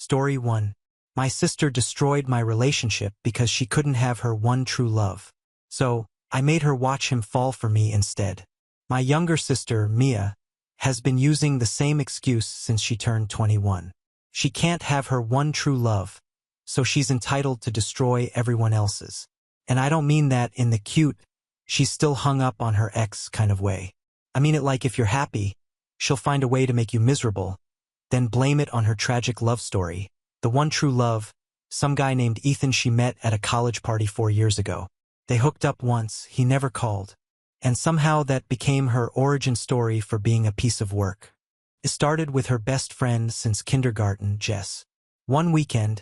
Story 1. My sister destroyed my relationship because she couldn't have her one true love. So, I made her watch him fall for me instead. My younger sister, Mia, has been using the same excuse since she turned 21. She can't have her one true love, so she's entitled to destroy everyone else's. And I don't mean that in the cute, she's still hung up on her ex kind of way. I mean it like if you're happy, she'll find a way to make you miserable, then blame it on her tragic love story. The one true love, some guy named Ethan she met at a college party 4 years ago. They hooked up once, he never called. And somehow that became her origin story for being a piece of work. It started with her best friend since kindergarten, Jess. One weekend,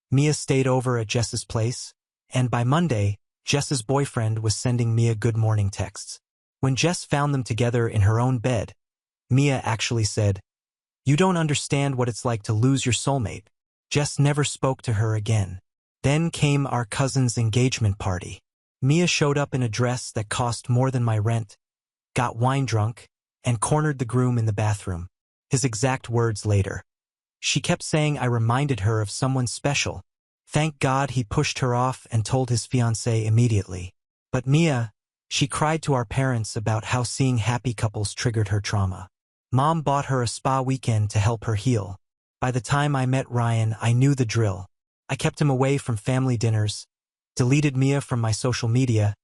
Mia stayed over at Jess's place, and by Monday, Jess's boyfriend was sending Mia good morning texts. When Jess found them together in her own bed, Mia actually said, "You don't understand what it's like to lose your soulmate." Jess never spoke to her again. Then came our cousin's engagement party. Mia showed up in a dress that cost more than my rent, got wine drunk, and cornered the groom in the bathroom. His exact words later. She kept saying I reminded her of someone special. Thank God he pushed her off and told his fiancé immediately. But Mia, she cried to our parents about how seeing happy couples triggered her trauma. Mom bought her a spa weekend to help her heal. By the time I met Ryan, I knew the drill. I kept him away from family dinners, deleted Mia from my social media,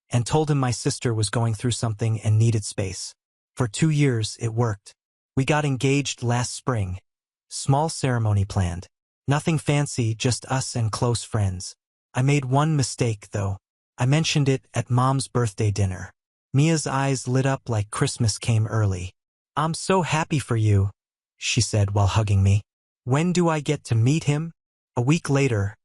and told him my sister was going through something and needed space. For 2 years, it worked. We got engaged last spring. Small ceremony planned. Nothing fancy, just us and close friends. I made one mistake, though. I mentioned it at Mom's birthday dinner. Mia's eyes lit up like Christmas came early. "I'm so happy for you," she said while hugging me. "When do I get to meet him?" A week later,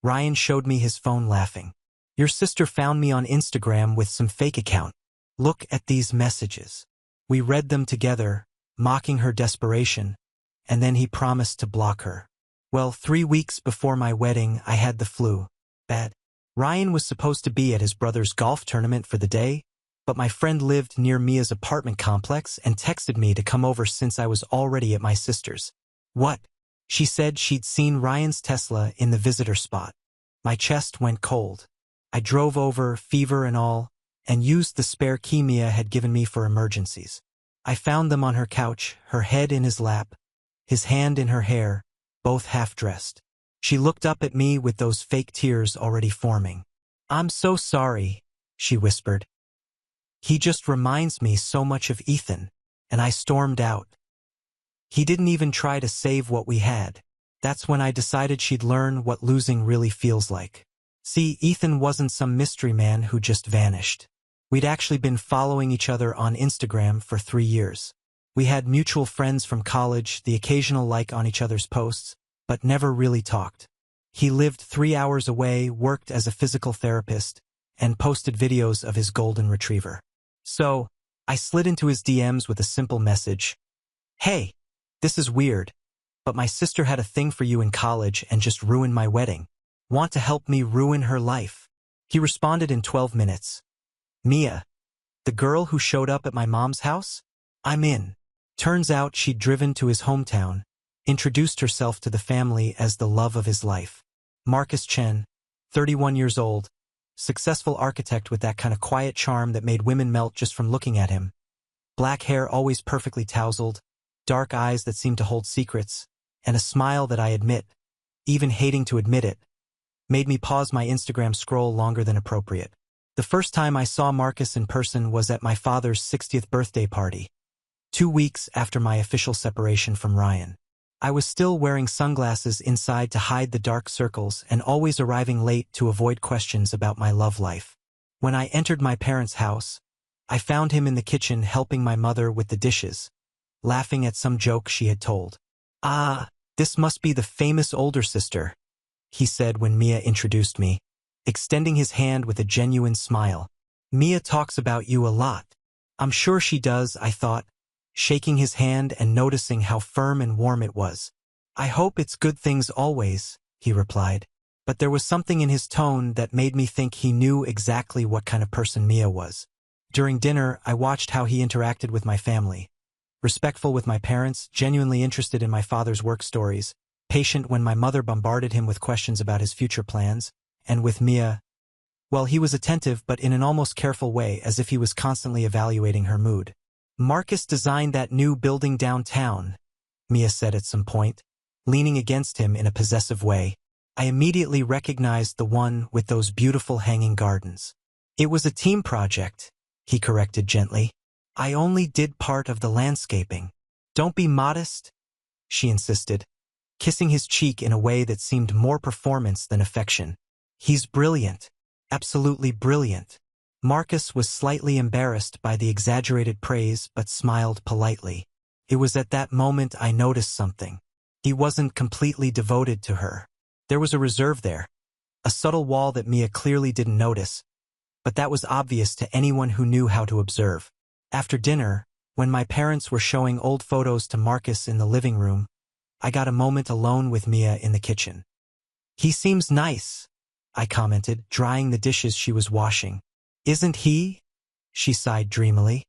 Ryan showed me his phone laughing. "Your sister found me on Instagram with some fake account. Look at these messages." We read them together, mocking her desperation, and then he promised to block her. Well, 3 weeks before my wedding, I had the flu. Bad. Ryan was supposed to be at his brother's golf tournament for the day, but my friend lived near Mia's apartment complex and texted me to come over since I was already at my sister's. What? She said she'd seen Ryan's Tesla in the visitor spot. My chest went cold. I drove over, fever and all, and used the spare key Mia had given me for emergencies. I found them on her couch, her head in his lap, his hand in her hair, both half-dressed. She looked up at me with those fake tears already forming. "I'm so sorry," she whispered. "He just reminds me so much of Ethan," and I stormed out. He didn't even try to save what we had. That's when I decided she'd learn what losing really feels like. See, Ethan wasn't some mystery man who just vanished. We'd actually been following each other on Instagram for 3 years. We had mutual friends from college, the occasional like on each other's posts, but never really talked. He lived 3 hours away, worked as a physical therapist, and posted videos of his golden retriever. So, I slid into his DMs with a simple message. "Hey, this is weird, but my sister had a thing for you in college and just ruined my wedding. Want to help me ruin her life?" He responded in 12 minutes. "Mia, the girl who showed up at my mom's house? I'm in." Turns out she'd driven to his hometown, introduced herself to the family as the love of his life. Marcus Chen, 31 years old, successful architect with that kind of quiet charm that made women melt just from looking at him. Black hair always perfectly tousled, dark eyes that seemed to hold secrets, and a smile that I admit, even hating to admit it, made me pause my Instagram scroll longer than appropriate. The first time I saw Marcus in person was at my father's 60th birthday party, 2 weeks after my official separation from Ryan. I was still wearing sunglasses inside to hide the dark circles and always arriving late to avoid questions about my love life. When I entered my parents' house, I found him in the kitchen helping my mother with the dishes, laughing at some joke she had told. "Ah, this must be the famous older sister," he said when Mia introduced me, extending his hand with a genuine smile. "Mia talks about you a lot." "I'm sure she does," I thought, shaking his hand and noticing how firm and warm it was. "I hope it's good things always," he replied. But there was something in his tone that made me think he knew exactly what kind of person Mia was. During dinner, I watched how he interacted with my family. Respectful with my parents, genuinely interested in my father's work stories, patient when my mother bombarded him with questions about his future plans, and with Mia, well, he was attentive but in an almost careful way, as if he was constantly evaluating her mood. Marcus designed that new building downtown, Mia said at some point, leaning against him in a possessive way. I immediately recognized the one with those beautiful hanging gardens. It was a team project, he corrected gently. I only did part of the landscaping. Don't be modest, she insisted, kissing his cheek in a way that seemed more performance than affection. He's brilliant. Absolutely brilliant. Marcus was slightly embarrassed by the exaggerated praise but smiled politely. It was at that moment I noticed something. He wasn't completely devoted to her. There was a reserve there, a subtle wall that Mia clearly didn't notice, but that was obvious to anyone who knew how to observe. After dinner, when my parents were showing old photos to Marcus in the living room, I got a moment alone with Mia in the kitchen. He seems nice, I commented, drying the dishes she was washing. Isn't he? She sighed dreamily.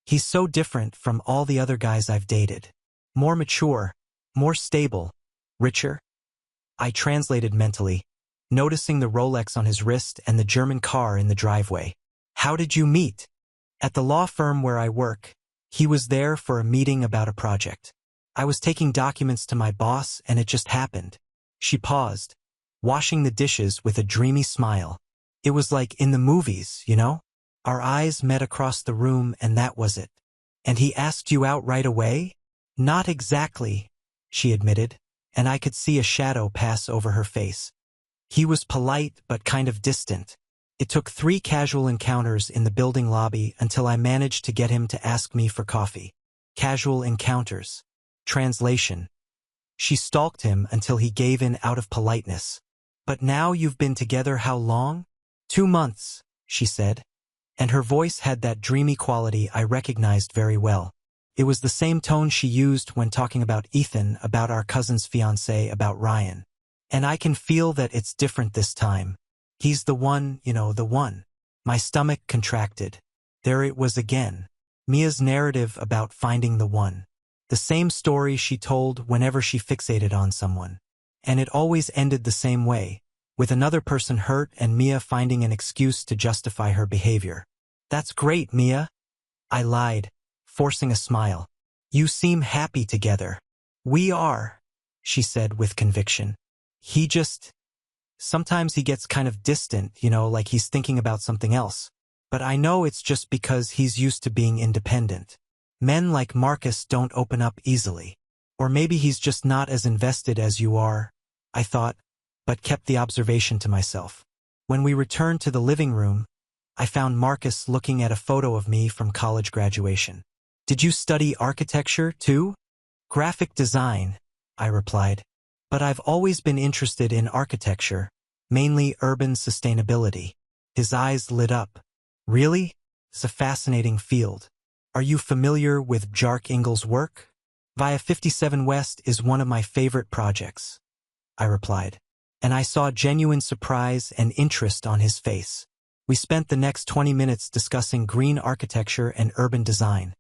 He's so different from all the other guys I've dated. More mature, more stable, richer. I translated mentally, noticing the Rolex on his wrist and the German car in the driveway. How did you meet? At the law firm where I work. He was there for a meeting about a project. I was taking documents to my boss and it just happened. She paused, washing the dishes with a dreamy smile. It was like in the movies, you know? Our eyes met across the room and that was it. And he asked you out right away? Not exactly, she admitted, and I could see a shadow pass over her face. He was polite but kind of distant. It took 3 casual encounters in the building lobby until I managed to get him to ask me for coffee. Casual encounters. Translation. She stalked him until he gave in out of politeness. But now you've been together how long? 2 months, she said, and her voice had that dreamy quality I recognized very well. It was the same tone she used when talking about Ethan, about our cousin's fiancé, about Ryan. And I can feel that it's different this time. He's the one, you know, the one. My stomach contracted. There it was again. Mia's narrative about finding the one. The same story she told whenever she fixated on someone. And it always ended the same way, with another person hurt and Mia finding an excuse to justify her behavior. That's great, Mia. I lied, forcing a smile. You seem happy together. We are, she said with conviction. Sometimes he gets kind of distant, you know, like he's thinking about something else. But I know it's just because he's used to being independent. Men like Marcus don't open up easily. Or maybe he's just not as invested as you are, I thought, but kept the observation to myself. When we returned to the living room, I found Marcus looking at a photo of me from college graduation. Did you study architecture, too? Graphic design, I replied. But I've always been interested in architecture, mainly urban sustainability. His eyes lit up. Really? It's a fascinating field. Are you familiar with Jark Ingles' work? Via 57 West is one of my favorite projects, I replied, and I saw genuine surprise and interest on his face. We spent the next 20 minutes discussing green architecture and urban design,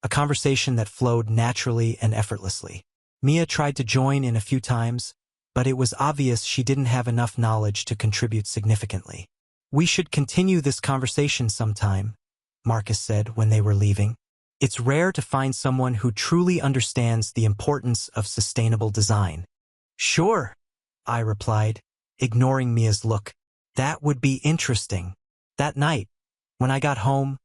a conversation that flowed naturally and effortlessly. Mia tried to join in a few times, but it was obvious she didn't have enough knowledge to contribute significantly. We should continue this conversation sometime, Marcus said when they were leaving. It's rare to find someone who truly understands the importance of sustainable design. Sure, I replied, ignoring Mia's look. That would be interesting. That night, when I got home,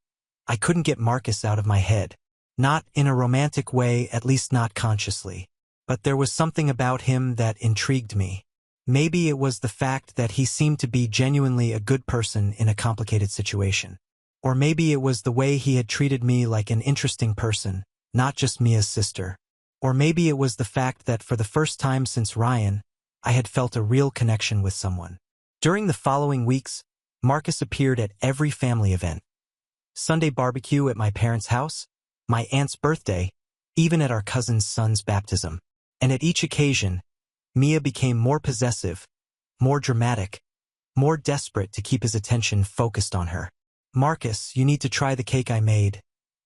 I couldn't get Marcus out of my head. Not in a romantic way, at least not consciously. But there was something about him that intrigued me. Maybe it was the fact that he seemed to be genuinely a good person in a complicated situation. Or maybe it was the way he had treated me like an interesting person, not just Mia's sister. Or maybe it was the fact that for the first time since Ryan, I had felt a real connection with someone. During the following weeks, Marcus appeared at every family event. Sunday barbecue at my parents' house, my aunt's birthday, even at our cousin's son's baptism. And at each occasion, Mia became more possessive, more dramatic, more desperate to keep his attention focused on her. Marcus, you need to try the cake I made,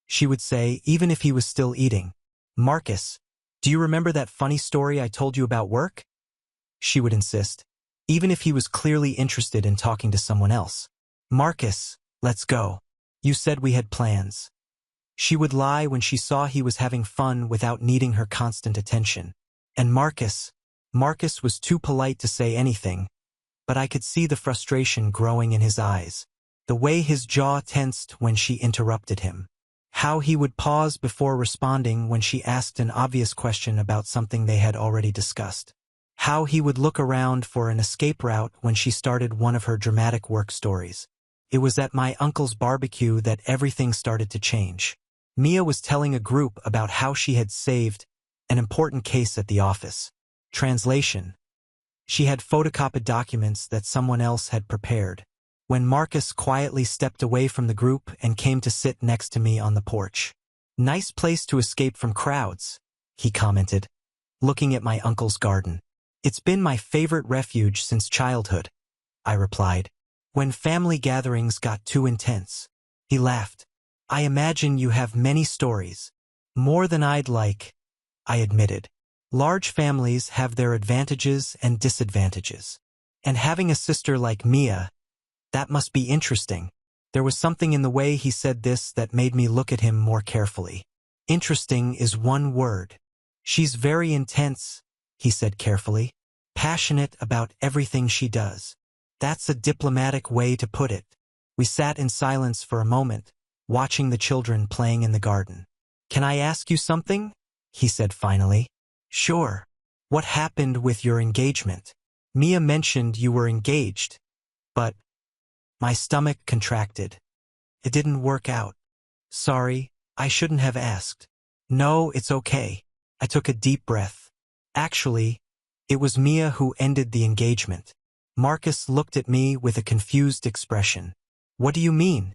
she would say, even if he was still eating. Marcus, Do you remember that funny story I told you about work? She would insist, even if he was clearly interested in talking to someone else. Marcus, let's go. You said we had plans. She would lie when she saw he was having fun without needing her constant attention. And Marcus was too polite to say anything, but I could see the frustration growing in his eyes, the way his jaw tensed when she interrupted him, how he would pause before responding when she asked an obvious question about something they had already discussed, how he would look around for an escape route when she started one of her dramatic work stories. It was at my uncle's barbecue that everything started to change. Mia was telling a group about how she had saved an important case at the office. Translation. She had photocopied documents that someone else had prepared. When Marcus quietly stepped away from the group and came to sit next to me on the porch. Nice place to escape from crowds, he commented, looking at my uncle's garden. It's been my favorite refuge since childhood, I replied. When family gatherings got too intense. He laughed. I imagine you have many stories. More than I'd like, I admitted. Large families have their advantages and disadvantages. And having a sister like Mia, that must be interesting. There was something in the way he said this that made me look at him more carefully. Interesting is one word. She's very intense, he said carefully. Passionate about everything she does. That's a diplomatic way to put it. We sat in silence for a moment, watching the children playing in the garden. Can I ask you something? He said finally. Sure. What happened with your engagement? Mia mentioned you were engaged, but my stomach contracted. It didn't work out. Sorry, I shouldn't have asked. No, it's okay. I took a deep breath. Actually, it was Mia who ended the engagement. Marcus looked at me with a confused expression. What do you mean?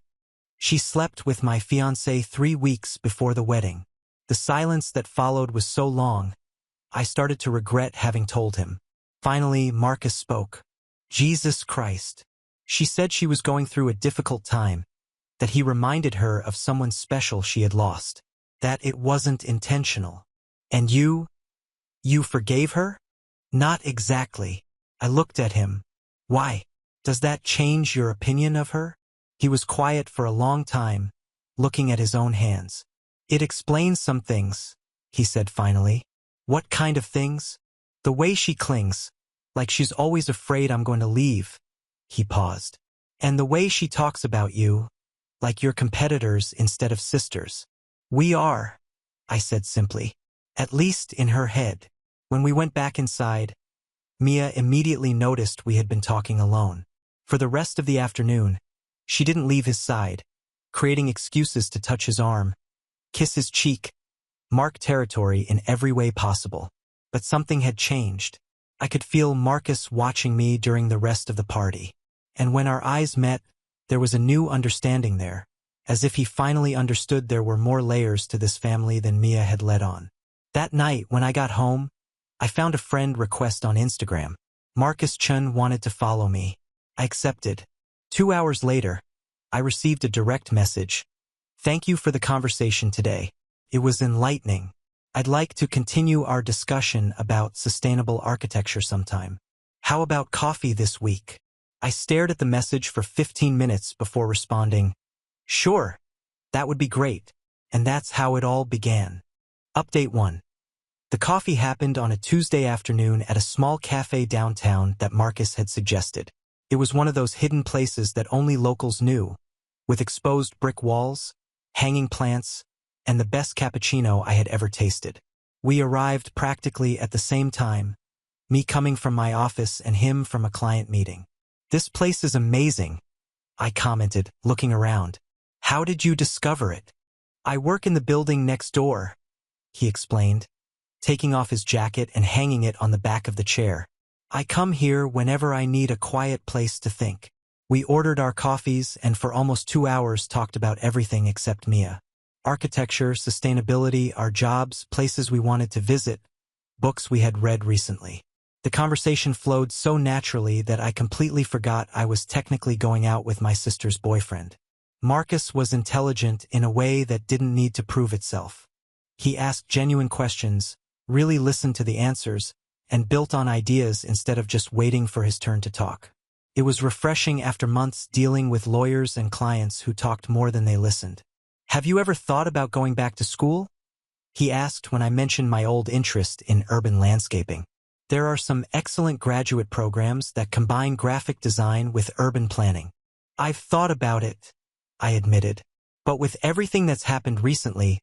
She slept with my fiancé 3 weeks before the wedding. The silence that followed was so long, I started to regret having told him. Finally, Marcus spoke. Jesus Christ. She said she was going through a difficult time, that he reminded her of someone special she had lost, that it wasn't intentional. And you forgave her? Not exactly. I looked at him. Why? Does that change your opinion of her? He was quiet for a long time, looking at his own hands. It explains some things, he said finally. What kind of things? The way she clings, like she's always afraid I'm going to leave. He paused. And the way she talks about you, like you're competitors instead of sisters. We are, I said simply, at least in her head. When we went back inside, Mia immediately noticed we had been talking alone. For the rest of the afternoon, she didn't leave his side, creating excuses to touch his arm, kiss his cheek, mark territory in every way possible. But something had changed. I could feel Marcus watching me during the rest of the party. And when our eyes met, there was a new understanding there, as if he finally understood there were more layers to this family than Mia had let on. That night, when I got home, I found a friend request on Instagram. Marcus Chun wanted to follow me. I accepted. 2 hours later, I received a direct message. Thank you for the conversation today. It was enlightening. I'd like to continue our discussion about sustainable architecture sometime. How about coffee this week? I stared at the message for 15 minutes before responding. Sure, that would be great. And that's how it all began. Update 1. The coffee happened on a Tuesday afternoon at a small cafe downtown that Marcus had suggested. It was one of those hidden places that only locals knew, with exposed brick walls, hanging plants, and the best cappuccino I had ever tasted. We arrived practically at the same time, me coming from my office and him from a client meeting. This place is amazing, I commented, looking around. How did you discover it? I work in the building next door, he explained, taking off his jacket and hanging it on the back of the chair. I come here whenever I need a quiet place to think. We ordered our coffees and for almost 2 hours talked about everything except Mia. Architecture, sustainability, our jobs, places we wanted to visit, books we had read recently. The conversation flowed so naturally that I completely forgot I was technically going out with my sister's boyfriend. Marcus was intelligent in a way that didn't need to prove itself. He asked genuine questions, really listened to the answers, and built on ideas instead of just waiting for his turn to talk. It was refreshing after months dealing with lawyers and clients who talked more than they listened. "Have you ever thought about going back to school?" he asked when I mentioned my old interest in urban landscaping. "There are some excellent graduate programs that combine graphic design with urban planning." "I've thought about it," I admitted. "But with everything that's happened recently,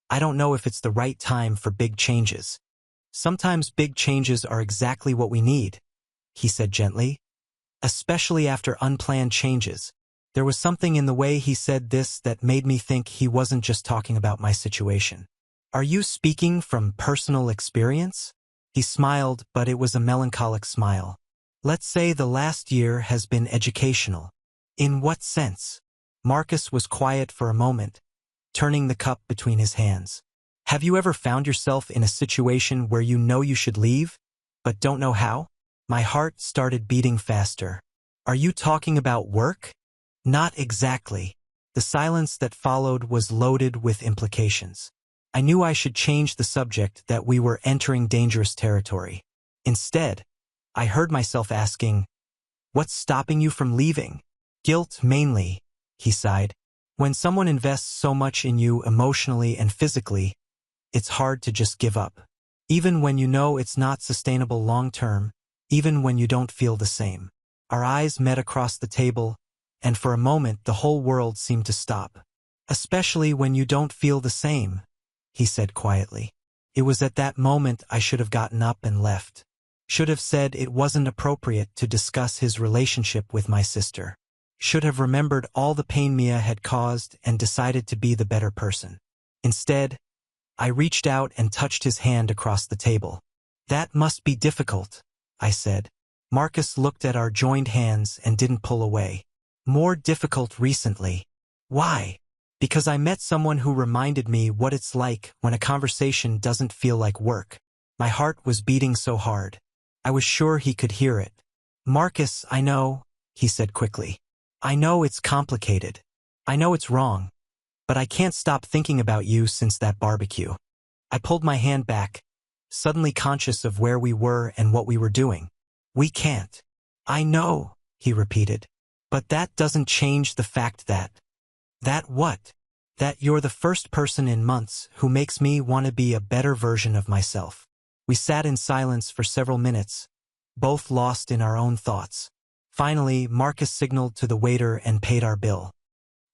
I don't know if it's the right time for big changes." "Sometimes big changes are exactly what we need," he said gently, "especially after unplanned changes." There was something in the way he said this that made me think he wasn't just talking about my situation. "Are you speaking from personal experience?" He smiled, but it was a melancholic smile. "Let's say the last year has been educational." "In what sense?" Marcus was quiet for a moment, turning the cup between his hands. "Have you ever found yourself in a situation where you know you should leave, but don't know how?" My heart started beating faster. "Are you talking about work?" "Not exactly." The silence that followed was loaded with implications. I knew I should change the subject, that we were entering dangerous territory. Instead, I heard myself asking, "What's stopping you from leaving?" "Guilt, mainly," he sighed. "When someone invests so much in you emotionally and physically, it's hard to just give up. Even when you know it's not sustainable long-term, even when you don't feel the same." Our eyes met across the table, and for a moment the whole world seemed to stop. "Especially when you don't feel the same," he said quietly. It was at that moment I should have gotten up and left. Should have said it wasn't appropriate to discuss his relationship with my sister. Should have remembered all the pain Mia had caused and decided to be the better person. Instead, I reached out and touched his hand across the table. "That must be difficult," I said. Marcus looked at our joined hands and didn't pull away. "More difficult recently." "Why?" "Because I met someone who reminded me what it's like when a conversation doesn't feel like work." My heart was beating so hard. I was sure he could hear it. "Marcus, I know," he said quickly. "I know it's complicated. I know it's wrong. But I can't stop thinking about you since that barbecue." I pulled my hand back, suddenly conscious of where we were and what we were doing. "We can't." "I know," he repeated. "But that doesn't change the fact that—" "That what?" "That you're the first person in months who makes me want to be a better version of myself." We sat in silence for several minutes, both lost in our own thoughts. Finally, Marcus signaled to the waiter and paid our bill.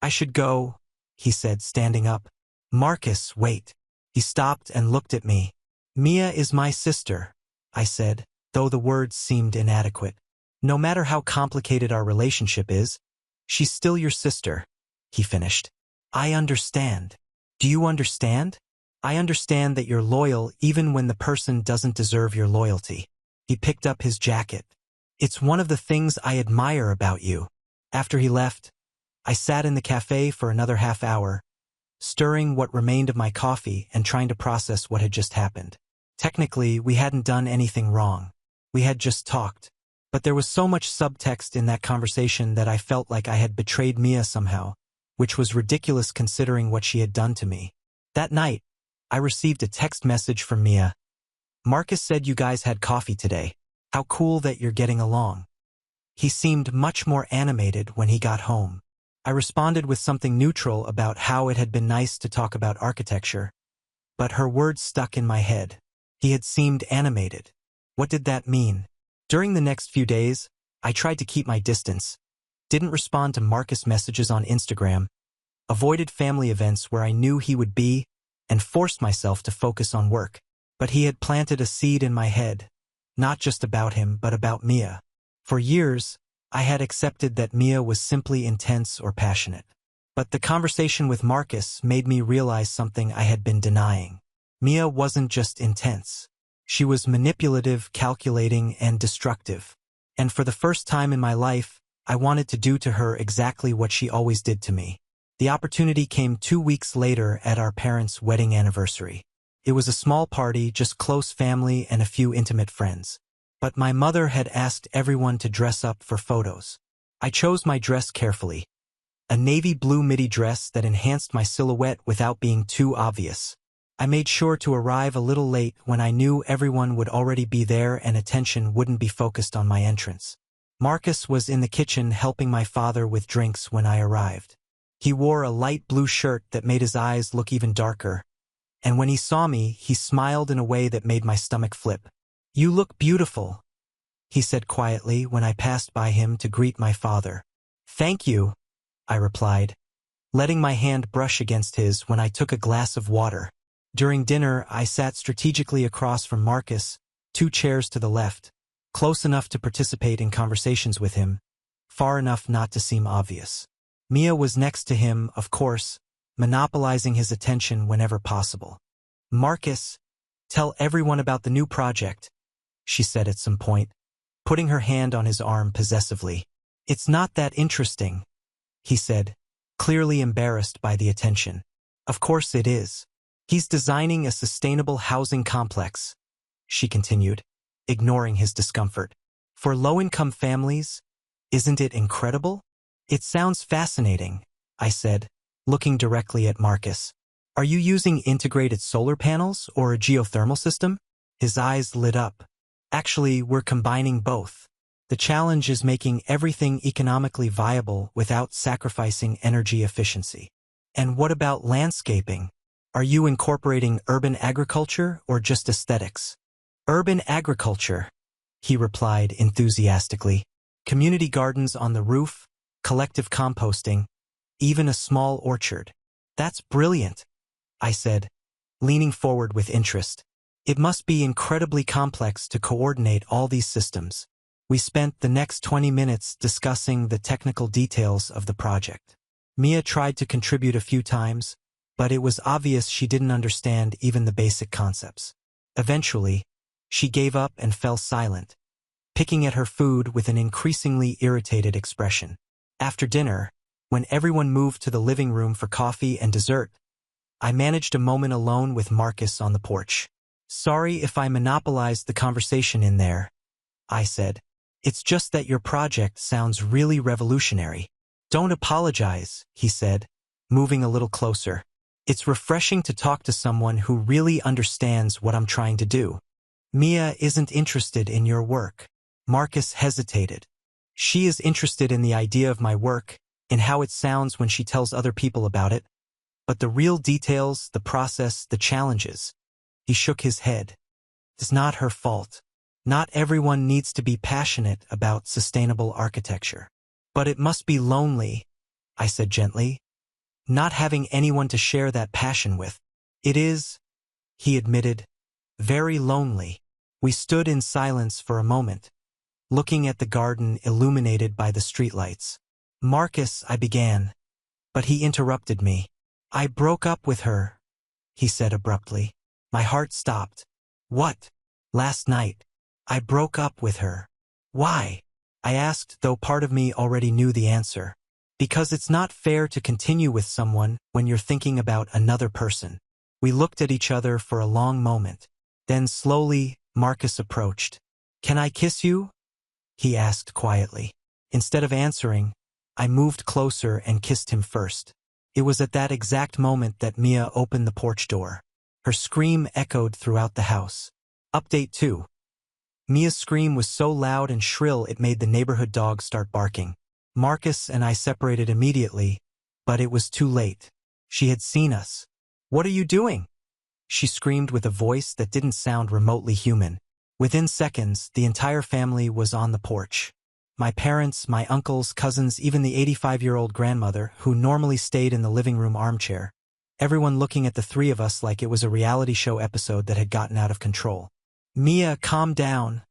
"I should go," he said, standing up. "Marcus, wait." He stopped and looked at me. "Mia is my sister," I said, though the words seemed inadequate. "No matter how complicated our relationship is, she's still your sister," he finished. "I understand." "Do you understand?" "I understand that you're loyal even when the person doesn't deserve your loyalty." He picked up his jacket. "It's one of the things I admire about you." After he left, I sat in the cafe for another half hour, stirring what remained of my coffee and trying to process what had just happened. Technically, we hadn't done anything wrong. We had just talked. But there was so much subtext in that conversation that I felt like I had betrayed Mia somehow, which was ridiculous considering what she had done to me. That night, I received a text message from Mia. "Marcus said you guys had coffee today. How cool that you're getting along." He seemed much more animated when he got home. I responded with something neutral about how it had been nice to talk about architecture, but her words stuck in my head. He had seemed animated. What did that mean? During the next few days, I tried to keep my distance, didn't respond to Marcus' messages on Instagram, avoided family events where I knew he would be, and forced myself to focus on work. But he had planted a seed in my head, not just about him, but about Mia. For years, I had accepted that Mia was simply intense or passionate. But the conversation with Marcus made me realize something I had been denying. Mia wasn't just intense. She was manipulative, calculating, and destructive. And for the first time in my life, I wanted to do to her exactly what she always did to me. The opportunity came 2 weeks later at our parents' wedding anniversary. It was a small party, just close family and a few intimate friends. But my mother had asked everyone to dress up for photos. I chose my dress carefully. A navy blue midi dress that enhanced my silhouette without being too obvious. I made sure to arrive a little late when I knew everyone would already be there and attention wouldn't be focused on my entrance. Marcus was in the kitchen helping my father with drinks when I arrived. He wore a light blue shirt that made his eyes look even darker, and when he saw me, he smiled in a way that made my stomach flip. "You look beautiful," he said quietly when I passed by him to greet my father. "Thank you," I replied, letting my hand brush against his when I took a glass of water. During dinner, I sat strategically across from Marcus, 2 chairs to the left, close enough to participate in conversations with him, far enough not to seem obvious. Mia was next to him, of course, monopolizing his attention whenever possible. "Marcus, tell everyone about the new project," she said at some point, putting her hand on his arm possessively. "It's not that interesting," he said, clearly embarrassed by the attention. "Of course it is. He's designing a sustainable housing complex," she continued, ignoring his discomfort. "For low-income families, isn't it incredible?" "It sounds fascinating," I said, looking directly at Marcus. "Are you using integrated solar panels or a geothermal system?" His eyes lit up. "Actually, we're combining both. The challenge is making everything economically viable without sacrificing energy efficiency." "And what about landscaping? Are you incorporating urban agriculture or just aesthetics?" "Urban agriculture," he replied enthusiastically. "Community gardens on the roof, collective composting, even a small orchard." "That's brilliant," I said, leaning forward with interest. "It must be incredibly complex to coordinate all these systems." We spent the next 20 minutes discussing the technical details of the project. Mia tried to contribute a few times, but it was obvious she didn't understand even the basic concepts. Eventually, she gave up and fell silent, picking at her food with an increasingly irritated expression. After dinner, when everyone moved to the living room for coffee and dessert, I managed a moment alone with Marcus on the porch. "Sorry if I monopolized the conversation in there," I said. "It's just that your project sounds really revolutionary." "Don't apologize," he said, moving a little closer. "It's refreshing to talk to someone who really understands what I'm trying to do." "Mia isn't interested in your work." Marcus hesitated. "She is interested in the idea of my work, in how it sounds when she tells other people about it. But the real details, the process, the challenges." He shook his head. "It's not her fault. Not everyone needs to be passionate about sustainable architecture." "But it must be lonely," I said gently, "not having anyone to share that passion with." "It is," he admitted, "very lonely." We stood in silence for a moment, looking at the garden illuminated by the streetlights. "Marcus," I began, but he interrupted me. "I broke up with her," he said abruptly. My heart stopped. "What?" "Last night. I broke up with her." "Why?" I asked, though part of me already knew the answer. "Because it's not fair to continue with someone when you're thinking about another person." We looked at each other for a long moment. Then slowly, Marcus approached. "Can I kiss you?" he asked quietly. Instead of answering, I moved closer and kissed him first. It was at that exact moment that Mia opened the porch door. Her scream echoed throughout the house. Update 2. Mia's scream was so loud and shrill it made the neighborhood dogs start barking. Marcus and I separated immediately, but it was too late. She had seen us. "What are you doing?" she screamed with a voice that didn't sound remotely human. Within seconds, the entire family was on the porch. My parents, my uncles, cousins, even the 85-year-old grandmother, who normally stayed in the living room armchair. Everyone looking at the three of us like it was a reality show episode that had gotten out of control. "Mia, calm down,"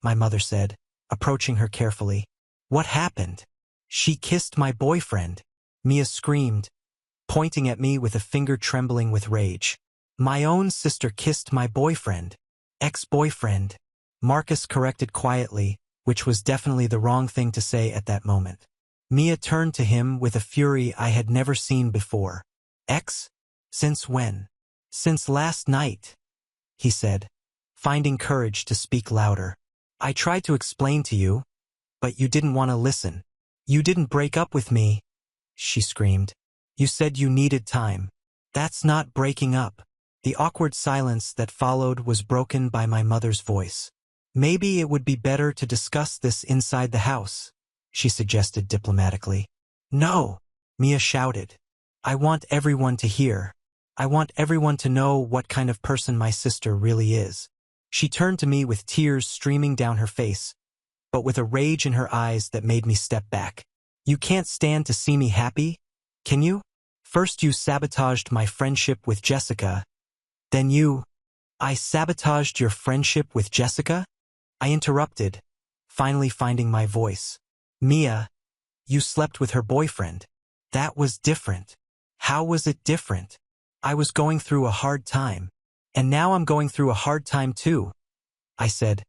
my mother said, approaching her carefully. "What happened?" "She kissed my boyfriend," Mia screamed, pointing at me with a finger trembling with rage. "My own sister kissed my boyfriend." "Ex-boyfriend," Marcus corrected quietly, which was definitely the wrong thing to say at that moment. Mia turned to him with a fury I had never seen before. "Ex? Since when?" "Since last night," he said, finding courage to speak louder. "I tried to explain to you, but you didn't want to listen." "You didn't break up with me," she screamed. "You said you needed time." "That's not breaking up," The awkward silence that followed was broken by my mother's voice. Maybe it would be better to discuss this inside the house, she suggested diplomatically. No, Mia shouted. I want everyone to hear. I want everyone to know what kind of person my sister really is. She turned to me with tears streaming down her face, but with a rage in her eyes that made me step back. You can't stand to see me happy, can you? First you sabotaged my friendship with Jessica, then I sabotaged your friendship with Jessica? I interrupted, finally finding my voice. Mia, you slept with her boyfriend. That was different. How was it different? I was going through a hard time. And now I'm going through a hard time too, I said,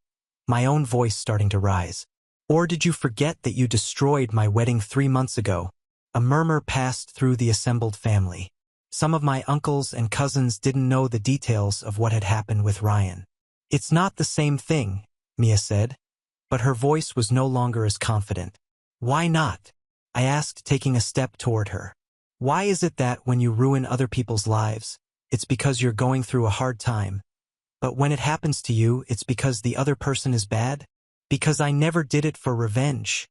my own voice starting to rise. Or did you forget that you destroyed my wedding 3 months ago? A murmur passed through the assembled family. Some of my uncles and cousins didn't know the details of what had happened with Ryan. It's not the same thing, Mia said, but her voice was no longer as confident. Why not? I asked, taking a step toward her. Why is it that when you ruin other people's lives, it's because you're going through a hard time, but when it happens to you, it's because the other person is bad? Because I never did it for revenge,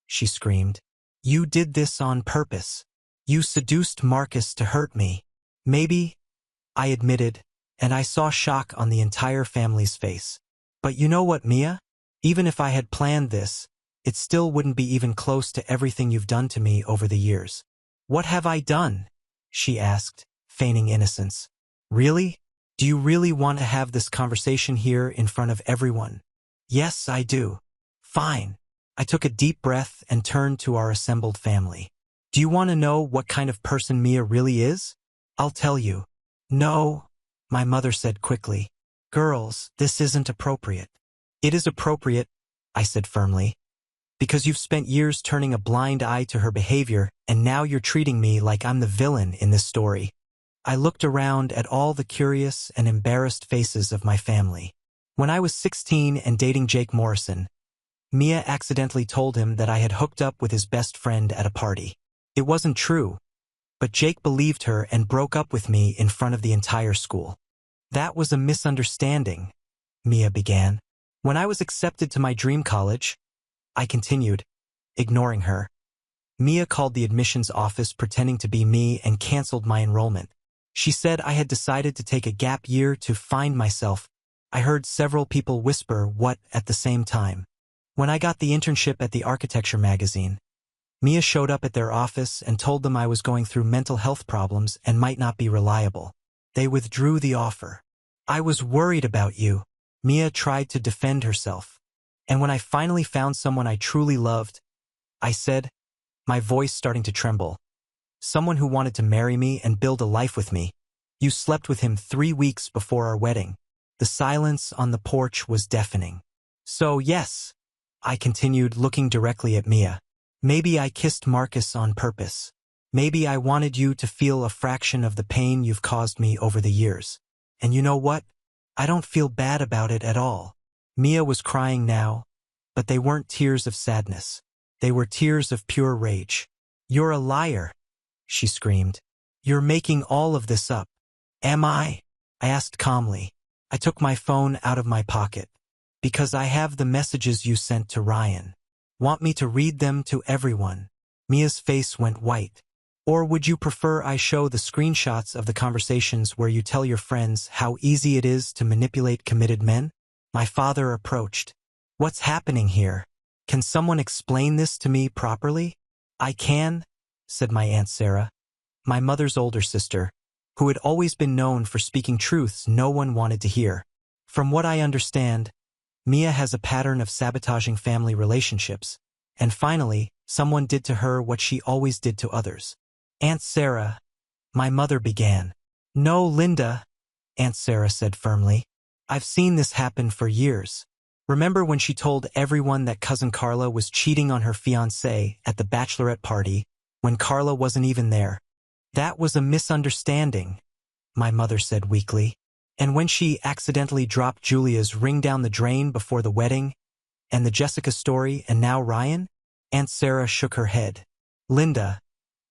she screamed. You did this on purpose. You seduced Marcus to hurt me. Maybe, I admitted, and I saw shock on the entire family's face. But you know what, Mia? Even if I had planned this, it still wouldn't be even close to everything you've done to me over the years. What have I done? She asked, feigning innocence. Really? Do you really want to have this conversation here in front of everyone? Yes, I do. Fine. I took a deep breath and turned to our assembled family. Do you want to know what kind of person Mia really is? I'll tell you. No, my mother said quickly. Girls, this isn't appropriate. It is appropriate, I said firmly. Because you've spent years turning a blind eye to her behavior, and now you're treating me like I'm the villain in this story. I looked around at all the curious and embarrassed faces of my family. When I was 16 and dating Jake Morrison, Mia accidentally told him that I had hooked up with his best friend at a party. It wasn't true, but Jake believed her and broke up with me in front of the entire school. That was a misunderstanding, Mia began. When I was accepted to my dream college, I continued, ignoring her. Mia called the admissions office pretending to be me and canceled my enrollment. She said I had decided to take a gap year to find myself. I heard several people whisper what at the same time. When I got the internship at the architecture magazine, Mia showed up at their office and told them I was going through mental health problems and might not be reliable. They withdrew the offer. I was worried about you. Mia tried to defend herself. And when I finally found someone I truly loved, I said, my voice starting to tremble. Someone who wanted to marry me and build a life with me. You slept with him 3 weeks before our wedding. The silence on the porch was deafening. So yes, I continued, looking directly at Mia. Maybe I kissed Marcus on purpose. Maybe I wanted you to feel a fraction of the pain you've caused me over the years. And you know what? I don't feel bad about it at all. Mia was crying now, but they weren't tears of sadness. They were tears of pure rage. You're a liar, she screamed. You're making all of this up. Am I? I asked calmly. I took my phone out of my pocket. Because I have the messages you sent to Ryan. Want me to read them to everyone? Mia's face went white. Or would you prefer I show the screenshots of the conversations where you tell your friends how easy it is to manipulate committed men? My father approached. What's happening here? Can someone explain this to me properly? I can, said my Aunt Sarah, my mother's older sister, who had always been known for speaking truths no one wanted to hear. From what I understand, Mia has a pattern of sabotaging family relationships, and finally, someone did to her what she always did to others. Aunt Sarah, my mother began. No, Linda, Aunt Sarah said firmly. I've seen this happen for years. Remember when she told everyone that cousin Carla was cheating on her fiancé at the bachelorette party when Carla wasn't even there? That was a misunderstanding, my mother said weakly. And when she accidentally dropped Julia's ring down the drain before the wedding, and the Jessica story, and now Ryan? Aunt Sarah shook her head. Linda,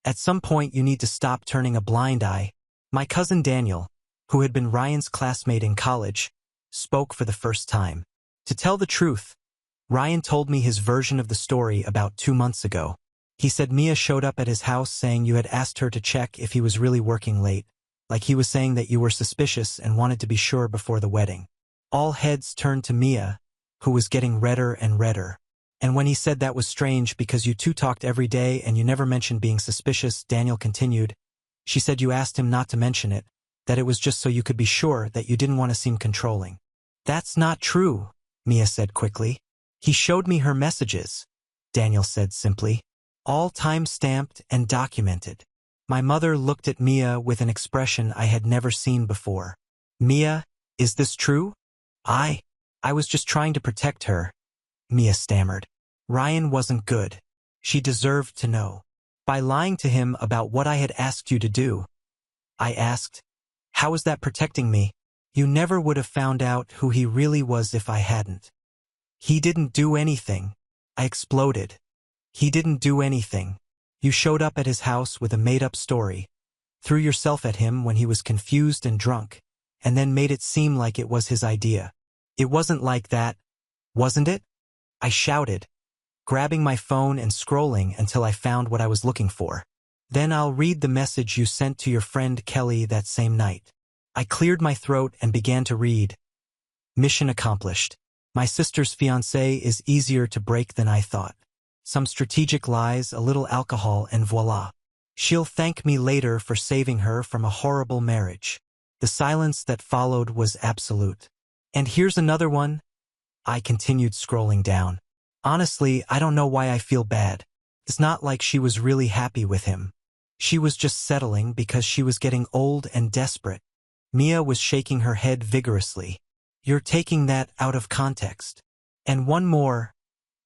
at some point you need to stop turning a blind eye. My cousin Daniel, who had been Ryan's classmate in college, spoke for the first time. To tell the truth, Ryan told me his version of the story about 2 months ago. He said Mia showed up at his house saying you had asked her to check if he was really working late, like he was saying that you were suspicious and wanted to be sure before the wedding. All heads turned to Mia, who was getting redder and redder. And when he said that was strange because you two talked every day and you never mentioned being suspicious, Daniel continued, she said you asked him not to mention it, that it was just so you could be sure that you didn't want to seem controlling. That's not true, Mia said quickly. He showed me her messages, Daniel said simply. All time-stamped and documented. My mother looked at Mia with an expression I had never seen before. Mia, is this true? I was just trying to protect her, Mia stammered. Ryan wasn't good. She deserved to know. By lying to him about what I had asked you to do, I asked, how is that protecting me? You never would have found out who he really was if I hadn't. He didn't do anything. I exploded. He didn't do anything. You showed up at his house with a made-up story, threw yourself at him when he was confused and drunk, and then made it seem like it was his idea. It wasn't like that, wasn't it? I shouted, grabbing my phone and scrolling until I found what I was looking for. Then I'll read the message you sent to your friend Kelly that same night. I cleared my throat and began to read. Mission accomplished. My sister's fiancé is easier to break than I thought. Some strategic lies, a little alcohol, and voila. She'll thank me later for saving her from a horrible marriage. The silence that followed was absolute. And here's another one. I continued scrolling down. Honestly, I don't know why I feel bad. It's not like she was really happy with him. She was just settling because she was getting old and desperate. Mia was shaking her head vigorously. You're taking that out of context. And one more,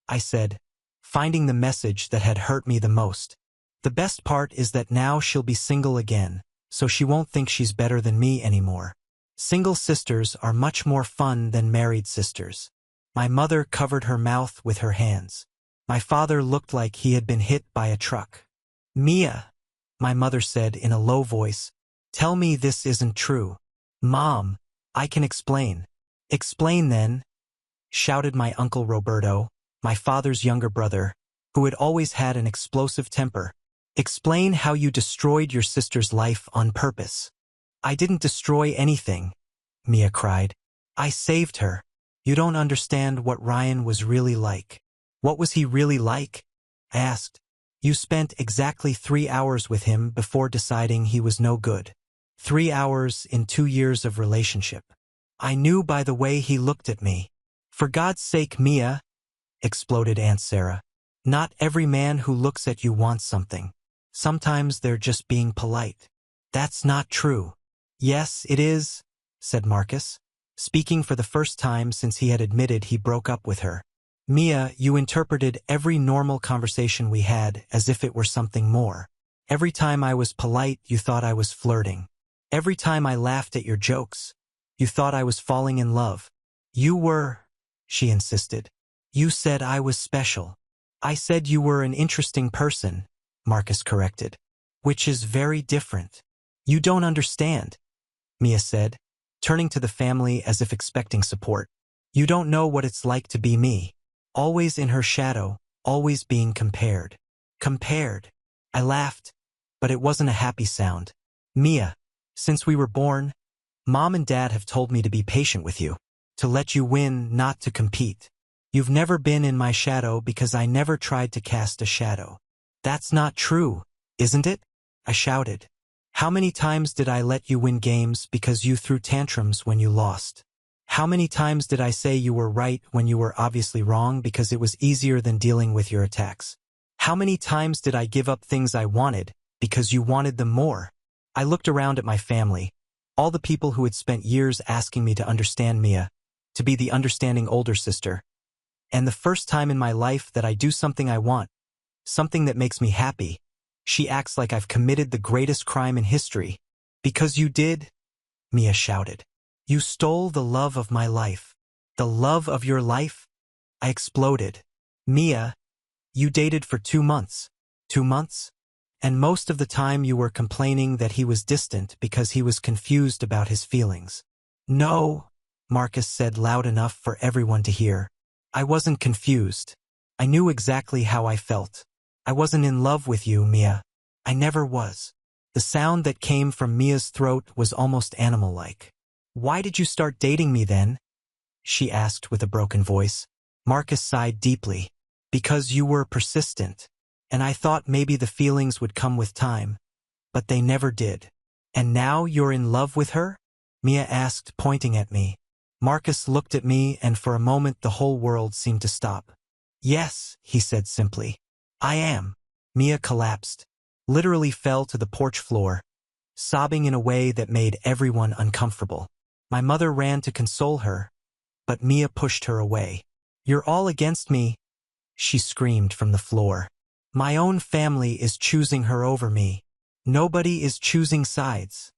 I said, finding the message that had hurt me the most. The best part is that now she'll be single again, so she won't think she's better than me anymore. Single sisters are much more fun than married sisters. My mother covered her mouth with her hands. My father looked like he had been hit by a truck. Mia, my mother said in a low voice, tell me this isn't true. Mom, I can explain. Explain then, shouted my uncle Roberto, my father's younger brother, who had always had an explosive temper. Explain how you destroyed your sister's life on purpose. I didn't destroy anything, Mia cried. I saved her. You don't understand what Ryan was really like. What was he really like? I asked. You spent exactly 3 hours with him before deciding he was no good. 3 hours in 2 years of relationship. I knew by the way he looked at me. For God's sake, Mia, exploded Aunt Sarah. Not every man who looks at you wants something. Sometimes they're just being polite. That's not true. Yes, it is, said Marcus, speaking for the first time since he had admitted he broke up with her. Mia, you interpreted every normal conversation we had as if it were something more. Every time I was polite, you thought I was flirting. Every time I laughed at your jokes, you thought I was falling in love. You were, she insisted. You said I was special. I said you were an interesting person, Marcus corrected. Which is very different. You don't understand, Mia said, turning to the family as if expecting support. You don't know what it's like to be me. Always in her shadow, always being compared. Compared. I laughed, but it wasn't a happy sound. Mia, since we were born, Mom and Dad have told me to be patient with you, to let you win, not to compete. You've never been in my shadow because I never tried to cast a shadow. That's not true, isn't it? I shouted. How many times did I let you win games because you threw tantrums when you lost? How many times did I say you were right when you were obviously wrong because it was easier than dealing with your attacks? How many times did I give up things I wanted because you wanted them more? I looked around at my family, all the people who had spent years asking me to understand Mia, to be the understanding older sister. And the first time in my life that I do something I want, something that makes me happy, she acts like I've committed the greatest crime in history. Because you did, Mia shouted. You stole the love of my life. The love of your life? I exploded. Mia, you dated for 2 months. 2 months? And most of the time you were complaining that he was distant because he was confused about his feelings. No, Marcus said loud enough for everyone to hear. I wasn't confused. I knew exactly how I felt. I wasn't in love with you, Mia. I never was. The sound that came from Mia's throat was almost animal-like. Why did you start dating me then? She asked with a broken voice. Marcus sighed deeply. Because you were persistent. And I thought maybe the feelings would come with time. But they never did. And now you're in love with her? Mia asked, pointing at me. Marcus looked at me, and for a moment the whole world seemed to stop. Yes, he said simply. I am. Mia collapsed, literally fell to the porch floor, sobbing in a way that made everyone uncomfortable. My mother ran to console her, but Mia pushed her away. You're all against me, she screamed from the floor. My own family is choosing her over me. Nobody is choosing sides,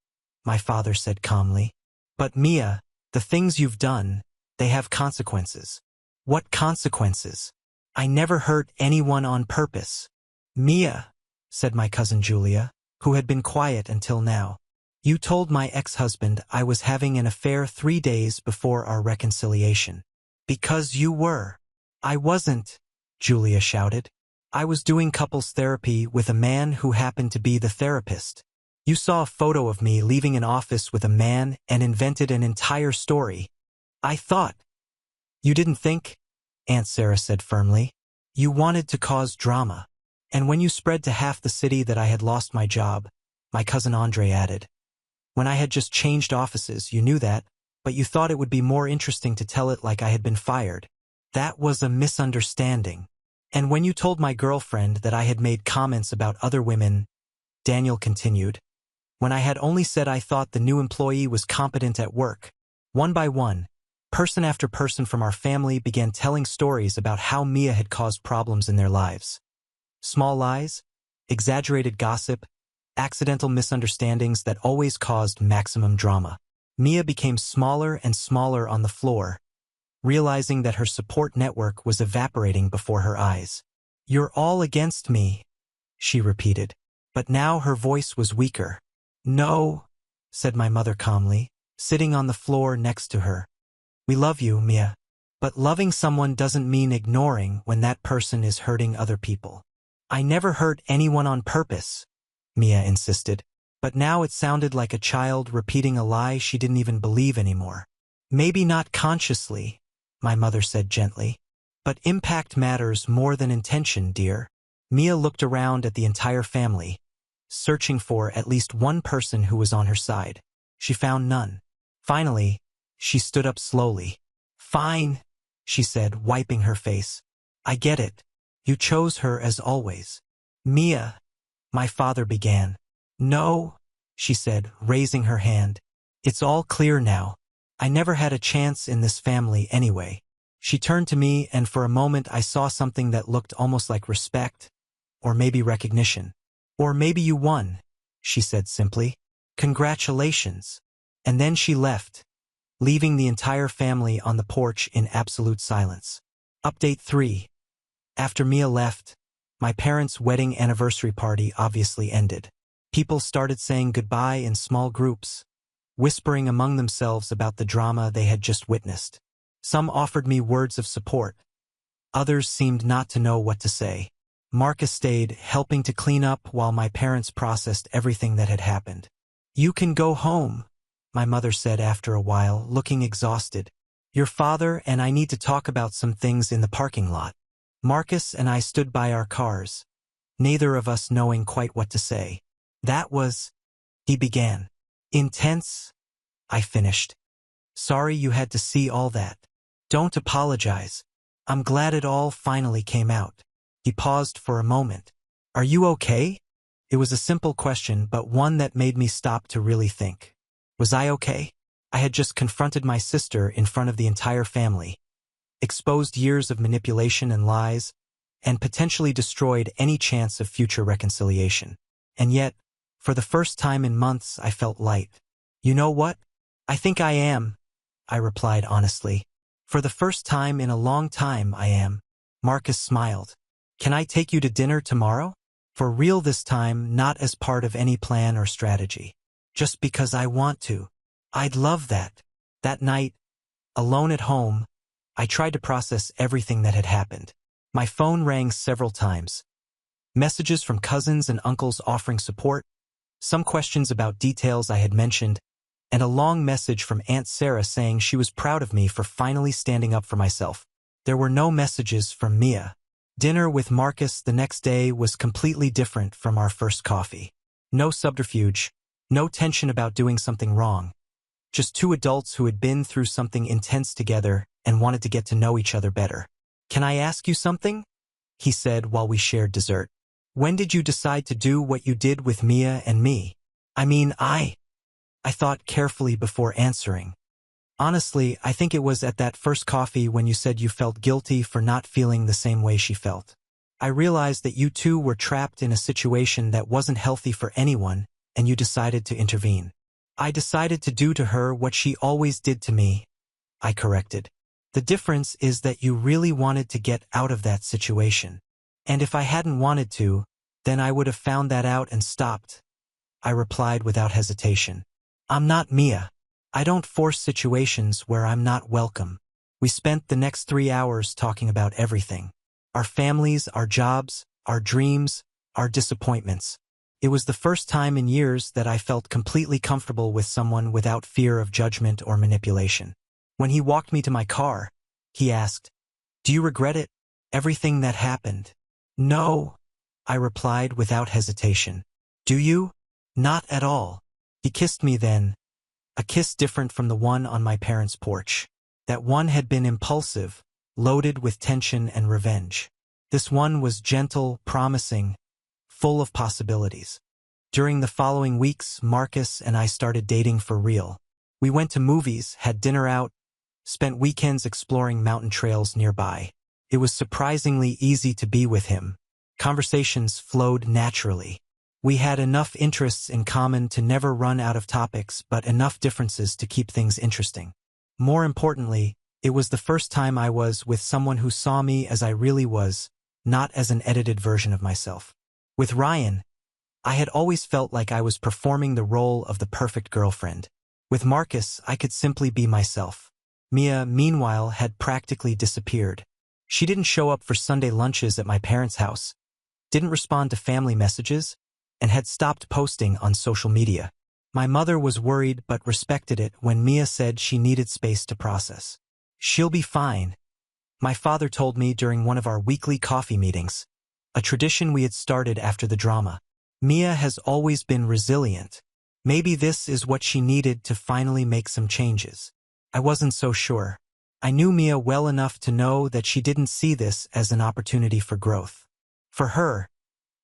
my father said calmly. But Mia, the things you've done, they have consequences. What consequences? I never hurt anyone on purpose. Mia, said my cousin Julia, who had been quiet until now. You told my ex-husband I was having an affair 3 days before our reconciliation. Because you were. I wasn't, Julia shouted. I was doing couples therapy with a man who happened to be the therapist. You saw a photo of me leaving an office with a man and invented an entire story. I thought. You didn't think? Aunt Sarah said firmly. You wanted to cause drama. And when you spread to half the city that I had lost my job, my cousin Andre added. When I had just changed offices, you knew that, but you thought it would be more interesting to tell it like I had been fired. That was a misunderstanding. And when you told my girlfriend that I had made comments about other women, Daniel continued, when I had only said I thought the new employee was competent at work. One by one, person after person from our family began telling stories about how Mia had caused problems in their lives. Small lies, exaggerated gossip, accidental misunderstandings that always caused maximum drama. Mia became smaller and smaller on the floor, realizing that her support network was evaporating before her eyes. You're all against me, she repeated. But now her voice was weaker. No, said my mother calmly, sitting on the floor next to her. We love you, Mia. But loving someone doesn't mean ignoring when that person is hurting other people. I never hurt anyone on purpose, Mia insisted. But now it sounded like a child repeating a lie she didn't even believe anymore. Maybe not consciously, my mother said gently. But impact matters more than intention, dear. Mia looked around at the entire family, searching for at least one person who was on her side. She found none. Finally, she stood up slowly. Fine, she said, wiping her face. I get it. You chose her as always. Mia, my father began. No, she said, raising her hand. It's all clear now. I never had a chance in this family anyway. She turned to me, and for a moment I saw something that looked almost like respect, or maybe recognition. Or maybe you won, she said simply. Congratulations. And then she left, leaving the entire family on the porch in absolute silence. Update 3. After Mia left, my parents' wedding anniversary party obviously ended. People started saying goodbye in small groups, whispering among themselves about the drama they had just witnessed. Some offered me words of support. Others seemed not to know what to say. Marcus stayed, helping to clean up while my parents processed everything that had happened. You can go home, my mother said after a while, looking exhausted. Your father and I need to talk about some things in the parking lot. Marcus and I stood by our cars, neither of us knowing quite what to say. That was, he began. Intense, I finished. Sorry you had to see all that. Don't apologize. I'm glad it all finally came out. He paused for a moment. Are you okay? It was a simple question, but one that made me stop to really think. Was I okay? I had just confronted my sister in front of the entire family, exposed years of manipulation and lies, and potentially destroyed any chance of future reconciliation. And yet, for the first time in months, I felt light. You know what? I think I am, I replied honestly. For the first time in a long time, I am. Marcus smiled. Can I take you to dinner tomorrow? For real this time, not as part of any plan or strategy. Just because I want to. I'd love that. That night, alone at home, I tried to process everything that had happened. My phone rang several times. Messages from cousins and uncles offering support, some questions about details I had mentioned, and a long message from Aunt Sarah saying she was proud of me for finally standing up for myself. There were no messages from Mia. Dinner with Marcus the next day was completely different from our first coffee. No subterfuge, no tension about doing something wrong. Just two adults who had been through something intense together and wanted to get to know each other better. "Can I ask you something?" he said while we shared dessert. "When did you decide to do what you did with Mia and me?" I thought carefully before answering. Honestly, I think it was at that first coffee when you said you felt guilty for not feeling the same way she felt. I realized that you two were trapped in a situation that wasn't healthy for anyone, and you decided to intervene. "I decided to do to her what she always did to me," I corrected. "The difference is that you really wanted to get out of that situation. And if I hadn't wanted to, then I would have found that out and stopped," I replied without hesitation. "I'm not Mia. I don't force situations where I'm not welcome." We spent the next 3 hours talking about everything. Our families, our jobs, our dreams, our disappointments. It was the first time in years that I felt completely comfortable with someone without fear of judgment or manipulation. When he walked me to my car, he asked, "Do you regret it? Everything that happened?" "No," I replied without hesitation. "Do you?" "Not at all." He kissed me then, a kiss different from the one on my parents' porch. That one had been impulsive, loaded with tension and revenge. This one was gentle, promising, full of possibilities. During the following weeks, Marcus and I started dating for real. We went to movies, had dinner out, spent weekends exploring mountain trails nearby. It was surprisingly easy to be with him. Conversations flowed naturally. We had enough interests in common to never run out of topics, but enough differences to keep things interesting. More importantly, it was the first time I was with someone who saw me as I really was, not as an edited version of myself. With Ryan, I had always felt like I was performing the role of the perfect girlfriend. With Marcus, I could simply be myself. Mia, meanwhile, had practically disappeared. She didn't show up for Sunday lunches at my parents' house, didn't respond to family messages, and had stopped posting on social media. My mother was worried but respected it when Mia said she needed space to process. "She'll be fine," my father told me during one of our weekly coffee meetings, a tradition we had started after the drama. "Mia has always been resilient. Maybe this is what she needed to finally make some changes." I wasn't so sure. I knew Mia well enough to know that she didn't see this as an opportunity for growth. For her,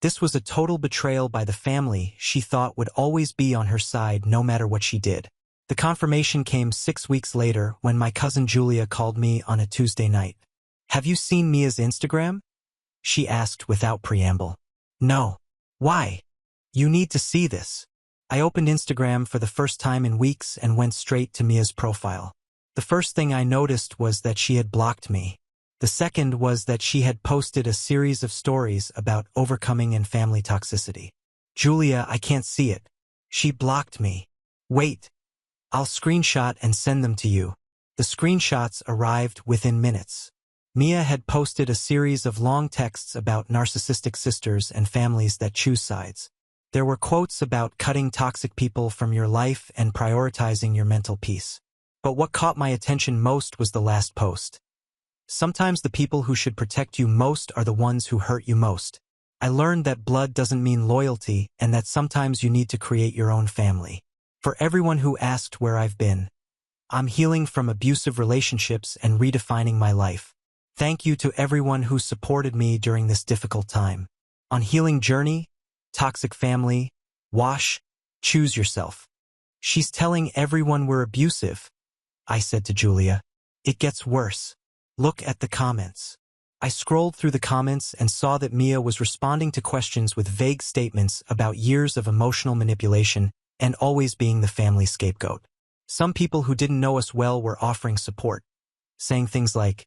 this was a total betrayal by the family she thought would always be on her side no matter what she did. The confirmation came 6 weeks later when my cousin Julia called me on a Tuesday night. "Have you seen Mia's Instagram?" she asked without preamble. "No." "Why? You need to see this." I opened Instagram for the first time in weeks and went straight to Mia's profile. The first thing I noticed was that she had blocked me. The second was that she had posted a series of stories about overcoming and family toxicity. "Julia, I can't see it. She blocked me." "Wait. I'll screenshot and send them to you." The screenshots arrived within minutes. Mia had posted a series of long texts about narcissistic sisters and families that choose sides. There were quotes about cutting toxic people from your life and prioritizing your mental peace. But what caught my attention most was the last post. "Sometimes the people who should protect you most are the ones who hurt you most. I learned that blood doesn't mean loyalty and that sometimes you need to create your own family. For everyone who asked where I've been, I'm healing from abusive relationships and redefining my life. Thank you to everyone who supported me during this difficult time. On healing journey, toxic family, wash, choose yourself." "She's telling everyone we're abusive," I said to Julia. "It gets worse. Look at the comments." I scrolled through the comments and saw that Mia was responding to questions with vague statements about years of emotional manipulation and always being the family scapegoat. Some people who didn't know us well were offering support, saying things like,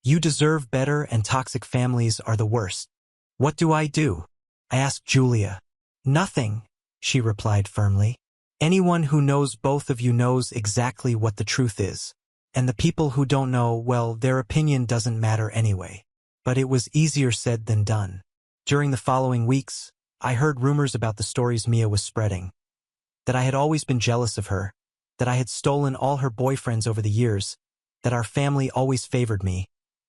"You deserve better and toxic families are the worst." What do I do? I asked Julia. Nothing, she replied firmly. Anyone who knows both of you knows exactly what the truth is. And the people who don't know, well, their opinion doesn't matter anyway. But it was easier said than done. During the following weeks, I heard rumors about the stories Mia was spreading. That I had always been jealous of her. That I had stolen all her boyfriends over the years. That our family always favored me.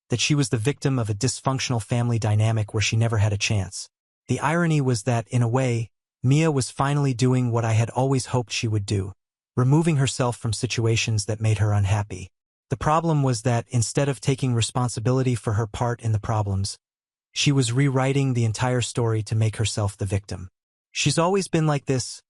That she was the victim of a dysfunctional family dynamic where she never had a chance. The irony was that, in a way, Mia was finally doing what I had always hoped she would do, removing herself from situations that made her unhappy. The problem was that, instead of taking responsibility for her part in the problems, she was rewriting the entire story to make herself the victim. She's always been like this,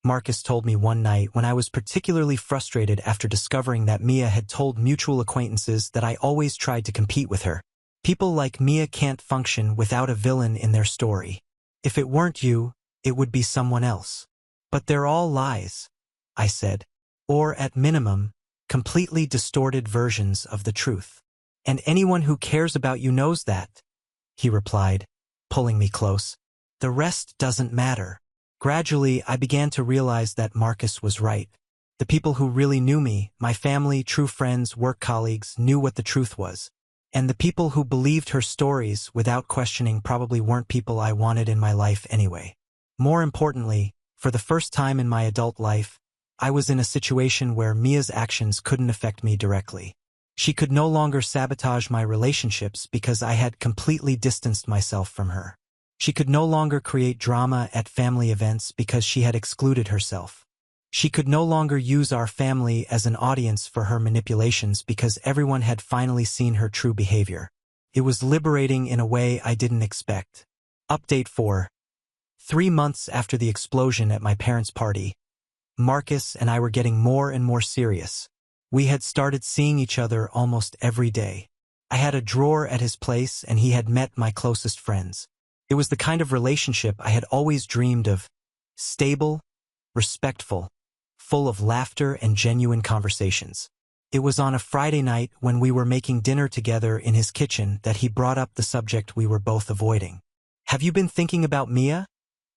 Marcus told me one night when I was particularly frustrated after discovering that Mia had told mutual acquaintances that I always tried to compete with her. People like Mia can't function without a villain in their story. If it weren't you, it would be someone else. But they're all lies, I said. Or, at minimum, completely distorted versions of the truth. And anyone who cares about you knows that, he replied, pulling me close. The rest doesn't matter. Gradually, I began to realize that Marcus was right. The people who really knew me, my family, true friends, work colleagues, knew what the truth was. And the people who believed her stories without questioning probably weren't people I wanted in my life anyway. More importantly, for the first time in my adult life, I was in a situation where Mia's actions couldn't affect me directly. She could no longer sabotage my relationships because I had completely distanced myself from her. She could no longer create drama at family events because she had excluded herself. She could no longer use our family as an audience for her manipulations because everyone had finally seen her true behavior. It was liberating in a way I didn't expect. Update 4. 3 months after the explosion at my parents' party, Marcus and I were getting more and more serious. We had started seeing each other almost every day. I had a drawer at his place and he had met my closest friends. It was the kind of relationship I had always dreamed of. Stable, respectful, full of laughter and genuine conversations. It was on a Friday night when we were making dinner together in his kitchen that he brought up the subject we were both avoiding. Have you been thinking about Mia?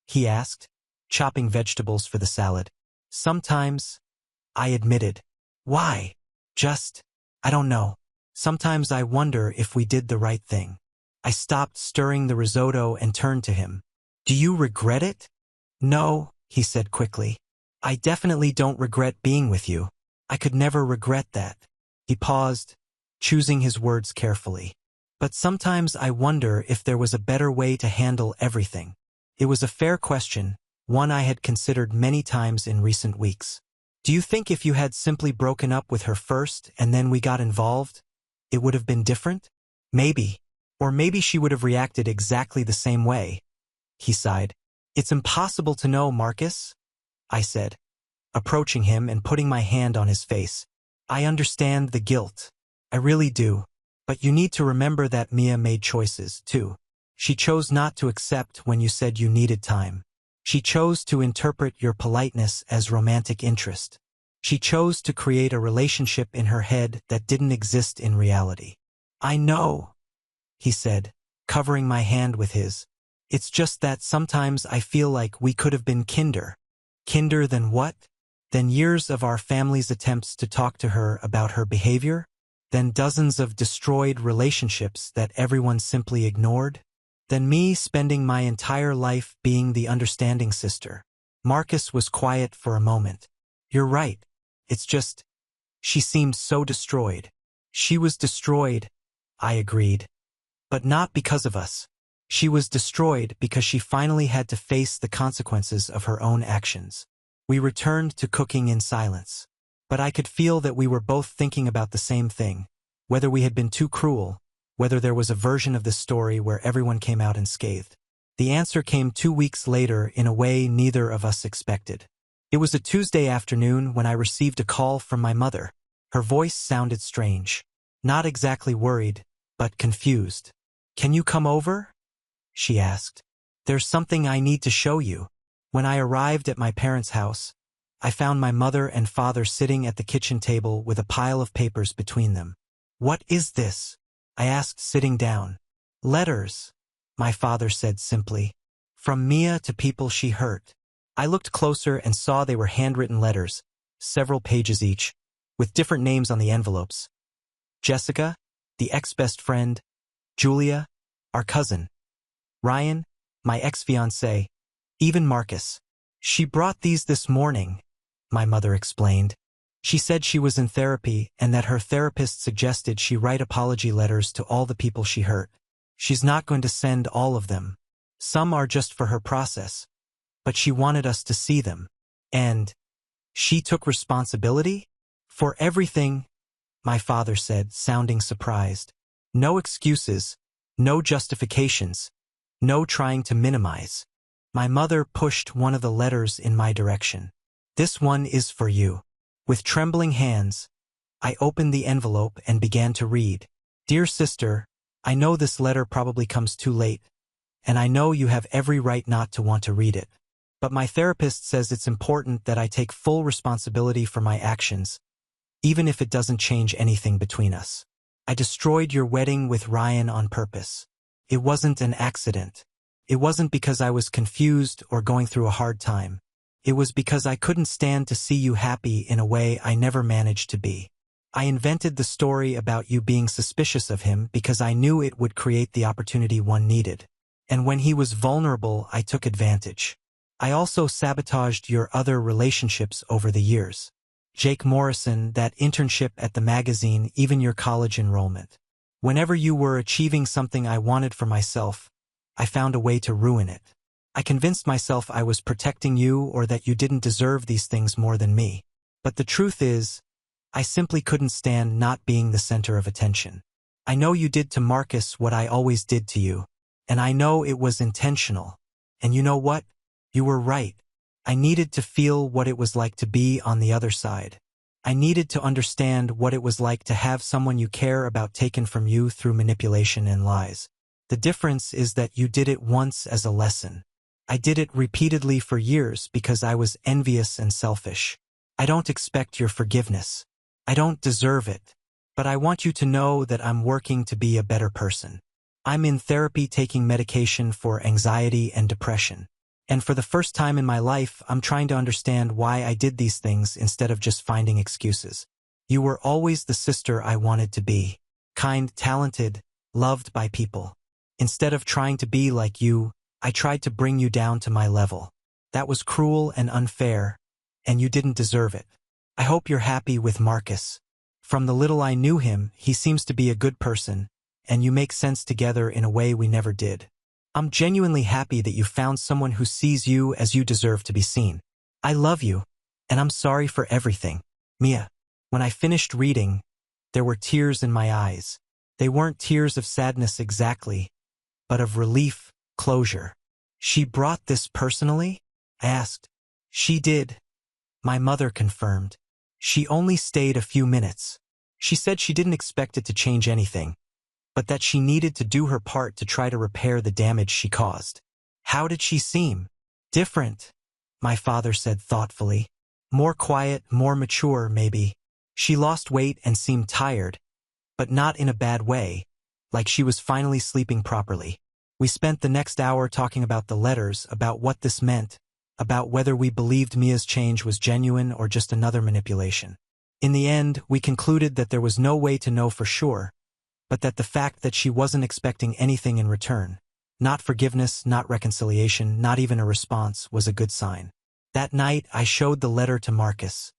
He asked, chopping vegetables for the salad. Sometimes, I admitted. Why? I don't know. Sometimes I wonder if we did the right thing. I stopped stirring the risotto and turned to him. Do you regret it? No, he said quickly. I definitely don't regret being with you. I could never regret that. He paused, choosing his words carefully. But sometimes I wonder if there was a better way to handle everything. It was a fair question, one I had considered many times in recent weeks. Do you think if you had simply broken up with her first and then we got involved, it would have been different? Maybe. Or maybe she would have reacted exactly the same way. He sighed. It's impossible to know, Marcus, I said, approaching him and putting my hand on his face. I understand the guilt. I really do. But you need to remember that Mia made choices, too. She chose not to accept when you said you needed time. She chose to interpret your politeness as romantic interest. She chose to create a relationship in her head that didn't exist in reality. I know, he said, covering my hand with his. It's just that sometimes I feel like we could have been kinder. Kinder than what? Than years of our family's attempts to talk to her about her behavior? Than dozens of destroyed relationships that everyone simply ignored? Than me spending my entire life being the understanding sister? Marcus was quiet for a moment. You're right. It's just, she seemed so destroyed. She was destroyed, I agreed. But not because of us. She was destroyed because she finally had to face the consequences of her own actions. We returned to cooking in silence. But I could feel that we were both thinking about the same thing, whether we had been too cruel, whether there was a version of the story where everyone came out unscathed. The answer came 2 weeks later in a way neither of us expected. It was a Tuesday afternoon when I received a call from my mother. Her voice sounded strange. Not exactly worried, but confused. Can you come over? She asked. There's something I need to show you. When I arrived at my parents' house, I found my mother and father sitting at the kitchen table with a pile of papers between them. What is this? I asked, sitting down. Letters, my father said simply. From Mia to people she hurt. I looked closer and saw they were handwritten letters, several pages each, with different names on the envelopes. Jessica, the ex-best friend, Julia, our cousin, Ryan, my ex-fiancé, even Marcus. She brought these this morning, my mother explained. She said she was in therapy and that her therapist suggested she write apology letters to all the people she hurt. She's not going to send all of them. Some are just for her process. But she wanted us to see them. And she took responsibility for everything, my father said, sounding surprised. No excuses, no justifications, no trying to minimize. My mother pushed one of the letters in my direction. This one is for you. With trembling hands, I opened the envelope and began to read. Dear sister, I know this letter probably comes too late, and I know you have every right not to want to read it. But my therapist says it's important that I take full responsibility for my actions, even if it doesn't change anything between us. I destroyed your wedding with Ryan on purpose. It wasn't an accident. It wasn't because I was confused or going through a hard time. It was because I couldn't stand to see you happy in a way I never managed to be. I invented the story about you being suspicious of him because I knew it would create the opportunity one needed. And when he was vulnerable, I took advantage. I also sabotaged your other relationships over the years. Jake Morrison, that internship at the magazine, even your college enrollment. Whenever you were achieving something I wanted for myself, I found a way to ruin it. I convinced myself I was protecting you or that you didn't deserve these things more than me. But the truth is, I simply couldn't stand not being the center of attention. I know you did to Marcus what I always did to you, and I know it was intentional. And you know what? You were right. I needed to feel what it was like to be on the other side. I needed to understand what it was like to have someone you care about taken from you through manipulation and lies. The difference is that you did it once as a lesson. I did it repeatedly for years because I was envious and selfish. I don't expect your forgiveness. I don't deserve it. But I want you to know that I'm working to be a better person. I'm in therapy taking medication for anxiety and depression. And for the first time in my life, I'm trying to understand why I did these things instead of just finding excuses. You were always the sister I wanted to be. Kind, talented, loved by people. Instead of trying to be like you, I tried to bring you down to my level. That was cruel and unfair, and you didn't deserve it. I hope you're happy with Marcus. From the little I knew him, he seems to be a good person, and you make sense together in a way we never did. I'm genuinely happy that you found someone who sees you as you deserve to be seen. I love you, and I'm sorry for everything. Mia. When I finished reading, there were tears in my eyes. They weren't tears of sadness exactly, but of relief, closure. She brought this personally? I asked. She did. My mother confirmed. She only stayed a few minutes. She said she didn't expect it to change anything, but that she needed to do her part to try to repair the damage she caused. How did she seem? Different, my father said thoughtfully. More quiet, more mature, maybe. She lost weight and seemed tired, but not in a bad way, like she was finally sleeping properly. We spent the next hour talking about the letters, about what this meant, about whether we believed Mia's change was genuine or just another manipulation. In the end, we concluded that there was no way to know for sure, but that the fact that she wasn't expecting anything in return, not forgiveness, not reconciliation, not even a response, was a good sign. That night, I showed the letter to Marcus.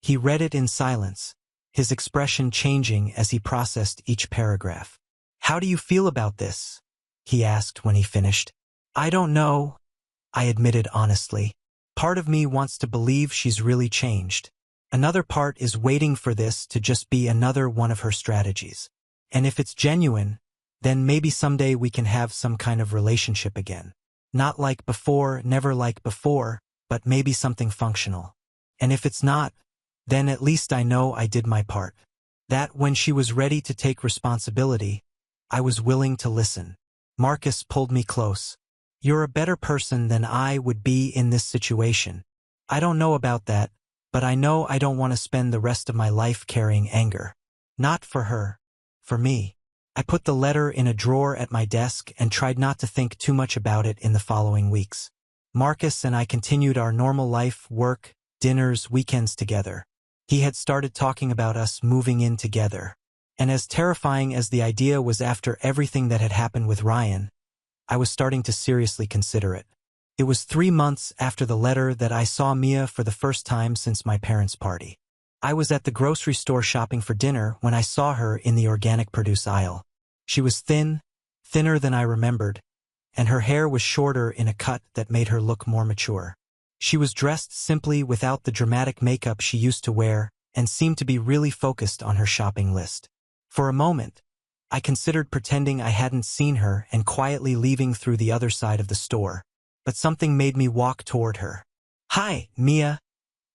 He read it in silence, his expression changing as he processed each paragraph. "How do you feel about this?" he asked when he finished. "I don't know," I admitted honestly. "Part of me wants to believe she's really changed. Another part is waiting for this to just be another one of her strategies. And if it's genuine, then maybe someday we can have some kind of relationship again. Not like before, never like before, but maybe something functional. And if it's not, then at least I know I did my part. That when she was ready to take responsibility, I was willing to listen." Marcus pulled me close. "You're a better person than I would be in this situation. I don't know about that, but I know I don't want to spend the rest of my life carrying anger. Not for her. For me." I put the letter in a drawer at my desk and tried not to think too much about it in the following weeks. Marcus and I continued our normal life, work, dinners, weekends together. He had started talking about us moving in together. And as terrifying as the idea was after everything that had happened with Ryan, I was starting to seriously consider it. It was 3 months after the letter that I saw Mia for the first time since my parents' party. I was at the grocery store shopping for dinner when I saw her in the organic produce aisle. She was thin, thinner than I remembered, and her hair was shorter in a cut that made her look more mature. She was dressed simply without the dramatic makeup she used to wear and seemed to be really focused on her shopping list. For a moment, I considered pretending I hadn't seen her and quietly leaving through the other side of the store, but something made me walk toward her. "Hi, Mia,"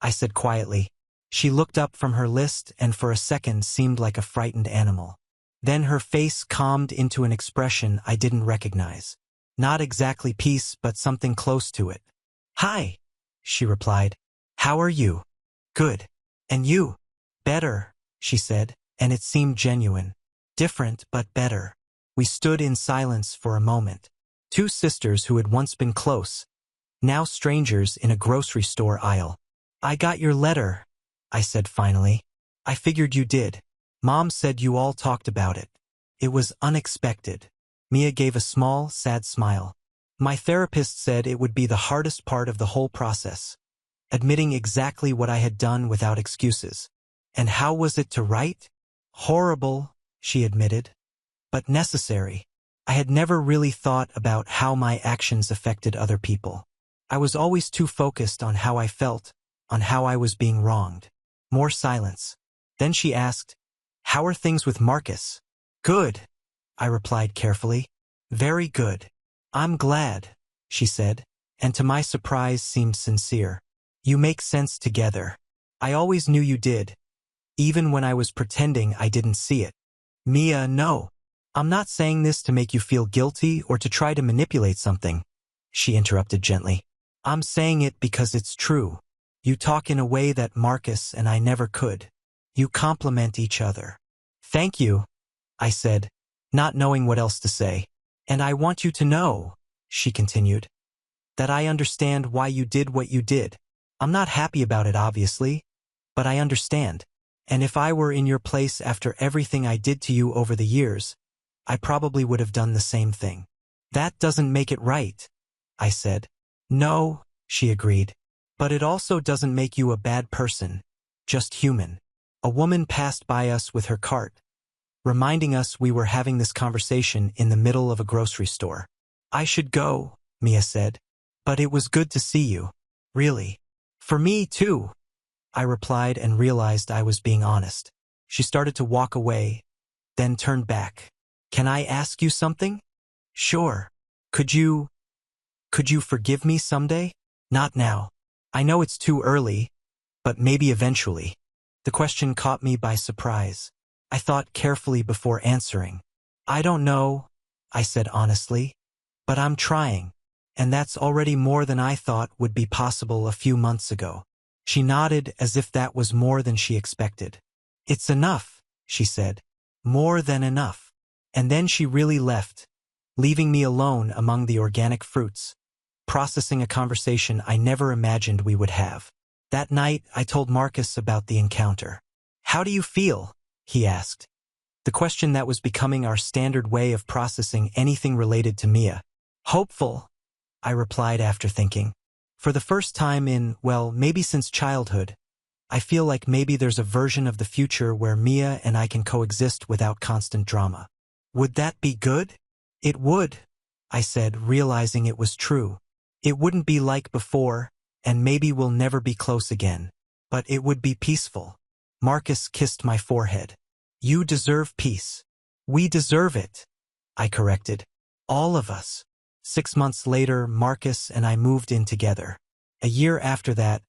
I said quietly. She looked up from her list and for a second seemed like a frightened animal. Then her face calmed into an expression I didn't recognize. Not exactly peace, but something close to it. "Hi," she replied. "How are you?" "Good. And you?" "Better," she said, and it seemed genuine. Different, but better. We stood in silence for a moment. Two sisters who had once been close, now strangers in a grocery store aisle. "I got your letter," I said finally. "I figured you did. Mom said you all talked about it. It was unexpected." Mia gave a small, sad smile. "My therapist said it would be the hardest part of the whole process, admitting exactly what I had done without excuses. And how was it to write? Horrible, she admitted, but necessary. I had never really thought about how my actions affected other people. I was always too focused on how I felt, on how I was being wronged." More silence. Then she asked, "How are things with Marcus?" "Good," I replied carefully. "Very good." "I'm glad," she said, and to my surprise seemed sincere. "You make sense together. I always knew you did, even when I was pretending I didn't see it." "Mia, no. I'm not saying this to make you feel guilty or to try to manipulate something," she interrupted gently. "I'm saying it because it's true. You talk in a way that Marcus and I never could. You complement each other." "Thank you," I said, not knowing what else to say. "And I want you to know," she continued, "that I understand why you did what you did. I'm not happy about it, obviously, but I understand. And if I were in your place after everything I did to you over the years, I probably would have done the same thing." "That doesn't make it right," I said. "No," she agreed, "but it also doesn't make you a bad person, just human." A woman passed by us with her cart, reminding us we were having this conversation in the middle of a grocery store. "I should go," Mia said, "but it was good to see you. Really." "For me, too," I replied and realized I was being honest. She started to walk away, then turned back. "Can I ask you something?" "Sure. Could you forgive me someday?" "Not now. I know it's too early, but maybe eventually." The question caught me by surprise. I thought carefully before answering. "I don't know," I said honestly, "but I'm trying, and that's already more than I thought would be possible a few months ago." She nodded as if that was more than she expected. "It's enough," she said. "More than enough." And then she really left, leaving me alone among the organic fruits, processing a conversation I never imagined we would have. That night, I told Marcus about the encounter. "How do you feel?" he asked. The question that was becoming our standard way of processing anything related to Mia. "Hopeful," I replied after thinking. "For the first time in, well, maybe since childhood, I feel like maybe there's a version of the future where Mia and I can coexist without constant drama." "Would that be good?" "It would," I said, realizing it was true. "It wouldn't be like before, and maybe we'll never be close again. But it would be peaceful." Marcus kissed my forehead. "You deserve peace." "We deserve it," I corrected. "All of us." 6 months later, Marcus and I moved in together. A year after that,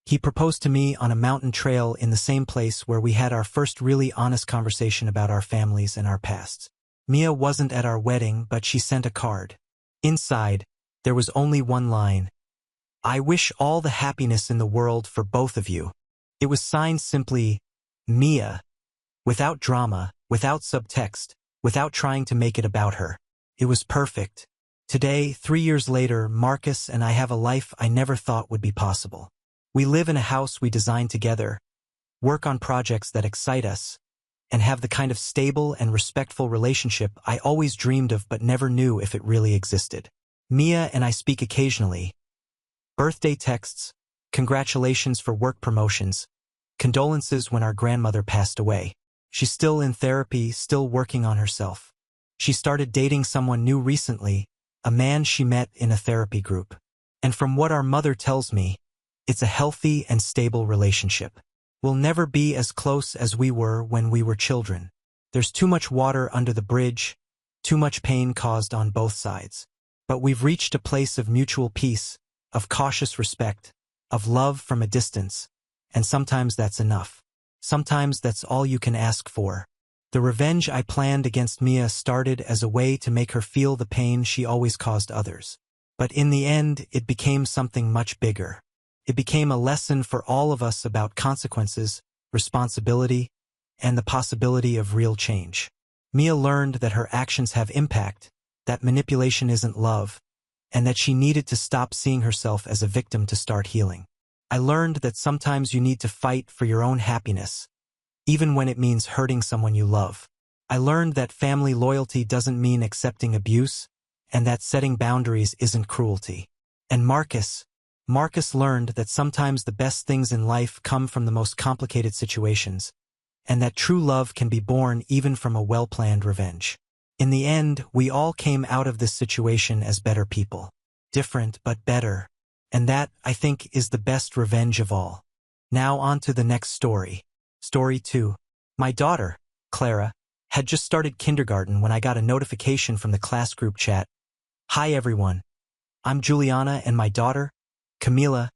he proposed to me on a mountain trail in the same place where we had our first really honest conversation about our families and our pasts. Mia wasn't at our wedding, but she sent a card. Inside, there was only one line: "I wish all the happiness in the world for both of you." It was signed simply, Mia, without drama, without subtext, without trying to make it about her. It was perfect. Today, 3 years later, Marcus and I have a life I never thought would be possible. We live in a house we designed together, work on projects that excite us, and have the kind of stable and respectful relationship I always dreamed of but never knew if it really existed. Mia and I speak occasionally. Birthday texts, congratulations for work promotions, condolences when our grandmother passed away. She's still in therapy, still working on herself. She started dating someone new recently, a man she met in a therapy group. And from what our mother tells me, it's a healthy and stable relationship. We'll never be as close as we were when we were children. There's too much water under the bridge, too much pain caused on both sides. But we've reached a place of mutual peace, of cautious respect, of love from a distance, and sometimes that's enough. Sometimes that's all you can ask for. The revenge I planned against Mia started as a way to make her feel the pain she always caused others. But in the end, it became something much bigger. It became a lesson for all of us about consequences, responsibility, and the possibility of real change. Mia learned that her actions have impact, that manipulation isn't love, and that she needed to stop seeing herself as a victim to start healing. I learned that sometimes you need to fight for your own happiness, even when it means hurting someone you love. I learned that family loyalty doesn't mean accepting abuse, and that setting boundaries isn't cruelty. And Marcus learned that sometimes the best things in life come from the most complicated situations, and that true love can be born even from a well-planned revenge. In the end, we all came out of this situation as better people. Different, but better. And that, I think, is the best revenge of all. Now on to the next story. Story 2. My daughter, Clara, had just started kindergarten when I got a notification from the class group chat. Hi everyone. I'm Juliana and my daughter, Camila,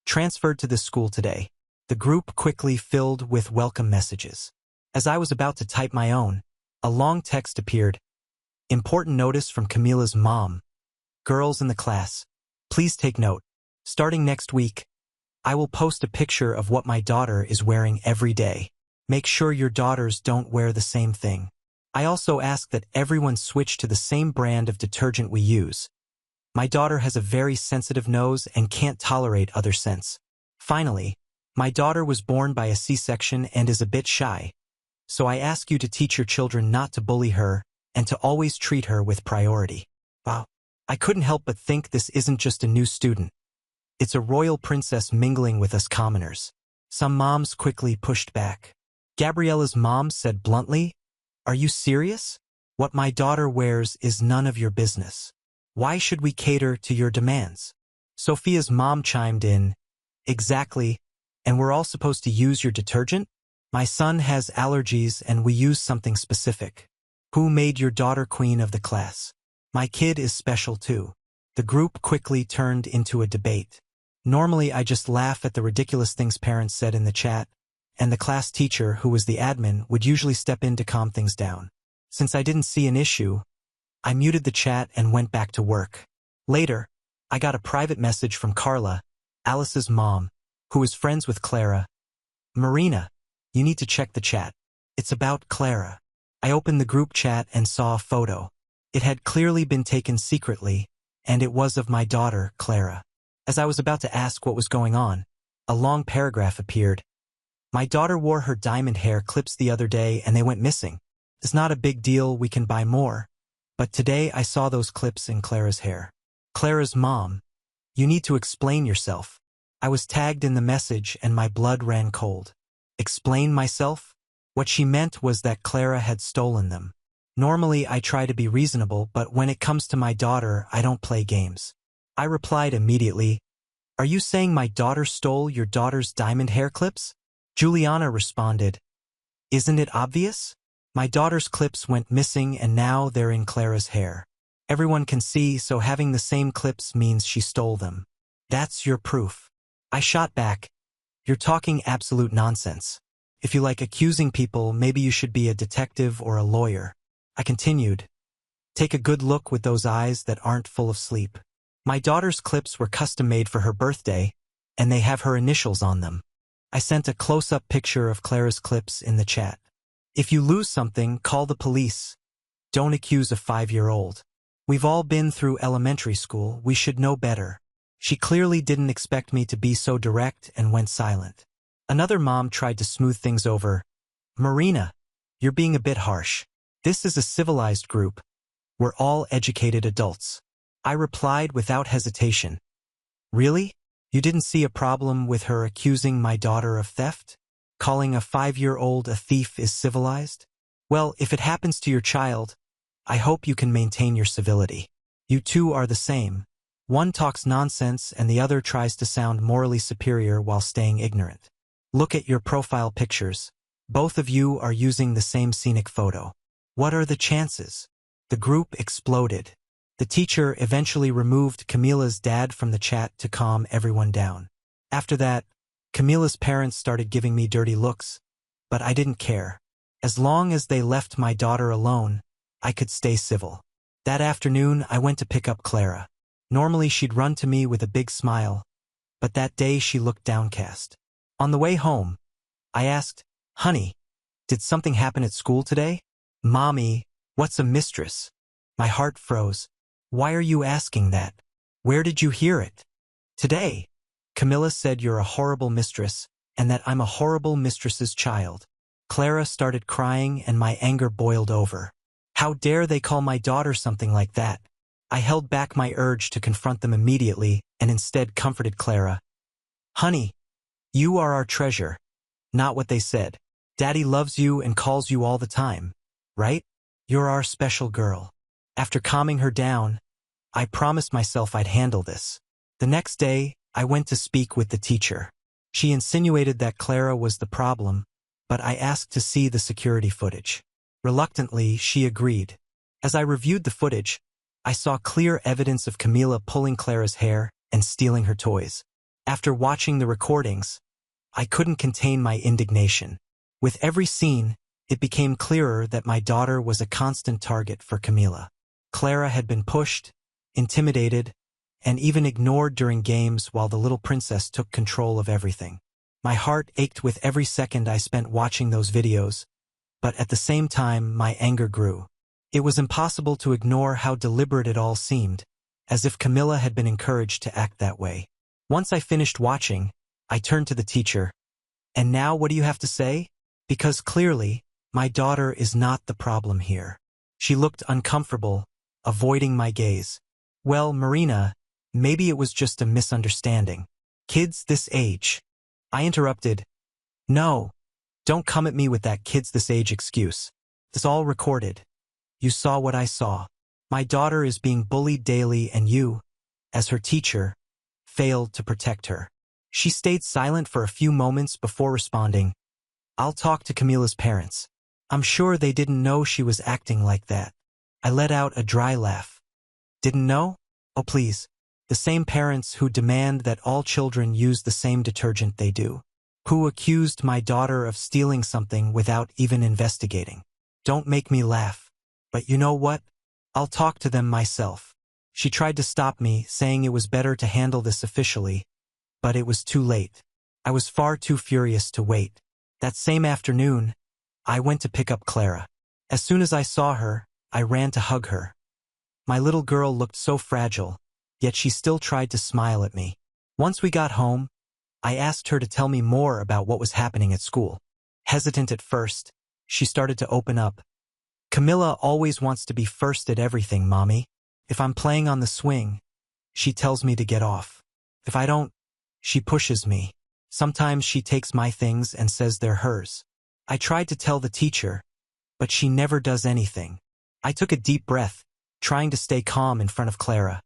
transferred to this school today. The group quickly filled with welcome messages. As I was about to type my own, a long text appeared. Important notice from Camila's mom. Girls in the class, please take note. Starting next week, I will post a picture of what my daughter is wearing every day. Make sure your daughters don't wear the same thing. I also ask that everyone switch to the same brand of detergent we use. My daughter has a very sensitive nose and can't tolerate other scents. Finally, my daughter was born by a C-section and is a bit shy. So I ask you to teach your children not to bully her and to always treat her with priority. Wow. I couldn't help but think this isn't just a new student. It's a royal princess mingling with us commoners. Some moms quickly pushed back. Gabriella's mom said bluntly, "Are you serious? What my daughter wears is none of your business. Why should we cater to your demands?" Sophia's mom chimed in, "Exactly, and we're all supposed to use your detergent? My son has allergies and we use something specific. Who made your daughter queen of the class? My kid is special too." The group quickly turned into a debate. Normally, I just laugh at the ridiculous things parents said in the chat, and the class teacher, who was the admin, would usually step in to calm things down. Since I didn't see an issue, I muted the chat and went back to work. Later, I got a private message from Carla, Alice's mom, who is friends with Clara. "Marina, you need to check the chat. It's about Clara." I opened the group chat and saw a photo. It had clearly been taken secretly, and it was of my daughter, Clara. As I was about to ask what was going on, a long paragraph appeared. "My daughter wore her diamond hair clips the other day and they went missing. It's not a big deal, we can buy more. But today I saw those clips in Clara's hair." Clara's mom, "You need to explain yourself." I was tagged in the message and my blood ran cold. Explain myself? What she meant was that Clara had stolen them. Normally I try to be reasonable, but when it comes to my daughter, I don't play games. I replied immediately, "Are you saying my daughter stole your daughter's diamond hair clips?" Juliana responded, "Isn't it obvious? My daughter's clips went missing and now they're in Clara's hair. Everyone can see, so having the same clips means she stole them. That's your proof." I shot back, "You're talking absolute nonsense. If you like accusing people, maybe you should be a detective or a lawyer." I continued, "Take a good look with those eyes that aren't full of sleep. My daughter's clips were custom-made for her birthday, and they have her initials on them." I sent a close-up picture of Clara's clips in the chat. "If you lose something, call the police. Don't accuse a 5-year-old. We've all been through elementary school, we should know better. She clearly didn't expect me to be so direct and went silent. Another mom tried to smooth things over. Marina, you're being a bit harsh. This is a civilized group. We're all educated adults. I replied without hesitation. Really? You didn't see a problem with her accusing my daughter of theft? Calling a 5-year-old a thief is civilized? Well, if it happens to your child, I hope you can maintain your civility. You two are the same. One talks nonsense and the other tries to sound morally superior while staying ignorant. Look at your profile pictures. Both of you are using the same scenic photo. What are the chances? The group exploded. The teacher eventually removed Camila's dad from the chat to calm everyone down. After that, Camila's parents started giving me dirty looks, but I didn't care. As long as they left my daughter alone, I could stay civil. That afternoon, I went to pick up Clara. Normally she'd run to me with a big smile, but that day she looked downcast. On the way home, I asked, "Honey, did something happen at school today?" "Mommy, what's a mistress?" My heart froze. "Why are you asking that? Where did you hear it?" "Today. Camilla said you're a horrible mistress, and that I'm a horrible mistress's child." Clara started crying and my anger boiled over. How dare they call my daughter something like that? I held back my urge to confront them immediately and instead comforted Clara. "Honey, you are our treasure." "Not what they said. Daddy loves you and calls you all the time, right? You're our special girl." After calming her down, I promised myself I'd handle this. The next day, I went to speak with the teacher. She insinuated that Clara was the problem, but I asked to see the security footage. Reluctantly, she agreed. As I reviewed the footage, I saw clear evidence of Camila pulling Clara's hair and stealing her toys. After watching the recordings, I couldn't contain my indignation. With every scene, it became clearer that my daughter was a constant target for Camila. Clara had been pushed, intimidated, and even ignored during games while the little princess took control of everything. My heart ached with every second I spent watching those videos, but at the same time my anger grew. It was impossible to ignore how deliberate it all seemed, as if Camila had been encouraged to act that way. Once I finished watching, I turned to the teacher. "And now what do you have to say?" Because clearly, my daughter is not the problem here. She looked uncomfortable, avoiding my gaze. "Well, Marina, maybe it was just a misunderstanding. Kids this age." I interrupted. "No, don't come at me with that kids this age excuse. It's all recorded. You saw what I saw. My daughter is being bullied daily and you, as her teacher, failed to protect her." She stayed silent for a few moments before responding. "I'll talk to Camila's parents. I'm sure they didn't know she was acting like that." I let out a dry laugh. "Didn't know? Oh please. The same parents who demand that all children use the same detergent they do. Who accused my daughter of stealing something without even investigating. Don't make me laugh. But you know what? I'll talk to them myself." She tried to stop me, saying it was better to handle this officially, but it was too late. I was far too furious to wait. That same afternoon, I went to pick up Clara. As soon as I saw her, I ran to hug her. My little girl looked so fragile, yet she still tried to smile at me. Once we got home, I asked her to tell me more about what was happening at school. Hesitant at first, she started to open up. "Camila always wants to be first at everything, Mommy. If I'm playing on the swing, she tells me to get off. If I don't, she pushes me. Sometimes she takes my things and says they're hers. I tried to tell the teacher, but she never does anything." I took a deep breath, trying to stay calm in front of Clara.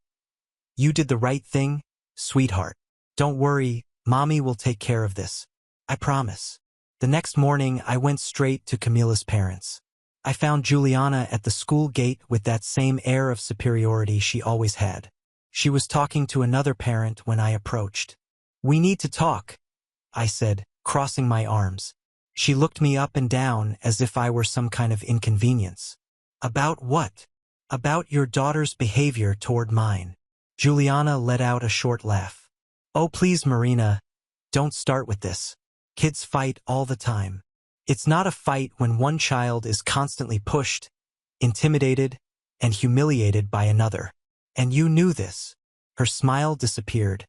"You did the right thing, sweetheart. Don't worry, Mommy will take care of this. I promise." The next morning, I went straight to Camila's parents. I found Juliana at the school gate with that same air of superiority she always had. She was talking to another parent when I approached. "We need to talk," I said, crossing my arms. She looked me up and down as if I were some kind of inconvenience. "About what?" "About your daughter's behavior toward mine." Juliana let out a short laugh. "Oh please, Marina, don't start with this. Kids fight all the time. It's not a fight when one child is constantly pushed, intimidated, and humiliated by another. And you knew this. Her smile disappeared.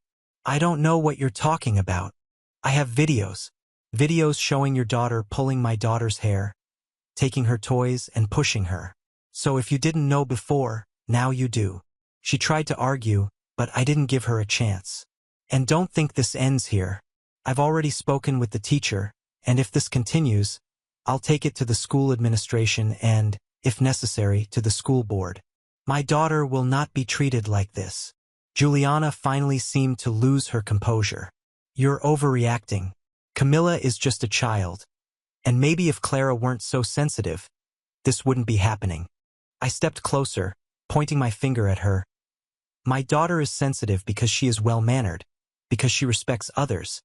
I don't know what you're talking about. I have videos. Videos showing your daughter pulling my daughter's hair, taking her toys and pushing her. So if you didn't know before, now you do. She tried to argue, but I didn't give her a chance. And don't think this ends here. I've already spoken with the teacher, and if this continues, I'll take it to the school administration and, if necessary, to the school board. My daughter will not be treated like this. Juliana finally seemed to lose her composure. You're overreacting. Camilla is just a child. And maybe if Clara weren't so sensitive, this wouldn't be happening. I stepped closer, pointing my finger at her. My daughter is sensitive because she is well-mannered, because she respects others,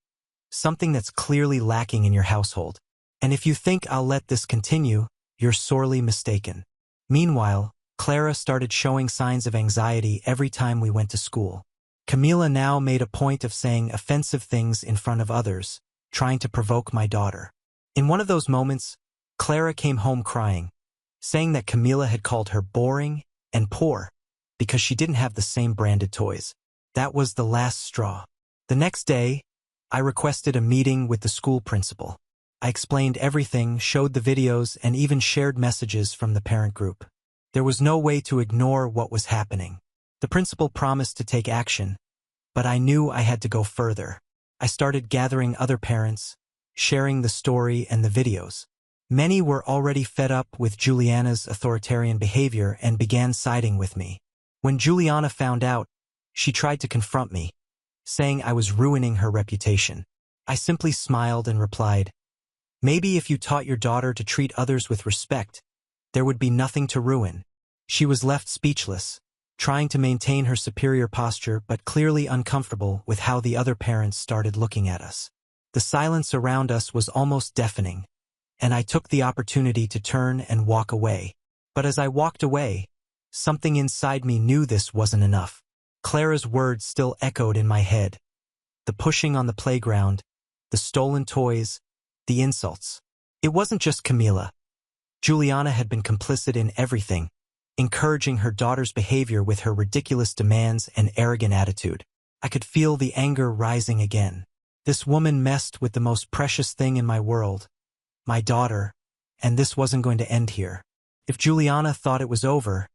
something that's clearly lacking in your household. And if you think I'll let this continue, you're sorely mistaken. Meanwhile, Clara started showing signs of anxiety every time we went to school. Camila now made a point of saying offensive things in front of others, trying to provoke my daughter. In one of those moments, Clara came home crying, saying that Camila had called her boring and poor because she didn't have the same branded toys. That was the last straw. The next day, I requested a meeting with the school principal. I explained everything, showed the videos, and even shared messages from the parent group. There was no way to ignore what was happening. The principal promised to take action, but I knew I had to go further. I started gathering other parents, sharing the story and the videos. Many were already fed up with Juliana's authoritarian behavior and began siding with me. When Juliana found out, she tried to confront me, saying I was ruining her reputation. I simply smiled and replied, maybe if you taught your daughter to treat others with respect, there would be nothing to ruin. She was left speechless, trying to maintain her superior posture but clearly uncomfortable with how the other parents started looking at us. The silence around us was almost deafening, and I took the opportunity to turn and walk away. But as I walked away, something inside me knew this wasn't enough. Clara's words still echoed in my head. The pushing on the playground, the stolen toys, the insults. It wasn't just Camila. Juliana had been complicit in everything, encouraging her daughter's behavior with her ridiculous demands and arrogant attitude. I could feel the anger rising again. This woman messed with the most precious thing in my world, my daughter, and this wasn't going to end here. If Juliana thought it was over,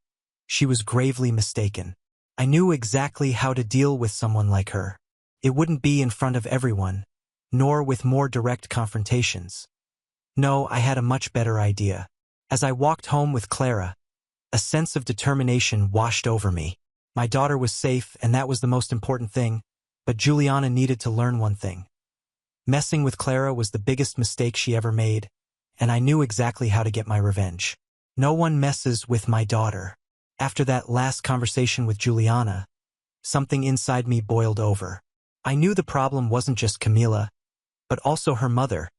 she was gravely mistaken. I knew exactly how to deal with someone like her. It wouldn't be in front of everyone, nor with more direct confrontations. No, I had a much better idea. As I walked home with Clara, a sense of determination washed over me. My daughter was safe, and that was the most important thing, but Juliana needed to learn one thing. Messing with Clara was the biggest mistake she ever made, and I knew exactly how to get my revenge. No one messes with my daughter. After that last conversation with Juliana, something inside me boiled over. I knew the problem wasn't just Camila, but also her mother,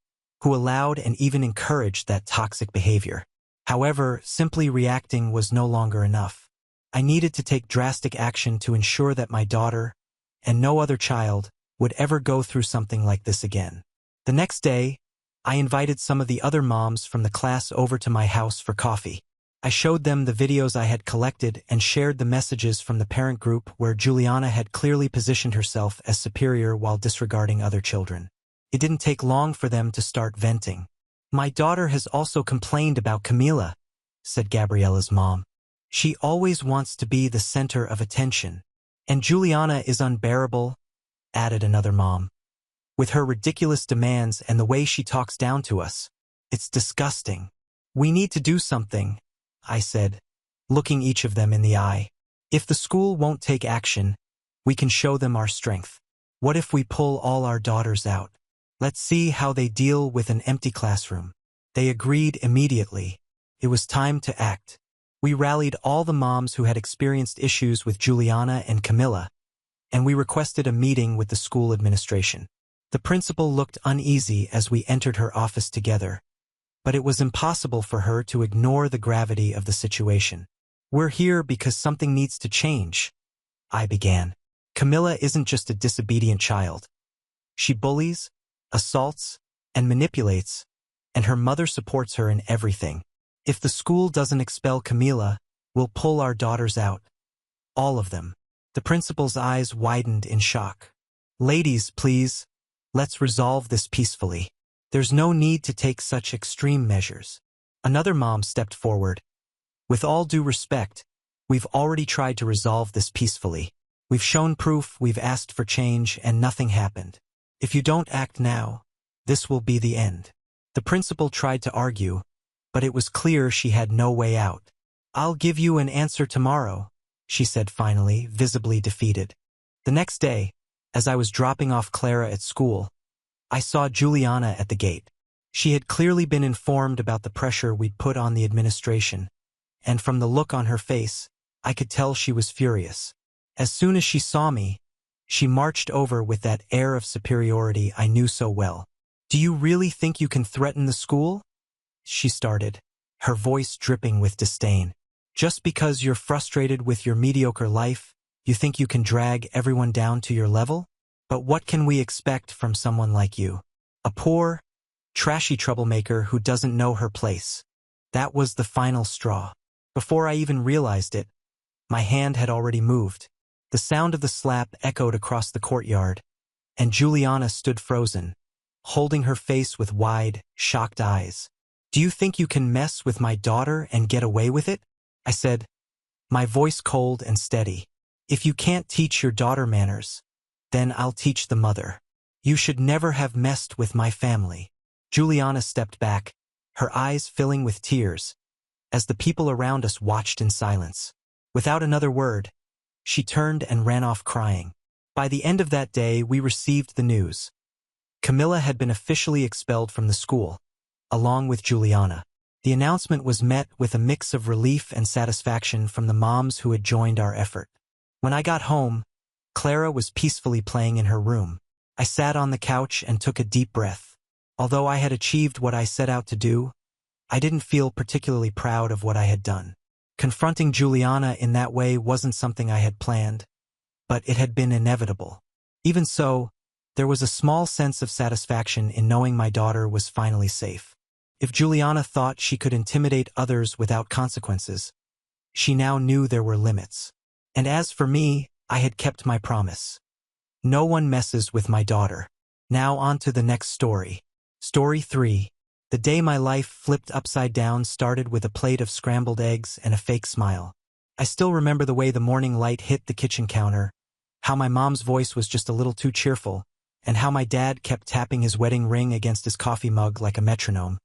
who allowed and even encouraged that toxic behavior. However, simply reacting was no longer enough. I needed to take drastic action to ensure that my daughter, and no other child, would ever go through something like this again. The next day, I invited some of the other moms from the class over to my house for coffee. I showed them the videos I had collected and shared the messages from the parent group where Juliana had clearly positioned herself as superior while disregarding other children. It didn't take long for them to start venting. My daughter has also complained about Camila, said Gabriella's mom. She always wants to be the center of attention. And Juliana is unbearable, added another mom. With her ridiculous demands and the way she talks down to us, it's disgusting. We need to do something, I said, looking each of them in the eye. If the school won't take action, we can show them our strength. What if we pull all our daughters out? Let's see how they deal with an empty classroom. They agreed immediately. It was time to act. We rallied all the moms who had experienced issues with Juliana and Camila, and we requested a meeting with the school administration. The principal looked uneasy as we entered her office together, but it was impossible for her to ignore the gravity of the situation. We're here because something needs to change, I began. Camila isn't just a disobedient child. She bullies, assaults, and manipulates, and her mother supports her in everything. If the school doesn't expel Camila, we'll pull our daughters out. All of them. The principal's eyes widened in shock. Ladies, please, let's resolve this peacefully. There's no need to take such extreme measures. Another mom stepped forward. With all due respect, we've already tried to resolve this peacefully. We've shown proof, we've asked for change, and nothing happened. If you don't act now, this will be the end. The principal tried to argue, but it was clear she had no way out. I'll give you an answer tomorrow, she said finally, visibly defeated. The next day, as I was dropping off Clara at school, I saw Juliana at the gate. She had clearly been informed about the pressure we'd put on the administration, and from the look on her face, I could tell she was furious. As soon as she saw me, she marched over with that air of superiority I knew so well. Do you really think you can threaten the school? She started, her voice dripping with disdain. Just because you're frustrated with your mediocre life, you think you can drag everyone down to your level? But what can we expect from someone like you? A poor, trashy troublemaker who doesn't know her place. That was the final straw. Before I even realized it, my hand had already moved. The sound of the slap echoed across the courtyard, and Juliana stood frozen, holding her face with wide, shocked eyes. Do you think you can mess with my daughter and get away with it? I said, my voice cold and steady. If you can't teach your daughter manners, then I'll teach the mother. You should never have messed with my family. Juliana stepped back, her eyes filling with tears, as the people around us watched in silence. Without another word, she turned and ran off crying. By the end of that day, we received the news. Camila had been officially expelled from the school, along with Juliana. The announcement was met with a mix of relief and satisfaction from the moms who had joined our effort. When I got home, Clara was peacefully playing in her room. I sat on the couch and took a deep breath. Although I had achieved what I set out to do, I didn't feel particularly proud of what I had done. Confronting Juliana in that way wasn't something I had planned, but it had been inevitable. Even so, there was a small sense of satisfaction in knowing my daughter was finally safe. If Juliana thought she could intimidate others without consequences, she now knew there were limits. And as for me, I had kept my promise. No one messes with my daughter. Now on to the next story. Story 3. The day my life flipped upside down started with a plate of scrambled eggs and a fake smile. I still remember the way the morning light hit the kitchen counter, how my mom's voice was just a little too cheerful, and how my dad kept tapping his wedding ring against his coffee mug like a metronome,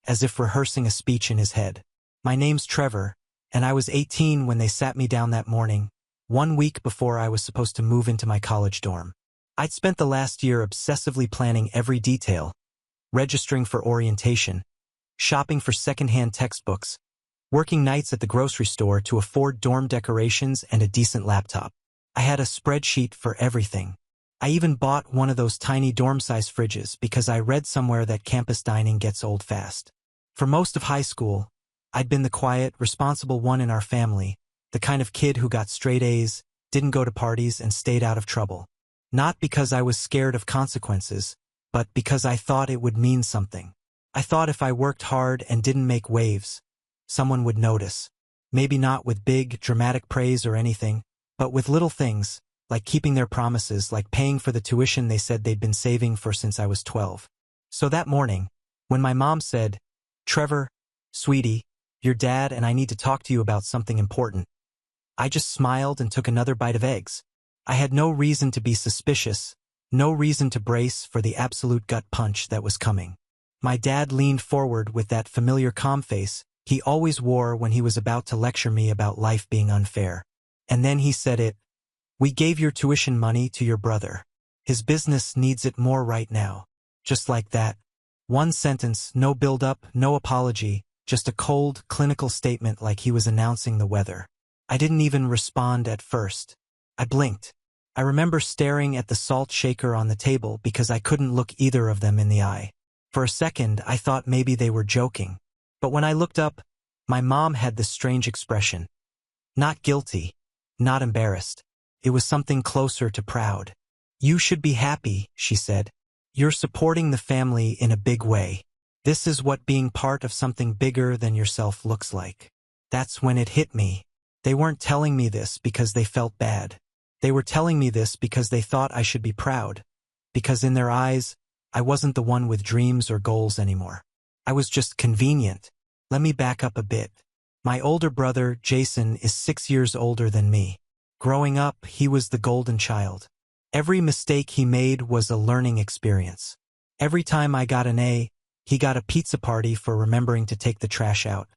as if rehearsing a speech in his head. My name's Trevor, and I was 18 when they sat me down that morning, 1 week before I was supposed to move into my college dorm. I'd spent the last year obsessively planning every detail, registering for orientation, shopping for secondhand textbooks, working nights at the grocery store to afford dorm decorations and a decent laptop. I had a spreadsheet for everything. I even bought one of those tiny dorm-size fridges because I read somewhere that campus dining gets old fast. For most of high school, I'd been the quiet, responsible one in our family, the kind of kid who got straight A's, didn't go to parties, and stayed out of trouble. Not because I was scared of consequences, but because I thought it would mean something. I thought if I worked hard and didn't make waves, someone would notice. Maybe not with big, dramatic praise or anything, but with little things, like keeping their promises, like paying for the tuition they said they'd been saving for since I was 12. So that morning, when my mom said, "Trevor, sweetie, your dad and I need to talk to you about something important," I just smiled and took another bite of eggs. I had no reason to be suspicious, no reason to brace for the absolute gut punch that was coming. My dad leaned forward with that familiar calm face he always wore when he was about to lecture me about life being unfair. And then he said it, "We gave your tuition money to your brother. His business needs it more right now." Just like that. One sentence, no build-up, no apology, just a cold, clinical statement like he was announcing the weather. I didn't even respond at first. I blinked. I remember staring at the salt shaker on the table because I couldn't look either of them in the eye. For a second, I thought maybe they were joking. But when I looked up, my mom had this strange expression. Not guilty, not embarrassed. It was something closer to proud. "You should be happy," she said. "You're supporting the family in a big way." This is what being part of something bigger than yourself looks like. That's when it hit me. They weren't telling me this because they felt bad. They were telling me this because they thought I should be proud. Because in their eyes, I wasn't the one with dreams or goals anymore. I was just convenient. Let me back up a bit. My older brother, Jason, is 6 years older than me. Growing up, he was the golden child. Every mistake he made was a learning experience. Every time I got an A, he got a pizza party for remembering to take the trash out.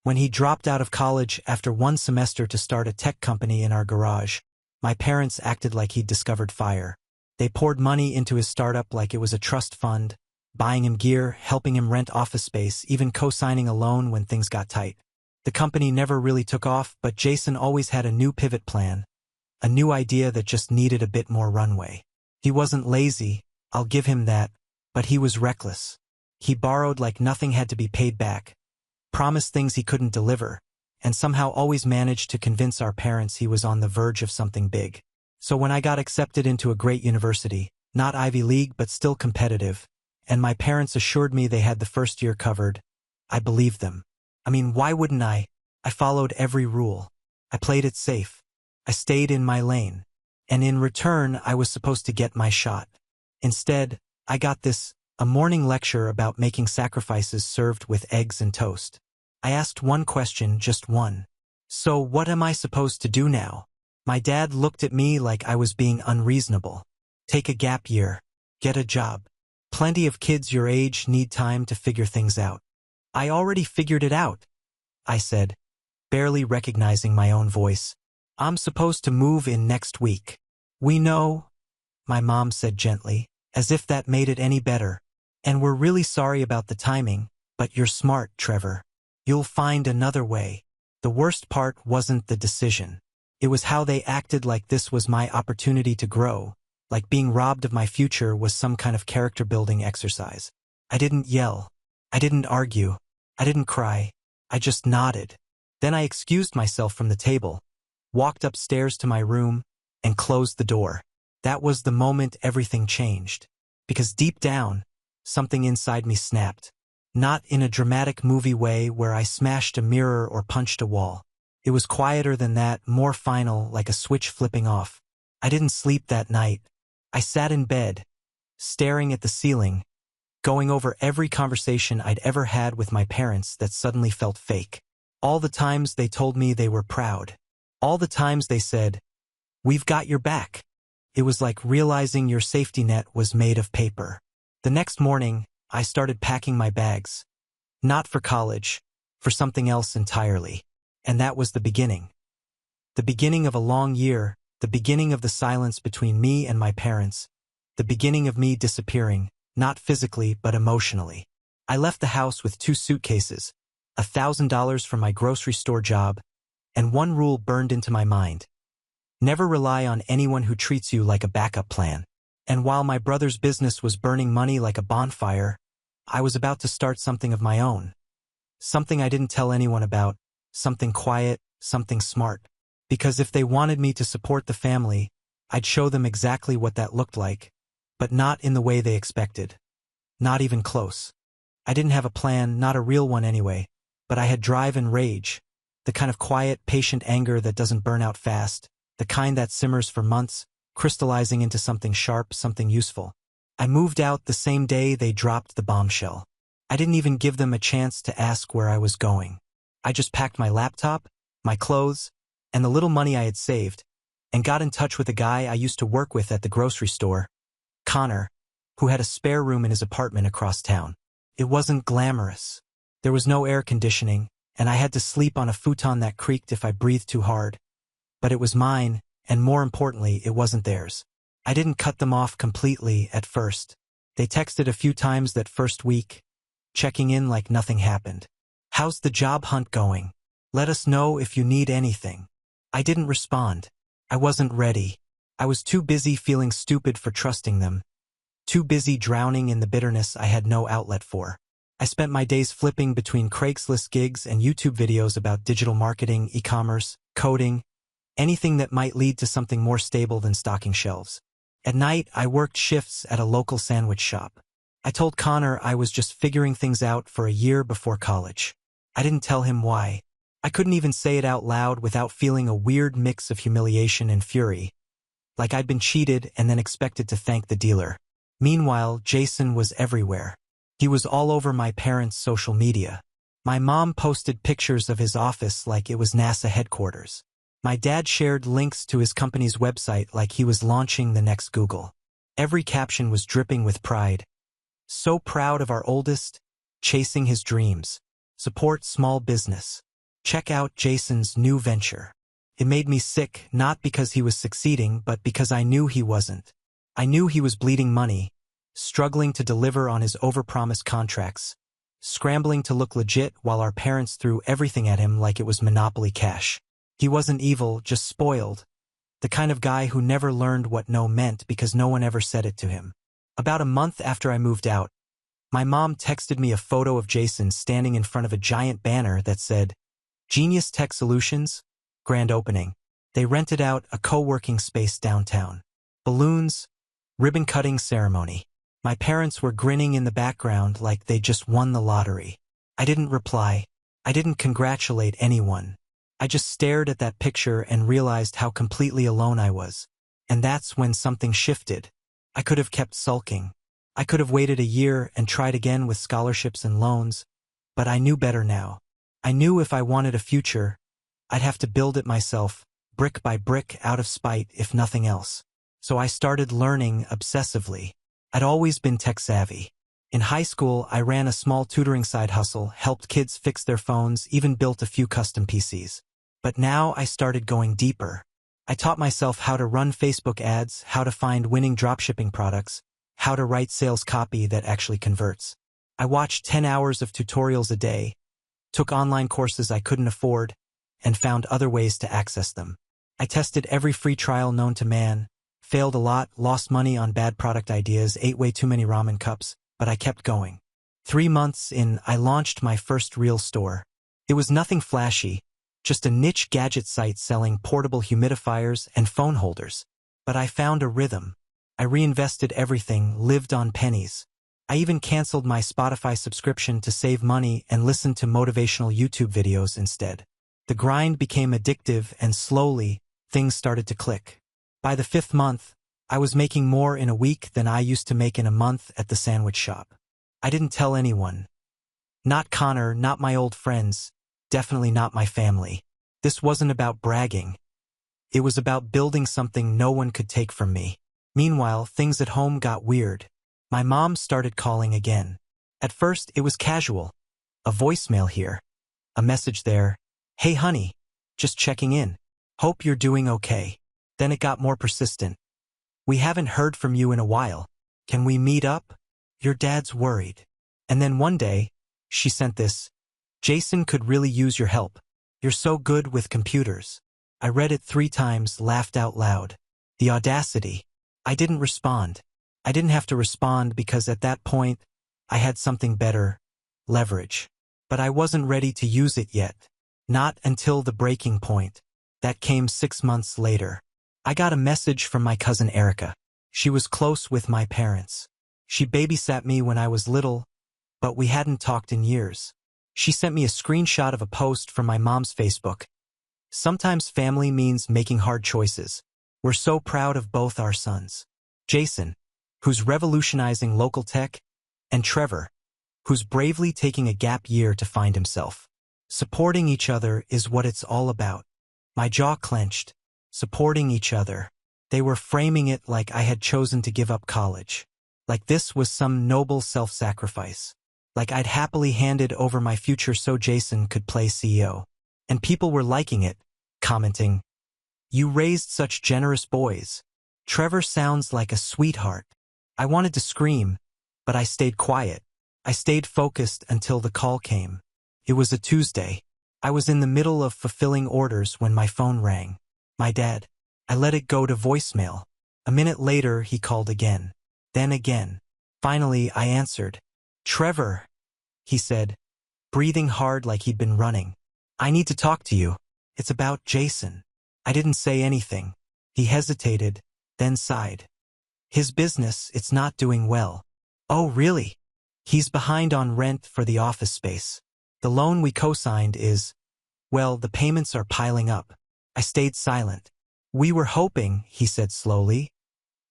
When he dropped out of college after 1 semester to start a tech company in our garage, my parents acted like he'd discovered fire. They poured money into his startup like it was a trust fund, buying him gear, helping him rent office space, even co-signing a loan when things got tight. The company never really took off, but Jason always had a new pivot plan, a new idea that just needed a bit more runway. He wasn't lazy, I'll give him that, but he was reckless. He borrowed like nothing had to be paid back, promised things he couldn't deliver, and somehow always managed to convince our parents he was on the verge of something big. So when I got accepted into a great university, not Ivy League but still competitive, and my parents assured me they had the first year covered, I believed them. I mean, why wouldn't I? I followed every rule. I played it safe. I stayed in my lane. And in return, I was supposed to get my shot. Instead, I got a morning lecture about making sacrifices served with eggs and toast. I asked one question, just one. So what am I supposed to do now? My dad looked at me like I was being unreasonable. Take a gap year. Get a job. Plenty of kids your age need time to figure things out. I already figured it out, I said, barely recognizing my own voice. I'm supposed to move in next week. We know, my mom said gently, as if that made it any better. And we're really sorry about the timing, but you're smart, Trevor. You'll find another way. The worst part wasn't the decision. It was how they acted like this was my opportunity to grow, like being robbed of my future was some kind of character-building exercise. I didn't yell. I didn't argue. I didn't cry. I just nodded. Then I excused myself from the table, walked upstairs to my room, and closed the door. That was the moment everything changed. Because deep down, something inside me snapped. Not in a dramatic movie way where I smashed a mirror or punched a wall. It was quieter than that, more final, like a switch flipping off. I didn't sleep that night. I sat in bed, staring at the ceiling, going over every conversation I'd ever had with my parents that suddenly felt fake. All the times they told me they were proud. All the times they said, "We've got your back." It was like realizing your safety net was made of paper. The next morning, I started packing my bags. Not for college, for something else entirely. And that was the beginning. The beginning of a long year, the beginning of the silence between me and my parents, the beginning of me disappearing, not physically but emotionally. I left the house with 2 suitcases, $1,000 from my grocery store job, and one rule burned into my mind. Never rely on anyone who treats you like a backup plan. And while my brother's business was burning money like a bonfire, I was about to start something of my own. Something I didn't tell anyone about, something quiet, something smart. Because if they wanted me to support the family, I'd show them exactly what that looked like, but not in the way they expected. Not even close. I didn't have a plan, not a real one anyway, but I had drive and rage, the kind of quiet, patient anger that doesn't burn out fast, the kind that simmers for months, crystallizing into something sharp, something useful. I moved out the same day they dropped the bombshell. I didn't even give them a chance to ask where I was going. I just packed my laptop, my clothes, and the little money I had saved, and got in touch with a guy I used to work with at the grocery store, Connor, who had a spare room in his apartment across town. It wasn't glamorous. There was no air conditioning, and I had to sleep on a futon that creaked if I breathed too hard. But it was mine, and more importantly, it wasn't theirs. I didn't cut them off completely at first. They texted a few times that first week, checking in like nothing happened. "How's the job hunt going? Let us know if you need anything." I didn't respond. I wasn't ready. I was too busy feeling stupid for trusting them. Too busy drowning in the bitterness I had no outlet for. I spent my days flipping between Craigslist gigs and YouTube videos about digital marketing, e-commerce, coding, anything that might lead to something more stable than stocking shelves. At night, I worked shifts at a local sandwich shop. I told Connor I was just figuring things out for a year before college. I didn't tell him why. I couldn't even say it out loud without feeling a weird mix of humiliation and fury, like I'd been cheated and then expected to thank the dealer. Meanwhile, Jason was everywhere. He was all over my parents' social media. My mom posted pictures of his office like it was NASA headquarters. My dad shared links to his company's website like he was launching the next Google. Every caption was dripping with pride. So proud of our oldest, chasing his dreams. Support small business. Check out Jason's new venture. It made me sick, not because he was succeeding, but because I knew he wasn't. I knew he was bleeding money, struggling to deliver on his overpromised contracts, scrambling to look legit while our parents threw everything at him like it was Monopoly cash. He wasn't evil, just spoiled. The kind of guy who never learned what no meant because no one ever said it to him. About a month after I moved out, my mom texted me a photo of Jason standing in front of a giant banner that said, Genius Tech Solutions, grand opening. They rented out a co-working space downtown. Balloons, ribbon-cutting ceremony. My parents were grinning in the background like they just won the lottery. I didn't reply. I didn't congratulate anyone. I just stared at that picture and realized how completely alone I was. And that's when something shifted. I could have kept sulking. I could have waited a year and tried again with scholarships and loans, but I knew better now. I knew if I wanted a future, I'd have to build it myself, brick by brick out of spite if nothing else. So I started learning obsessively. I'd always been tech-savvy. In high school, I ran a small tutoring side hustle, helped kids fix their phones, even built a few custom PCs. But now I started going deeper. I taught myself how to run Facebook ads, how to find winning dropshipping products, how to write sales copy that actually converts. I watched 10 hours of tutorials a day, took online courses I couldn't afford, and found other ways to access them. I tested every free trial known to man, failed a lot, lost money on bad product ideas, ate way too many ramen cups, but I kept going. 3 months in, I launched my first real store. It was nothing flashy, just a niche gadget site selling portable humidifiers and phone holders. But I found a rhythm. I reinvested everything, lived on pennies. I even canceled my Spotify subscription to save money and listened to motivational YouTube videos instead. The grind became addictive and slowly, things started to click. By the 5th month, I was making more in a week than I used to make in a month at the sandwich shop. I didn't tell anyone. Not Connor, not my old friends, definitely not my family. This wasn't about bragging. It was about building something no one could take from me. Meanwhile, things at home got weird. My mom started calling again. At first, it was casual. A voicemail here. A message there. Hey honey, just checking in. Hope you're doing okay. Then it got more persistent. We haven't heard from you in a while. Can we meet up? Your dad's worried. And then one day, she sent this. Jason could really use your help. You're so good with computers. I read it 3 times, laughed out loud. The audacity. I didn't respond. I didn't have to respond because at that point, I had something better, leverage. But I wasn't ready to use it yet. Not until the breaking point. That came 6 months later. I got a message from my cousin Erica. She was close with my parents. She babysat me when I was little, but we hadn't talked in years. She sent me a screenshot of a post from my mom's Facebook. Sometimes family means making hard choices. We're so proud of both our sons. Jason, who's revolutionizing local tech, and Trevor, who's bravely taking a gap year to find himself. Supporting each other is what it's all about. My jaw clenched. Supporting each other. They were framing it like I had chosen to give up college. Like this was some noble self-sacrifice. Like I'd happily handed over my future so Jason could play CEO. And people were liking it, commenting, "You raised such generous boys. Trevor sounds like a sweetheart." I wanted to scream, but I stayed quiet. I stayed focused until the call came. It was a Tuesday. I was in the middle of fulfilling orders when my phone rang. My dad. I let it go to voicemail. A minute later, he called again. Then again. Finally, I answered. "Trevor," he said, breathing hard like he'd been running. "I need to talk to you. It's about Jason." I didn't say anything. He hesitated, then sighed. "His business, it's not doing well. Oh, really? He's behind on rent for the office space. The loan we co-signed is, well, the payments are piling up. I stayed silent. We were hoping, he said slowly,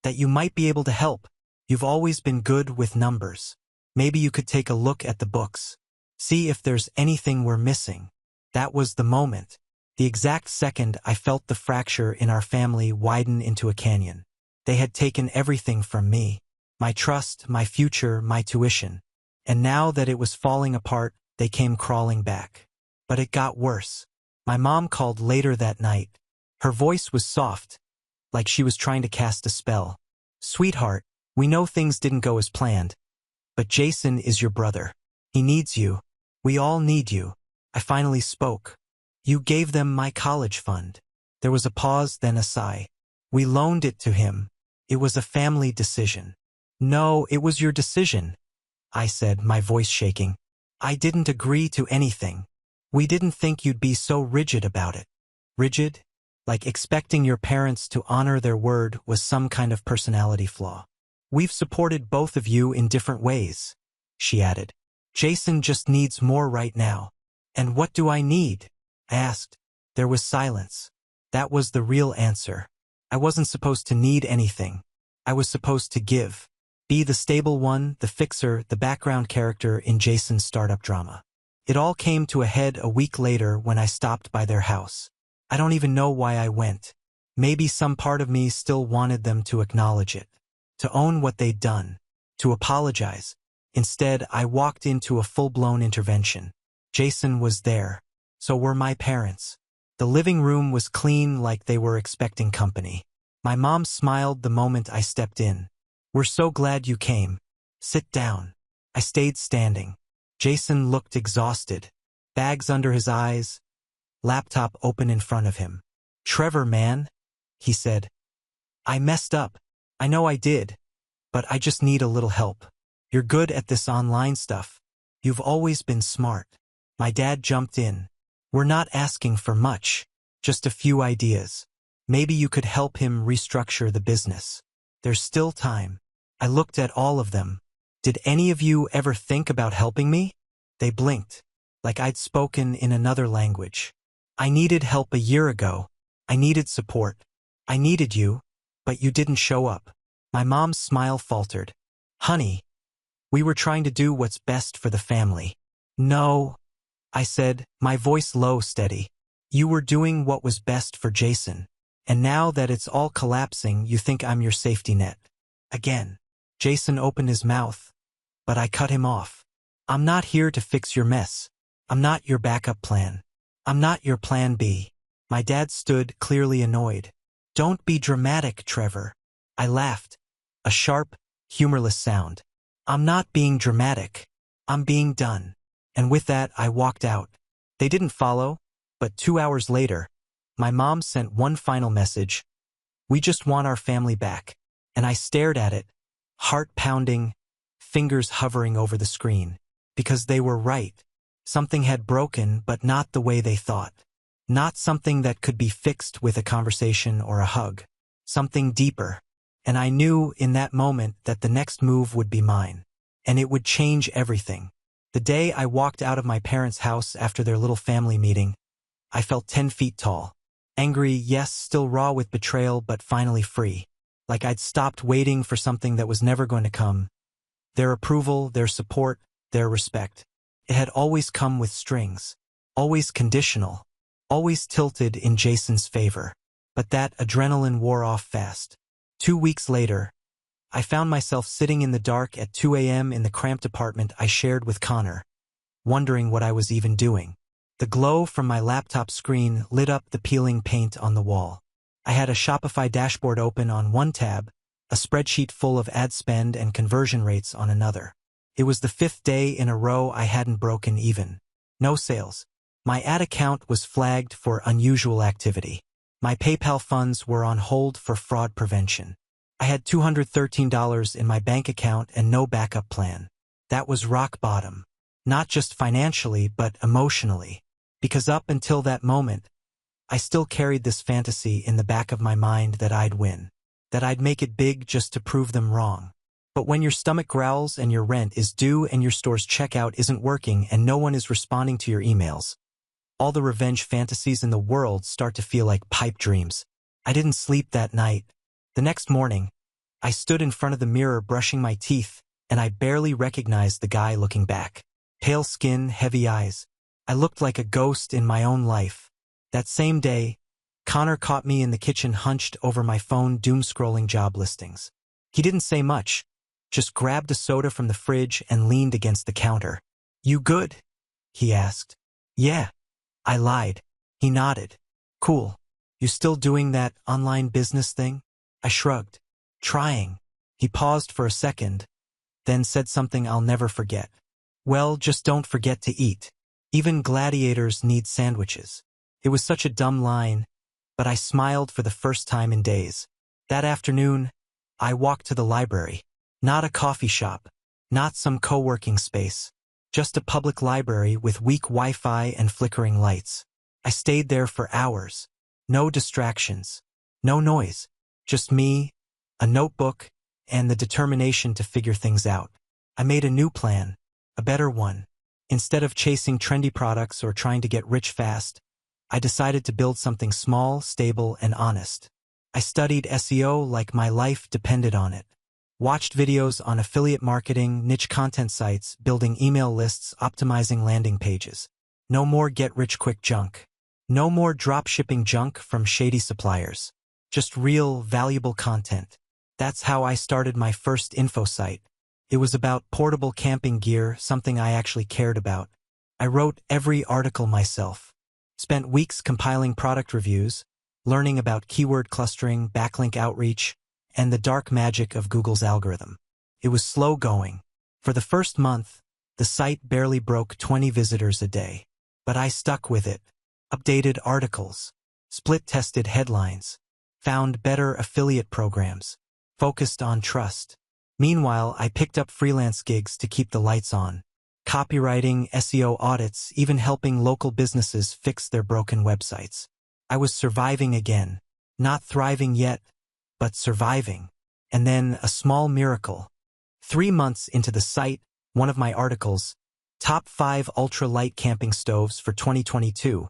that you might be able to help. You've always been good with numbers. Maybe you could take a look at the books. See if there's anything we're missing. That was the moment. The exact second I felt the fracture in our family widen into a canyon. They had taken everything from me. My trust, my future, my tuition. And now that it was falling apart, they came crawling back. But it got worse. My mom called later that night. Her voice was soft, like she was trying to cast a spell. Sweetheart, we know things didn't go as planned, but Jason is your brother. He needs you. We all need you. I finally spoke. You gave them my college fund. There was a pause, then a sigh. We loaned it to him. It was a family decision. No, it was your decision, I said, my voice shaking. I didn't agree to anything. We didn't think you'd be so rigid about it. Rigid? Like expecting your parents to honor their word was some kind of personality flaw. We've supported both of you in different ways, she added. Jason just needs more right now. And what do I need? I asked. There was silence. That was the real answer. I wasn't supposed to need anything. I was supposed to give. Be the stable one, the fixer, the background character in Jason's startup drama. It all came to a head a week later when I stopped by their house. I don't even know why I went. Maybe some part of me still wanted them to acknowledge it, to own what they'd done, to apologize. Instead, I walked into a full-blown intervention. Jason was there. So were my parents. The living room was clean like they were expecting company. My mom smiled the moment I stepped in. We're so glad you came. Sit down. I stayed standing. Jason looked exhausted. Bags under his eyes. Laptop open in front of him. Trevor, man, he said. I messed up. I know I did. But I just need a little help. You're good at this online stuff. You've always been smart. My dad jumped in. We're not asking for much. Just a few ideas. Maybe you could help him restructure the business. There's still time. I looked at all of them. Did any of you ever think about helping me? They blinked, like I'd spoken in another language. I needed help a year ago. I needed support. I needed you, but you didn't show up. My mom's smile faltered. Honey, we were trying to do what's best for the family. No, I said, my voice low, steady. You were doing what was best for Jason. And now that it's all collapsing, you think I'm your safety net. Again. Jason opened his mouth, but I cut him off. I'm not here to fix your mess. I'm not your backup plan. I'm not your plan B. My dad stood, clearly annoyed. Don't be dramatic, Trevor. I laughed. A sharp, humorless sound. I'm not being dramatic. I'm being done. And with that, I walked out. They didn't follow, but 2 hours later, my mom sent one final message. We just want our family back. And I stared at it, heart pounding, fingers hovering over the screen. Because they were right. Something had broken, but not the way they thought. Not something that could be fixed with a conversation or a hug. Something deeper. And I knew in that moment that the next move would be mine. And it would change everything. The day I walked out of my parents' house after their little family meeting, I felt 10 feet tall. Angry, yes, still raw with betrayal, but finally free. Like I'd stopped waiting for something that was never going to come. Their approval, their support, their respect. It had always come with strings. Always conditional. Always tilted in Jason's favor. But that adrenaline wore off fast. 2 weeks later, I found myself sitting in the dark at 2 a.m. in the cramped apartment I shared with Connor, wondering what I was even doing. The glow from my laptop screen lit up the peeling paint on the wall. I had a Shopify dashboard open on one tab, a spreadsheet full of ad spend and conversion rates on another. It was the 5th day in a row I hadn't broken even. No sales. My ad account was flagged for unusual activity. My PayPal funds were on hold for fraud prevention. I had $213 in my bank account and no backup plan. That was rock bottom. Not just financially, but emotionally. Because up until that moment, I still carried this fantasy in the back of my mind that I'd win. That I'd make it big just to prove them wrong. But when your stomach growls and your rent is due and your store's checkout isn't working and no one is responding to your emails, all the revenge fantasies in the world start to feel like pipe dreams. I didn't sleep that night. The next morning, I stood in front of the mirror brushing my teeth, and I barely recognized the guy looking back. Pale skin, heavy eyes. I looked like a ghost in my own life. That same day, Connor caught me in the kitchen hunched over my phone doom-scrolling job listings. He didn't say much, just grabbed a soda from the fridge and leaned against the counter. "You good?" he asked. "Yeah." I lied. He nodded. "Cool. You still doing that online business thing?" I shrugged. "Trying." He paused for a second, then said something I'll never forget. "Well, just don't forget to eat. Even gladiators need sandwiches." It was such a dumb line, but I smiled for the first time in days. That afternoon, I walked to the library. Not a coffee shop, not some co-working space, just a public library with weak Wi-Fi and flickering lights. I stayed there for hours. No distractions, no noise, just me, a notebook, and the determination to figure things out. I made a new plan, a better one. Instead of chasing trendy products or trying to get rich fast, I decided to build something small, stable, and honest. I studied SEO like my life depended on it. Watched videos on affiliate marketing, niche content sites, building email lists, optimizing landing pages. No more get-rich-quick junk. No more drop-shipping junk from shady suppliers. Just real, valuable content. That's how I started my first info site. It was about portable camping gear, something I actually cared about. I wrote every article myself. Spent weeks compiling product reviews, learning about keyword clustering, backlink outreach, and the dark magic of Google's algorithm. It was slow going. For the first month, the site barely broke 20 visitors a day. But I stuck with it. Updated articles, split-tested headlines, found better affiliate programs, focused on trust. Meanwhile, I picked up freelance gigs to keep the lights on. Copywriting, SEO audits, even helping local businesses fix their broken websites. I was surviving again. Not thriving yet, but surviving. And then a small miracle. 3 months into the site, one of my articles, Top 5 Ultra-Light Camping Stoves for 2022,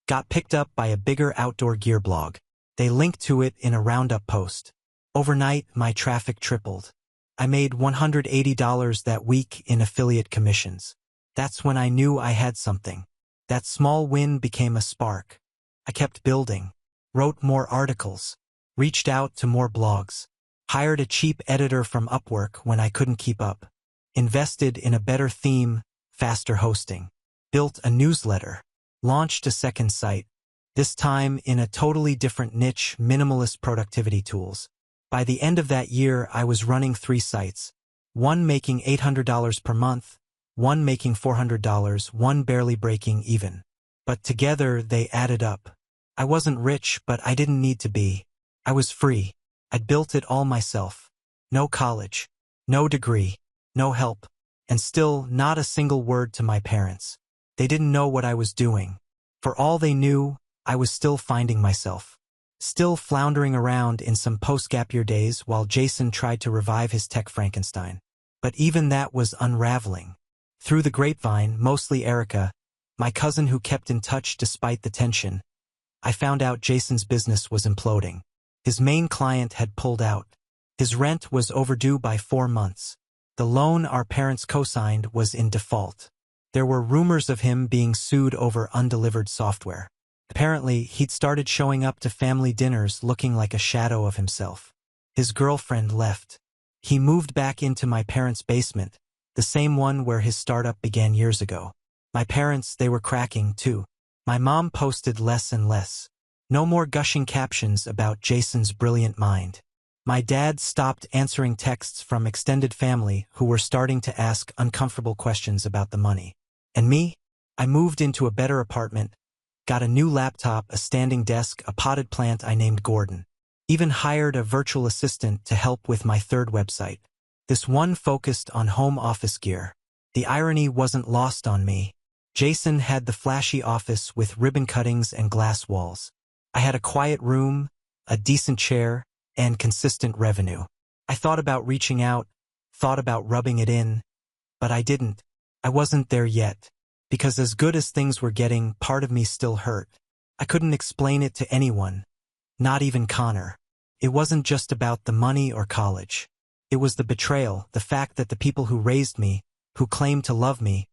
got picked up by a bigger outdoor gear blog. They linked to it in a roundup post. Overnight, my traffic tripled. I made $180 that week in affiliate commissions. That's when I knew I had something. That small win became a spark. I kept building, wrote more articles, reached out to more blogs, hired a cheap editor from Upwork when I couldn't keep up, invested in a better theme, faster hosting, built a newsletter, launched a second site, this time in a totally different niche, minimalist productivity tools. By the end of that year, I was running 3 sites, one making $800 per month, one making $400, one barely breaking even. But together, they added up. I wasn't rich, but I didn't need to be. I was free. I'd built it all myself. No college, no degree, no help, and still not a single word to my parents. They didn't know what I was doing. For all they knew, I was still finding myself. Still floundering around in some post-gap year days while Jason tried to revive his tech Frankenstein. But even that was unraveling. Through the grapevine, mostly Erica, my cousin who kept in touch despite the tension, I found out Jason's business was imploding. His main client had pulled out. His rent was overdue by 4 months. The loan our parents co-signed was in default. There were rumors of him being sued over undelivered software. Apparently, he'd started showing up to family dinners looking like a shadow of himself. His girlfriend left. He moved back into my parents' basement, the same one where his startup began years ago. My parents, they were cracking too. My mom posted less and less. No more gushing captions about Jason's brilliant mind. My dad stopped answering texts from extended family who were starting to ask uncomfortable questions about the money. And me? I moved into a better apartment, got a new laptop, a standing desk, a potted plant I named Gordon. Even hired a virtual assistant to help with my 3rd website. This one focused on home office gear. The irony wasn't lost on me. Jason had the flashy office with ribbon cuttings and glass walls. I had a quiet room, a decent chair, and consistent revenue. I thought about reaching out, thought about rubbing it in, but I didn't. I wasn't there yet. Because as good as things were getting, part of me still hurt. I couldn't explain it to anyone, not even Connor. It wasn't just about the money or college. It was the betrayal, the fact that the people who raised me, who claimed to love me,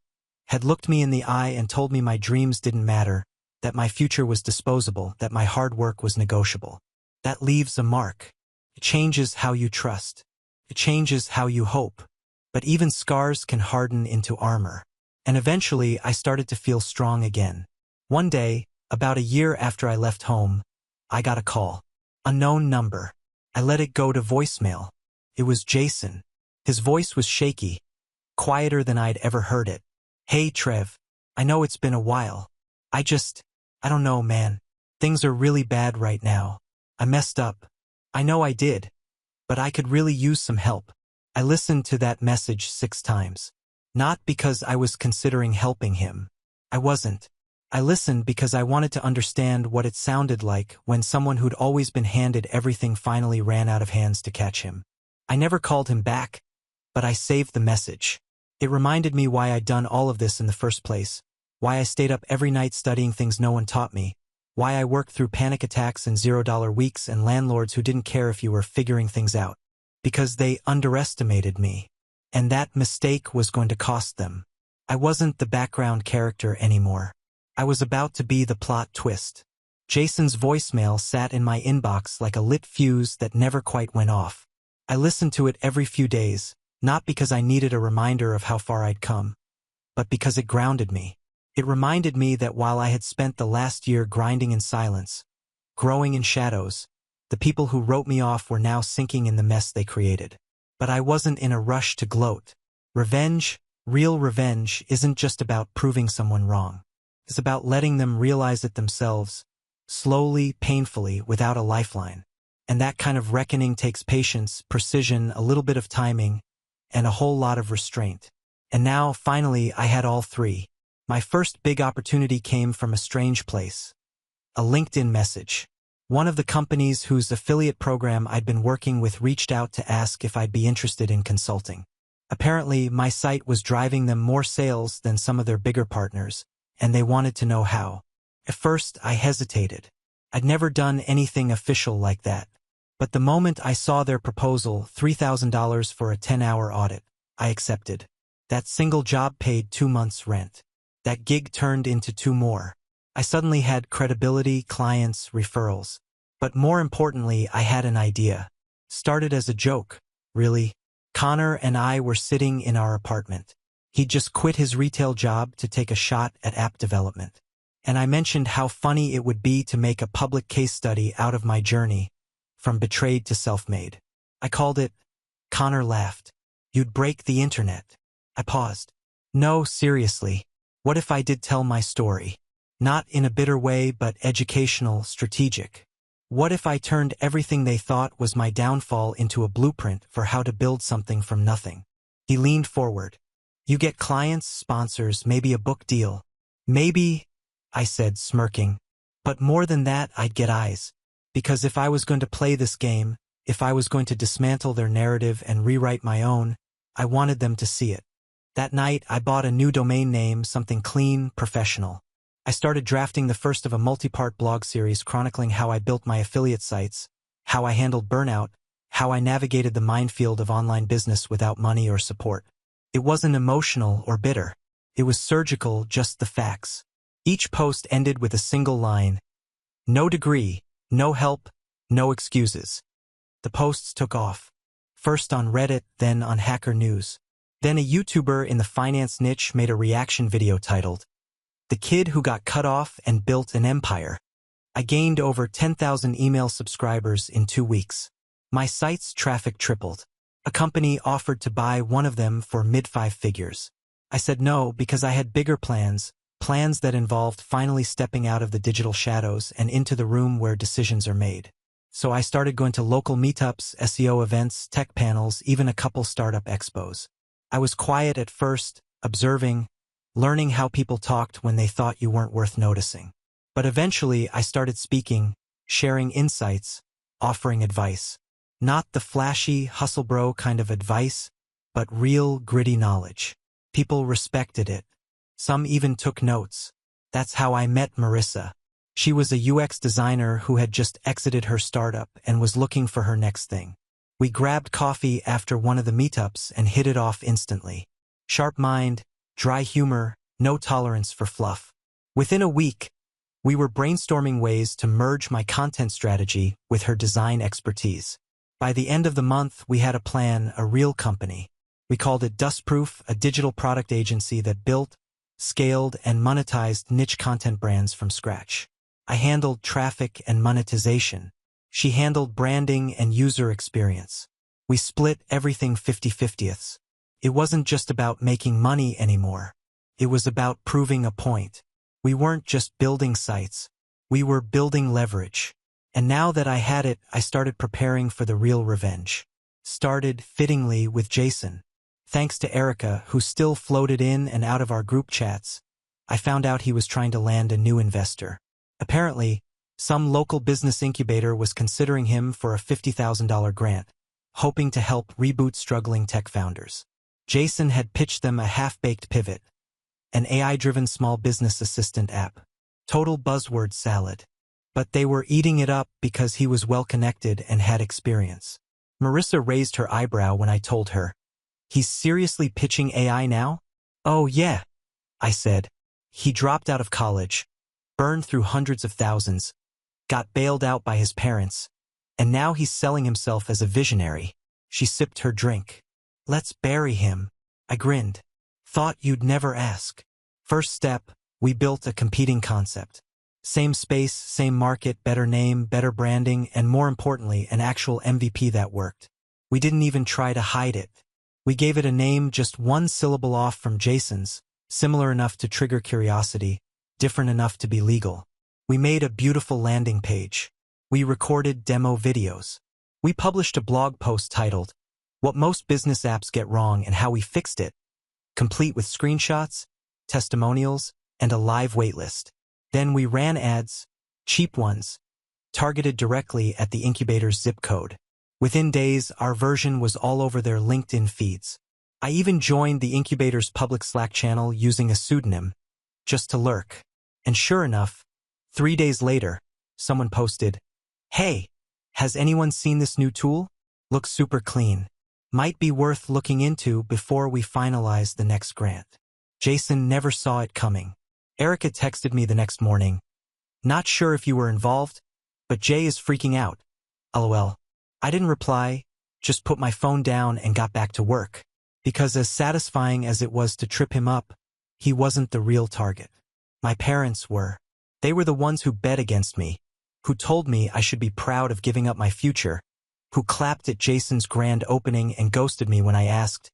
had looked me in the eye and told me my dreams didn't matter, that my future was disposable, that my hard work was negotiable. That leaves a mark. It changes how you trust. It changes how you hope. But even scars can harden into armor. And eventually, I started to feel strong again. One day, about a year after I left home, I got a call. Unknown number. I let it go to voicemail. It was Jason. His voice was shaky, quieter than I'd ever heard it. "Hey, Trev. I know it's been a while. I don't know, man. Things are really bad right now. I messed up. I know I did. But I could really use some help." I listened to that message 6 times. Not because I was considering helping him. I wasn't. I listened because I wanted to understand what it sounded like when someone who'd always been handed everything finally ran out of hands to catch him. I never called him back, but I saved the message. It reminded me why I'd done all of this in the first place, why I stayed up every night studying things no one taught me, why I worked through panic attacks and $0 weeks and landlords who didn't care if you were figuring things out. Because they underestimated me. And that mistake was going to cost them. I wasn't the background character anymore. I was about to be the plot twist. Jason's voicemail sat in my inbox like a lit fuse that never quite went off. I listened to it every few days, not because I needed a reminder of how far I'd come, but because it grounded me. It reminded me that while I had spent the last year grinding in silence, growing in shadows, the people who wrote me off were now sinking in the mess they created. But I wasn't in a rush to gloat. Revenge, real revenge, isn't just about proving someone wrong. It's about letting them realize it themselves, slowly, painfully, without a lifeline. And that kind of reckoning takes patience, precision, a little bit of timing, and a whole lot of restraint. And now, finally, I had all 3. My first big opportunity came from a strange place. A LinkedIn message. One of the companies whose affiliate program I'd been working with reached out to ask if I'd be interested in consulting. Apparently, my site was driving them more sales than some of their bigger partners, and they wanted to know how. At first, I hesitated. I'd never done anything official like that. But the moment I saw their proposal, $3,000 for a 10-hour audit, I accepted. That single job paid 2 months' rent. That gig turned into 2 more. I suddenly had credibility, clients, referrals. But more importantly, I had an idea. Started as a joke, really. Connor and I were sitting in our apartment. He'd just quit his retail job to take a shot at app development. And I mentioned how funny it would be to make a public case study out of my journey, from betrayed to self-made. I called it, Connor laughed. "You'd break the internet." I paused. "No, seriously. What if I did tell my story? Not in a bitter way, but educational, strategic. What if I turned everything they thought was my downfall into a blueprint for how to build something from nothing?" He leaned forward. "You get clients, sponsors, maybe a book deal." "Maybe," I said, smirking. "But more than that, I'd get eyes. Because if I was going to play this game, if I was going to dismantle their narrative and rewrite my own, I wanted them to see it." That night, I bought a new domain name, something clean, professional. I started drafting the first of a multi-part blog series chronicling how I built my affiliate sites, how I handled burnout, how I navigated the minefield of online business without money or support. It wasn't emotional or bitter. It was surgical, just the facts. Each post ended with a single line. No degree, no help, no excuses. The posts took off. First on Reddit, then on Hacker News. Then a YouTuber in the finance niche made a reaction video titled, "The Kid Who Got Cut Off and Built an Empire." I gained over 10,000 email subscribers in 2 weeks. My site's traffic tripled. A company offered to buy one of them for mid-5 figures. I said no because I had bigger plans that involved finally stepping out of the digital shadows and into the room where decisions are made. So I started going to local meetups, SEO events, tech panels, even a couple startup expos. I was quiet at first, observing, learning how people talked when they thought you weren't worth noticing. But eventually I started speaking, sharing insights, offering advice. Not the flashy, hustle bro kind of advice, but real, gritty knowledge. People respected it. Some even took notes. That's how I met Marissa. She was a UX designer who had just exited her startup and was looking for her next thing. We grabbed coffee after one of the meetups and hit it off instantly. Sharp mind, dry humor, no tolerance for fluff. Within a week, we were brainstorming ways to merge my content strategy with her design expertise. By the end of the month, we had a plan, a real company. We called it Dustproof, a digital product agency that built, scaled, and monetized niche content brands from scratch. I handled traffic and monetization. She handled branding and user experience. We split everything 50-50ths. It wasn't just about making money anymore. It was about proving a point. We weren't just building sites. We were building leverage. And now that I had it, I started preparing for the real revenge. Started, fittingly, with Jason. Thanks to Erica, who still floated in and out of our group chats, I found out he was trying to land a new investor. Apparently, some local business incubator was considering him for a $50,000 grant, hoping to help reboot struggling tech founders. Jason had pitched them a half-baked pivot, an AI-driven small business assistant app. Total buzzword salad. But they were eating it up because he was well-connected and had experience. Marissa raised her eyebrow when I told her, "He's seriously pitching AI now?" "Oh yeah," I said. "He dropped out of college, burned through hundreds of thousands, got bailed out by his parents, and now he's selling himself as a visionary." She sipped her drink. "Let's bury him." I grinned. "Thought you'd never ask." First step, we built a competing concept. Same space, same market, better name, better branding, and more importantly, an actual MVP that worked. We didn't even try to hide it. We gave it a name just one syllable off from Jason's, similar enough to trigger curiosity, different enough to be legal. We made a beautiful landing page. We recorded demo videos. We published a blog post titled, "What Most Business Apps Get Wrong and How We Fixed It," complete with screenshots, testimonials, and a live waitlist. Then we ran ads, cheap ones, targeted directly at the incubator's zip code. Within days, our version was all over their LinkedIn feeds. I even joined the incubator's public Slack channel using a pseudonym, just to lurk. And sure enough, 3 days later, someone posted, "Hey, has anyone seen this new tool? Looks super clean. Might be worth looking into before we finalize the next grant." Jason never saw it coming. Erica texted me the next morning, "Not sure if you were involved, but Jay is freaking out. LOL. I didn't reply, just put my phone down and got back to work. Because as satisfying as it was to trip him up, he wasn't the real target. My parents were. They were the ones who bet against me, who told me I should be proud of giving up my future, who clapped at Jason's grand opening and ghosted me when I asked,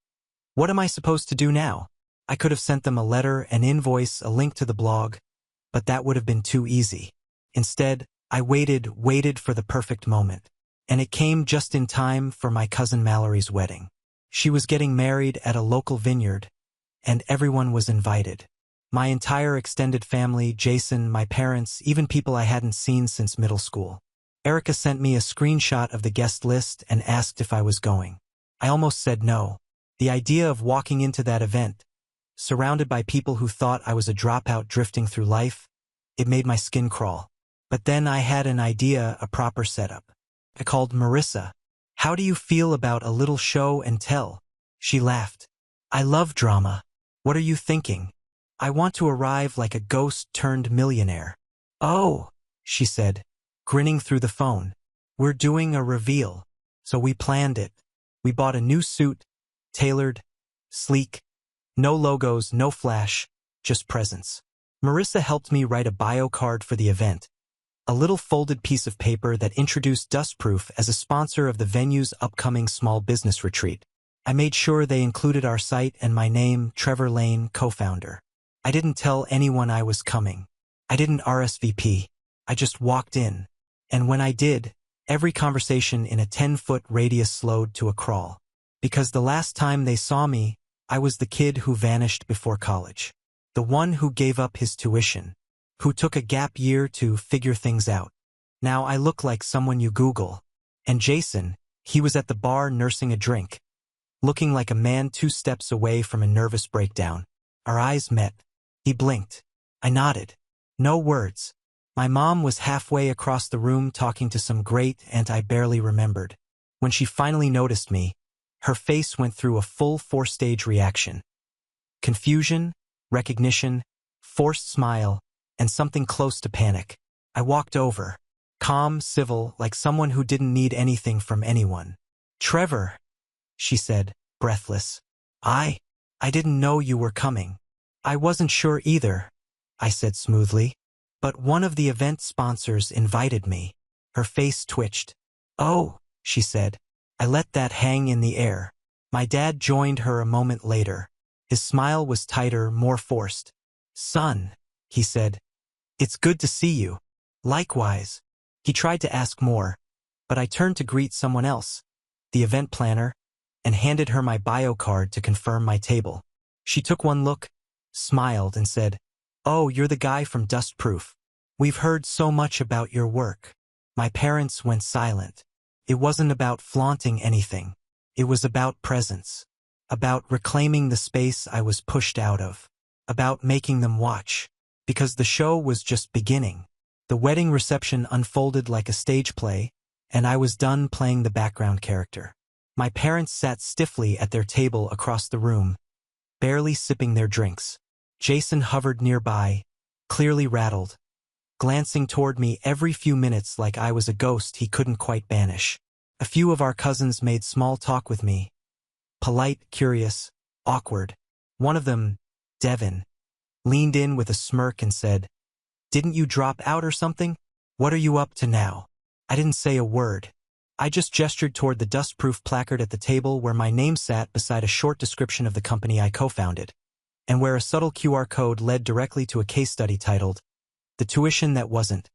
"What am I supposed to do now?" I could have sent them a letter, an invoice, a link to the blog, but that would have been too easy. Instead, I waited for the perfect moment. And it came just in time for my cousin Mallory's wedding. She was getting married at a local vineyard, and everyone was invited. My entire extended family, Jason, my parents, even people I hadn't seen since middle school. Erica sent me a screenshot of the guest list and asked if I was going. I almost said no. The idea of walking into that event, surrounded by people who thought I was a dropout drifting through life, it made my skin crawl. But then I had an idea, a proper setup. I called Marissa. "How do you feel about a little show and tell?" She laughed. "I love drama. What are you thinking?" "I want to arrive like a ghost-turned-millionaire." "Oh," she said, grinning through the phone. "We're doing a reveal." So we planned it. We bought a new suit, tailored, sleek, no logos, no flash, just presents. Marissa helped me write a bio card for the event, a little folded piece of paper that introduced Dustproof as a sponsor of the venue's upcoming small business retreat. I made sure they included our site and my name, Trevor Lane, co-founder. I didn't tell anyone I was coming. I didn't RSVP. I just walked in. And when I did, every conversation in a 10-foot radius slowed to a crawl. Because the last time they saw me, I was the kid who vanished before college. The one who gave up his tuition. Who took a gap year to figure things out. Now I look like someone you Google. And Jason, he was at the bar nursing a drink. looking like a man 2 steps away from a nervous breakdown. Our eyes met. He blinked. I nodded. No words. My mom was halfway across the room talking to some great aunt I barely remembered. When she finally noticed me, her face went through a full 4-stage reaction. Confusion, recognition, forced smile, and something close to panic. I walked over. Calm, civil, like someone who didn't need anything from anyone. "Trevor," she said, breathless. I didn't know you were coming." "I wasn't sure either," I said smoothly. "But one of the event sponsors invited me." Her face twitched. "Oh," she said. I let that hang in the air. My dad joined her a moment later. His smile was tighter, more forced. "Son," he said, "it's good to see you." "Likewise." He tried to ask more, but I turned to greet someone else, the event planner, and handed her my bio card to confirm my table. She took one look, smiled, and said, "Oh, you're the guy from Dust Proof. We've heard so much about your work." My parents went silent. It wasn't about flaunting anything. It was about presence. About reclaiming the space I was pushed out of. About making them watch. Because the show was just beginning. The wedding reception unfolded like a stage play, and I was done playing the background character. My parents sat stiffly at their table across the room, barely sipping their drinks. Jason hovered nearby, clearly rattled, glancing toward me every few minutes like I was a ghost he couldn't quite banish. A few of our cousins made small talk with me. Polite, curious, awkward. One of them, Devin, leaned in with a smirk and said, "Didn't you drop out or something? What are you up to now?" I didn't say a word. I just gestured toward the dust-proof placard at the table where my name sat beside a short description of the company I co-founded, and where a subtle QR code led directly to a case study titled, "The Tuition That Wasn't: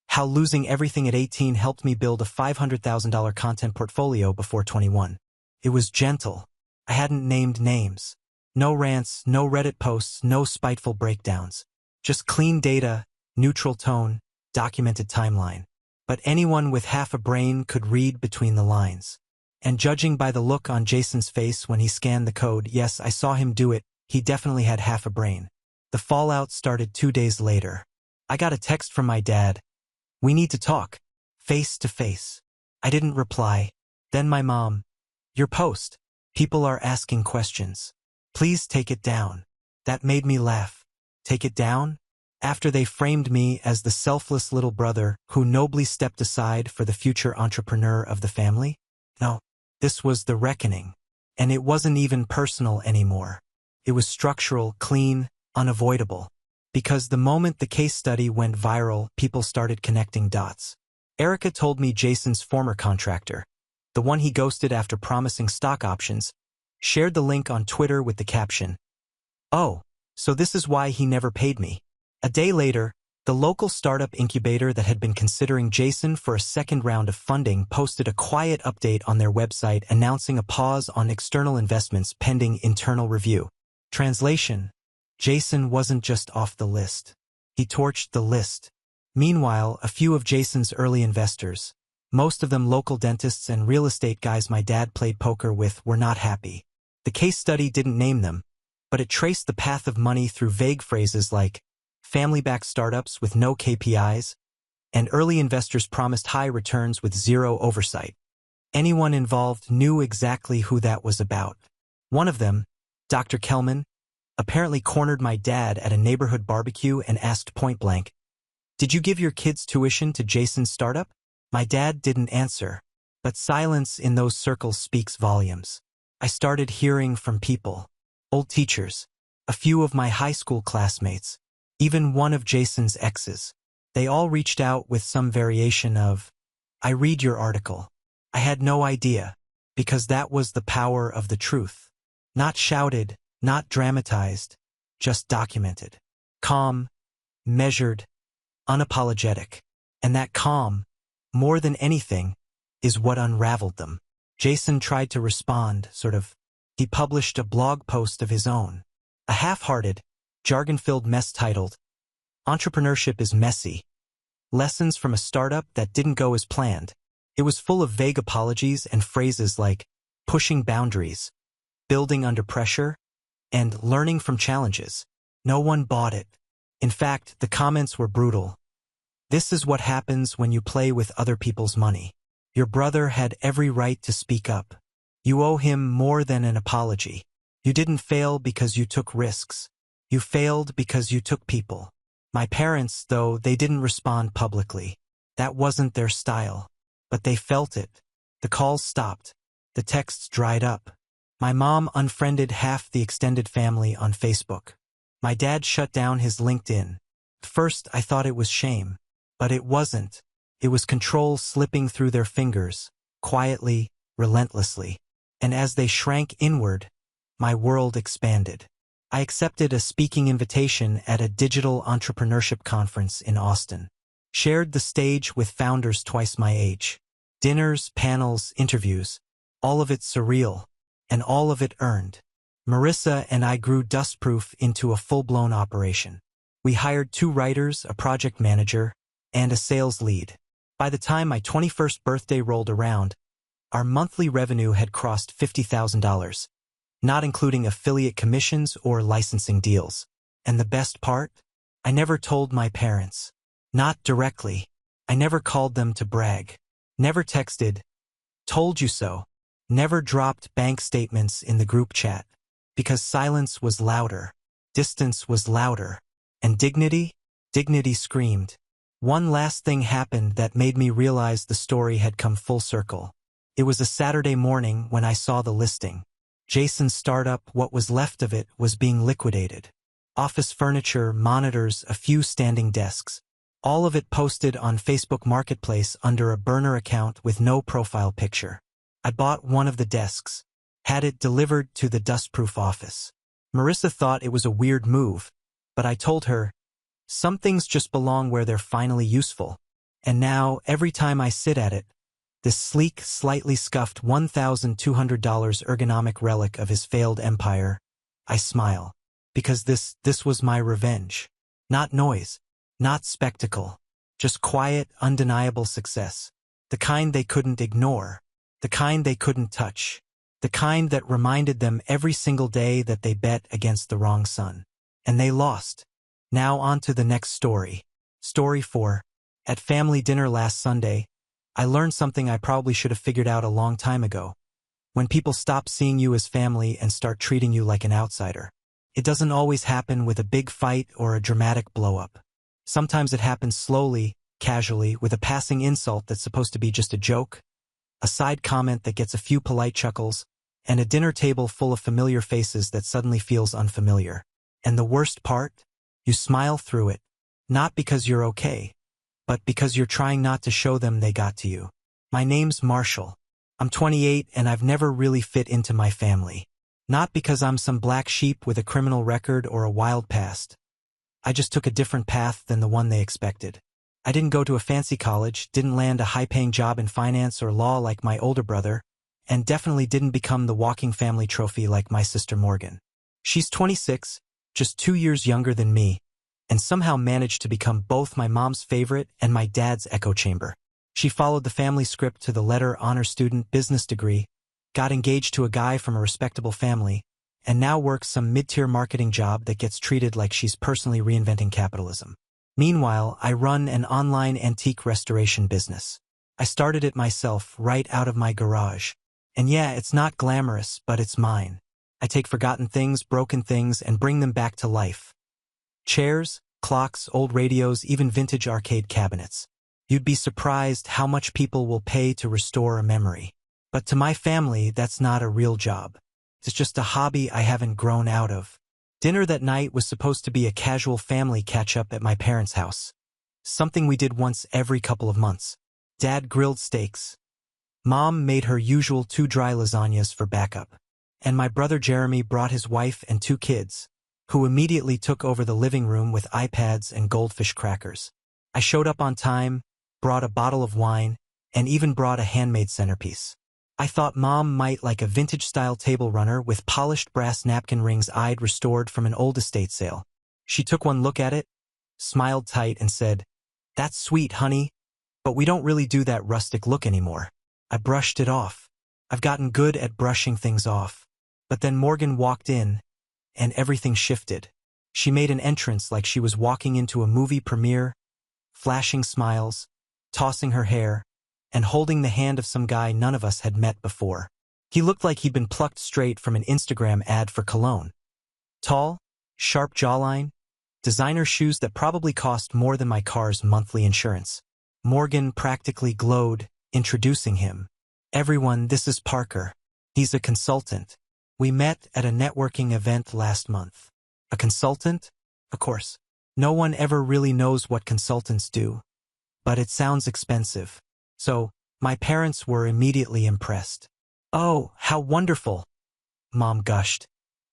How Losing Everything at 18 Helped Me Build a $500,000 Content Portfolio Before 21. It was gentle. I hadn't named names. No rants, no Reddit posts, no spiteful breakdowns. Just clean data, neutral tone, documented timeline. But anyone with half a brain could read between the lines. And judging by the look on Jason's face when he scanned the code, yes, I saw him do it, he definitely had half a brain. The fallout started 2 days later. I got a text from my dad. "We need to talk. Face to face." I didn't reply. Then my mom. "Your post. People are asking questions. Please take it down." That made me laugh. Take it down? After they framed me as the selfless little brother who nobly stepped aside for the future entrepreneur of the family? No, this was the reckoning. And it wasn't even personal anymore. It was structural, clean, unavoidable. Because the moment the case study went viral, people started connecting dots. Erica told me Jason's former contractor, the one he ghosted after promising stock options, shared the link on Twitter with the caption, "Oh, so this is why he never paid me." A day later, the local startup incubator that had been considering Jason for a second round of funding posted a quiet update on their website announcing a pause on external investments pending internal review. Translation: Jason wasn't just off the list. He torched the list. Meanwhile, a few of Jason's early investors, most of them local dentists and real estate guys my dad played poker with, were not happy. The case study didn't name them, but it traced the path of money through vague phrases like family-backed startups with no KPIs, and early investors promised high returns with zero oversight. Anyone involved knew exactly who that was about. One of them, Dr. Kelman, apparently cornered my dad at a neighborhood barbecue and asked point-blank, "Did you give your kids tuition to Jason's startup?" My dad didn't answer, but silence in those circles speaks volumes. I started hearing from people, old teachers, a few of my high school classmates, even one of Jason's exes. They all reached out with some variation of, "I read your article. I had no idea," because that was the power of the truth. Not shouted, not dramatized, just documented. Calm, measured, unapologetic. And that calm, more than anything, is what unraveled them. Jason tried to respond, sort of. He published a blog post of his own. A half-hearted, jargon-filled mess titled, "Entrepreneurship is Messy. Lessons from a Startup That Didn't Go as Planned." It was full of vague apologies and phrases like, "pushing boundaries," building under pressure, and learning from challenges. No one bought it. In fact, the comments were brutal. This is what happens when you play with other people's money. Your brother had every right to speak up. You owe him more than an apology. You didn't fail because you took risks. You failed because you took people. My parents, though, they didn't respond publicly. That wasn't their style. But they felt it. The calls stopped. The texts dried up. My mom unfriended half the extended family on Facebook. My dad shut down his LinkedIn. First, I thought it was shame. But it wasn't. It was control slipping through their fingers, quietly, relentlessly. And as they shrank inward, my world expanded. I accepted a speaking invitation at a digital entrepreneurship conference in Austin. Shared the stage with founders twice my age. Dinners, panels, interviews. All of it surreal. And all of it earned. Marissa and I grew Dustproof into a full-blown operation. We hired 2 writers, a project manager, and a sales lead. By the time my 21st birthday rolled around, our monthly revenue had crossed $50,000, not including affiliate commissions or licensing deals. And the best part? I never told my parents. Not directly. I never called them to brag. Never texted, "Told you so." Never dropped bank statements in the group chat. Because silence was louder. Distance was louder. And dignity? Dignity screamed. One last thing happened that made me realize the story had come full circle. It was a Saturday morning when I saw the listing. Jason's startup, what was left of it, was being liquidated. Office furniture, monitors, a few standing desks. All of it posted on Facebook Marketplace under a burner account with no profile picture. I bought one of the desks. Had it delivered to the Dustproof office. Marissa thought it was a weird move, but I told her, some things just belong where they're finally useful. And now, every time I sit at it, this sleek, slightly scuffed $1,200 ergonomic relic of his failed empire, I smile. Because this was my revenge. Not noise. Not spectacle. Just quiet, undeniable success. The kind they couldn't ignore. The kind they couldn't touch. The kind that reminded them every single day that they bet against the wrong sun. And they lost. Now on to the next story. Story 4. At family dinner last Sunday, I learned something I probably should have figured out a long time ago. When people stop seeing you as family and start treating you like an outsider. It doesn't always happen with a big fight or a dramatic blow-up. Sometimes it happens slowly, casually, with a passing insult that's supposed to be just a joke, a side comment that gets a few polite chuckles, and a dinner table full of familiar faces that suddenly feels unfamiliar. And the worst part? You smile through it. Not because you're okay, but because you're trying not to show them they got to you. My name's Marshall. I'm 28 and I've never really fit into my family. Not because I'm some black sheep with a criminal record or a wild past. I just took a different path than the one they expected. I didn't go to a fancy college, didn't land a high-paying job in finance or law like my older brother, and definitely didn't become the walking family trophy like my sister Morgan. She's 26, just 2 years younger than me, and somehow managed to become both my mom's favorite and my dad's echo chamber. She followed the family script to the letter, honor student, business degree, got engaged to a guy from a respectable family, and now works some mid-tier marketing job that gets treated like she's personally reinventing capitalism. Meanwhile, I run an online antique restoration business. I started it myself right out of my garage. And yeah, it's not glamorous, but it's mine. I take forgotten things, broken things, and bring them back to life. Chairs, clocks, old radios, even vintage arcade cabinets. You'd be surprised how much people will pay to restore a memory. But to my family, that's not a real job. It's just a hobby I haven't grown out of. Dinner that night was supposed to be a casual family catch-up at my parents' house. Something we did once every couple of months. Dad grilled steaks. Mom made her usual 2 dry lasagnas for backup. And my brother Jeremy brought his wife and 2 kids, who immediately took over the living room with iPads and goldfish crackers. I showed up on time, brought a bottle of wine, and even brought a handmade centerpiece. I thought Mom might like a vintage-style table runner with polished brass napkin rings I'd restored from an old estate sale. She took one look at it, smiled tight, and said, "That's sweet, honey, but we don't really do that rustic look anymore." I brushed it off. I've gotten good at brushing things off. But then Morgan walked in, and everything shifted. She made an entrance like she was walking into a movie premiere, flashing smiles, tossing her hair, and holding the hand of some guy none of us had met before. He looked like he'd been plucked straight from an Instagram ad for cologne. Tall, sharp jawline, designer shoes that probably cost more than my car's monthly insurance. Morgan practically glowed, introducing him. "Everyone, this is Parker. He's a consultant. We met at a networking event last month." A consultant? Of course. No one ever really knows what consultants do. But it sounds expensive. So, my parents were immediately impressed. "Oh, how wonderful," Mom gushed,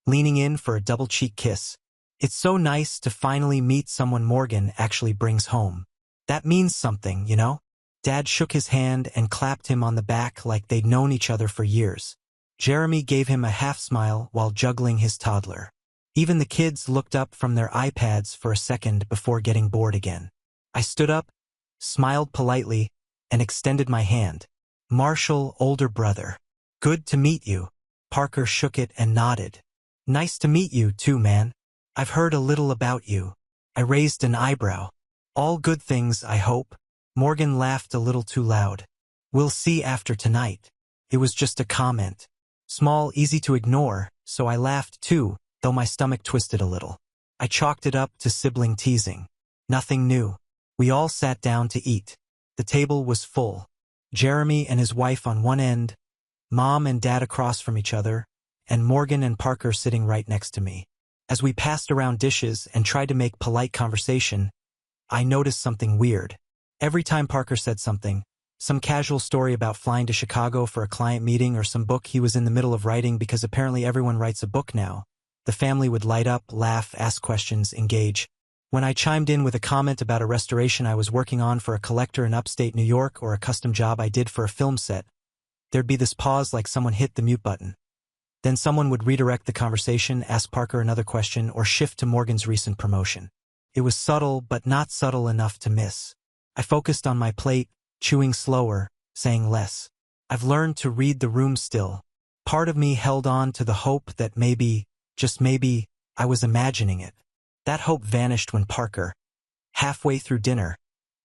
leaning in for a double-cheek kiss. "It's so nice to finally meet someone Morgan actually brings home. That means something, you know?" Dad shook his hand and clapped him on the back like they'd known each other for years. Jeremy gave him a half-smile while juggling his toddler. Even the kids looked up from their iPads for a second before getting bored again. I stood up, smiled politely, and extended my hand. "Marshall, older brother. Good to meet you." Parker shook it and nodded. "Nice to meet you, too, man. I've heard a little about you." I raised an eyebrow. "All good things, I hope." Morgan laughed a little too loud. "We'll see after tonight." It was just a comment. Small, easy to ignore, so I laughed too, though my stomach twisted a little. I chalked it up to sibling teasing. Nothing new. We all sat down to eat. The table was full. Jeremy and his wife on one end, Mom and Dad across from each other, and Morgan and Parker sitting right next to me. As we passed around dishes and tried to make polite conversation, I noticed something weird. Every time Parker said something, some casual story about flying to Chicago for a client meeting or some book he was in the middle of writing because apparently everyone writes a book now, the family would light up, laugh, ask questions, engage. When I chimed in with a comment about a restoration I was working on for a collector in upstate New York or a custom job I did for a film set, there'd be this pause like someone hit the mute button. Then someone would redirect the conversation, ask Parker another question, or shift to Morgan's recent promotion. It was subtle, but not subtle enough to miss. I focused on my plate, chewing slower, saying less. I've learned to read the room still. Part of me held on to the hope that maybe, just maybe, I was imagining it. That hope vanished when Parker, halfway through dinner,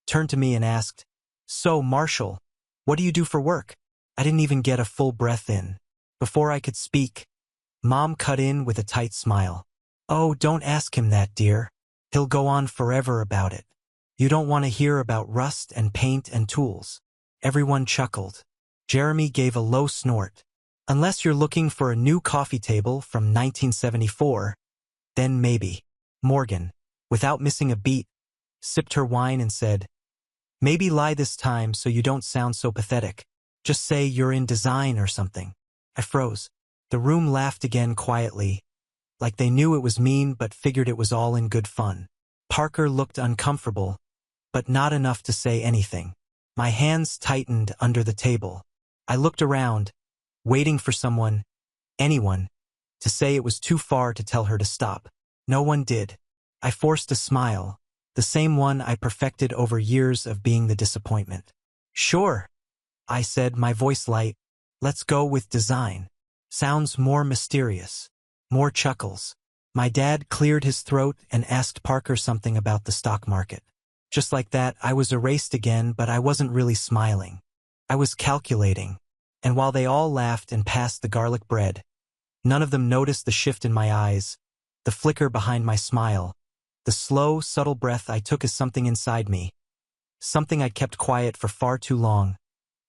turned to me and asked, "So, Marshall, what do you do for work?" I didn't even get a full breath in. Before I could speak, Mom cut in with a tight smile. "Oh, don't ask him that, dear. He'll go on forever about it. You don't want to hear about rust and paint and tools." Everyone chuckled. Jeremy gave a low snort. "Unless you're looking for a new coffee table from 1974, then maybe." Morgan, without missing a beat, sipped her wine and said, "Maybe lie this time so you don't sound so pathetic. Just say you're in design or something." I froze. The room laughed again quietly, like they knew it was mean but figured it was all in good fun. Parker looked uncomfortable, but not enough to say anything. My hands tightened under the table. I looked around, waiting for someone, anyone, to say it was too far to tell her to stop. No one did. I forced a smile, the same one I perfected over years of being the disappointment. "Sure," I said, my voice light. "Let's go with design. Sounds more mysterious." More chuckles. My dad cleared his throat and asked Parker something about the stock market. Just like that, I was erased again, but I wasn't really smiling. I was calculating. And while they all laughed and passed the garlic bread, none of them noticed the shift in my eyes, the flicker behind my smile, the slow, subtle breath I took as something inside me, something I'd kept quiet for far too long,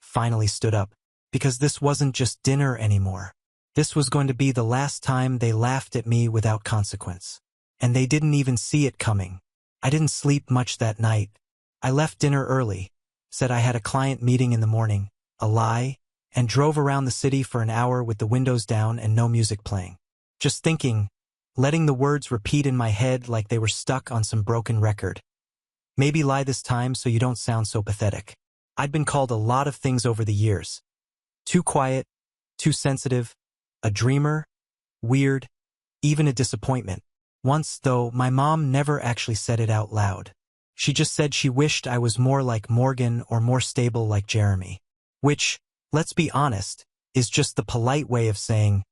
finally stood up. Because this wasn't just dinner anymore. This was going to be the last time they laughed at me without consequence. And they didn't even see it coming. I didn't sleep much that night. I left dinner early, said I had a client meeting in the morning, a lie, and drove around the city for an hour with the windows down and no music playing. Just thinking, letting the words repeat in my head like they were stuck on some broken record. Maybe lie this time so you don't sound so pathetic. I'd been called a lot of things over the years. Too quiet, too sensitive, a dreamer, weird, even a disappointment. Once, though, my mom never actually said it out loud. She just said she wished I was more like Morgan or more stable like Jeremy. Which, let's be honest, is just the polite way of saying,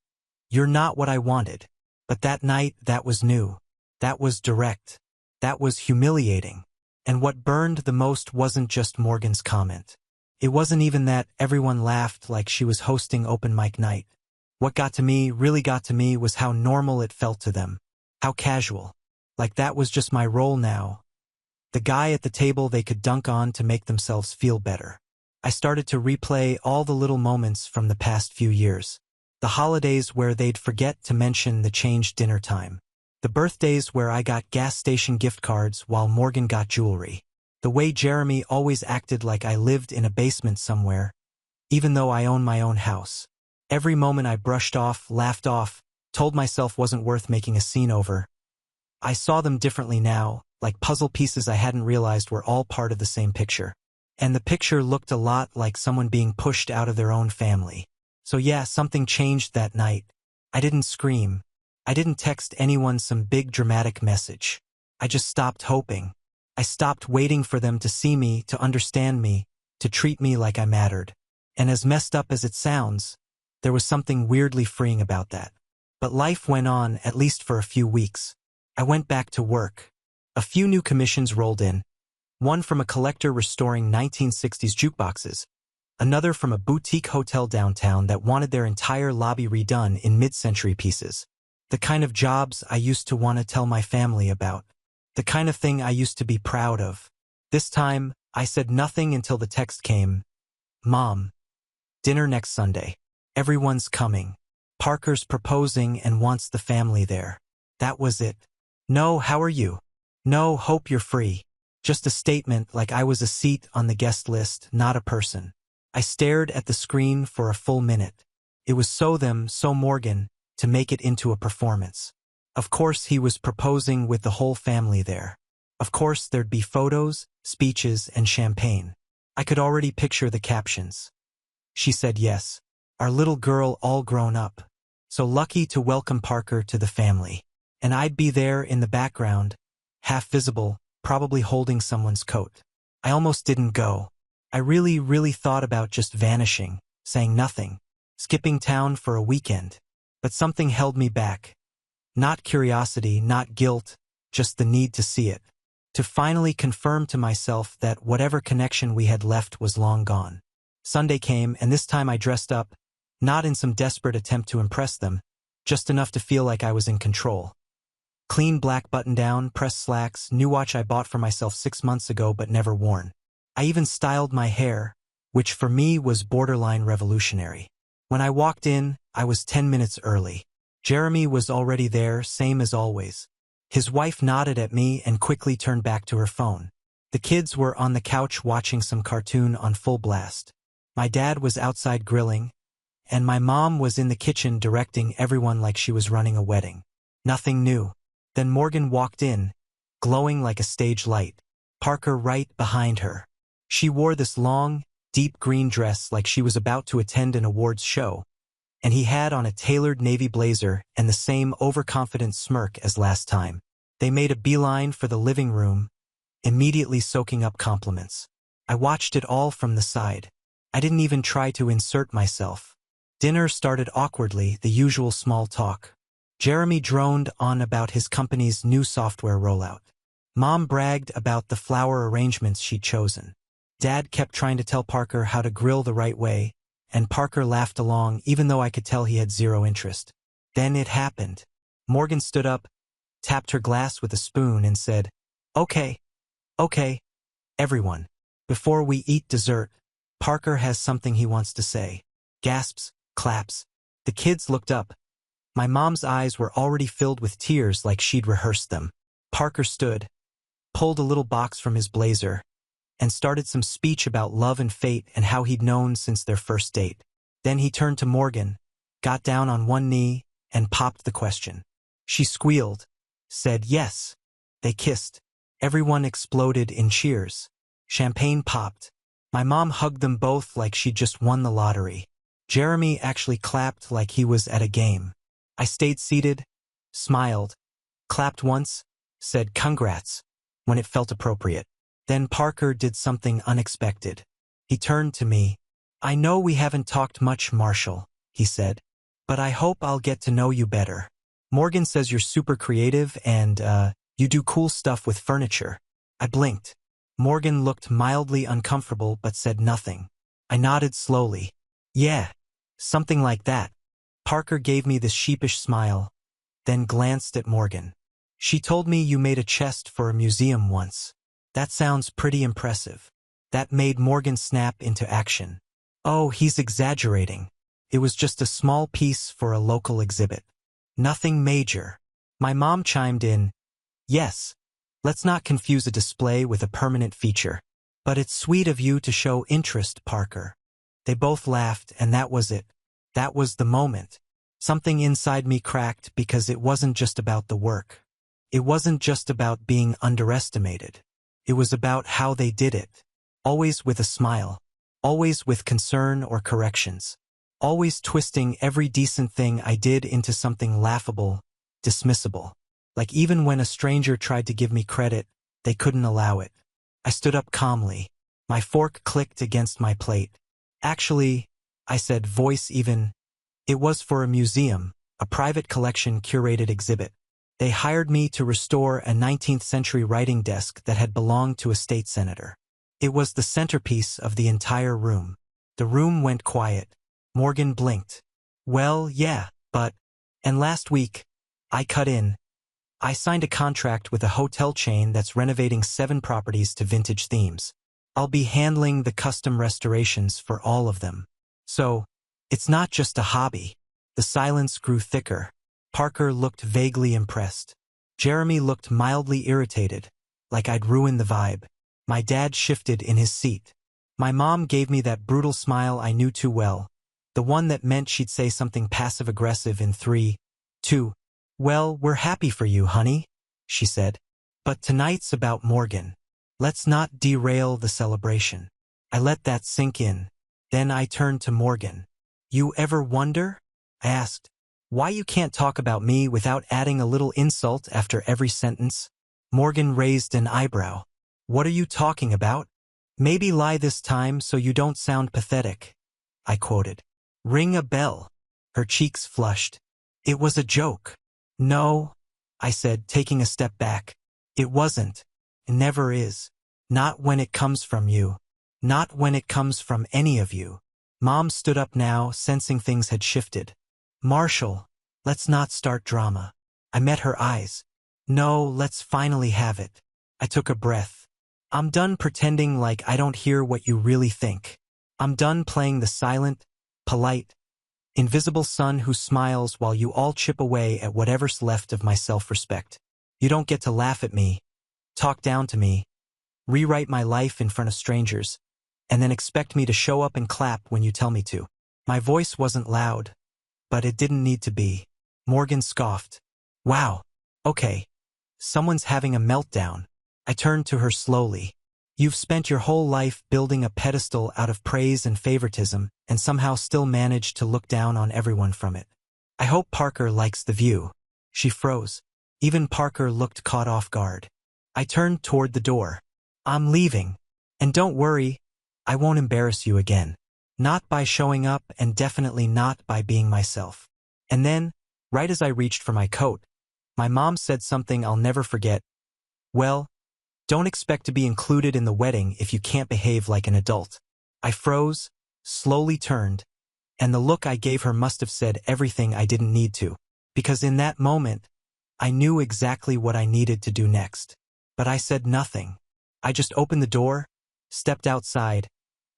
"You're not what I wanted." But that night, that was new. That was direct. That was humiliating. And what burned the most wasn't just Morgan's comment. It wasn't even that everyone laughed like she was hosting open mic night. What got to me, really got to me, was how normal it felt to them. How casual. Like that was just my role now. The guy at the table they could dunk on to make themselves feel better. I started to replay all the little moments from the past few years. The holidays where they'd forget to mention the changed dinner time. The birthdays where I got gas station gift cards while Morgan got jewelry. The way Jeremy always acted like I lived in a basement somewhere, even though I own my own house. Every moment I brushed off, laughed off, told myself wasn't worth making a scene over. I saw them differently now, like puzzle pieces I hadn't realized were all part of the same picture. And the picture looked a lot like someone being pushed out of their own family. So yeah, something changed that night. I didn't scream. I didn't text anyone some big dramatic message. I just stopped hoping. I stopped waiting for them to see me, to understand me, to treat me like I mattered. And as messed up as it sounds, there was something weirdly freeing about that. But life went on, at least for a few weeks. I went back to work. A few new commissions rolled in. One from a collector restoring 1960s jukeboxes. Another from a boutique hotel downtown that wanted their entire lobby redone in mid-century pieces. The kind of jobs I used to want to tell my family about. The kind of thing I used to be proud of. This time, I said nothing until the text came. "Mom, dinner next Sunday. Everyone's coming. Parker's proposing and wants the family there." That was it. No, "How are you?" No, "Hope you're free." Just a statement like I was a seat on the guest list, not a person. I stared at the screen for a full minute. It was so them, so Morgan, to make it into a performance. Of course he was proposing with the whole family there. Of course there'd be photos, speeches, and champagne. I could already picture the captions. "She said yes. Our little girl all grown up. So lucky to welcome Parker to the family." And I'd be there in the background, half visible, probably holding someone's coat. I almost didn't go. I really thought about just vanishing, saying nothing, skipping town for a weekend. But something held me back. Not curiosity, not guilt, just the need to see it. To finally confirm to myself that whatever connection we had left was long gone. Sunday came, and this time I dressed up, not in some desperate attempt to impress them, just enough to feel like I was in control. Clean black button-down, pressed slacks, new watch I bought for myself 6 months ago but never worn. I even styled my hair, which for me was borderline revolutionary. When I walked in, I was 10 minutes early. Jeremy was already there, same as always. His wife nodded at me and quickly turned back to her phone. The kids were on the couch watching some cartoon on full blast. My dad was outside grilling, and my mom was in the kitchen directing everyone like she was running a wedding. Nothing new. Then Morgan walked in, glowing like a stage light. Parker right behind her. She wore this long, deep green dress like she was about to attend an awards show, and he had on a tailored navy blazer and the same overconfident smirk as last time. They made a beeline for the living room, immediately soaking up compliments. I watched it all from the side. I didn't even try to insert myself. Dinner started awkwardly, the usual small talk. Jeremy droned on about his company's new software rollout. Mom bragged about the flower arrangements she'd chosen. Dad kept trying to tell Parker how to grill the right way, and Parker laughed along even though I could tell he had zero interest. Then it happened. Morgan stood up, tapped her glass with a spoon and said, Okay, everyone. Before we eat dessert, Parker has something he wants to say." Gasps, claps. The kids looked up. My mom's eyes were already filled with tears like she'd rehearsed them. Parker stood, pulled a little box from his blazer, and started some speech about love and fate and how he'd known since their first date. Then he turned to Morgan, got down on one knee, and popped the question. She squealed, said yes. They kissed. Everyone exploded in cheers. Champagne popped. My mom hugged them both like she'd just won the lottery. Jeremy actually clapped like he was at a game. I stayed seated, smiled, clapped once, said congrats when it felt appropriate. Then Parker did something unexpected. He turned to me. "I know we haven't talked much, Marshall," he said, but I hope I'll get to know you better. Morgan says you're super creative and, you do cool stuff with furniture. I blinked. Morgan looked mildly uncomfortable but said nothing. I nodded slowly. Yeah, something like that. Parker gave me this sheepish smile, then glanced at Morgan. She told me you made a chest for a museum once. That sounds pretty impressive. That made Morgan snap into action. Oh, he's exaggerating. It was just a small piece for a local exhibit. Nothing major. My mom chimed in. Yes, let's not confuse a display with a permanent feature. But it's sweet of you to show interest, Parker. They both laughed, and that was it. That was the moment. Something inside me cracked because it wasn't just about the work. It wasn't just about being underestimated. It was about how they did it. Always with a smile. Always with concern or corrections. Always twisting every decent thing I did into something laughable, dismissible. Like even when a stranger tried to give me credit, they couldn't allow it. I stood up calmly. My fork clicked against my plate. Actually, I said, voice even. It was for a museum, a private collection curated exhibit. They hired me to restore a 19th century writing desk that had belonged to a state senator. It was the centerpiece of the entire room. The room went quiet. Morgan blinked. Well, yeah, but... And last week, I cut in. I signed a contract with a hotel chain that's renovating 7 properties to vintage themes. I'll be handling the custom restorations for all of them. So, it's not just a hobby. The silence grew thicker. Parker looked vaguely impressed. Jeremy looked mildly irritated, like I'd ruined the vibe. My dad shifted in his seat. My mom gave me that brutal smile I knew too well, the one that meant she'd say something passive-aggressive in 3, 2. Well, we're happy for you, honey, she said. But tonight's about Morgan. Let's not derail the celebration. I let that sink in. Then I turned to Morgan. You ever wonder? I asked. Why you can't talk about me without adding a little insult after every sentence? Morgan raised an eyebrow. What are you talking about? Maybe lie this time so you don't sound pathetic. I quoted. Ring a bell. Her cheeks flushed. It was a joke. No, I said, taking a step back. It wasn't. It never is. Not when it comes from you. Not when it comes from any of you. Mom stood up now, sensing things had shifted. Marshall, let's not start drama. I met her eyes. No, let's finally have it. I took a breath. I'm done pretending like I don't hear what you really think. I'm done playing the silent, polite, invisible son who smiles while you all chip away at whatever's left of my self-respect. You don't get to laugh at me, talk down to me, rewrite my life in front of strangers, and then expect me to show up and clap when you tell me to. My voice wasn't loud, but it didn't need to be. Morgan scoffed. Wow, okay. Someone's having a meltdown. I turned to her slowly. You've spent your whole life building a pedestal out of praise and favoritism, and somehow still managed to look down on everyone from it. I hope Parker likes the view. She froze. Even Parker looked caught off guard. I turned toward the door. I'm leaving. And don't worry, I won't embarrass you again. Not by showing up, and definitely not by being myself. And then, right as I reached for my coat, my mom said something I'll never forget. Well, don't expect to be included in the wedding if you can't behave like an adult. I froze, slowly turned, and the look I gave her must have said everything I didn't need to, because in that moment, I knew exactly what I needed to do next. But I said nothing. I just opened the door, stepped outside,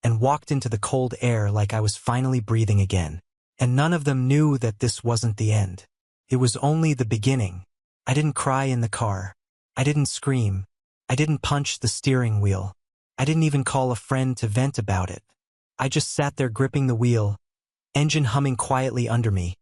and walked into the cold air like I was finally breathing again. And none of them knew that this wasn't the end. It was only the beginning. I didn't cry in the car. I didn't scream. I didn't punch the steering wheel. I didn't even call a friend to vent about it. I just sat there gripping the wheel, engine humming quietly under me,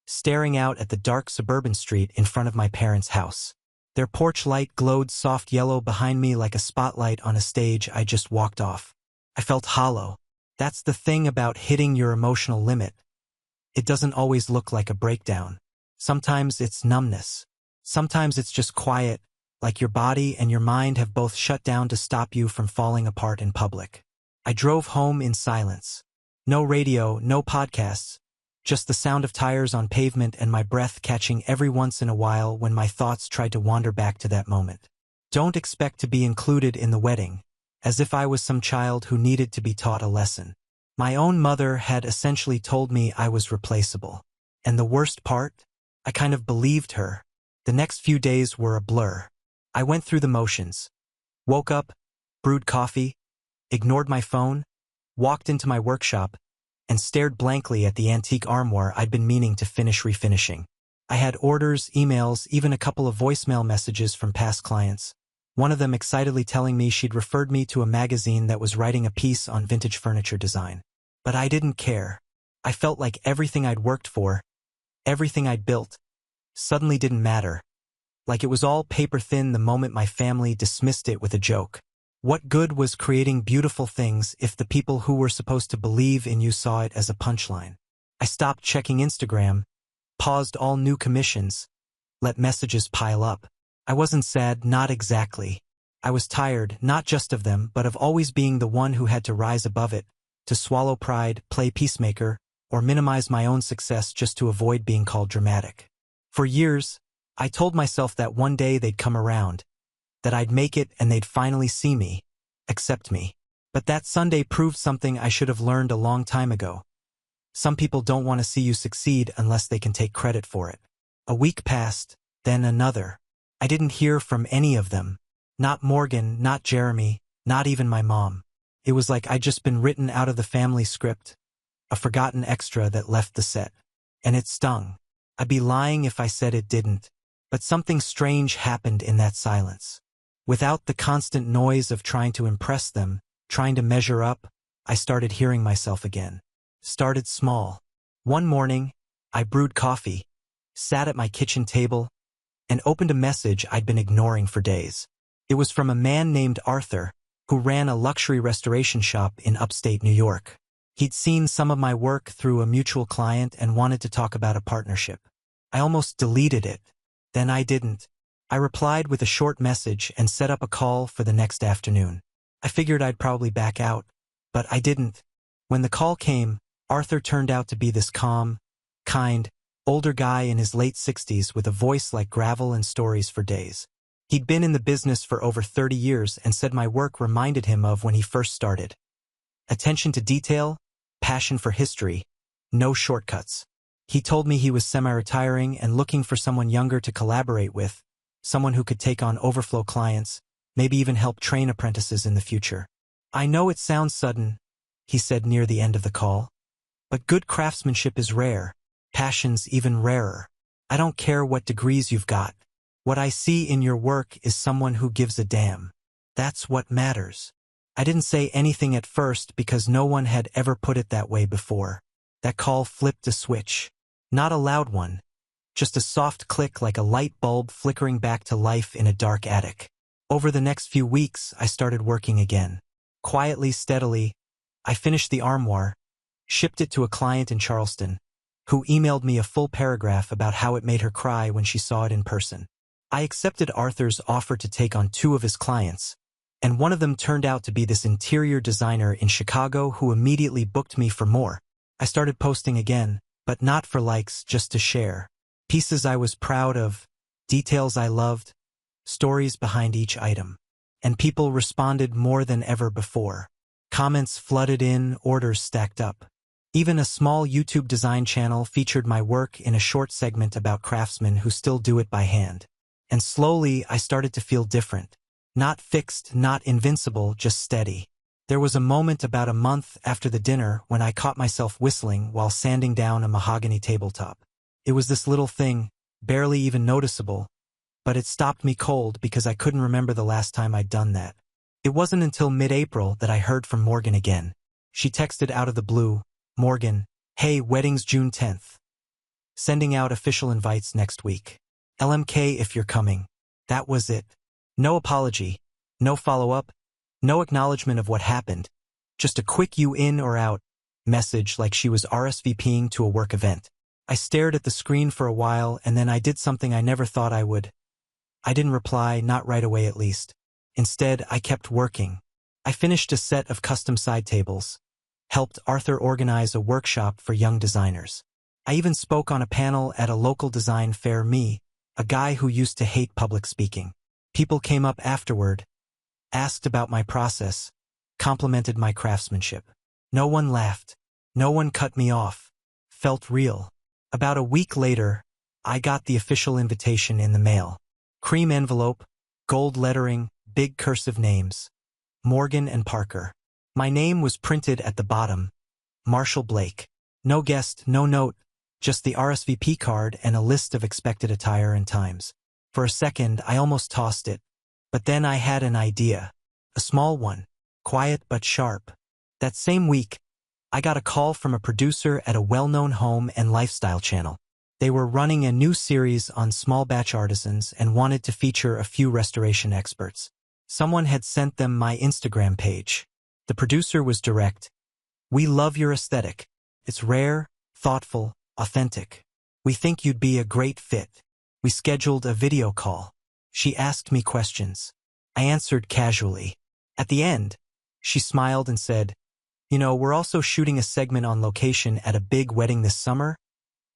staring out at the dark suburban street in front of my parents' house. Their porch light glowed soft yellow behind me like a spotlight on a stage I just walked off. I felt hollow. That's the thing about hitting your emotional limit. It doesn't always look like a breakdown. Sometimes it's numbness. Sometimes it's just quiet, like your body and your mind have both shut down to stop you from falling apart in public. I drove home in silence. No radio, no podcasts, just the sound of tires on pavement and my breath catching every once in a while when my thoughts tried to wander back to that moment. Don't expect to be included in the wedding, as if I was some child who needed to be taught a lesson. My own mother had essentially told me I was replaceable. And the worst part? I kind of believed her. The next few days were a blur. I went through the motions. Woke up, brewed coffee, ignored my phone, walked into my workshop, and stared blankly at the antique armoire I'd been meaning to finish refinishing. I had orders, emails, even a couple of voicemail messages from past clients. One of them excitedly telling me she'd referred me to a magazine that was writing a piece on vintage furniture design. But I didn't care. I felt like everything I'd worked for, everything I'd built, suddenly didn't matter. Like it was all paper thin the moment my family dismissed it with a joke. What good was creating beautiful things if the people who were supposed to believe in you saw it as a punchline? I stopped checking Instagram, paused all new commissions, let messages pile up. I wasn't sad, not exactly. I was tired, not just of them, but of always being the one who had to rise above it, to swallow pride, play peacemaker, or minimize my own success just to avoid being called dramatic. For years, I told myself that one day they'd come around, that I'd make it and they'd finally see me, accept me. But that Sunday proved something I should have learned a long time ago. Some people don't want to see you succeed unless they can take credit for it. A week passed, then another. I didn't hear from any of them. Not Morgan, not Jeremy, not even my mom. It was like I'd just been written out of the family script, a forgotten extra that left the set. And it stung. I'd be lying if I said it didn't. But something strange happened in that silence. Without the constant noise of trying to impress them, trying to measure up, I started hearing myself again. Started small. One morning, I brewed coffee, sat at my kitchen table, and opened a message I'd been ignoring for days. It was from a man named Arthur, who ran a luxury restoration shop in upstate New York. He'd seen some of my work through a mutual client and wanted to talk about a partnership. I almost deleted it. Then I didn't. I replied with a short message and set up a call for the next afternoon. I figured I'd probably back out, but I didn't. When the call came, Arthur turned out to be this calm, kind, older guy in his late 60s with a voice like gravel and stories for days. He'd been in the business for over 30 years and said my work reminded him of when he first started. Attention to detail, passion for history, no shortcuts. He told me he was semi-retiring and looking for someone younger to collaborate with, someone who could take on overflow clients, maybe even help train apprentices in the future. I know it sounds sudden, he said near the end of the call, but good craftsmanship is rare, passion's even rarer. I don't care what degrees you've got. What I see in your work is someone who gives a damn. That's what matters. I didn't say anything at first because no one had ever put it that way before. That call flipped a switch. Not a loud one. Just a soft click like a light bulb flickering back to life in a dark attic. Over the next few weeks, I started working again. Quietly, steadily, I finished the armoire, shipped it to a client in Charleston, who emailed me a full paragraph about how it made her cry when she saw it in person. I accepted Arthur's offer to take on 2 of his clients, and one of them turned out to be this interior designer in Chicago who immediately booked me for more. I started posting again, but not for likes, just to share. Pieces I was proud of, details I loved, stories behind each item. And people responded more than ever before. Comments flooded in, orders stacked up. Even a small YouTube design channel featured my work in a short segment about craftsmen who still do it by hand. And slowly I started to feel different. Not fixed, not invincible, just steady. There was a moment about a month after the dinner when I caught myself whistling while sanding down a mahogany tabletop. It was this little thing, barely even noticeable, but it stopped me cold because I couldn't remember the last time I'd done that. It wasn't until mid-April that I heard from Morgan again. She texted out of the blue, "Morgan, hey, wedding's June 10th. Sending out official invites next week. LMK if you're coming." That was it. No apology, no follow-up, no acknowledgement of what happened. Just a quick "you in or out" message like she was RSVPing to a work event. I stared at the screen for a while and then I did something I never thought I would. I didn't reply, not right away at least. Instead, I kept working. I finished a set of custom side tables, helped Arthur organize a workshop for young designers. I even spoke on a panel at a local design fair. Me, a guy who used to hate public speaking. People came up afterward, asked about my process, complimented my craftsmanship. No one laughed. No one cut me off. Felt real. About a week later, I got the official invitation in the mail. Cream envelope, gold lettering, big cursive names. Morgan and Parker. My name was printed at the bottom. Marshall Blake. No guest, no note, just the RSVP card and a list of expected attire and times. For a second, I almost tossed it. But then I had an idea. A small one. Quiet but sharp. That same week, I got a call from a producer at a well-known home and lifestyle channel. They were running a new series on small batch artisans and wanted to feature a few restoration experts. Someone had sent them my Instagram page. The producer was direct. "We love your aesthetic. It's rare, thoughtful, authentic. We think you'd be a great fit." We scheduled a video call. She asked me questions. I answered casually. At the end, she smiled and said, "We're also shooting a segment on location at a big wedding this summer.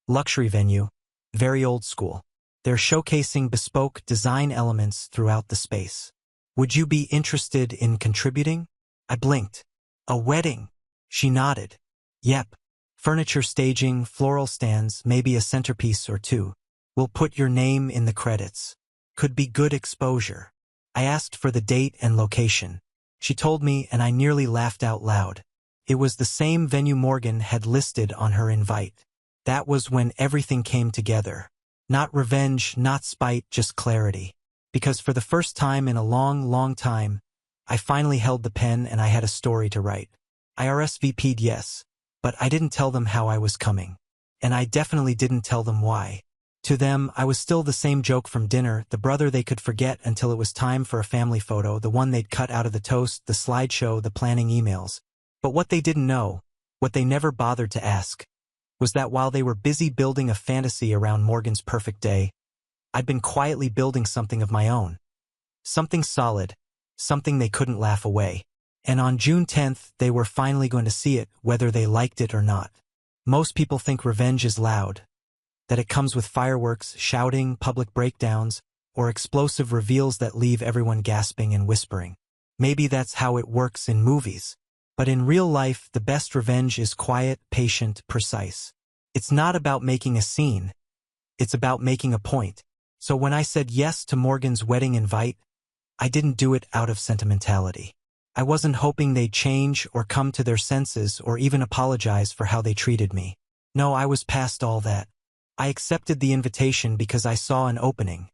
Luxury venue, very old school. They're showcasing bespoke design elements throughout the space. Would you be interested in contributing?" I blinked. "A wedding?" She nodded. "Yep. Furniture staging, floral stands, maybe a centerpiece or two. We'll put your name in the credits. Could be good exposure." I asked for the date and location. She told me and I nearly laughed out loud. It was the same venue Morgan had listed on her invite. That was when everything came together. Not revenge, not spite, just clarity. Because for the first time in a long, long time, I finally held the pen and I had a story to write. I RSVP'd yes, but I didn't tell them how I was coming. And I definitely didn't tell them why. To them, I was still the same joke from dinner, the brother they could forget until it was time for a family photo, the one they'd cut out of the toast, the slideshow, the planning emails. But what they didn't know, what they never bothered to ask, was that while they were busy building a fantasy around Morgan's perfect day, I'd been quietly building something of my own. Something solid, something they couldn't laugh away. And on June 10th, they were finally going to see it, whether they liked it or not. Most people think revenge is loud, that it comes with fireworks, shouting, public breakdowns, or explosive reveals that leave everyone gasping and whispering. Maybe that's how it works in movies. But in real life, the best revenge is quiet, patient, precise. It's not about making a scene. It's about making a point. So when I said yes to Morgan's wedding invite, I didn't do it out of sentimentality. I wasn't hoping they'd change or come to their senses or even apologize for how they treated me. No, I was past all that. I accepted the invitation because I saw an opening.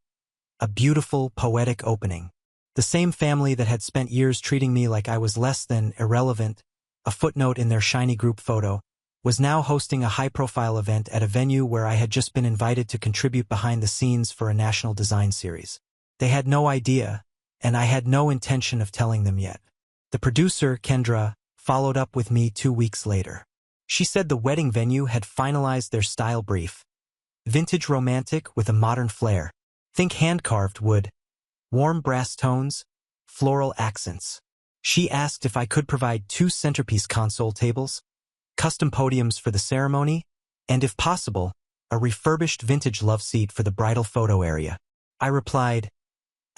A beautiful, poetic opening. The same family that had spent years treating me like I was less than irrelevant, a footnote in their shiny group photo, was now hosting a high-profile event at a venue where I had just been invited to contribute behind the scenes for a national design series. They had no idea, and I had no intention of telling them yet. The producer, Kendra, followed up with me 2 weeks later. She said the wedding venue had finalized their style brief. Vintage romantic with a modern flair. Think hand-carved wood. Warm brass tones, floral accents. She asked if I could provide 2 centerpiece console tables, custom podiums for the ceremony, and if possible, a refurbished vintage love seat for the bridal photo area. I replied,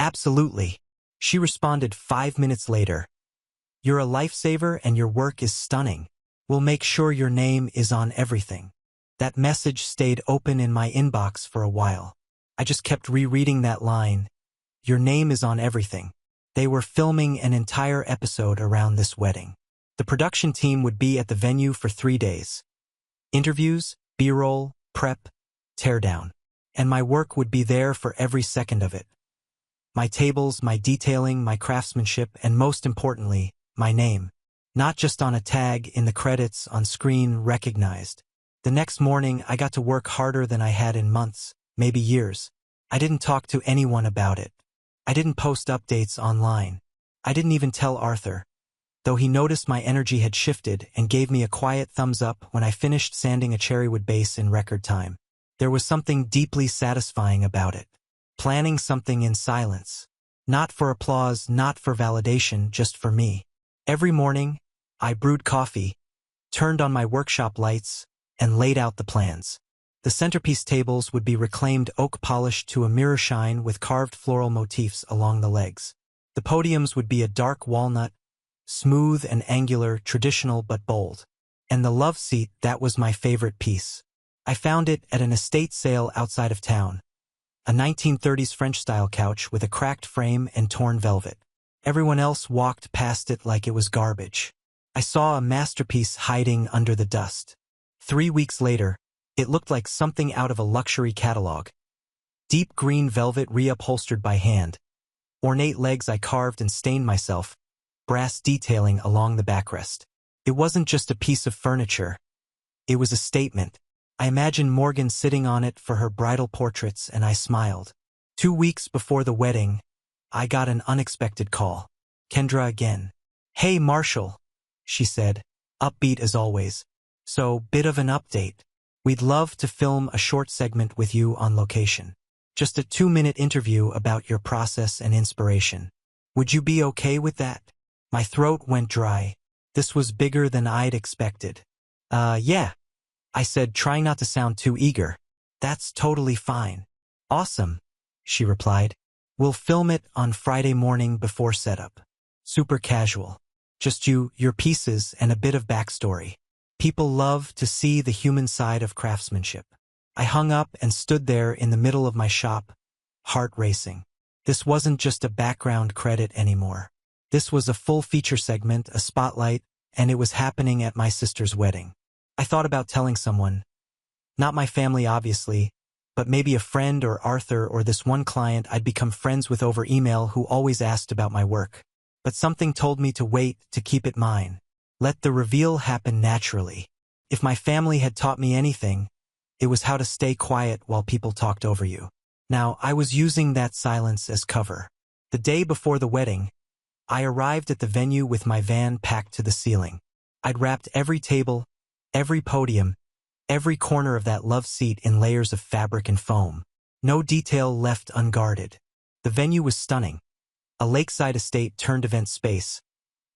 "Absolutely." She responded 5 minutes later, "You're a lifesaver and your work is stunning. We'll make sure your name is on everything." That message stayed open in my inbox for a while. I just kept rereading that line. Your name is on everything. They were filming an entire episode around this wedding. The production team would be at the venue for 3 days. Interviews, B-roll, prep, teardown. And my work would be there for every second of it. My tables, my detailing, my craftsmanship, and most importantly, my name. Not just on a tag, in the credits, on screen, recognized. The next morning, I got to work harder than I had in months, maybe years. I didn't talk to anyone about it. I didn't post updates online. I didn't even tell Arthur, though he noticed my energy had shifted and gave me a quiet thumbs up when I finished sanding a cherrywood base in record time. There was something deeply satisfying about it. Planning something in silence. Not for applause, not for validation, just for me. Every morning, I brewed coffee, turned on my workshop lights, and laid out the plans. The centerpiece tables would be reclaimed oak polished to a mirror shine with carved floral motifs along the legs. The podiums would be a dark walnut, smooth and angular, traditional but bold. And the love seat, that was my favorite piece. I found it at an estate sale outside of town. A 1930s French-style couch with a cracked frame and torn velvet. Everyone else walked past it like it was garbage. I saw a masterpiece hiding under the dust. 3 weeks later, it looked like something out of a luxury catalog. Deep green velvet reupholstered by hand. Ornate legs I carved and stained myself. Brass detailing along the backrest. It wasn't just a piece of furniture. It was a statement. I imagined Morgan sitting on it for her bridal portraits, and I smiled. 2 weeks before the wedding, I got an unexpected call. Kendra again. "Hey, Marshall," she said, upbeat as always. "So, bit of an update. We'd love to film a short segment with you on location. Just a 2-minute interview about your process and inspiration. Would you be okay with that?" My throat went dry. This was bigger than I'd expected. Yeah, I said, trying not to sound too eager. "That's totally fine." "Awesome," she replied. "We'll film it on Friday morning before setup. Super casual. Just you, your pieces, and a bit of backstory. People love to see the human side of craftsmanship." I hung up and stood there in the middle of my shop, heart racing. This wasn't just a background credit anymore. This was a full feature segment, a spotlight, and it was happening at my sister's wedding. I thought about telling someone. Not my family, obviously, but maybe a friend or Arthur or this one client I'd become friends with over email who always asked about my work. But something told me to wait, to keep it mine. Let the reveal happen naturally. If my family had taught me anything, it was how to stay quiet while people talked over you. Now, I was using that silence as cover. The day before the wedding, I arrived at the venue with my van packed to the ceiling. I'd wrapped every table, every podium, every corner of that love seat in layers of fabric and foam. No detail left unguarded. The venue was stunning. A lakeside estate turned event space.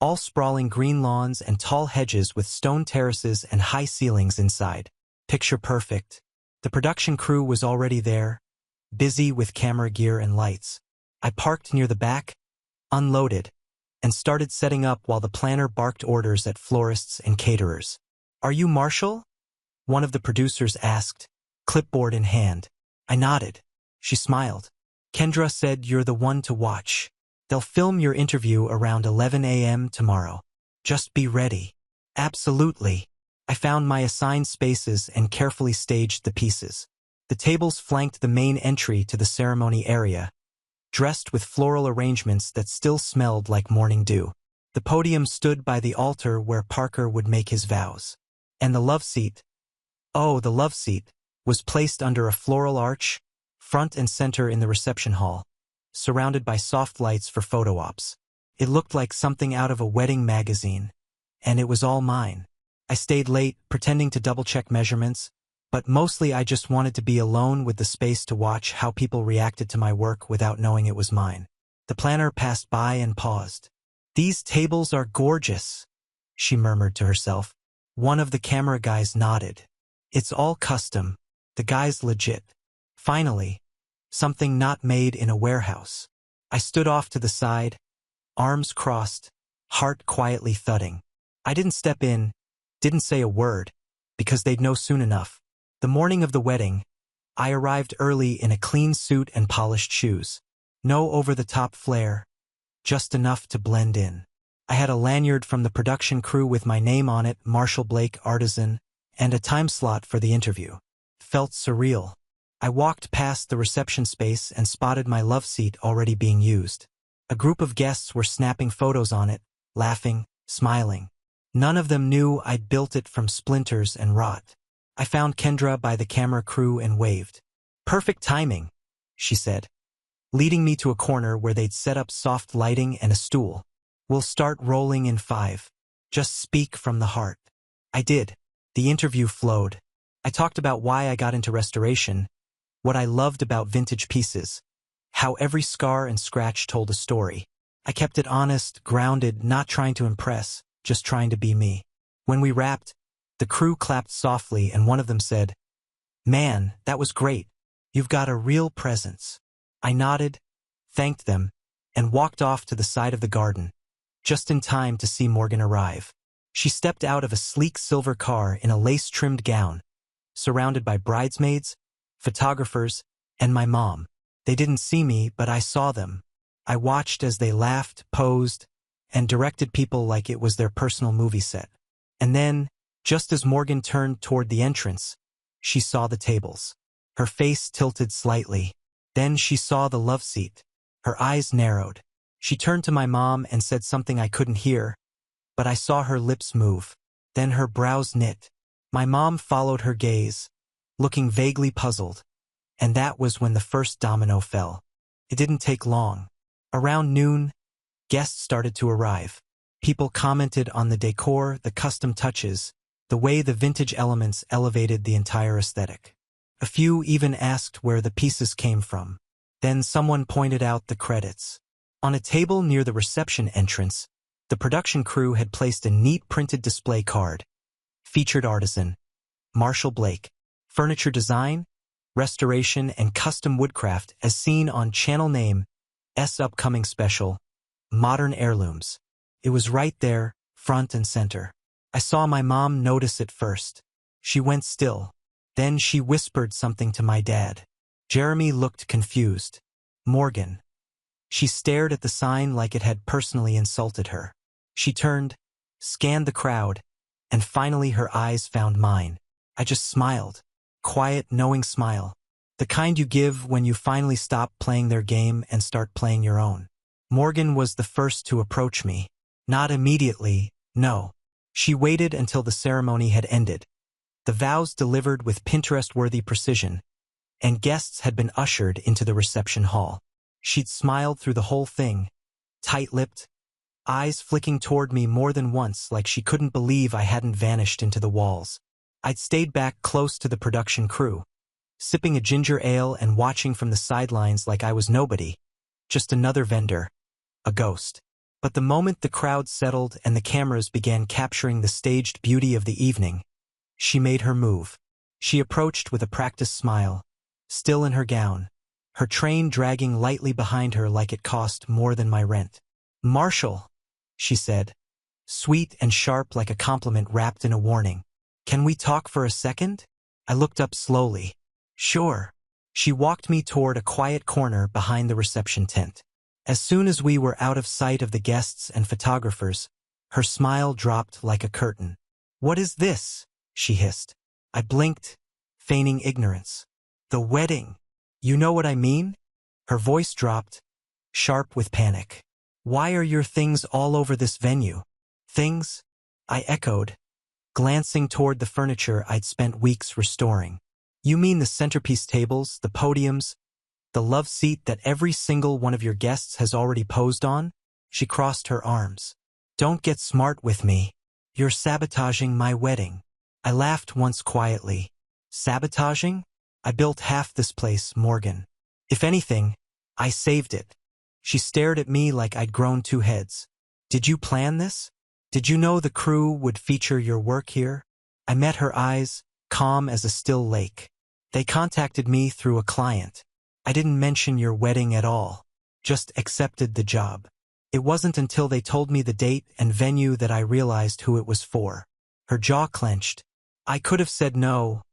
All sprawling green lawns and tall hedges with stone terraces and high ceilings inside. Picture perfect. The production crew was already there, busy with camera gear and lights. I parked near the back, unloaded, and started setting up while the planner barked orders at florists and caterers. "Are you Marshall?" one of the producers asked, clipboard in hand. I nodded. She smiled. "Kendra said you're the one to watch. They'll film your interview around 11 a.m. tomorrow. Just be ready." "Absolutely." I found my assigned spaces and carefully staged the pieces. The tables flanked the main entry to the ceremony area, dressed with floral arrangements that still smelled like morning dew. The podium stood by the altar where Parker would make his vows. And the love seat, the love seat, was placed under a floral arch, front and center in the reception hall, surrounded by soft lights for photo ops. It looked like something out of a wedding magazine, and it was all mine. I stayed late, pretending to double-check measurements, but mostly I just wanted to be alone with the space to watch how people reacted to my work without knowing it was mine. The planner passed by and paused. "These tables are gorgeous," she murmured to herself. One of the camera guys nodded. "It's all custom. The guy's legit." Finally, something not made in a warehouse. I stood off to the side, arms crossed, heart quietly thudding. I didn't step in, didn't say a word, because they'd know soon enough. The morning of the wedding, I arrived early in a clean suit and polished shoes. No over-the-top flair, just enough to blend in. I had a lanyard from the production crew with my name on it, Marshall Blake Artisan, and a time slot for the interview. Felt surreal. I walked past the reception space and spotted my love seat already being used. A group of guests were snapping photos on it, laughing, smiling. None of them knew I'd built it from splinters and rot. I found Kendra by the camera crew and waved. "Perfect timing," she said, leading me to a corner where they'd set up soft lighting and a stool. "We'll start rolling in 5. Just speak from the heart." I did. The interview flowed. I talked about why I got into restoration, what I loved about vintage pieces, how every scar and scratch told a story. I kept it honest, grounded, not trying to impress, just trying to be me. When we wrapped, the crew clapped softly and one of them said, Man, that was great. You've got a real presence. I nodded, thanked them, and walked off to the side of the garden, just in time to see Morgan arrive. She stepped out of a sleek silver car in a lace-trimmed gown, surrounded by bridesmaids, photographers, and my mom. They didn't see me, but I saw them. I watched as they laughed, posed, and directed people like it was their personal movie set. And then, just as Morgan turned toward the entrance, she saw the tables. Her face tilted slightly. Then she saw the love seat. Her eyes narrowed. She turned to my mom and said something I couldn't hear, but I saw her lips move. Then her brows knit. My mom followed her gaze, looking vaguely puzzled. And that was when the first domino fell. It didn't take long. Around noon, guests started to arrive. People commented on the decor, the custom touches, the way the vintage elements elevated the entire aesthetic. A few even asked where the pieces came from. Then someone pointed out the credits. On a table near the reception entrance, the production crew had placed a neat printed display card. Featured artisan, Marshall Blake. Furniture design, restoration, and custom woodcraft as seen on channel name S upcoming special, Modern Heirlooms. It was right there, front and center. I saw my mom notice it first. She went still. Then she whispered something to my dad. Jeremy looked confused. Morgan. She stared at the sign like it had personally insulted her. She turned, scanned the crowd, and finally her eyes found mine. I just smiled. Quiet, knowing smile. The kind you give when you finally stop playing their game and start playing your own. Morgan was the first to approach me. Not immediately, no. She waited until the ceremony had ended. The vows delivered with Pinterest-worthy precision, and guests had been ushered into the reception hall. She'd smiled through the whole thing, tight-lipped, eyes flicking toward me more than once like she couldn't believe I hadn't vanished into the walls. I'd stayed back close to the production crew, sipping a ginger ale and watching from the sidelines like I was nobody, just another vendor, a ghost. But the moment the crowd settled and the cameras began capturing the staged beauty of the evening, she made her move. She approached with a practiced smile, still in her gown, her train dragging lightly behind her like it cost more than my rent. "Marshall," she said, sweet and sharp like a compliment wrapped in a warning. "Can we talk for a second?" I looked up slowly. "Sure." She walked me toward a quiet corner behind the reception tent. As soon as we were out of sight of the guests and photographers, her smile dropped like a curtain. "What is this?" she hissed. I blinked, feigning ignorance. "The wedding. You know what I mean?" Her voice dropped, sharp with panic. "Why are your things all over this venue?" "Things?" I echoed, glancing toward the furniture I'd spent weeks restoring. "You mean the centerpiece tables, the podiums, the love seat that every single one of your guests has already posed on?" She crossed her arms. "Don't get smart with me. You're sabotaging my wedding." I laughed once quietly. "Sabotaging? I built half this place, Morgan. If anything, I saved it." She stared at me like I'd grown two heads. "Did you plan this? Did you know the crew would feature your work here?" I met her eyes, calm as a still lake. "They contacted me through a client. I didn't mention your wedding at all. Just accepted the job. It wasn't until they told me the date and venue that I realized who it was for." Her jaw clenched. "I could have said no,"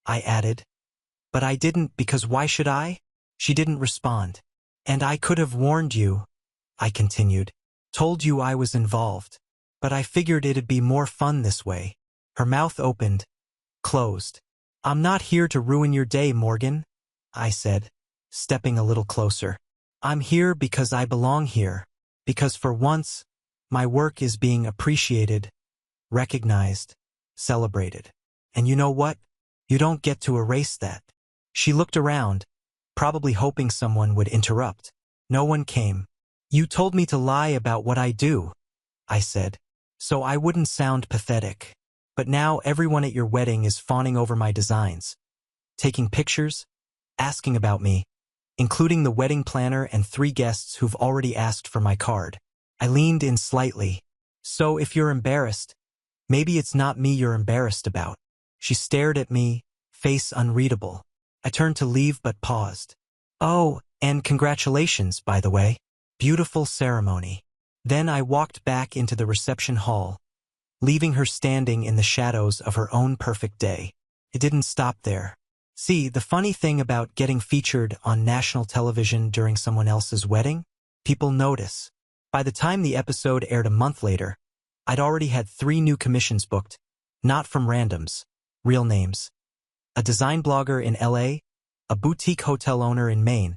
I added. "But I didn't because why should I?" She didn't respond. "And I could have warned you," I continued. "Told you I was involved. But I figured it'd be more fun this way." Her mouth opened, closed. "I'm not here to ruin your day, Morgan," I said, stepping a little closer. "I'm here because I belong here. Because for once, my work is being appreciated, recognized, celebrated. And you know what? You don't get to erase that." She looked around, probably hoping someone would interrupt. No one came. "You told me to lie about what I do," I said, "so I wouldn't sound pathetic. But now everyone at your wedding is fawning over my designs, taking pictures, asking about me, including the wedding planner and 3 guests who've already asked for my card." I leaned in slightly. "So if you're embarrassed, maybe it's not me you're embarrassed about." She stared at me, face unreadable. I turned to leave but paused. Oh, and congratulations, by the way. Beautiful ceremony. Then I walked back into the reception hall, leaving her standing in the shadows of her own perfect day. It didn't stop there. See, the funny thing about getting featured on national television during someone else's wedding? People notice. By the time the episode aired a month later, I'd already had 3 new commissions booked, not from randoms, real names. A design blogger in LA, a boutique hotel owner in Maine,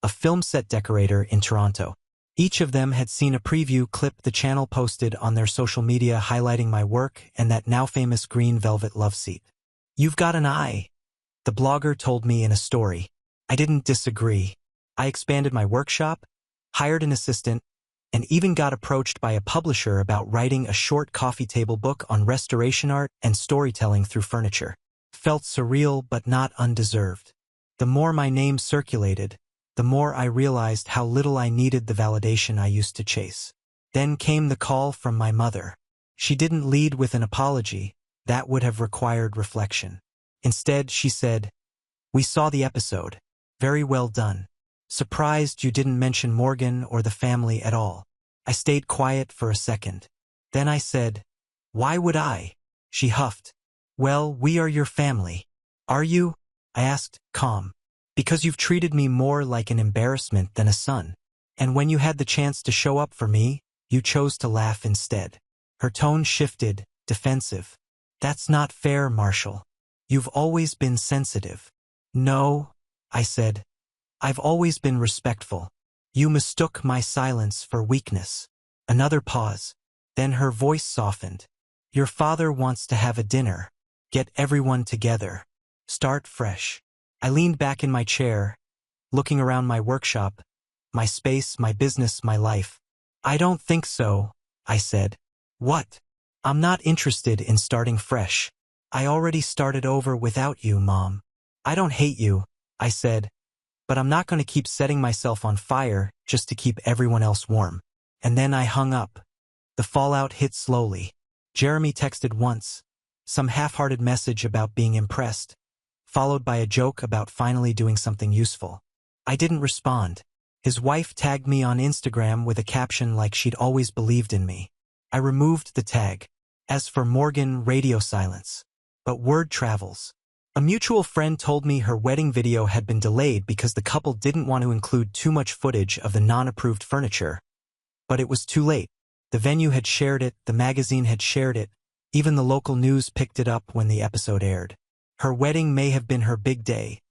a film set decorator in Toronto. Each of them had seen a preview clip the channel posted on their social media highlighting my work and that now famous green velvet love seat. You've got an eye, the blogger told me in a story. I didn't disagree. I expanded my workshop, hired an assistant, and even got approached by a publisher about writing a short coffee table book on restoration art and storytelling through furniture. Felt surreal but not undeserved. The more my name circulated, the more I realized how little I needed the validation I used to chase. Then came the call from my mother. She didn't lead with an apology. That would have required reflection. Instead, she said, "We saw the episode. Very well done. Surprised you didn't mention Morgan or the family at all." I stayed quiet for a second. Then I said, "Why would I?" She huffed. "Well, we are your family." "Are you?" I asked, calm. "Because you've treated me more like an embarrassment than a son. And when you had the chance to show up for me, you chose to laugh instead." Her tone shifted, defensive. "That's not fair, Marshall. You've always been sensitive." "No," I said. "I've always been respectful. You mistook my silence for weakness." Another pause. Then her voice softened. "Your father wants to have a dinner. Get everyone together. Start fresh." I leaned back in my chair, looking around my workshop, my space, my business, my life. "I don't think so," I said. "What?" "I'm not interested in starting fresh. I already started over without you, Mom." "I don't hate you," I said, "but I'm not going to keep setting myself on fire just to keep everyone else warm." And then I hung up. The fallout hit slowly. Jeremy texted once, some half-hearted message about being impressed, followed by a joke about finally doing something useful. I didn't respond. His wife tagged me on Instagram with a caption like she'd always believed in me. I removed the tag. As for Morgan, radio silence. But word travels. A mutual friend told me her wedding video had been delayed because the couple didn't want to include too much footage of the non-approved furniture. But it was too late. The venue had shared it, the magazine had shared it, even the local news picked it up when the episode aired. Her wedding may have been her big day,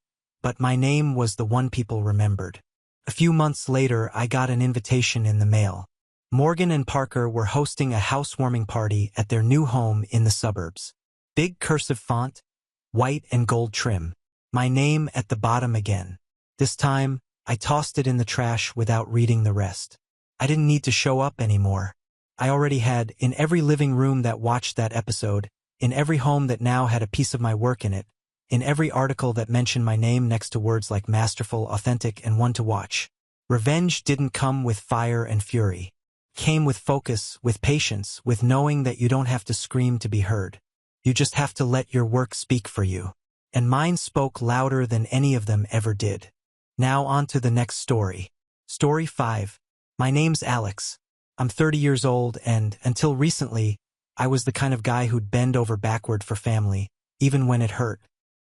but my name was the one people remembered. A few months later, I got an invitation in the mail. Morgan and Parker were hosting a housewarming party at their new home in the suburbs. Big cursive font, white and gold trim. My name at the bottom again. This time, I tossed it in the trash without reading the rest. I didn't need to show up anymore. I already had, in every living room that watched that episode, in every home that now had a piece of my work in it, in every article that mentioned my name next to words like masterful, authentic, and one to watch. Revenge didn't come with fire and fury. It came with focus, with patience, with knowing that you don't have to scream to be heard. You just have to let your work speak for you. And mine spoke louder than any of them ever did. Now on to the next story. Story 5. My name's Alex. I'm 30 years old and, until recently, I was the kind of guy who'd bend over backward for family, even when it hurt.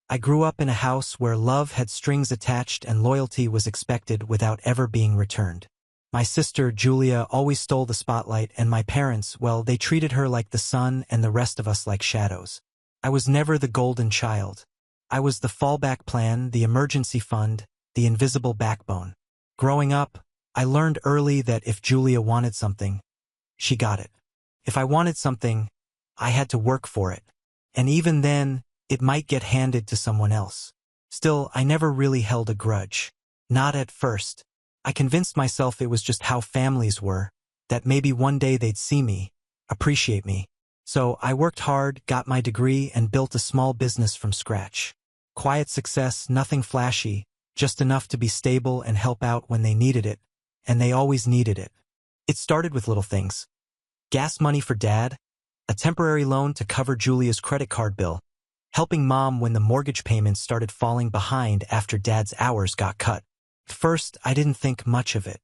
I grew up in a house where love had strings attached and loyalty was expected without ever being returned. My sister, Julia, always stole the spotlight, and my parents, well, they treated her like the sun and the rest of us like shadows. I was never the golden child. I was the fallback plan, the emergency fund, the invisible backbone. Growing up, I learned early that if Julia wanted something, she got it. If I wanted something, I had to work for it. And even then, it might get handed to someone else. Still, I never really held a grudge. Not at first. I convinced myself it was just how families were, that maybe one day they'd see me, appreciate me. So I worked hard, got my degree, and built a small business from scratch. Quiet success, nothing flashy, just enough to be stable and help out when they needed it, and they always needed it. It started with little things. Gas money for Dad, a temporary loan to cover Julia's credit card bill, helping mom when the mortgage payments started falling behind after dad's hours got cut. At first, I didn't think much of it.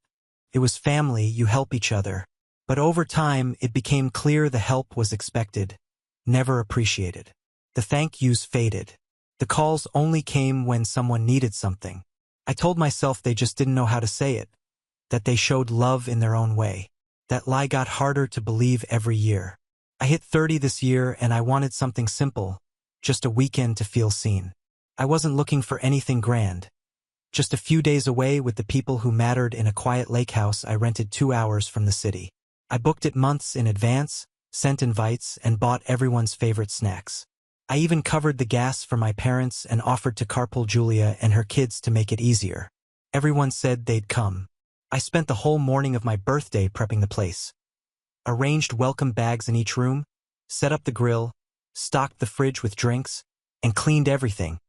It was family, you help each other. But over time, it became clear the help was expected, never appreciated. The thank yous faded. The calls only came when someone needed something. I told myself they just didn't know how to say it, that they showed love in their own way. That lie got harder to believe every year. I hit 30 this year and I wanted something simple, just a weekend to feel seen. I wasn't looking for anything grand. Just a few days away with the people who mattered in a quiet lake house I rented 2 hours from the city. I booked it months in advance, sent invites, and bought everyone's favorite snacks. I even covered the gas for my parents and offered to carpool Julia and her kids to make it easier. Everyone said they'd come. I spent the whole morning of my birthday prepping the place. Arranged welcome bags in each room, set up the grill, stocked the fridge with drinks, and cleaned everything,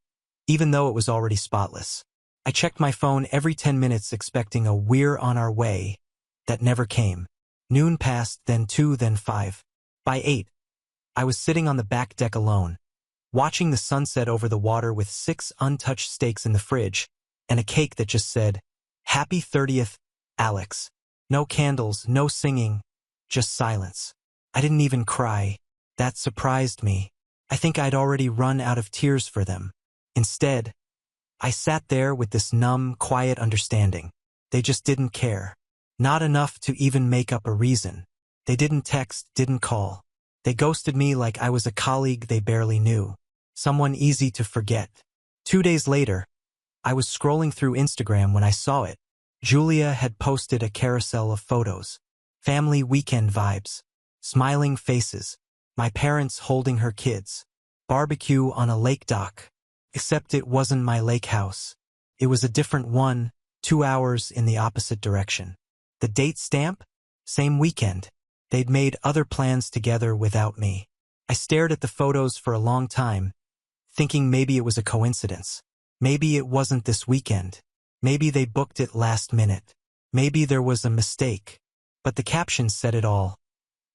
even though it was already spotless. I checked my phone every 10 minutes expecting a "we're on our way" that never came. Noon passed, then 2, then 5. By 8, I was sitting on the back deck alone, watching the sunset over the water with 6 untouched steaks in the fridge and a cake that just said, "Happy 30th, Alex." No candles, no singing, just silence. I didn't even cry. That surprised me. I think I'd already run out of tears for them. Instead, I sat there with this numb, quiet understanding. They just didn't care. Not enough to even make up a reason. They didn't text, didn't call. They ghosted me like I was a colleague they barely knew. Someone easy to forget. 2 days later, I was scrolling through Instagram when I saw it. Julia had posted a carousel of photos. Family weekend vibes. Smiling faces. My parents holding her kids. Barbecue on a lake dock. Except it wasn't my lake house. It was a different one, 2 hours in the opposite direction. The date stamp? Same weekend. They'd made other plans together without me. I stared at the photos for a long time, thinking maybe it was a coincidence. Maybe it wasn't this weekend. Maybe they booked it last minute. Maybe there was a mistake. But the caption said it all.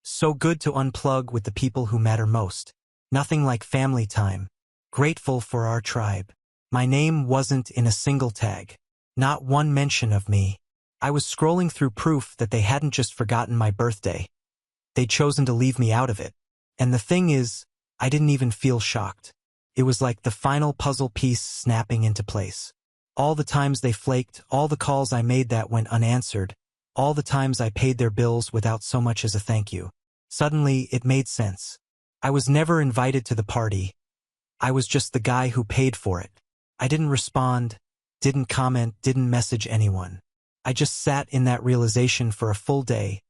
So good to unplug with the people who matter most. Nothing like family time. Grateful for our tribe. My name wasn't in a single tag. Not one mention of me. I was scrolling through proof that they hadn't just forgotten my birthday. They'd chosen to leave me out of it. And the thing is, I didn't even feel shocked. It was like the final puzzle piece snapping into place. All the times they flaked, all the calls I made that went unanswered, all the times I paid their bills without so much as a thank you. Suddenly, it made sense. I was never invited to the party. I was just the guy who paid for it. I didn't respond, didn't comment, didn't message anyone. I just sat in that realization for a full day,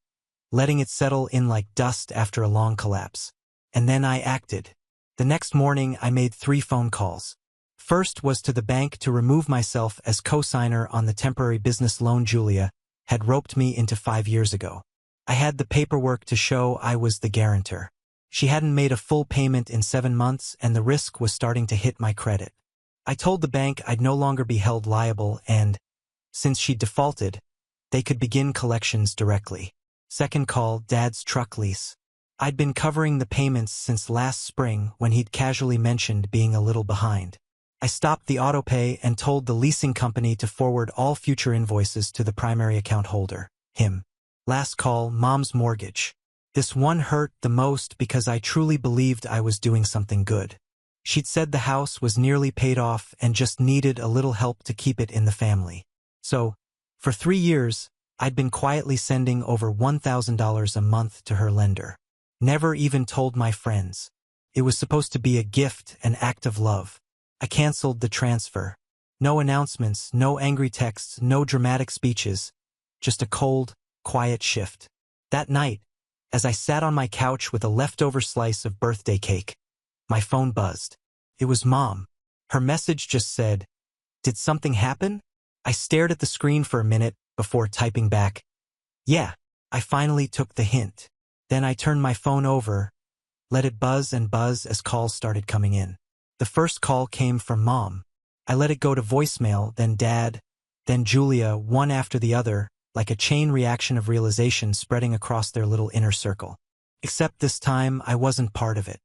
letting it settle in like dust after a long collapse. And then I acted. The next morning, I made 3 phone calls. First was to the bank to remove myself as co-signer on the temporary business loan Julia had roped me into 5 years ago. I had the paperwork to show I was the guarantor. She hadn't made a full payment in 7 months, and the risk was starting to hit my credit. I told the bank I'd no longer be held liable and, since she'd defaulted, they could begin collections directly. Second call, Dad's truck lease. I'd been covering the payments since last spring when he'd casually mentioned being a little behind. I stopped the autopay and told the leasing company to forward all future invoices to the primary account holder, him. Last call, Mom's mortgage. This one hurt the most because I truly believed I was doing something good. She'd said the house was nearly paid off and just needed a little help to keep it in the family. So, for 3 years, I'd been quietly sending over $1,000 a month to her lender. Never even told my friends. It was supposed to be a gift, an act of love. I canceled the transfer. No announcements, no angry texts, no dramatic speeches. Just a cold, quiet shift. That night, as I sat on my couch with a leftover slice of birthday cake, my phone buzzed. It was Mom. Her message just said, "Did something happen?" I stared at the screen for a minute before typing back, "Yeah." I finally took the hint. Then I turned my phone over, let it buzz and buzz as calls started coming in. The first call came from Mom. I let it go to voicemail, then Dad, then Julia, one after the other, like a chain reaction of realization spreading across their little inner circle. Except this time, I wasn't part of it.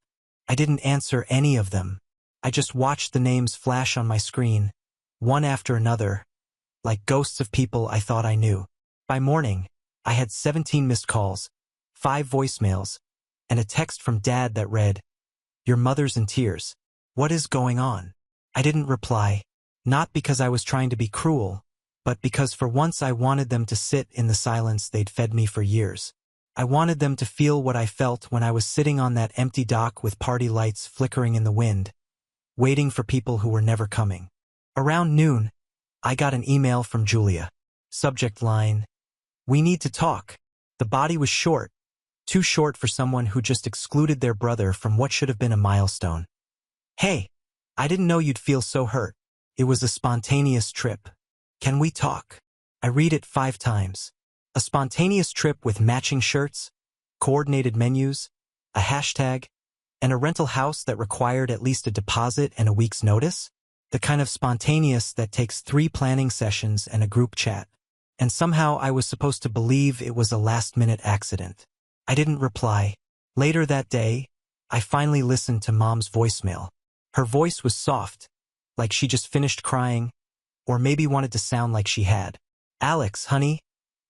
I didn't answer any of them. I just watched the names flash on my screen, one after another, like ghosts of people I thought I knew. By morning, I had 17 missed calls, 5 voicemails, and a text from Dad that read, "Your mother's in tears. What is going on?" I didn't reply, not because I was trying to be cruel, but because for once I wanted them to sit in the silence they'd fed me for years. I wanted them to feel what I felt when I was sitting on that empty dock with party lights flickering in the wind, waiting for people who were never coming. Around noon, I got an email from Julia. Subject line, "We need to talk." The body was short, too short for someone who just excluded their brother from what should have been a milestone. "Hey, I didn't know you'd feel so hurt. It was a spontaneous trip. Can we talk?" I read it 5 times. A spontaneous trip with matching shirts, coordinated menus, a hashtag, and a rental house that required at least a deposit and a week's notice? The kind of spontaneous that takes 3 planning sessions and a group chat. And somehow I was supposed to believe it was a last-minute accident. I didn't reply. Later that day, I finally listened to Mom's voicemail. Her voice was soft, like she just finished crying, or maybe wanted to sound like she had. "Alex, honey,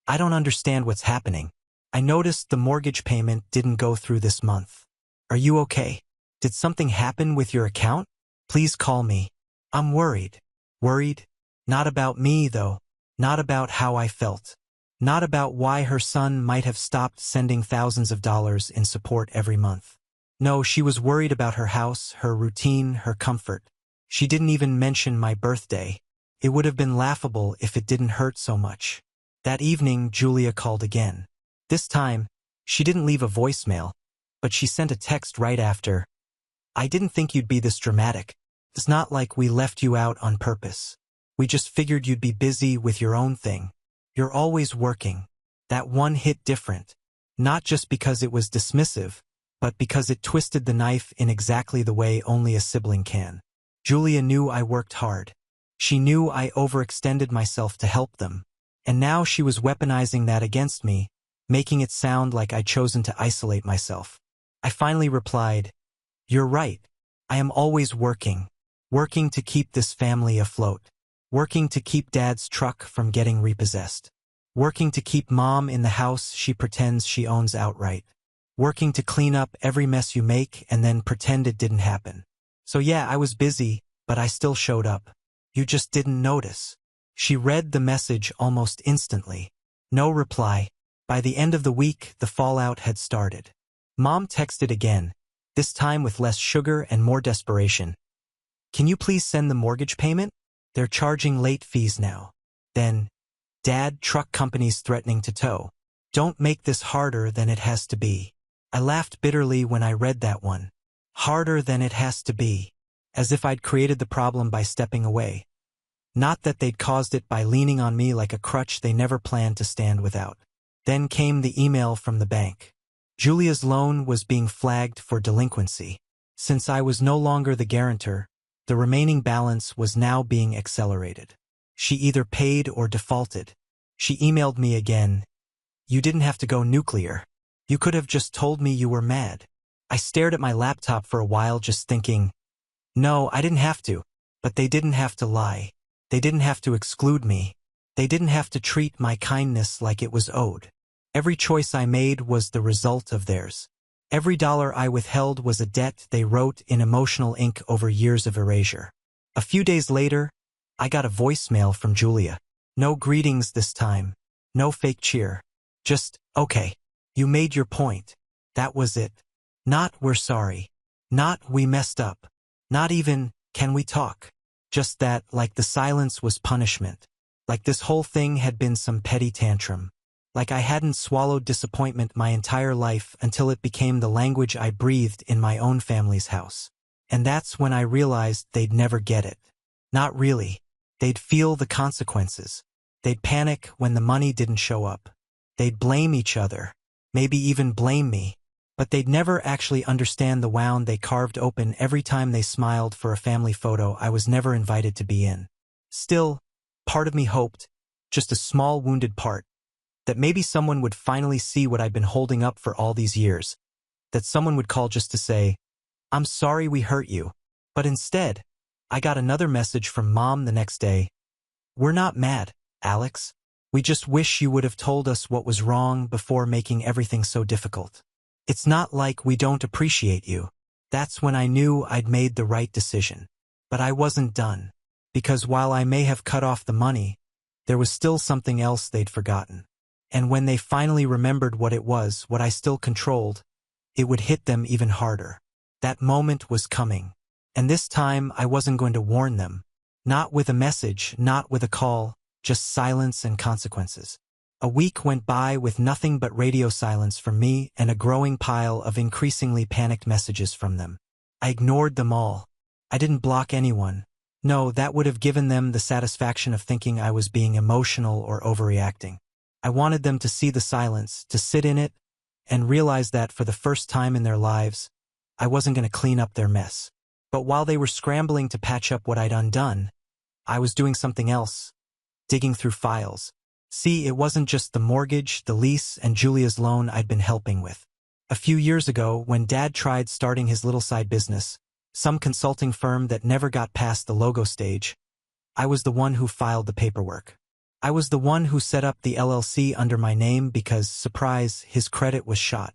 I don't understand what's happening. I noticed the mortgage payment didn't go through this month. Are you okay? Did something happen with your account? Please call me. I'm worried." Worried? Not about me, though. Not about how I felt. Not about why her son might have stopped sending thousands of dollars in support every month. No, she was worried about her house, her routine, her comfort. She didn't even mention my birthday. It would have been laughable if it didn't hurt so much. That evening, Julia called again. This time, she didn't leave a voicemail, but she sent a text right after. "I didn't think you'd be this dramatic. It's not like we left you out on purpose. We just figured you'd be busy with your own thing. You're always working." That one hit different, not just because it was dismissive, but because it twisted the knife in exactly the way only a sibling can. Julia knew I worked hard. She knew I overextended myself to help them. And now she was weaponizing that against me, making it sound like I'd chosen to isolate myself. I finally replied, "You're right. I am always working. Working to keep this family afloat. Working to keep Dad's truck from getting repossessed. Working to keep Mom in the house she pretends she owns outright. Working to clean up every mess you make and then pretend it didn't happen. So yeah, I was busy, but I still showed up. You just didn't notice." She read the message almost instantly. No reply. By the end of the week, the fallout had started. Mom texted again, this time with less sugar and more desperation. "Can you please send the mortgage payment? They're charging late fees now." Then, "Dad, truck companies threatening to tow. Don't make this harder than it has to be." I laughed bitterly when I read that one. Harder than it has to be. As if I'd created the problem by stepping away. Not that they'd caused it by leaning on me like a crutch they never planned to stand without. Then came the email from the bank. Julia's loan was being flagged for delinquency. Since I was no longer the guarantor, the remaining balance was now being accelerated. She either paid or defaulted. She emailed me again. "You didn't have to go nuclear. You could have just told me you were mad." I stared at my laptop for a while just thinking, no, I didn't have to. But they didn't have to lie. They didn't have to exclude me. They didn't have to treat my kindness like it was owed. Every choice I made was the result of theirs. Every dollar I withheld was a debt they wrote in emotional ink over years of erasure. A few days later, I got a voicemail from Julia. No greetings this time. No fake cheer. Just, "Okay. You made your point." That was it. Not, "We're sorry." Not, "We messed up." Not even, "Can we talk?" Just that, like the silence was punishment. Like this whole thing had been some petty tantrum. Like I hadn't swallowed disappointment my entire life until it became the language I breathed in my own family's house. And that's when I realized they'd never get it. Not really. They'd feel the consequences. They'd panic when the money didn't show up. They'd blame each other. Maybe even blame me. But they'd never actually understand the wound they carved open every time they smiled for a family photo I was never invited to be in. Still, part of me hoped, just a small wounded part, that maybe someone would finally see what I'd been holding up for all these years. That someone would call just to say, "I'm sorry we hurt you. But instead, I got another message from Mom the next day. "We're not mad, Alex. We just wish you would have told us what was wrong before making everything so difficult. It's not like we don't appreciate you." That's when I knew I'd made the right decision. But I wasn't done. Because while I may have cut off the money, there was still something else they'd forgotten. And when they finally remembered what it was, what I still controlled, it would hit them even harder. That moment was coming. And this time I wasn't going to warn them. Not with a message, not with a call, just silence and consequences. A week went by with nothing but radio silence from me and a growing pile of increasingly panicked messages from them. I ignored them all. I didn't block anyone. No, that would have given them the satisfaction of thinking I was being emotional or overreacting. I wanted them to see the silence, to sit in it, and realize that for the first time in their lives, I wasn't going to clean up their mess. But while they were scrambling to patch up what I'd undone, I was doing something else, digging through files. See, it wasn't just the mortgage, the lease, and Julia's loan I'd been helping with. A few years ago, when Dad tried starting his little side business, some consulting firm that never got past the logo stage, I was the one who filed the paperwork. I was the one who set up the LLC under my name because, surprise, his credit was shot.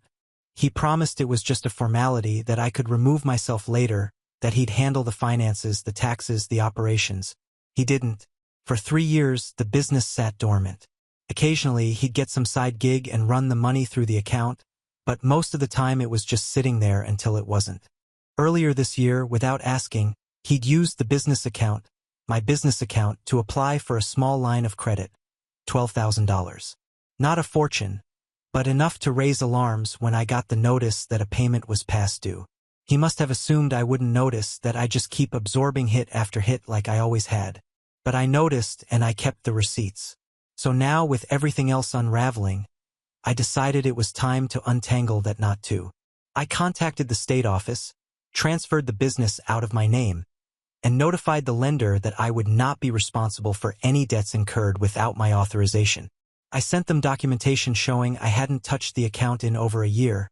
He promised it was just a formality, that I could remove myself later, that he'd handle the finances, the taxes, the operations. He didn't. For 3 years, the business sat dormant. Occasionally, he'd get some side gig and run the money through the account, but most of the time it was just sitting there until it wasn't. Earlier this year, without asking, he'd used the business account, my business account, to apply for a small line of credit, $12,000. Not a fortune, but enough to raise alarms when I got the notice that a payment was past due. He must have assumed I wouldn't notice, that I just keep absorbing hit after hit like I always had. But I noticed, and I kept the receipts. So now, with everything else unraveling, I decided it was time to untangle that knot too. I contacted the state office, transferred the business out of my name, and notified the lender that I would not be responsible for any debts incurred without my authorization. I sent them documentation showing I hadn't touched the account in over a year,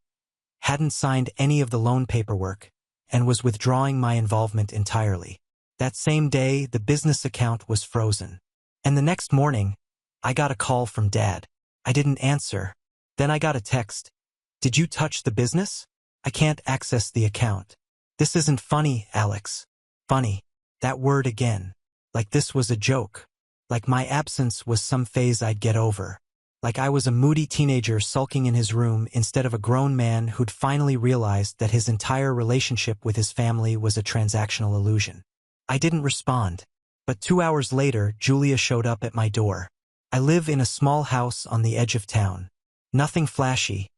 hadn't signed any of the loan paperwork, and was withdrawing my involvement entirely. That same day, the business account was frozen. And the next morning, I got a call from Dad. I didn't answer. Then I got a text. "Did you touch the business? I can't access the account." This isn't funny, Alex. Funny. That word again. Like this was a joke. Like my absence was some phase I'd get over. Like I was a moody teenager sulking in his room instead of a grown man who'd finally realized that his entire relationship with his family was a transactional illusion. I didn't respond. But 2 hours later, Julia showed up at my door. I live in a small house on the edge of town. Nothing flashy,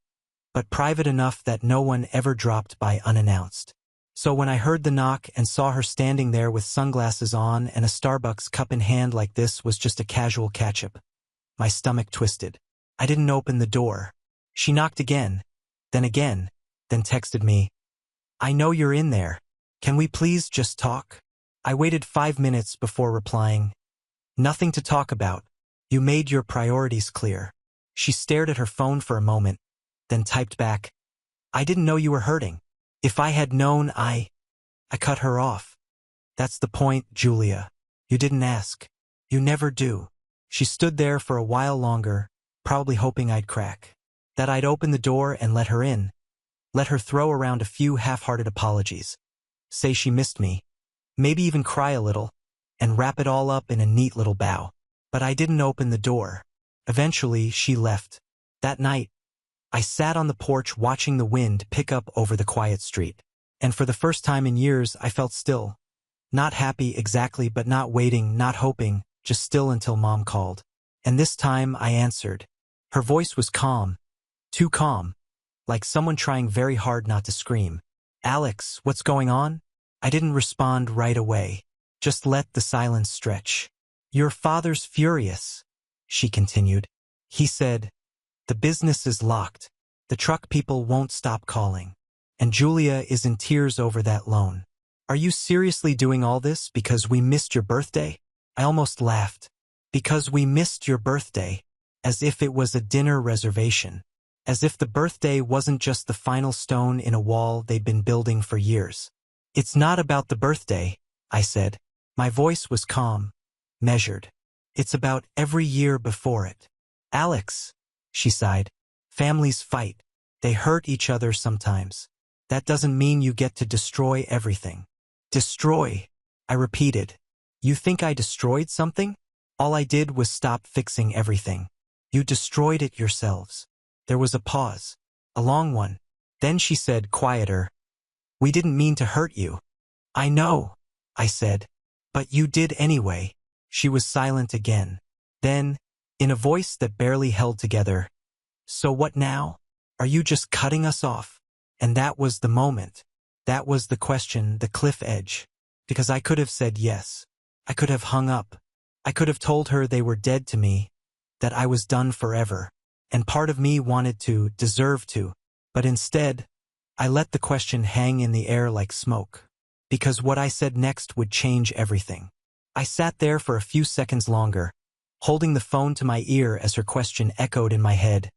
but private enough that no one ever dropped by unannounced. So when I heard the knock and saw her standing there with sunglasses on and a Starbucks cup in hand like this was just a casual catch-up, my stomach twisted. I didn't open the door. She knocked again, then texted me, "I know you're in there. Can we please just talk?" I waited 5 minutes before replying, "Nothing to talk about. You made your priorities clear." She stared at her phone for a moment, then typed back, "I didn't know you were hurting. If I had known, I cut her off. That's the point, Julia. You didn't ask. You never do." She stood there for a while longer, probably hoping I'd crack. That I'd open the door and let her in. Let her throw around a few half-hearted apologies. Say she missed me. Maybe even cry a little, and wrap it all up in a neat little bow. But I didn't open the door. Eventually, she left. That night, I sat on the porch watching the wind pick up over the quiet street. And for the first time in years, I felt still. Not happy exactly, but not waiting, not hoping, just still until Mom called. And this time, I answered. Her voice was calm. Too calm. Like someone trying very hard not to scream. "Alex, what's going on?" I didn't respond right away. Just let the silence stretch. "Your father's furious," she continued. "He said, the business is locked. The truck people won't stop calling. And Julia is in tears over that loan. Are you seriously doing all this because we missed your birthday?" I almost laughed. Because we missed your birthday. As if it was a dinner reservation. As if the birthday wasn't just the final stone in a wall they'd been building for years. It's not about the birthday, I said. My voice was calm, measured. It's about every year before it. Alex, she sighed. Families fight. They hurt each other sometimes. That doesn't mean you get to destroy everything. Destroy, I repeated. You think I destroyed something? All I did was stop fixing everything. You destroyed it yourselves. There was a pause. A long one. Then she said, quieter, we didn't mean to hurt you. I know, I said. But you did anyway. She was silent again. Then, in a voice that barely held together, so what now? Are you just cutting us off? And that was the moment. That was the question, the cliff edge. Because I could have said yes. I could have hung up. I could have told her they were dead to me, that I was done forever. And part of me wanted to, deserved to. But instead, I let the question hang in the air like smoke. Because what I said next would change everything. I sat there for a few seconds longer, holding the phone to my ear as her question echoed in my head.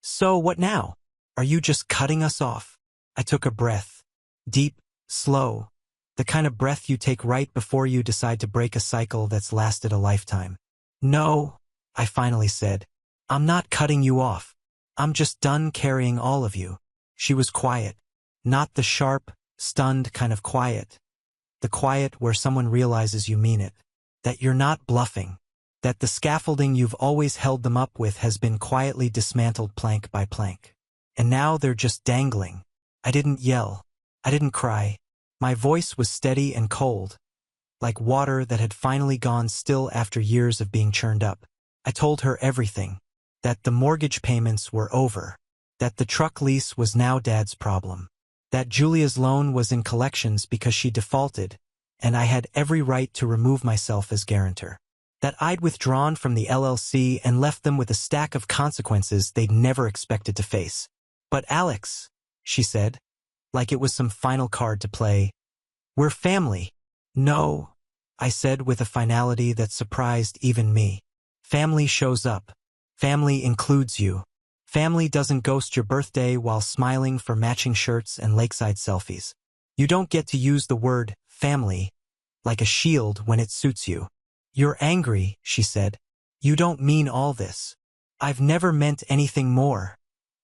So what now? Are you just cutting us off? I took a breath. Deep, slow. The kind of breath you take right before you decide to break a cycle that's lasted a lifetime. No, I finally said. I'm not cutting you off. I'm just done carrying all of you. She was quiet. Not the sharp, stunned kind of quiet. The quiet where someone realizes you mean it. That you're not bluffing. That the scaffolding you've always held them up with has been quietly dismantled plank by plank. And now they're just dangling. I didn't yell. I didn't cry. My voice was steady and cold, like water that had finally gone still after years of being churned up. I told her everything. That the mortgage payments were over. That the truck lease was now Dad's problem. That Julia's loan was in collections because she defaulted, and I had every right to remove myself as guarantor. That I'd withdrawn from the LLC and left them with a stack of consequences they'd never expected to face. But Alex, she said, like it was some final card to play, we're family. No, I said with a finality that surprised even me. Family shows up. Family includes you. Family doesn't ghost your birthday while smiling for matching shirts and lakeside selfies. You don't get to use the word family like a shield when it suits you. You're angry, she said. You don't mean all this. I've never meant anything more,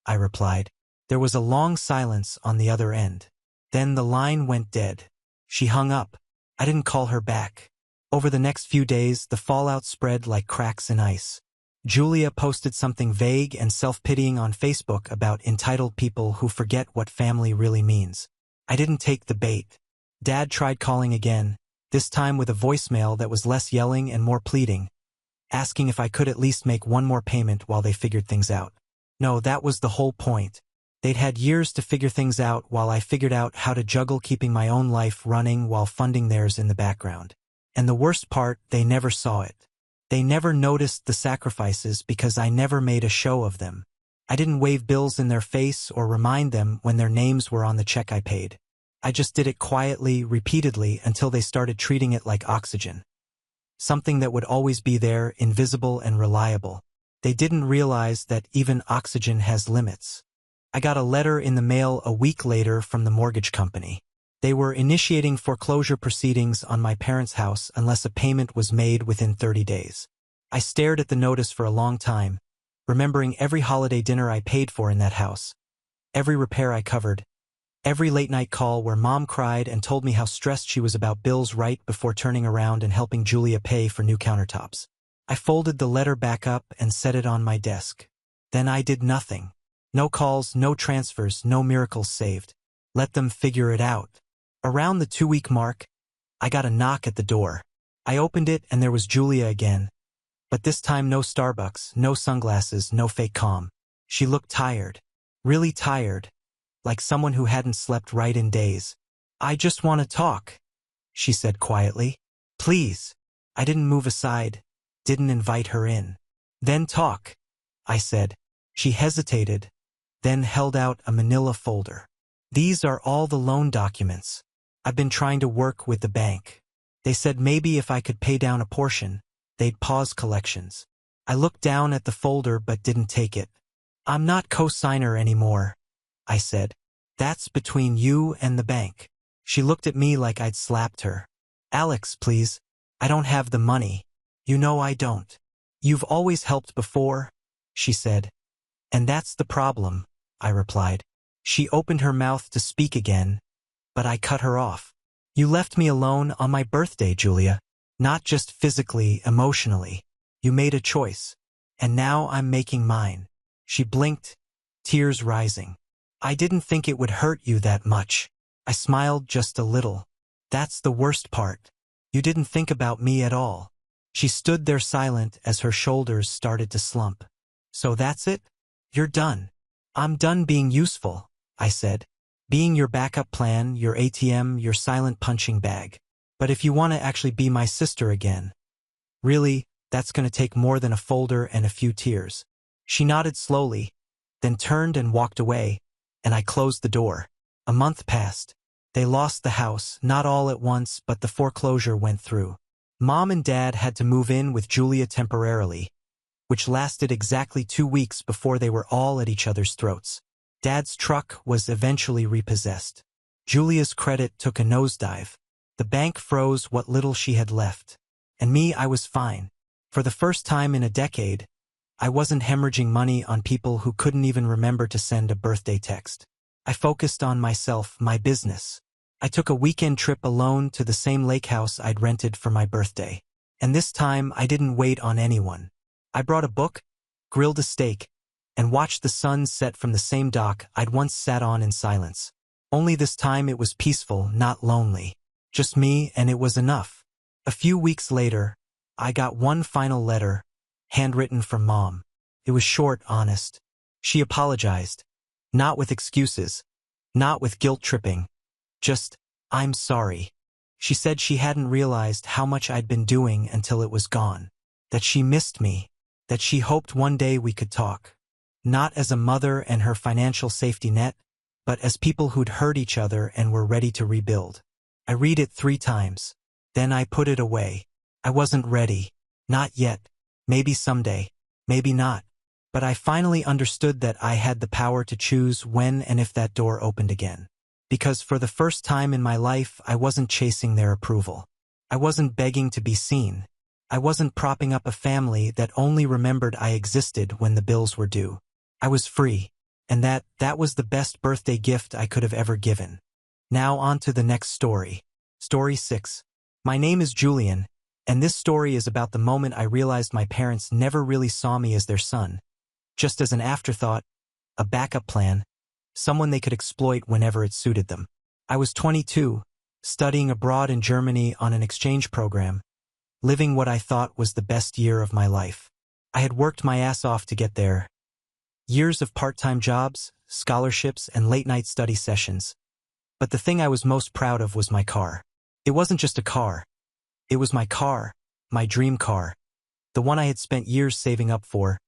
I replied. There was a long silence on the other end. Then the line went dead. She hung up. I didn't call her back. Over the next few days, the fallout spread like cracks in ice. Julia posted something vague and self-pitying on Facebook about entitled people who forget what family really means. I didn't take the bait. Dad tried calling again, this time with a voicemail that was less yelling and more pleading, asking if I could at least make one more payment while they figured things out. No, that was the whole point. They'd had years to figure things out while I figured out how to juggle keeping my own life running while funding theirs in the background. And the worst part, they never saw it. They never noticed the sacrifices because I never made a show of them. I didn't wave bills in their face or remind them when their names were on the check I paid. I just did it quietly, repeatedly, until they started treating it like oxygen. Something that would always be there, invisible and reliable. They didn't realize that even oxygen has limits. I got a letter in the mail a week later from the mortgage company. They were initiating foreclosure proceedings on my parents' house unless a payment was made within 30 days. I stared at the notice for a long time, remembering every holiday dinner I paid for in that house, every repair I covered, every late-night call where Mom cried and told me how stressed she was about bills right before turning around and helping Julia pay for new countertops. I folded the letter back up and set it on my desk. Then I did nothing. No calls, no transfers, no miracles saved. Let them figure it out. Around the 2-week mark, I got a knock at the door. I opened it and there was Julia again. But this time no Starbucks, no sunglasses, no fake calm. She looked tired. Really tired. Like someone who hadn't slept right in days. I just want to talk, she said quietly. Please. I didn't move aside, didn't invite her in. Then talk, I said. She hesitated, then held out a manila folder. These are all the loan documents. I've been trying to work with the bank. They said maybe if I could pay down a portion, they'd pause collections. I looked down at the folder but didn't take it. I'm not co-signer anymore, I said. That's between you and the bank. She looked at me like I'd slapped her. Alex, please. I don't have the money. You know I don't. You've always helped before, she said. And that's the problem, I replied. She opened her mouth to speak again, but I cut her off. You left me alone on my birthday, Julia. Not just physically, emotionally. You made a choice. And now I'm making mine. She blinked, tears rising. I didn't think it would hurt you that much. I smiled just a little. That's the worst part. You didn't think about me at all. She stood there silent as her shoulders started to slump. So that's it? You're done. I'm done being useful, I said. Being your backup plan, your ATM, your silent punching bag. But if you want to actually be my sister again, really, that's going to take more than a folder and a few tears. She nodded slowly, then turned and walked away, and I closed the door. A month passed. They lost the house, not all at once, but the foreclosure went through. Mom and Dad had to move in with Julia temporarily, which lasted exactly 2 weeks before they were all at each other's throats. Dad's truck was eventually repossessed. Julia's credit took a nosedive. The bank froze what little she had left. And me, I was fine. For the first time in a decade, I wasn't hemorrhaging money on people who couldn't even remember to send a birthday text. I focused on myself, my business. I took a weekend trip alone to the same lake house I'd rented for my birthday. And this time, I didn't wait on anyone. I brought a book, grilled a steak, and watched the sun set from the same dock I'd once sat on in silence. Only this time it was peaceful, not lonely. Just me, and it was enough. A few weeks later, I got one final letter, handwritten from Mom. It was short, honest. She apologized. Not with excuses. Not with guilt-tripping. Just, I'm sorry. She said she hadn't realized how much I'd been doing until it was gone. That she missed me. That she hoped one day we could talk. Not as a mother and her financial safety net, but as people who'd hurt each other and were ready to rebuild. I read it 3 times. Then I put it away. I wasn't ready. Not yet. Maybe someday. Maybe not. But I finally understood that I had the power to choose when and if that door opened again. Because for the first time in my life, I wasn't chasing their approval. I wasn't begging to be seen. I wasn't propping up a family that only remembered I existed when the bills were due. I was free. And that was the best birthday gift I could have ever given. Now on to the next story. Story 6. My name is Julian, and this story is about the moment I realized my parents never really saw me as their son. Just as an afterthought, a backup plan, someone they could exploit whenever it suited them. I was 22, studying abroad in Germany on an exchange program, living what I thought was the best year of my life. I had worked my ass off to get there. Years of part-time jobs, scholarships, and late-night study sessions. But the thing I was most proud of was my car. It wasn't just a car. It was my car, my dream car. The one I had spent years saving up for,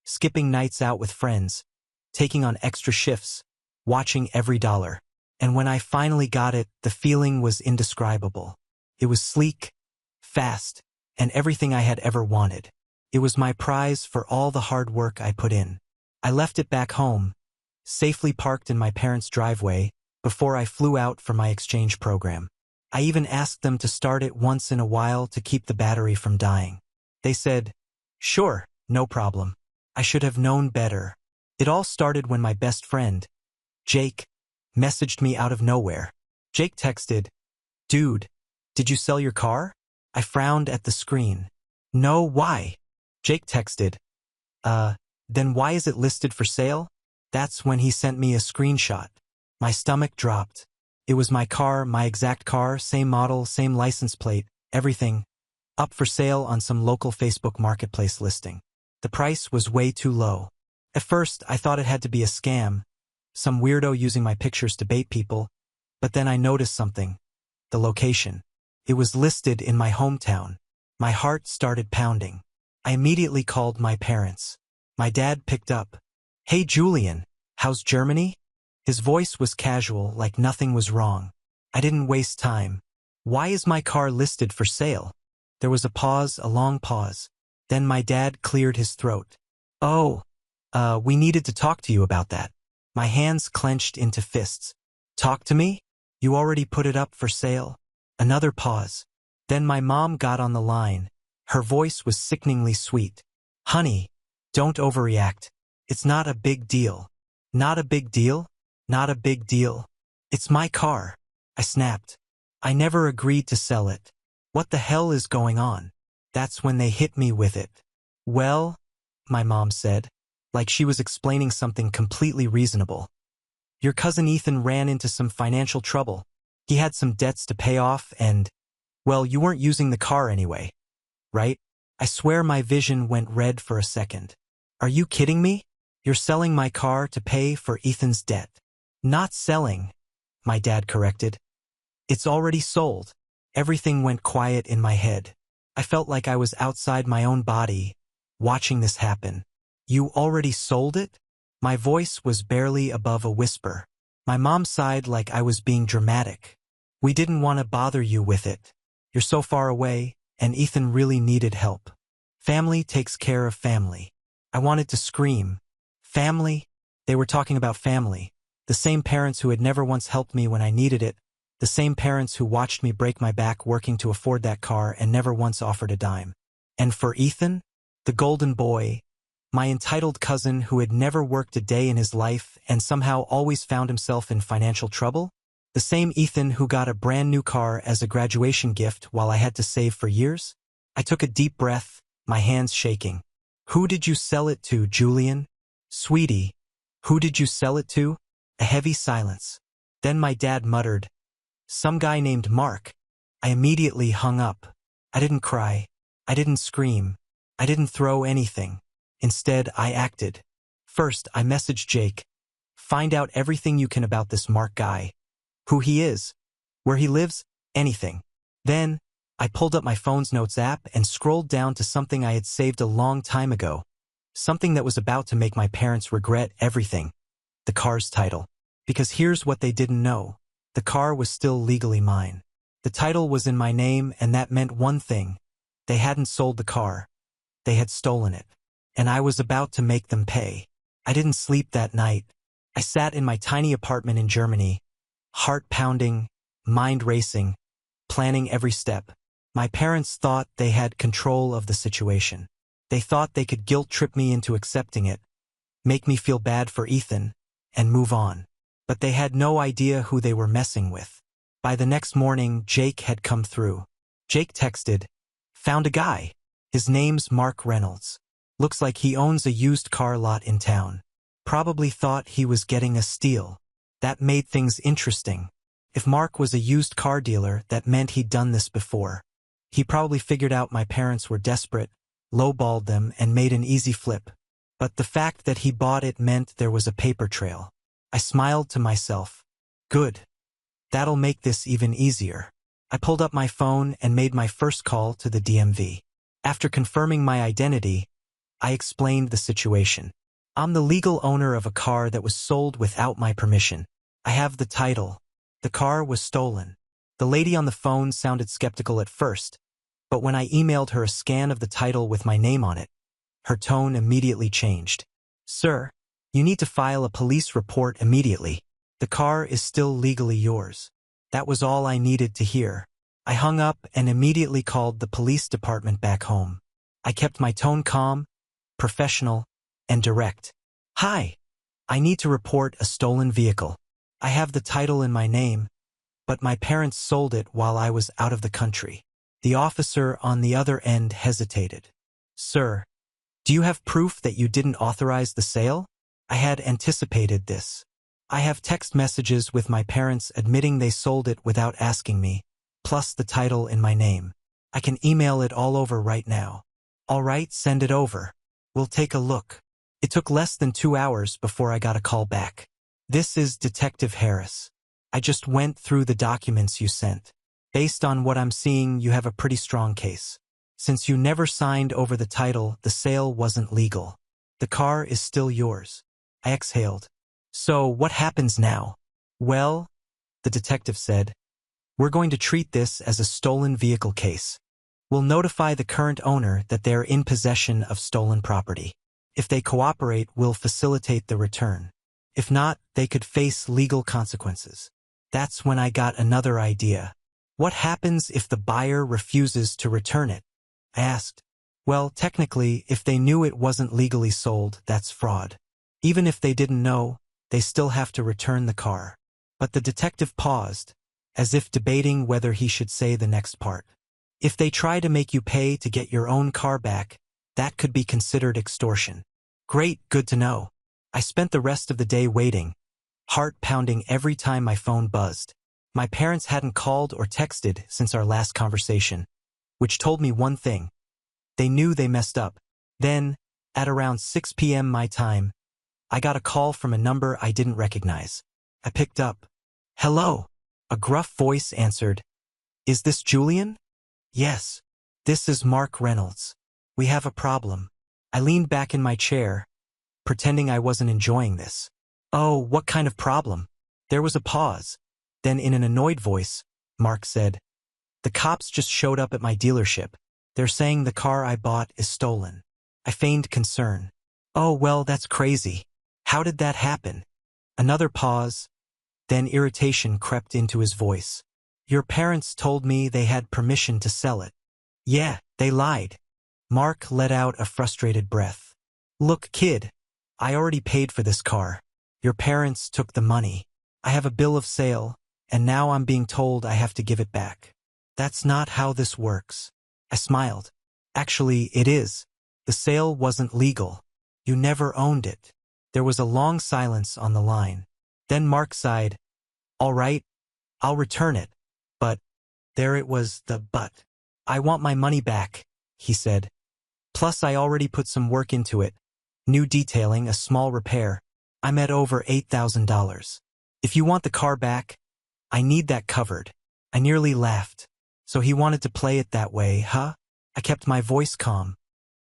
skipping nights out with friends, taking on extra shifts, watching every dollar. And when I finally got it, the feeling was indescribable. It was sleek, fast, and everything I had ever wanted. It was my prize for all the hard work I put in. I left it back home, safely parked in my parents' driveway, before I flew out for my exchange program. I even asked them to start it once in a while to keep the battery from dying. They said, "Sure, no problem." I should have known better. It all started when my best friend, Jake, messaged me out of nowhere. Jake texted, "Dude, did you sell your car?" I frowned at the screen. "No, why?" Jake texted, Then why is it listed for sale?" That's when he sent me a screenshot. My stomach dropped. It was my car, my exact car, same model, same license plate, everything, up for sale on some local Facebook marketplace listing. The price was way too low. At first, I thought it had to be a scam, some weirdo using my pictures to bait people, but then I noticed something. The location. It was listed in my hometown. My heart started pounding. I immediately called my parents. My dad picked up. "Hey Julian, how's Germany?" His voice was casual, like nothing was wrong. I didn't waste time. "Why is my car listed for sale?" There was a pause, a long pause. Then my dad cleared his throat. "Oh, we needed to talk to you about that." My hands clenched into fists. "Talk to me?" You already put it up for sale? Another pause. Then my mom got on the line. Her voice was sickeningly sweet. Honey, don't overreact. It's not a big deal. Not a big deal? Not a big deal. It's my car. I snapped. I never agreed to sell it. What the hell is going on? That's when they hit me with it. Well, my mom said, like she was explaining something completely reasonable. Your cousin Ethan ran into some financial trouble. He had some debts to pay off and, well, you weren't using the car anyway, right? I swear my vision went red for a second. Are you kidding me? You're selling my car to pay for Ethan's debt. Not selling, my dad corrected. It's already sold. Everything went quiet in my head. I felt like I was outside my own body, watching this happen. You already sold it? My voice was barely above a whisper. My mom sighed like I was being dramatic. We didn't want to bother you with it. You're so far away, and Ethan really needed help. Family takes care of family. I wanted to scream. Family? They were talking about family. The same parents who had never once helped me when I needed it. The same parents who watched me break my back working to afford that car and never once offered a dime. And for Ethan, the golden boy, my entitled cousin who had never worked a day in his life and somehow always found himself in financial trouble? The same Ethan who got a brand new car as a graduation gift while I had to save for years? I took a deep breath, my hands shaking. Who did you sell it to, Julian? Sweetie, who did you sell it to? A heavy silence. Then my dad muttered, some guy named Mark. I immediately hung up. I didn't cry. I didn't scream. I didn't throw anything. Instead, I acted. First, I messaged Jake. Find out everything you can about this Mark guy. Who he is. Where he lives. Anything. Then, I pulled up my phone's notes app and scrolled down to something I had saved a long time ago. Something that was about to make my parents regret everything. The car's title. Because here's what they didn't know. The car was still legally mine. The title was in my name, and that meant one thing. They hadn't sold the car. They had stolen it. And I was about to make them pay. I didn't sleep that night. I sat in my tiny apartment in Germany, heart pounding, mind racing, planning every step. My parents thought they had control of the situation. They thought they could guilt trip me into accepting it, make me feel bad for Ethan, and move on. But they had no idea who they were messing with. By the next morning, Jake had come through. Jake texted, found a guy. His name's Mark Reynolds. Looks like he owns a used car lot in town. Probably thought he was getting a steal. That made things interesting. If Mark was a used car dealer, that meant he'd done this before. He probably figured out my parents were desperate, lowballed them, and made an easy flip. But the fact that he bought it meant there was a paper trail. I smiled to myself. Good. That'll make this even easier. I pulled up my phone and made my first call to the DMV. After confirming my identity, I explained the situation. I'm the legal owner of a car that was sold without my permission. I have the title. The car was stolen. The lady on the phone sounded skeptical at first, but when I emailed her a scan of the title with my name on it, her tone immediately changed. Sir, you need to file a police report immediately. The car is still legally yours. That was all I needed to hear. I hung up and immediately called the police department back home. I kept my tone calm, professional, and direct. Hi, I need to report a stolen vehicle. I have the title in my name, but my parents sold it while I was out of the country. The officer on the other end hesitated. Sir, do you have proof that you didn't authorize the sale? I had anticipated this. I have text messages with my parents admitting they sold it without asking me, plus the title in my name. I can email it all over right now. All right, send it over. We'll take a look. It took less than 2 hours before I got a call back. This is Detective Harris. I just went through the documents you sent. Based on what I'm seeing, you have a pretty strong case. Since you never signed over the title, the sale wasn't legal. The car is still yours. I exhaled. So what happens now? Well, the detective said, we're going to treat this as a stolen vehicle case. We'll notify the current owner that they're in possession of stolen property. If they cooperate, we'll facilitate the return. If not, they could face legal consequences. That's when I got another idea. What happens if the buyer refuses to return it? I asked. Well, technically, if they knew it wasn't legally sold, that's fraud. Even if they didn't know, they still have to return the car. But the detective paused, as if debating whether he should say the next part. If they try to make you pay to get your own car back, that could be considered extortion. Great, good to know. I spent the rest of the day waiting, heart pounding every time my phone buzzed. My parents hadn't called or texted since our last conversation, which told me one thing. They knew they messed up. Then, at around 6 p.m. my time, I got a call from a number I didn't recognize. I picked up. Hello. A gruff voice answered. Is this Julian? Yes. This is Mark Reynolds. We have a problem. I leaned back in my chair, pretending I wasn't enjoying this. Oh, what kind of problem? There was a pause. Then in an annoyed voice, Mark said, the cops just showed up at my dealership. They're saying the car I bought is stolen. I feigned concern. Oh, well, that's crazy. How did that happen? Another pause. Then irritation crept into his voice. Your parents told me they had permission to sell it. Yeah, they lied. Mark let out a frustrated breath. Look, kid, I already paid for this car. Your parents took the money. I have a bill of sale, and now I'm being told I have to give it back. That's not how this works. I smiled. Actually, it is. The sale wasn't legal. You never owned it. There was a long silence on the line. Then Mark sighed. All right, I'll return it. But, there it was, the but. I want my money back, he said. Plus I already put some work into it. New detailing, a small repair. I'm at over $8,000. If you want the car back, I need that covered. I nearly laughed. So he wanted to play it that way, huh? I kept my voice calm.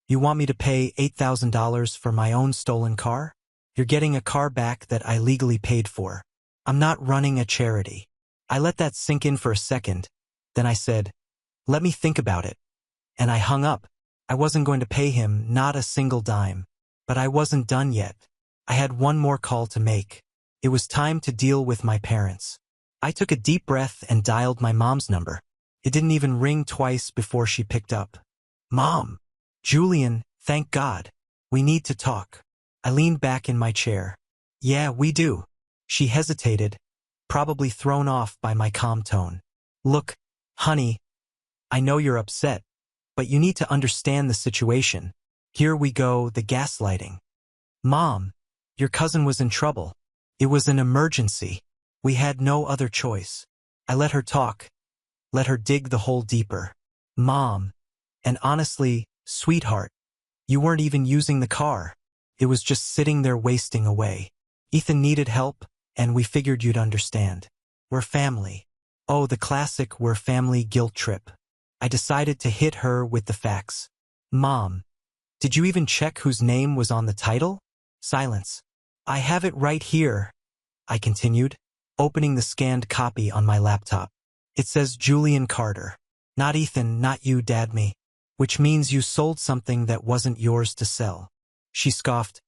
You want me to pay $8,000 for my own stolen car? You're getting a car back that I legally paid for. I'm not running a charity. I let that sink in for a second. Then I said, let me think about it. And I hung up. I wasn't going to pay him, not a single dime. But I wasn't done yet. I had one more call to make. It was time to deal with my parents. I took a deep breath and dialed my mom's number. It didn't even ring twice before she picked up. Mom! Julian, thank God. We need to talk. I leaned back in my chair. Yeah, we do. She hesitated, probably thrown off by my calm tone. Look, honey, I know you're upset, but you need to understand the situation. Here we go, the gaslighting. Mom, your cousin was in trouble. It was an emergency. We had no other choice. I let her talk, let her dig the hole deeper. Mom, and honestly, sweetheart, you weren't even using the car. It was just sitting there wasting away. Ethan needed help, and we figured you'd understand. We're family. Oh, the classic we're family guilt trip. I decided to hit her with the facts. Mom, did you even check whose name was on the title? Silence. I have it right here, I continued, opening the scanned copy on my laptop. It says Julian Carter. Not Ethan, not you, Dad, me. Which means you sold something that wasn't yours to sell. She scoffed.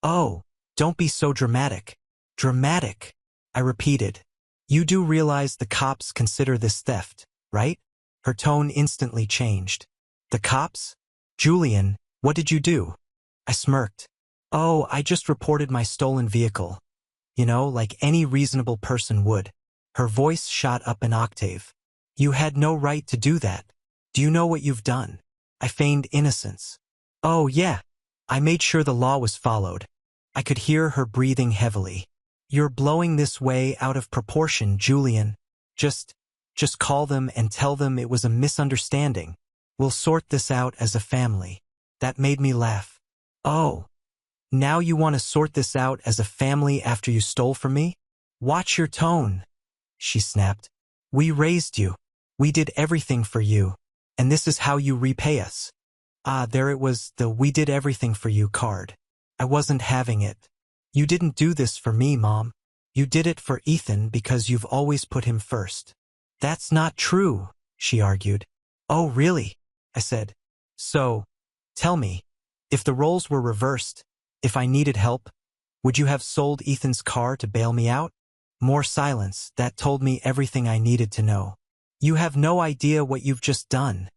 Oh, don't be so dramatic. Dramatic, I repeated. You do realize the cops consider this theft, right? Her tone instantly changed. The cops? Julian, what did you do? I smirked. Oh, I just reported my stolen vehicle. You know, like any reasonable person would. Her voice shot up an octave. You had no right to do that. Do you know what you've done? I feigned innocence. Oh, yeah. I made sure the law was followed. I could hear her breathing heavily. You're blowing this way out of proportion, Julian. Just call them and tell them it was a misunderstanding. We'll sort this out as a family. That made me laugh. Oh, now you want to sort this out as a family after you stole from me? Watch your tone, she snapped. We raised you. We did everything for you. And this is how you repay us. Ah, there it was, the we did everything for you card. I wasn't having it. You didn't do this for me, Mom. You did it for Ethan because you've always put him first. That's not true, she argued. Oh, really? I said. So, tell me, if the roles were reversed, if I needed help, would you have sold Ethan's car to bail me out? More silence that told me everything I needed to know. You have no idea what you've just done,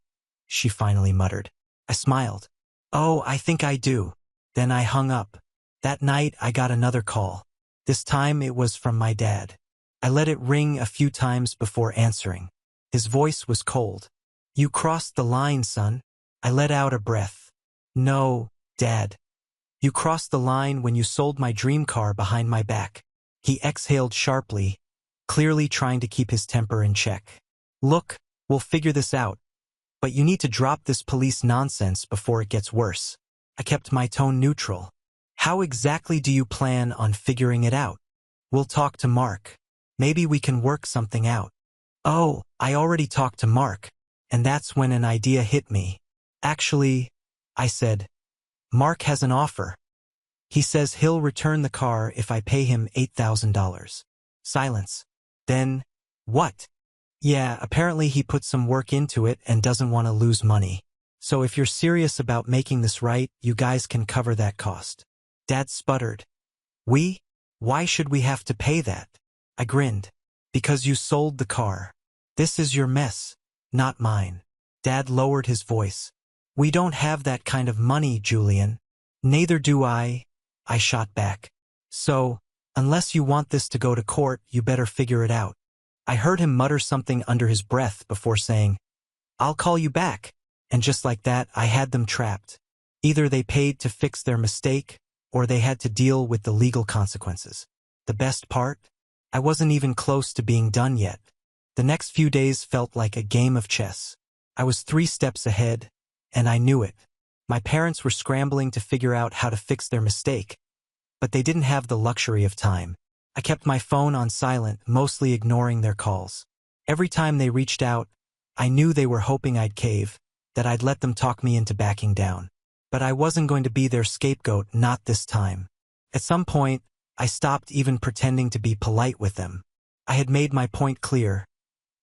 she finally muttered. I smiled. Oh, I think I do. Then I hung up. That night I got another call. This time it was from my dad. I let it ring a few times before answering. His voice was cold. You crossed the line, son. I let out a breath. No, Dad. You crossed the line when you sold my dream car behind my back. He exhaled sharply, clearly trying to keep his temper in check. Look, we'll figure this out. But you need to drop this police nonsense before it gets worse. I kept my tone neutral. How exactly do you plan on figuring it out? We'll talk to Mark. Maybe we can work something out. Oh, I already talked to Mark, and that's when an idea hit me. Actually, I said, Mark has an offer. He says he'll return the car if I pay him $8,000. Silence. Then, what? Yeah, apparently he put some work into it and doesn't want to lose money. So if you're serious about making this right, you guys can cover that cost. Dad sputtered. We? Why should we have to pay that? I grinned. Because you sold the car. This is your mess, not mine. Dad lowered his voice. We don't have that kind of money, Julian. Neither do I shot back. So, unless you want this to go to court, you better figure it out. I heard him mutter something under his breath before saying, I'll call you back. And just like that, I had them trapped. Either they paid to fix their mistake, or they had to deal with the legal consequences. The best part? I wasn't even close to being done yet. The next few days felt like a game of chess. I was 3 steps ahead, and I knew it. My parents were scrambling to figure out how to fix their mistake, but they didn't have the luxury of time. I kept my phone on silent, mostly ignoring their calls. Every time they reached out, I knew they were hoping I'd cave, that I'd let them talk me into backing down. But I wasn't going to be their scapegoat, not this time. At some point, I stopped even pretending to be polite with them. I had made my point clear.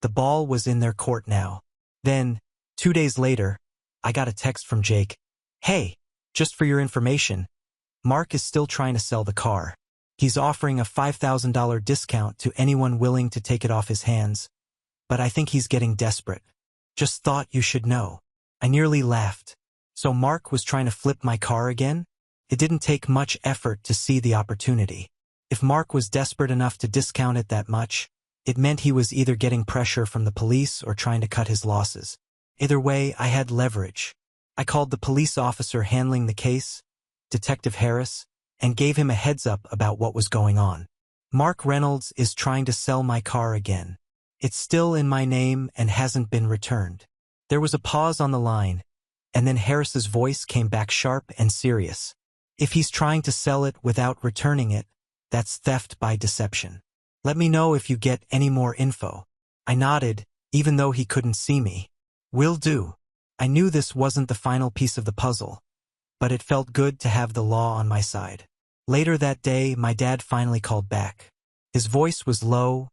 The ball was in their court now. Then, 2 days later, I got a text from Jake. Hey, just for your information, Mark is still trying to sell the car. He's offering a $5,000 discount to anyone willing to take it off his hands, but I think he's getting desperate. Just thought you should know. I nearly laughed. So Mark was trying to flip my car again? It didn't take much effort to see the opportunity. If Mark was desperate enough to discount it that much, it meant he was either getting pressure from the police or trying to cut his losses. Either way, I had leverage. I called the police officer handling the case, Detective Harris, and gave him a heads up about what was going on. Mark Reynolds is trying to sell my car again. It's still in my name and hasn't been returned. There was a pause on the line, and then Harris's voice came back sharp and serious. If he's trying to sell it without returning it, that's theft by deception. Let me know if you get any more info. I nodded, even though he couldn't see me. Will do. I knew this wasn't the final piece of the puzzle, but it felt good to have the law on my side. Later that day, my dad finally called back. His voice was low,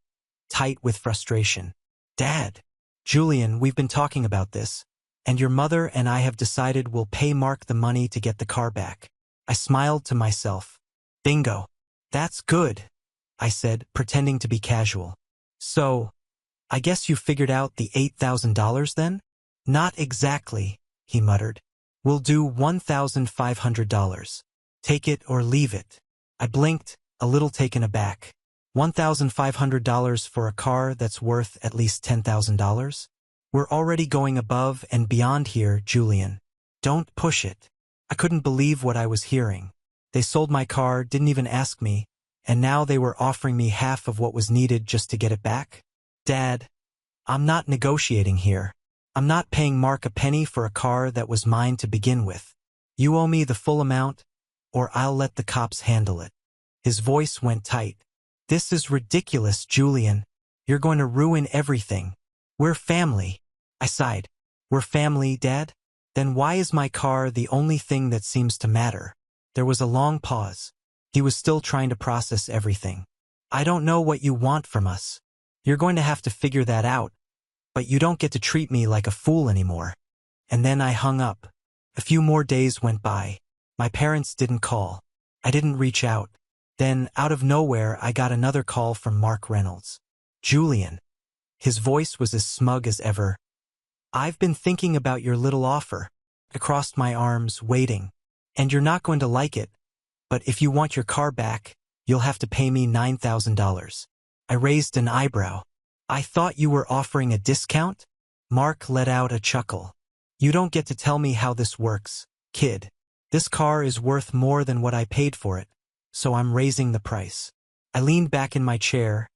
tight with frustration. Dad, Julian, we've been talking about this, and your mother and I have decided we'll pay Mark the money to get the car back. I smiled to myself. Bingo. That's good, I said, pretending to be casual. So, I guess you figured out the $8,000 then? Not exactly, he muttered. We'll do $1,500. Take it or leave it. I blinked, a little taken aback. $1,500 for a car that's worth at least $10,000? We're already going above and beyond here, Julian. Don't push it. I couldn't believe what I was hearing. They sold my car, didn't even ask me, and now they were offering me half of what was needed just to get it back? Dad, I'm not negotiating here. I'm not paying Mark a penny for a car that was mine to begin with. You owe me the full amount, or I'll let the cops handle it. His voice went tight. This is ridiculous, Julian. You're going to ruin everything. We're family. I sighed. We're family, Dad? Then why is my car the only thing that seems to matter? There was a long pause. He was still trying to process everything. I don't know what you want from us. You're going to have to figure that out. But you don't get to treat me like a fool anymore. And then I hung up. A few more days went by. My parents didn't call. I didn't reach out. Then, out of nowhere, I got another call from Mark Reynolds. Julian. His voice was as smug as ever. I've been thinking about your little offer. I crossed my arms, waiting. And you're not going to like it, but if you want your car back, you'll have to pay me $9,000. I raised an eyebrow. I thought you were offering a discount? Mark let out a chuckle. You don't get to tell me how this works, kid. This car is worth more than what I paid for it, so I'm raising the price. I leaned back in my chair,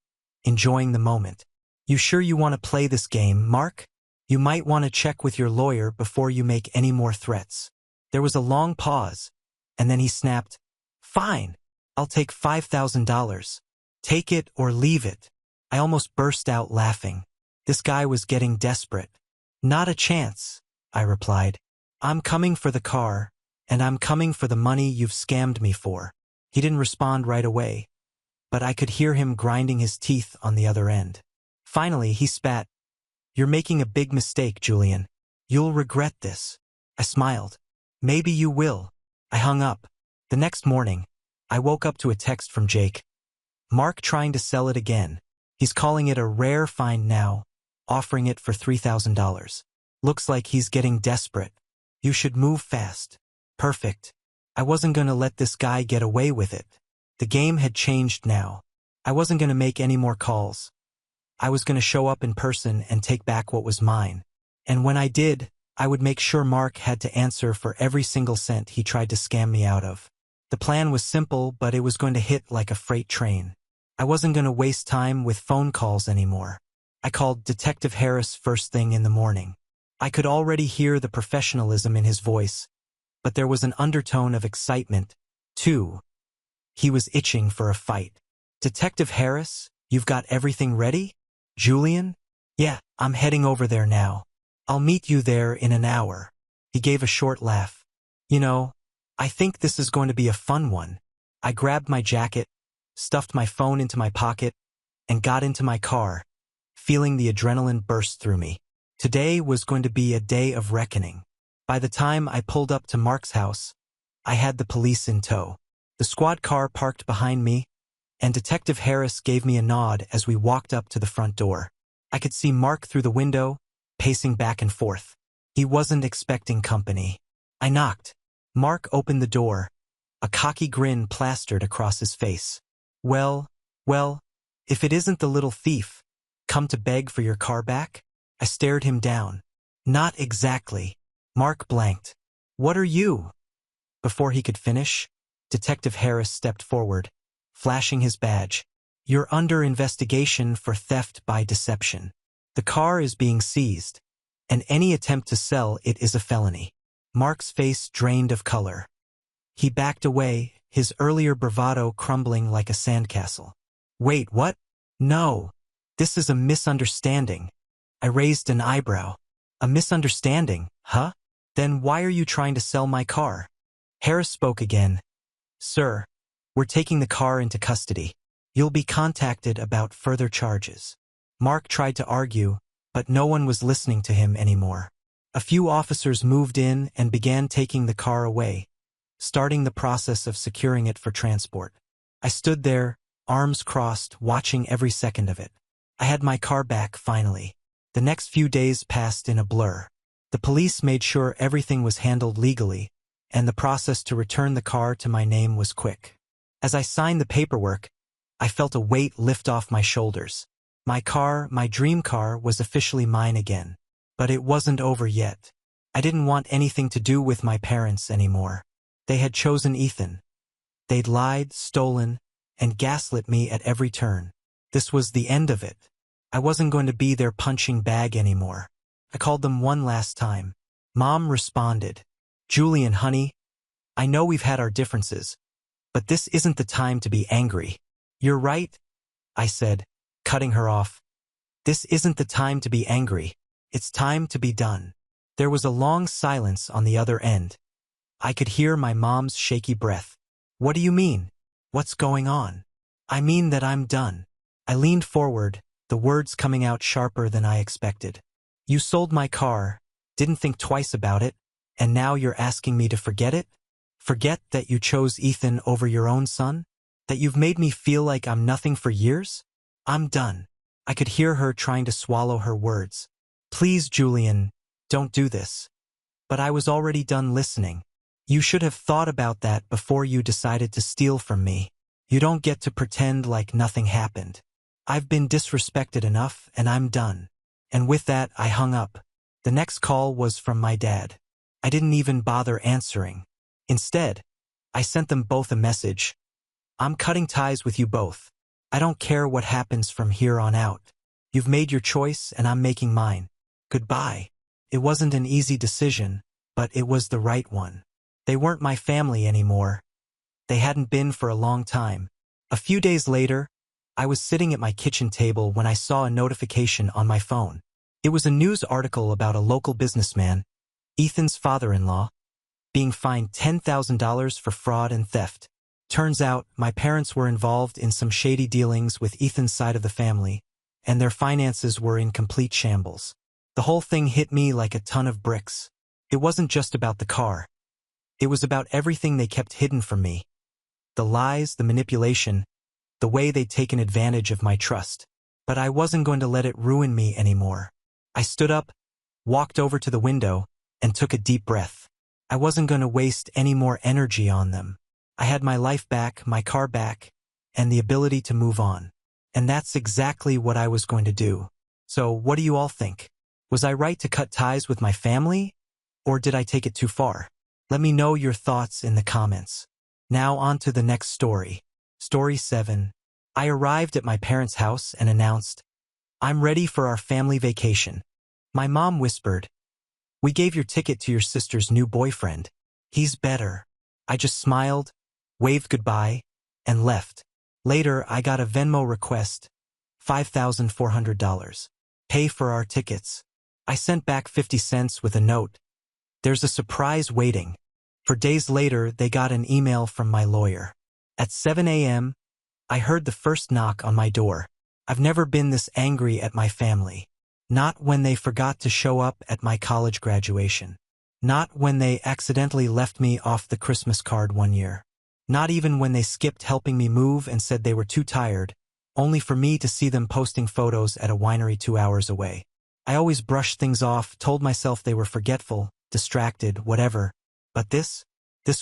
enjoying the moment. You sure you want to play this game, Mark? You might want to check with your lawyer before you make any more threats. There was a long pause, and then he snapped, Fine, I'll take $5,000. Take it or leave it. I almost burst out laughing. This guy was getting desperate. Not a chance, I replied. I'm coming for the car, and I'm coming for the money you've scammed me for. He didn't respond right away, but I could hear him grinding his teeth on the other end. Finally, he spat, You're making a big mistake, Julian. You'll regret this. I smiled. Maybe you will. I hung up. The next morning, I woke up to a text from Jake. Mark trying to sell it again. He's calling it a rare find now, offering it for $3,000. Looks like he's getting desperate. You should move fast. Perfect. I wasn't going to let this guy get away with it. The game had changed now. I wasn't going to make any more calls. I was going to show up in person and take back what was mine. And when I did, I would make sure Mark had to answer for every single cent he tried to scam me out of. The plan was simple, but it was going to hit like a freight train. I wasn't going to waste time with phone calls anymore. I called Detective Harris first thing in the morning. I could already hear the professionalism in his voice, but there was an undertone of excitement, too. He was itching for a fight. Detective Harris, you've got everything ready? Julian? Yeah, I'm heading over there now. I'll meet you there in an hour. He gave a short laugh. You know, I think this is going to be a fun one. I grabbed my jacket, stuffed my phone into my pocket, and got into my car, feeling the adrenaline burst through me. Today was going to be a day of reckoning. By the time I pulled up to Mark's house, I had the police in tow. The squad car parked behind me, and Detective Harris gave me a nod as we walked up to the front door. I could see Mark through the window, pacing back and forth. He wasn't expecting company. I knocked. Mark opened the door, a cocky grin plastered across his face. Well, if it isn't the little thief, come to beg for your car back? I stared him down. Not exactly. Mark blanked. What are you? Before he could finish, Detective Harris stepped forward, flashing his badge. You're under investigation for theft by deception. The car is being seized, and any attempt to sell it is a felony. Mark's face drained of color. He backed away, his earlier bravado crumbling like a sandcastle. Wait, what? No. This is a misunderstanding. I raised an eyebrow. A misunderstanding, huh? Then why are you trying to sell my car? Harris spoke again. Sir, we're taking the car into custody. You'll be contacted about further charges. Mark tried to argue, but no one was listening to him anymore. A few officers moved in and began taking the car away, starting the process of securing it for transport. I stood there, arms crossed, watching every second of it. I had my car back, finally. The next few days passed in a blur. The police made sure everything was handled legally, and the process to return the car to my name was quick. As I signed the paperwork, I felt a weight lift off my shoulders. My car, my dream car, was officially mine again. But it wasn't over yet. I didn't want anything to do with my parents anymore. They had chosen Ethan. They'd lied, stolen, and gaslit me at every turn. This was the end of it. I wasn't going to be their punching bag anymore. I called them one last time. Mom responded. Julian, honey, I know we've had our differences, but this isn't the time to be angry. You're right, I said, cutting her off. This isn't the time to be angry. It's time to be done. There was a long silence on the other end. I could hear my mom's shaky breath. What do you mean? What's going on? I mean that I'm done. I leaned forward, the words coming out sharper than I expected. You sold my car, didn't think twice about it, and now you're asking me to forget it? Forget that you chose Ethan over your own son? That you've made me feel like I'm nothing for years? I'm done. I could hear her trying to swallow her words. Please, Julian, don't do this. But I was already done listening. You should have thought about that before you decided to steal from me. You don't get to pretend like nothing happened. I've been disrespected enough, and I'm done. And with that, I hung up. The next call was from my dad. I didn't even bother answering. Instead, I sent them both a message. I'm cutting ties with you both. I don't care what happens from here on out. You've made your choice, and I'm making mine. Goodbye. It wasn't an easy decision, but it was the right one. They weren't my family anymore. They hadn't been for a long time. A few days later, I was sitting at my kitchen table when I saw a notification on my phone. It was a news article about a local businessman, Ethan's father-in-law, being fined $10,000 for fraud and theft. Turns out, my parents were involved in some shady dealings with Ethan's side of the family, and their finances were in complete shambles. The whole thing hit me like a ton of bricks. It wasn't just about the car. It was about everything they kept hidden from me. The lies, the manipulation, the way they'd taken advantage of my trust. But I wasn't going to let it ruin me anymore. I stood up, walked over to the window, and took a deep breath. I wasn't going to waste any more energy on them. I had my life back, my car back, and the ability to move on. And that's exactly what I was going to do. So what do you all think? Was I right to cut ties with my family? Or did I take it too far? Let me know your thoughts in the comments. Now on to the next story. Story 7. I arrived at my parents' house and announced, I'm ready for our family vacation. My mom whispered, we gave your ticket to your sister's new boyfriend. He's better. I just smiled, waved goodbye, and left. Later, I got a Venmo request, $5,400. Pay for our tickets. I sent back 50 cents with a note. There's a surprise waiting. For days later, they got an email from my lawyer. At 7 a.m., I heard the first knock on my door. I've never been this angry at my family. Not when they forgot to show up at my college graduation. Not when they accidentally left me off the Christmas card one year. Not even when they skipped helping me move and said they were too tired, only for me to see them posting photos at a winery 2 hours away. I always brushed things off, told myself they were forgetful, distracted, whatever. But this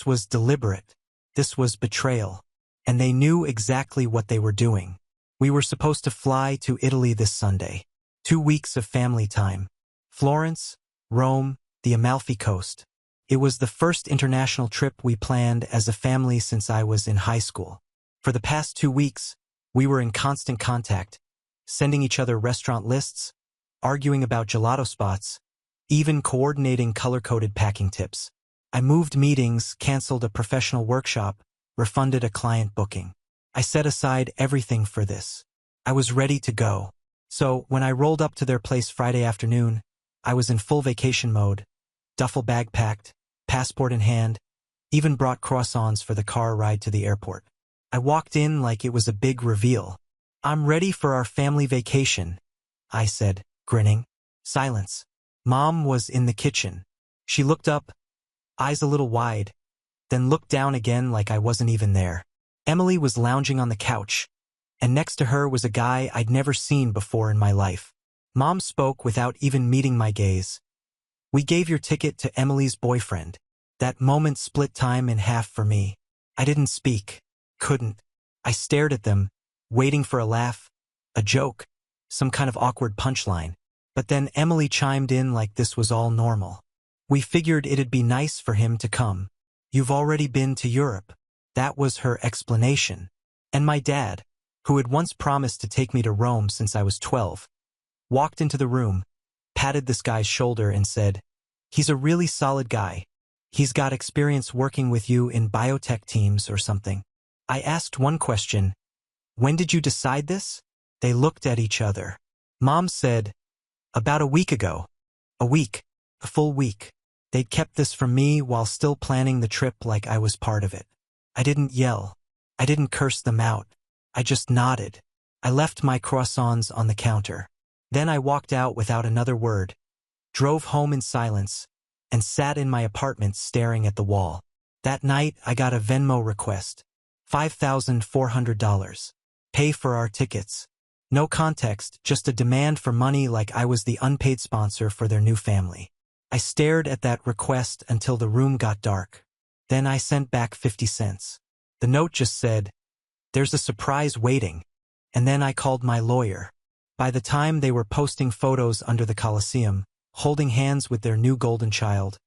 was deliberate. This was betrayal. And they knew exactly what they were doing. We were supposed to fly to Italy this Sunday. 2 weeks of family time. Florence, Rome, the Amalfi Coast. It was the first international trip we planned as a family since I was in high school. For the past 2 weeks, we were in constant contact, sending each other restaurant lists, arguing about gelato spots, even coordinating color-coded packing tips. I moved meetings, canceled a professional workshop, refunded a client booking. I set aside everything for this. I was ready to go. So, when I rolled up to their place Friday afternoon, I was in full vacation mode, duffel bag packed, passport in hand, even brought croissants for the car ride to the airport. I walked in like it was a big reveal. I'm ready for our family vacation, I said, grinning. Silence. Mom was in the kitchen. She looked up, eyes a little wide, then looked down again like I wasn't even there. Emily was lounging on the couch, and next to her was a guy I'd never seen before in my life. Mom spoke without even meeting my gaze. We gave your ticket to Emily's boyfriend. That moment split time in half for me. I didn't speak. Couldn't. I stared at them, waiting for a laugh, a joke, some kind of awkward punchline. But then Emily chimed in like this was all normal. We figured it'd be nice for him to come. You've already been to Europe. That was her explanation. And my dad, who had once promised to take me to Rome since I was 12, walked into the room, patted this guy's shoulder and said, he's a really solid guy. He's got experience working with you in biotech teams or something. I asked one question. When did you decide this? They looked at each other. Mom said, about a week ago. A week. A full week. They'd kept this from me while still planning the trip like I was part of it. I didn't yell. I didn't curse them out. I just nodded. I left my croissants on the counter. Then I walked out without another word, drove home in silence, and sat in my apartment staring at the wall. That night, I got a Venmo request. $5,400. Pay for our tickets. No context, just a demand for money like I was the unpaid sponsor for their new family. I stared at that request until the room got dark. Then I sent back 50 cents. The note just said, "There's a surprise waiting." And then I called my lawyer. By the time they were posting photos under the Coliseum, holding hands with their new golden child,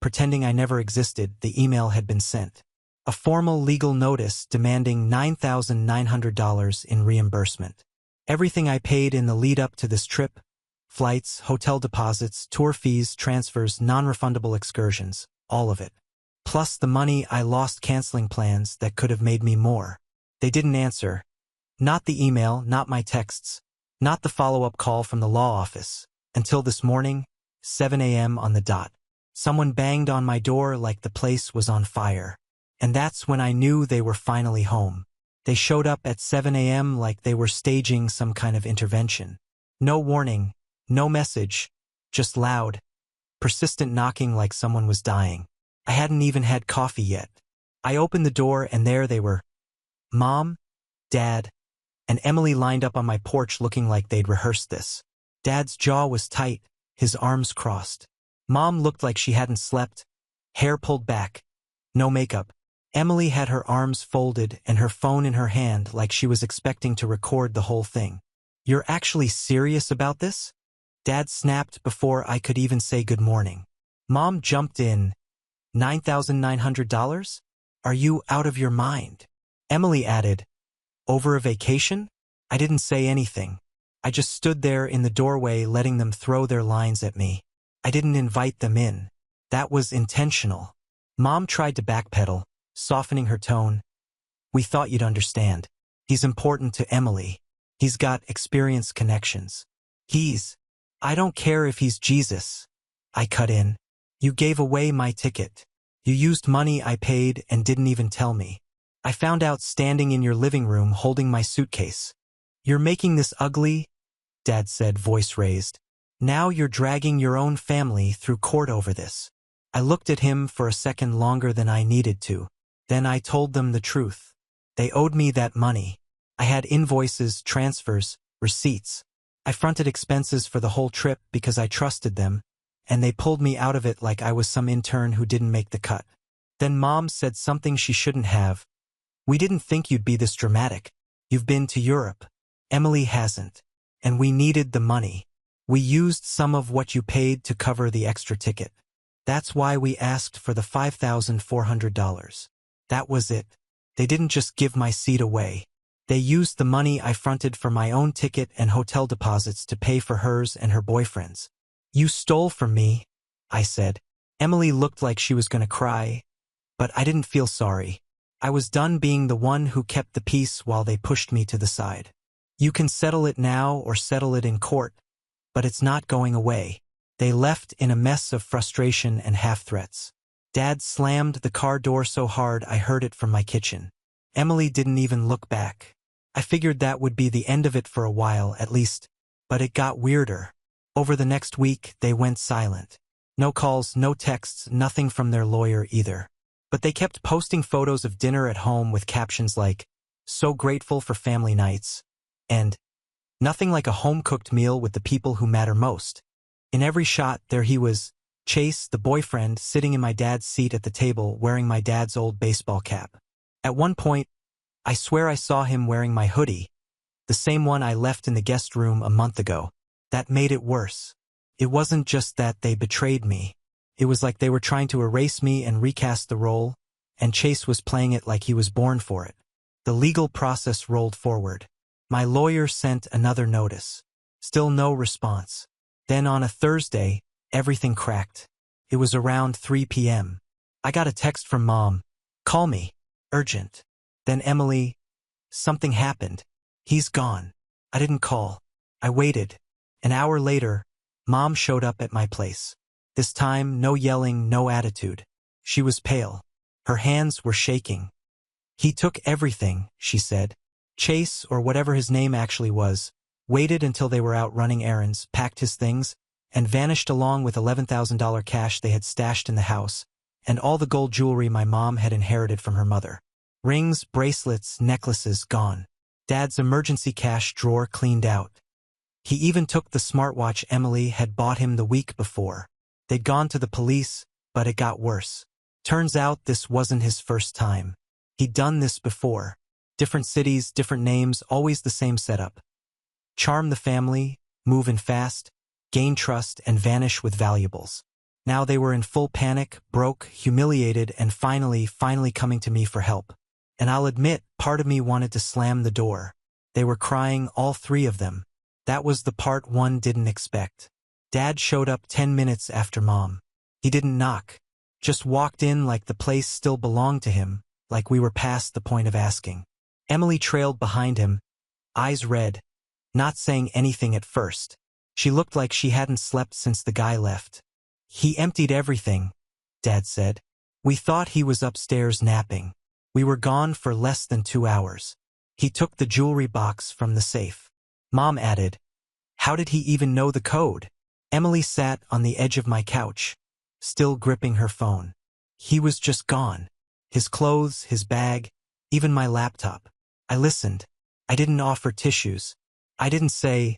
pretending I never existed, the email had been sent. A formal legal notice demanding $9,900 in reimbursement. Everything I paid in the lead-up to this trip, flights, hotel deposits, tour fees, transfers, non-refundable excursions, all of it. Plus the money I lost canceling plans that could have made me more. They didn't answer. Not the email, not my texts, not the follow-up call from the law office. Until this morning, 7 a.m. on the dot. Someone banged on my door like the place was on fire. And that's when I knew they were finally home. They showed up at 7 a.m. like they were staging some kind of intervention. No warning, no message, just loud, persistent knocking like someone was dying. I hadn't even had coffee yet. I opened the door and there they were. Mom, Dad, and Emily lined up on my porch looking like they'd rehearsed this. Dad's jaw was tight, his arms crossed. Mom looked like she hadn't slept, hair pulled back, no makeup. Emily had her arms folded and her phone in her hand like she was expecting to record the whole thing. "You're actually serious about this?" Dad snapped before I could even say good morning. Mom jumped in. $9,900? Are you out of your mind? Emily added, "Over a vacation?" I didn't say anything. I just stood there in the doorway letting them throw their lines at me. I didn't invite them in. That was intentional. Mom tried to backpedal, softening her tone. "We thought you'd understand. He's important to Emily. He's got experience connections. I don't care if he's Jesus." I cut in. "You gave away my ticket. You used money I paid and didn't even tell me. I found out standing in your living room holding my suitcase. You're making this ugly," Dad said, voice raised. "Now you're dragging your own family through court over this." I looked at him for a second longer than I needed to. Then I told them the truth. They owed me that money. I had invoices, transfers, receipts. I fronted expenses for the whole trip because I trusted them, and they pulled me out of it like I was some intern who didn't make the cut. Then Mom said something she shouldn't have. "We didn't think you'd be this dramatic. You've been to Europe. Emily hasn't. And we needed the money. We used some of what you paid to cover the extra ticket. That's why we asked for the $5,400. That was it. They didn't just give my seat away. They used the money I fronted for my own ticket and hotel deposits to pay for hers and her boyfriend's." "You stole from me," I said. Emily looked like she was going to cry, but I didn't feel sorry. I was done being the one who kept the peace while they pushed me to the side. "You can settle it now or settle it in court, but it's not going away." They left in a mess of frustration and half-threats. Dad slammed the car door so hard I heard it from my kitchen. Emily didn't even look back. I figured that would be the end of it for a while, at least, but it got weirder. Over the next week, they went silent. No calls, no texts, nothing from their lawyer either. But they kept posting photos of dinner at home with captions like, "So grateful for family nights," and "Nothing like a home-cooked meal with the people who matter most." In every shot, there he was, Chase, the boyfriend, sitting in my dad's seat at the table wearing my dad's old baseball cap. At one point, I swear I saw him wearing my hoodie, the same one I left in the guest room a month ago. That made it worse. It wasn't just that they betrayed me. It was like they were trying to erase me and recast the role, and Chase was playing it like he was born for it. The legal process rolled forward. My lawyer sent another notice. Still no response. Then on a Thursday, everything cracked. It was around 3 p.m. I got a text from Mom. "Call me. Urgent." Then Emily, "Something happened. He's gone." I didn't call. I waited. An hour later, Mom showed up at my place. This time, no yelling, no attitude. She was pale. Her hands were shaking. "He took everything," she said. Chase, or whatever his name actually was, waited until they were out running errands, packed his things, and vanished along with $11,000 cash they had stashed in the house, and all the gold jewelry my mom had inherited from her mother. Rings, bracelets, necklaces gone. Dad's emergency cash drawer cleaned out. He even took the smartwatch Emily had bought him the week before. They'd gone to the police, but it got worse. Turns out this wasn't his first time. He'd done this before. Different cities, different names, always the same setup. Charm the family, move in fast, gain trust, and vanish with valuables. Now they were in full panic, broke, humiliated, and finally coming to me for help. And I'll admit, part of me wanted to slam the door. They were crying, all three of them. That was the part one didn't expect. Dad showed up 10 minutes after Mom. He didn't knock. Just walked in like the place still belonged to him, like we were past the point of asking. Emily trailed behind him, eyes red, not saying anything at first. She looked like she hadn't slept since the guy left. He emptied everything, Dad said. We thought he was upstairs napping. We were gone for less than 2 hours. He took the jewelry box from the safe. Mom added, how did he even know the code? Emily sat on the edge of my couch, still gripping her phone. He was just gone. His clothes, his bag, even my laptop. I listened. I didn't offer tissues. I didn't say,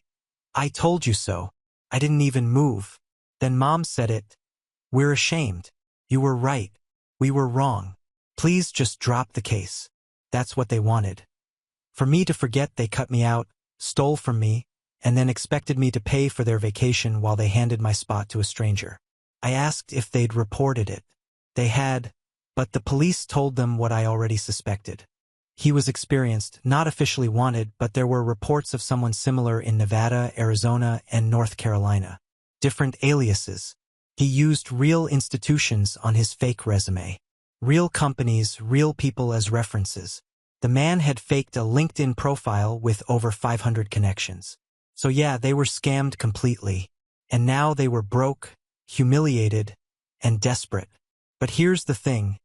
I told you so. I didn't even move. Then Mom said it. We're ashamed. You were right. We were wrong. Please just drop the case. That's what they wanted. For me to forget they cut me out, stole from me, and then expected me to pay for their vacation while they handed my spot to a stranger. I asked if they'd reported it. They had, but the police told them what I already suspected. He was experienced, not officially wanted, but there were reports of someone similar in Nevada, Arizona, and North Carolina. Different aliases. He used real institutions on his fake resume. Real companies, real people as references. The man had faked a LinkedIn profile with over 500 connections. So yeah, they were scammed completely. And now they were broke, humiliated, and desperate. But here's the thing.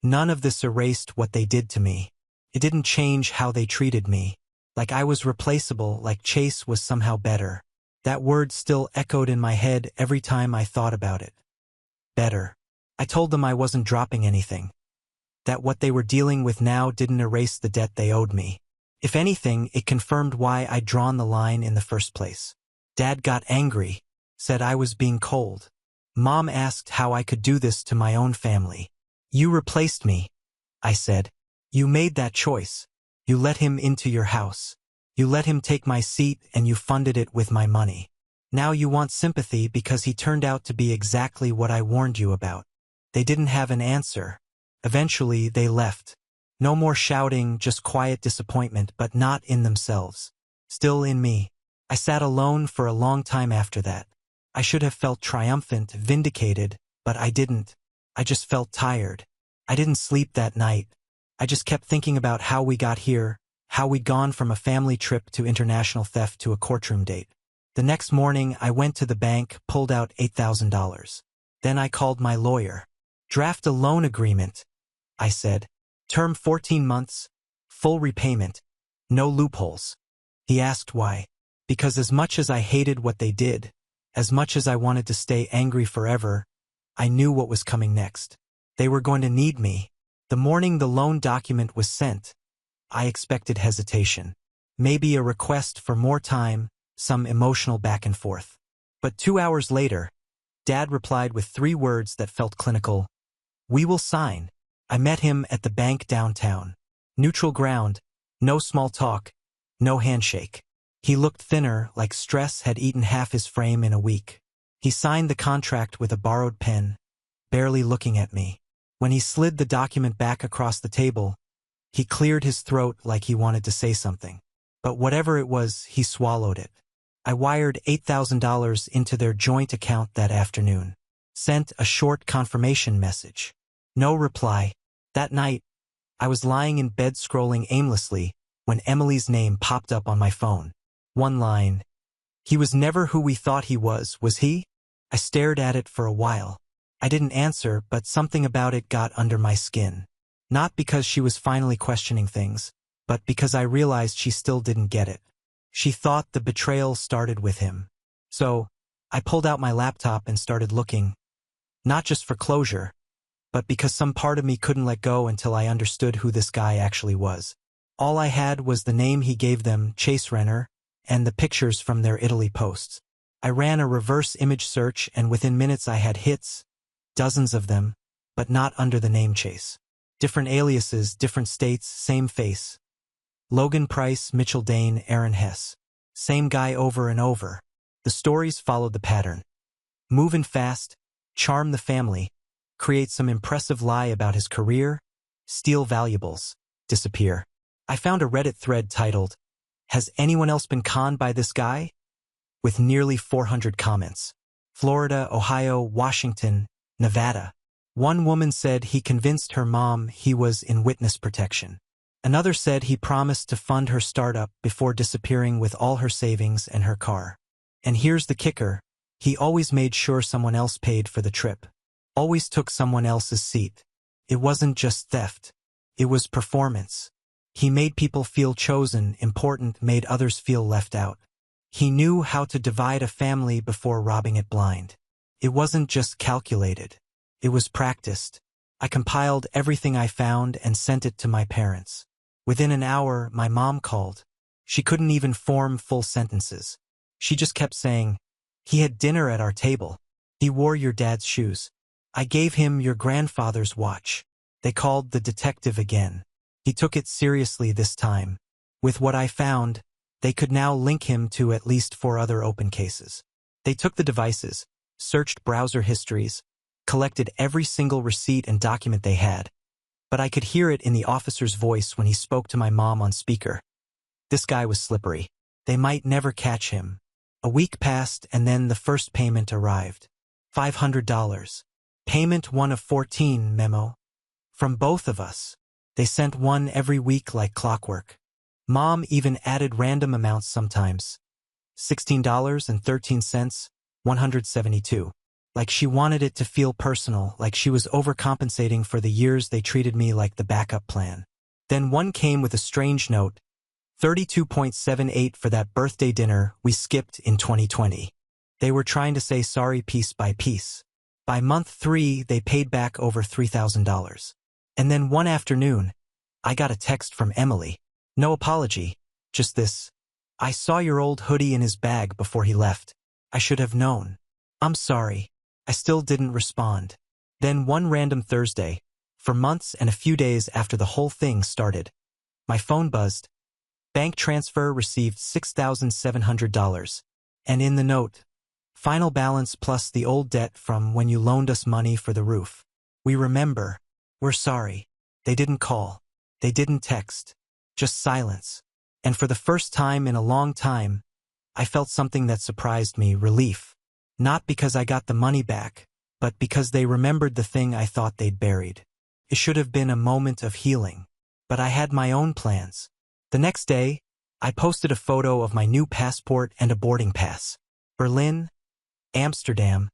None of this erased what they did to me. It didn't change how they treated me. Like I was replaceable, like Chase was somehow better. That word still echoed in my head every time I thought about it. Better. I told them I wasn't dropping anything. That what they were dealing with now didn't erase the debt they owed me. If anything, it confirmed why I'd drawn the line in the first place. Dad got angry, said I was being cold. Mom asked how I could do this to my own family. You replaced me, I said. You made that choice. You let him into your house. You let him take my seat and you funded it with my money. Now you want sympathy because he turned out to be exactly what I warned you about. They didn't have an answer. Eventually, they left. No more shouting, just quiet disappointment, but not in themselves. Still in me. I sat alone for a long time after that. I should have felt triumphant, vindicated, but I didn't. I just felt tired. I didn't sleep that night. I just kept thinking about how we got here, how we'd gone from a family trip to international theft to a courtroom date. The next morning, I went to the bank, pulled out $8,000. Then I called my lawyer. Draft a loan agreement, I said. Term 14 months, full repayment, no loopholes. He asked why. Because as much as I hated what they did, as much as I wanted to stay angry forever, I knew what was coming next. They were going to need me. The morning the loan document was sent, I expected hesitation. Maybe a request for more time, some emotional back and forth. But 2 hours later, Dad replied with 3 words that felt clinical. We will sign. I met him at the bank downtown. Neutral ground, no small talk, no handshake. He looked thinner, like stress had eaten half his frame in a week. He signed the contract with a borrowed pen, barely looking at me. When he slid the document back across the table, he cleared his throat like he wanted to say something. But whatever it was, he swallowed it. I wired $8,000 into their joint account that afternoon. Sent a short confirmation message. No reply. That night, I was lying in bed scrolling aimlessly when Emily's name popped up on my phone. One line. He was never who we thought he was he? I stared at it for a while. I didn't answer, but something about it got under my skin. Not because she was finally questioning things, but because I realized she still didn't get it. She thought the betrayal started with him. So, I pulled out my laptop and started looking. Not just for closure, but because some part of me couldn't let go until I understood who this guy actually was. All I had was the name he gave them, Chase Renner, and the pictures from their Italy posts. I ran a reverse image search, and within minutes I had hits, dozens of them, but not under the name Chase. Different aliases, different states, same face. Logan Price, Mitchell Dane, Aaron Hess. Same guy over and over. The stories followed the pattern. Move in fast, charm the family, create some impressive lie about his career, steal valuables, disappear. I found a Reddit thread titled, "Has anyone else been conned by this guy?" with nearly 400 comments. Florida, Ohio, Washington, Nevada. One woman said he convinced her mom he was in witness protection. Another said he promised to fund her startup before disappearing with all her savings and her car. And here's the kicker, he always made sure someone else paid for the trip. Always took someone else's seat. It wasn't just theft. It was performance. He made people feel chosen, important, made others feel left out. He knew how to divide a family before robbing it blind. It wasn't just calculated. It was practiced. I compiled everything I found and sent it to my parents. Within an hour, my mom called. She couldn't even form full sentences. She just kept saying, "He had dinner at our table. He wore your dad's shoes. I gave him your grandfather's watch." They called the detective again. He took it seriously this time. With what I found, they could now link him to at least 4 other open cases. They took the devices, searched browser histories, collected every single receipt and document they had. But I could hear it in the officer's voice when he spoke to my mom on speaker. This guy was slippery. They might never catch him. A week passed and then the first payment arrived. $500. Payment 1 of 14 memo. From both of us. They sent one every week like clockwork. Mom even added random amounts sometimes. $16.13, 172. Like she wanted it to feel personal, like she was overcompensating for the years they treated me like the backup plan. Then one came with a strange note, 32.78 for that birthday dinner we skipped in 2020. They were trying to say sorry piece by piece. By month 3, they paid back over $3,000. And then one afternoon, I got a text from Emily. No apology, just this. "I saw your old hoodie in his bag before he left. I should have known. I'm sorry." I still didn't respond. Then one random Thursday, for months and a few days after the whole thing started, my phone buzzed. Bank transfer received $6,700. And in the note, final balance plus the old debt from when you loaned us money for the roof. We remember. We're sorry. They didn't call. They didn't text. Just silence. And for the first time in a long time, I felt something that surprised me, relief. Not because I got the money back, but because they remembered the thing I thought they'd buried. It should have been a moment of healing. But I had my own plans. The next day, I posted a photo of my new passport and a boarding pass. Berlin, Amsterdam,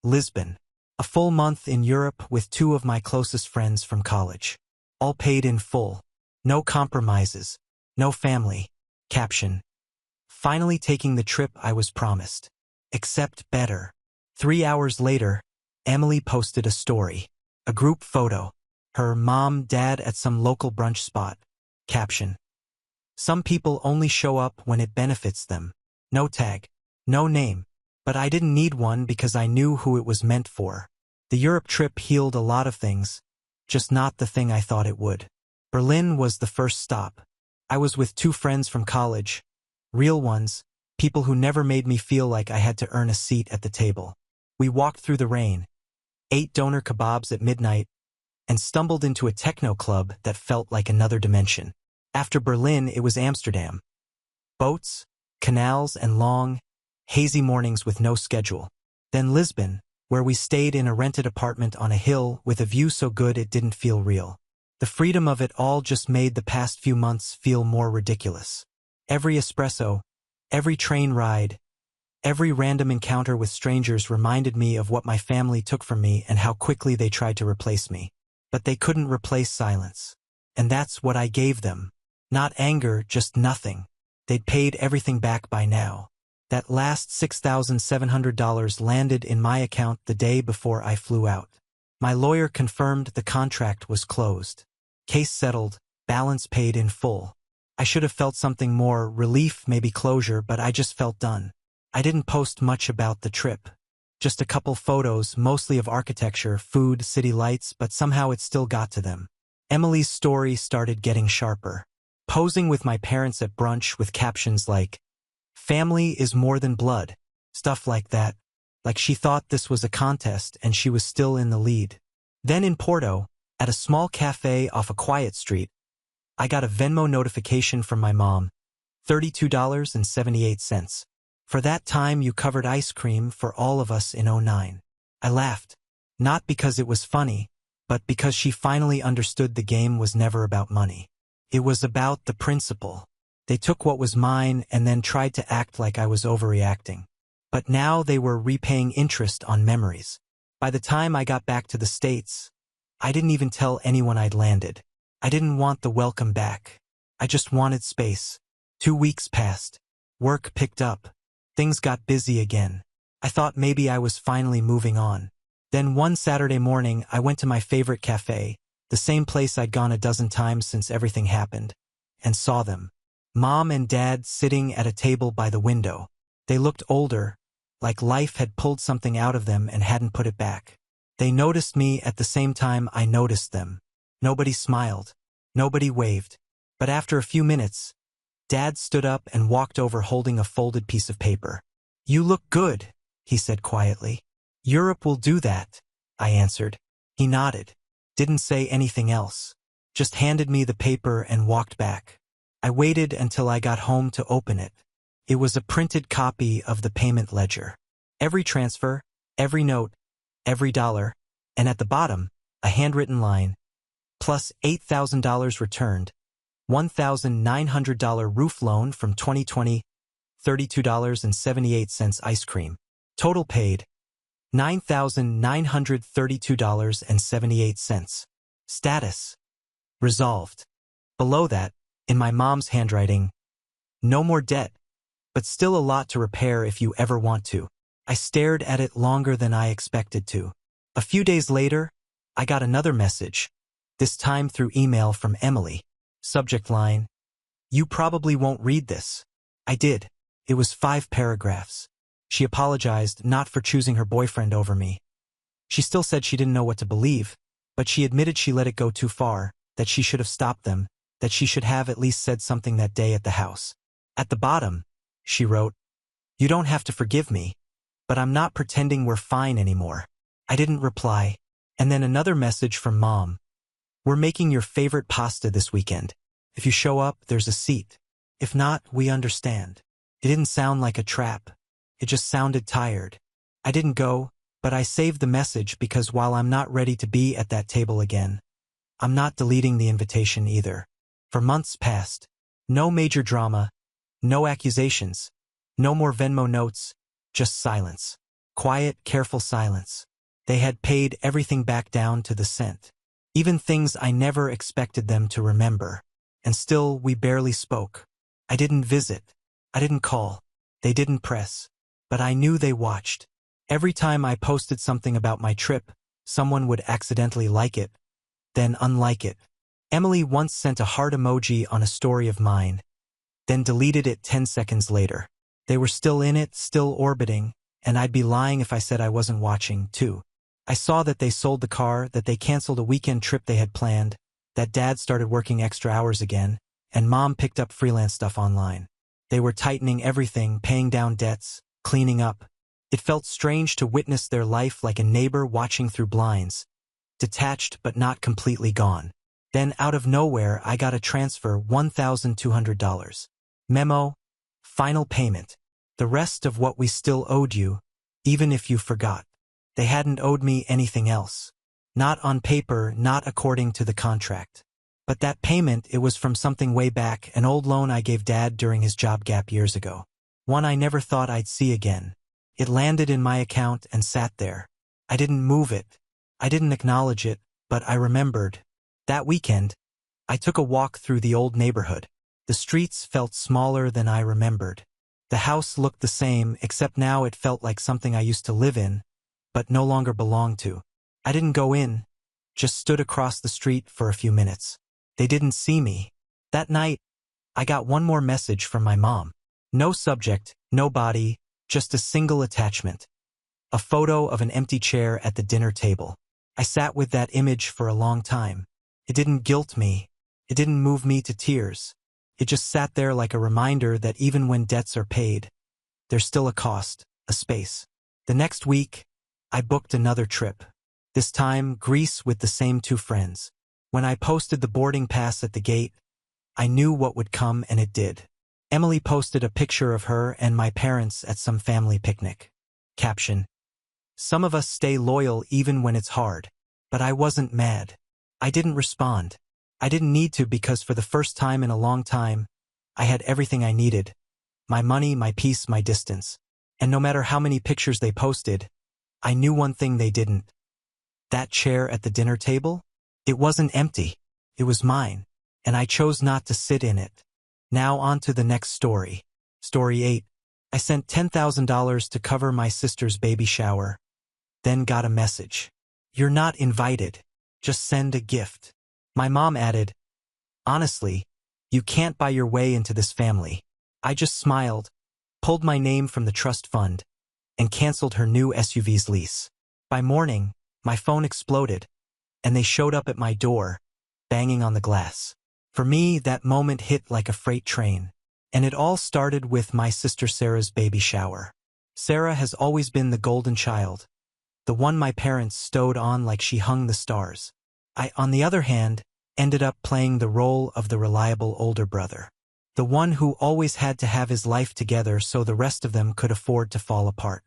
Lisbon. A full month in Europe with 2 of my closest friends from college. All paid in full. No compromises. No family. Caption. Finally taking the trip I was promised. Except better. 3 hours later, Emily posted a story. A group photo. Her mom, dad at some local brunch spot. Caption. Some people only show up when it benefits them. No tag. No name. But I didn't need one because I knew who it was meant for. The Europe trip healed a lot of things, just not the thing I thought it would. Berlin was the first stop. I was with 2 friends from college. Real ones. People who never made me feel like I had to earn a seat at the table. We walked through the rain, ate doner kebabs at midnight, and stumbled into a techno club that felt like another dimension. After Berlin, it was Amsterdam. Boats, canals, and long, hazy mornings with no schedule. Then Lisbon, where we stayed in a rented apartment on a hill with a view so good it didn't feel real. The freedom of it all just made the past few months feel more ridiculous. Every espresso, every train ride, every random encounter with strangers reminded me of what my family took from me and how quickly they tried to replace me. But they couldn't replace silence. And that's what I gave them. Not anger, just nothing. They'd paid everything back by now. That last $6,700 landed in my account the day before I flew out. My lawyer confirmed the contract was closed. Case settled, balance paid in full. I should have felt something more, relief, maybe closure, but I just felt done. I didn't post much about the trip. Just a couple photos, mostly of architecture, food, city lights, but somehow it still got to them. Emily's story started getting sharper. Posing with my parents at brunch with captions like, "Family is more than blood," stuff like that. Like she thought this was a contest and she was still in the lead. Then in Porto, at a small cafe off a quiet street, I got a Venmo notification from my mom, $32.78. "For that time you covered ice cream for all of us in '09. I laughed. Not because it was funny, but because she finally understood the game was never about money. It was about the principle. They took what was mine and then tried to act like I was overreacting. But now they were repaying interest on memories. By the time I got back to the States, I didn't even tell anyone I'd landed. I didn't want the welcome back. I just wanted space. 2 weeks passed. Work picked up. Things got busy again. I thought maybe I was finally moving on. Then one Saturday morning, I went to my favorite cafe, the same place I'd gone a dozen times since everything happened, and saw them. Mom and Dad sitting at a table by the window. They looked older, like life had pulled something out of them and hadn't put it back. They noticed me at the same time I noticed them. Nobody smiled. Nobody waved. But after a few minutes, Dad stood up and walked over holding a folded piece of paper. "You look good," he said quietly. "Europe will do that," I answered. He nodded. Didn't say anything else. Just handed me the paper and walked back. I waited until I got home to open it. It was a printed copy of the payment ledger. Every transfer, every note, every dollar, and at the bottom, a handwritten line, plus $8,000 returned, $1,900 roof loan from 2020, $32.78 ice cream. Total paid, $9,932.78. Status: resolved. Below that, in my mom's handwriting, "No more debt, but still a lot to repair if you ever want to." I stared at it longer than I expected to. A few days later, I got another message, this time through email from Emily. Subject line: "You probably won't read this." I did. It was 5 paragraphs. She apologized not for choosing her boyfriend over me. She still said she didn't know what to believe, but she admitted she let it go too far, that she should have stopped them, that she should have at least said something that day at the house. At the bottom, she wrote, "You don't have to forgive me, but I'm not pretending we're fine anymore." I didn't reply. And then another message from Mom. "We're making your favorite pasta this weekend. If you show up, there's a seat. If not, we understand." It didn't sound like a trap. It just sounded tired. I didn't go, but I saved the message because while I'm not ready to be at that table again, I'm not deleting the invitation either. For months passed. No major drama, no accusations, no more Venmo notes, just silence. Quiet, careful silence. They had paid everything back down to the cent. Even things I never expected them to remember. And still, we barely spoke. I didn't visit. I didn't call. They didn't press. But I knew they watched. Every time I posted something about my trip, someone would accidentally like it, then unlike it. Emily once sent a heart emoji on a story of mine, then deleted it 10 seconds later. They were still in it, still orbiting, and I'd be lying if I said I wasn't watching, too. I saw that they sold the car, that they canceled a weekend trip they had planned, that Dad started working extra hours again, and Mom picked up freelance stuff online. They were tightening everything, paying down debts, cleaning up. It felt strange to witness their life like a neighbor watching through blinds, detached but not completely gone. Then out of nowhere, I got a transfer, $1,200. Memo: final payment. The rest of what we still owed you, even if you forgot. They hadn't owed me anything else. Not on paper, not according to the contract. But that payment, it was from something way back, an old loan I gave Dad during his job gap years ago. One I never thought I'd see again. It landed in my account and sat there. I didn't move it. I didn't acknowledge it, but I remembered. That weekend, I took a walk through the old neighborhood. The streets felt smaller than I remembered. The house looked the same, except now it felt like something I used to live in, but no longer belonged to. I didn't go in, just stood across the street for a few minutes. They didn't see me. That night, I got one more message from my mom. No subject, no body, just a single attachment. A photo of an empty chair at the dinner table. I sat with that image for a long time. It didn't guilt me. It didn't move me to tears. It just sat there like a reminder that even when debts are paid, there's still a cost, a space. The next week, I booked another trip. This time, Greece with the same two friends. When I posted the boarding pass at the gate, I knew what would come, and it did. Emily posted a picture of her and my parents at some family picnic. Caption: "Some of us stay loyal even when it's hard." But I wasn't mad. I didn't respond. I didn't need to, because for the first time in a long time, I had everything I needed. My money, my peace, my distance. And no matter how many pictures they posted, I knew one thing they didn't. That chair at the dinner table? It wasn't empty. It was mine. And I chose not to sit in it. Now on to the next story. Story 8. I sent $10,000 to cover my sister's baby shower. Then got a message. "You're not invited. Just send a gift." My mom added, "Honestly, you can't buy your way into this family." I just smiled, pulled my name from the trust fund, and canceled her new SUV's lease. By morning, my phone exploded, and they showed up at my door, banging on the glass. For me, that moment hit like a freight train. And it all started with my sister Sarah's baby shower. Sarah has always been the golden child, the one my parents stowed on like she hung the stars. I, on the other hand, ended up playing the role of the reliable older brother. The one who always had to have his life together so the rest of them could afford to fall apart.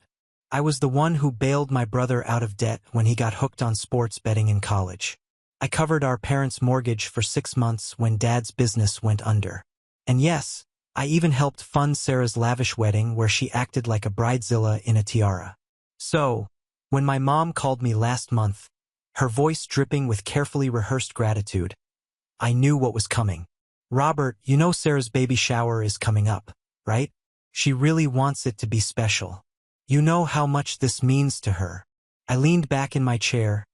I was the one who bailed my brother out of debt when he got hooked on sports betting in college. I covered our parents' mortgage for 6 months when Dad's business went under. And yes, I even helped fund Sarah's lavish wedding where she acted like a bridezilla in a tiara. So, when my mom called me last month, her voice dripping with carefully rehearsed gratitude, I knew what was coming. "Robert, you know Sarah's baby shower is coming up, right? She really wants it to be special. You know how much this means to her." I leaned back in my chair,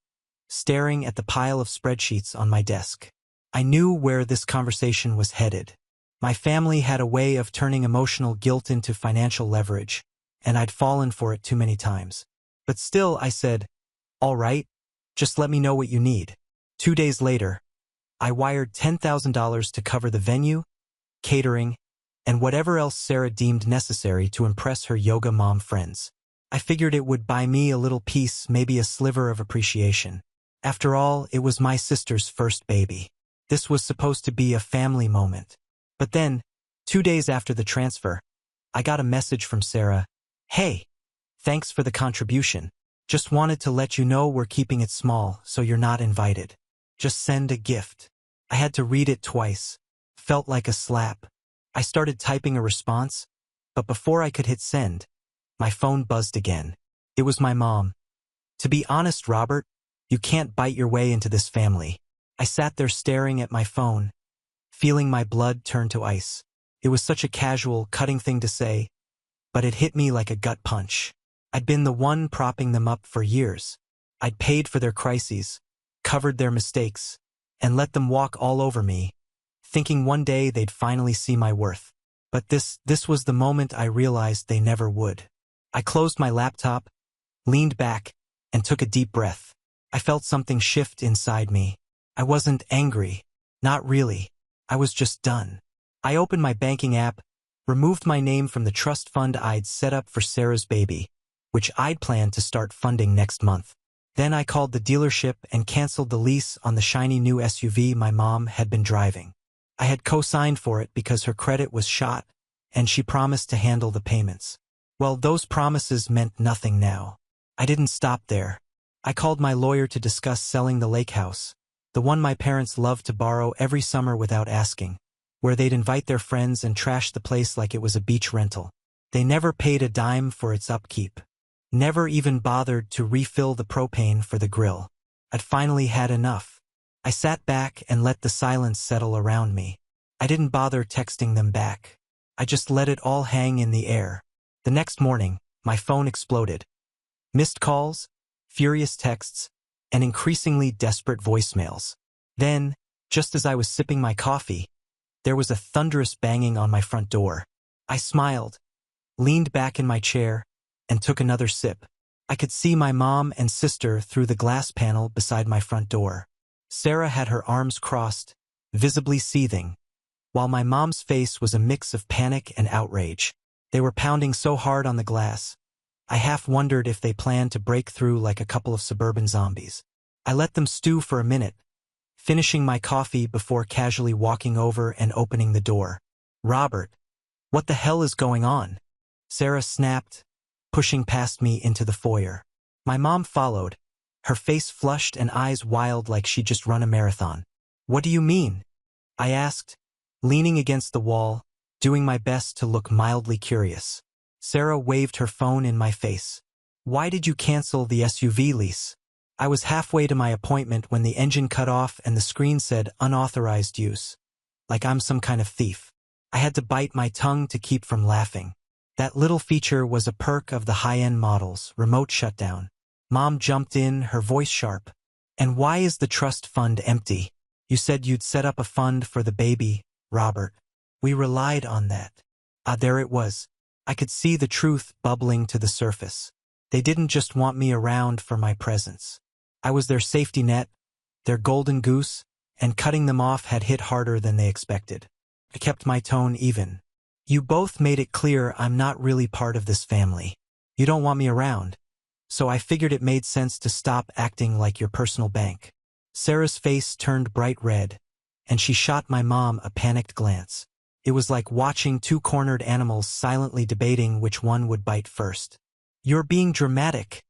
staring at the pile of spreadsheets on my desk. I knew where this conversation was headed. My family had a way of turning emotional guilt into financial leverage, and I'd fallen for it too many times. But still, I said, "All right, just let me know what you need." 2 days later, I wired $10,000 to cover the venue, catering, and whatever else Sarah deemed necessary to impress her yoga mom friends. I figured it would buy me a little peace, maybe a sliver of appreciation. After all, it was my sister's first baby. This was supposed to be a family moment. But then, 2 days after the transfer, I got a message from Sarah. "Hey, thanks for the contribution. Just wanted to let you know we're keeping it small, so you're not invited. Just send a gift." I had to read it twice. Felt like a slap. I started typing a response, but before I could hit send, my phone buzzed again. It was my mom. "To be honest, Robert, you can't bite your way into this family." I sat there staring at my phone, feeling my blood turn to ice. It was such a casual, cutting thing to say, but it hit me like a gut punch. I'd been the one propping them up for years. I'd paid for their crises, covered their mistakes, and let them walk all over me, thinking one day they'd finally see my worth. But this was the moment I realized they never would. I closed my laptop, leaned back, and took a deep breath. I felt something shift inside me. I wasn't angry. Not really. I was just done. I opened my banking app, removed my name from the trust fund I'd set up for Sarah's baby, which I'd planned to start funding next month. Then I called the dealership and canceled the lease on the shiny new SUV my mom had been driving. I had co-signed for it because her credit was shot, and she promised to handle the payments. Well, those promises meant nothing now. I didn't stop there. I called my lawyer to discuss selling the lake house, the one my parents loved to borrow every summer without asking, where they'd invite their friends and trash the place like it was a beach rental. They never paid a dime for its upkeep. Never even bothered to refill the propane for the grill. I'd finally had enough. I sat back and let the silence settle around me. I didn't bother texting them back. I just let it all hang in the air. The next morning, my phone exploded. Missed calls, furious texts, and increasingly desperate voicemails. Then, just as I was sipping my coffee, there was a thunderous banging on my front door. I smiled, leaned back in my chair, and took another sip. I could see my mom and sister through the glass panel beside my front door. Sarah had her arms crossed, visibly seething, while my mom's face was a mix of panic and outrage. They were pounding so hard on the glass, I half wondered if they planned to break through like a couple of suburban zombies. I let them stew for a minute, finishing my coffee before casually walking over and opening the door. "Robert, what the hell is going on?" Sarah snapped, pushing past me into the foyer. My mom followed, her face flushed and eyes wild like she'd just run a marathon. "What do you mean?" I asked, leaning against the wall, doing my best to look mildly curious. Sarah waved her phone in my face. "Why did you cancel the SUV lease?" I was halfway to my appointment when the engine cut off and the screen said unauthorized use, like I'm some kind of thief. I had to bite my tongue to keep from laughing. That little feature was a perk of the high-end models, remote shutdown. Mom jumped in, her voice sharp. "And why is the trust fund empty? You said you'd set up a fund for the baby, Robert. We relied on that." There it was. I could see the truth bubbling to the surface. They didn't just want me around for my presence. I was their safety net, their golden goose, and cutting them off had hit harder than they expected. I kept my tone even. "You both made it clear I'm not really part of this family. You don't want me around, so I figured it made sense to stop acting like your personal bank." Sarah's face turned bright red, and she shot my mom a panicked glance. It was like watching two cornered animals silently debating which one would bite first. "You're being dramatic,"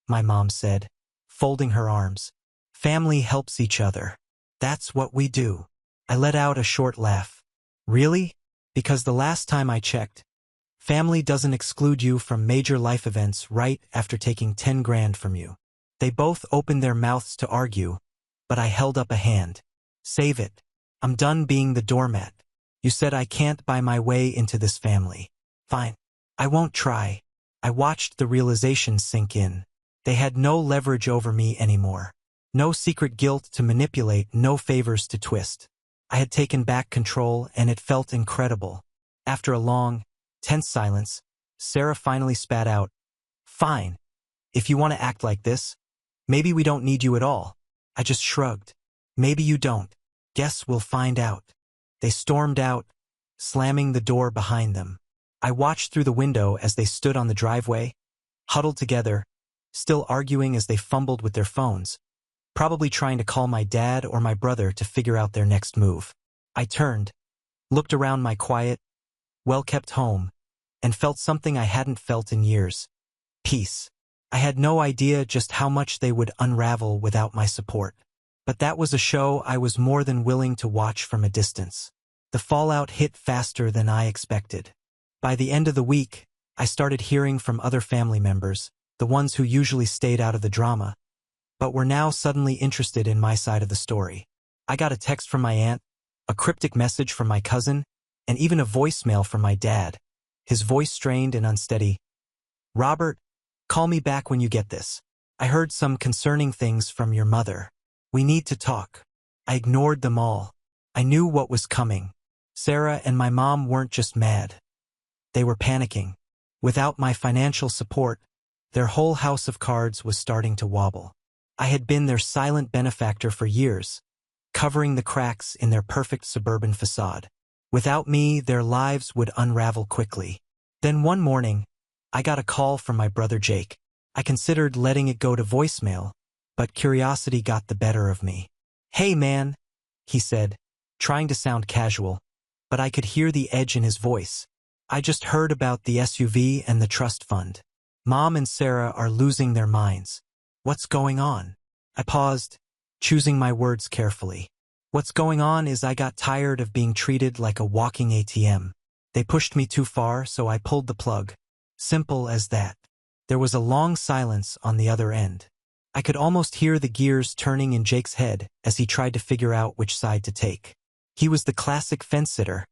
my mom said, folding her arms. "Family helps each other. That's what we do." I let out a short laugh. "Really? Because the last time I checked, family doesn't exclude you from major life events right after taking 10 grand from you." They both opened their mouths to argue, but I held up a hand. "Save it. I'm done being the doormat. You said I can't buy my way into this family. Fine. I won't try." I watched the realization sink in. They had no leverage over me anymore. No secret guilt to manipulate, no favors to twist. I had taken back control, and it felt incredible. After a long, tense silence, Sarah finally spat out, "Fine. If you want to act like this, maybe we don't need you at all." I just shrugged. "Maybe you don't. Guess we'll find out." They stormed out, slamming the door behind them. I watched through the window as they stood on the driveway, huddled together, still arguing as they fumbled with their phones, probably trying to call my dad or my brother to figure out their next move. I turned, looked around my quiet, well-kept home, and felt something I hadn't felt in years: peace. I had no idea just how much they would unravel without my support. But that was a show I was more than willing to watch from a distance. The fallout hit faster than I expected. By the end of the week, I started hearing from other family members, the ones who usually stayed out of the drama, but were now suddenly interested in my side of the story. I got a text from my aunt, a cryptic message from my cousin, and even a voicemail from my dad, his voice strained and unsteady. "Robert, call me back when you get this. I heard some concerning things from your mother. We need to talk." I ignored them all. I knew what was coming. Sarah and my mom weren't just mad. They were panicking. Without my financial support, their whole house of cards was starting to wobble. I had been their silent benefactor for years, covering the cracks in their perfect suburban facade. Without me, their lives would unravel quickly. Then one morning, I got a call from my brother Jake. I considered letting it go to voicemail, but curiosity got the better of me. "Hey man," he said, trying to sound casual, but I could hear the edge in his voice. "I just heard about the SUV and the trust fund. Mom and Sarah are losing their minds. What's going on?" I paused, choosing my words carefully. "What's going on is I got tired of being treated like a walking ATM. They pushed me too far, so I pulled the plug. Simple as that." There was a long silence on the other end. I could almost hear the gears turning in Jake's head as he tried to figure out which side to take. He was the classic fence-sitter,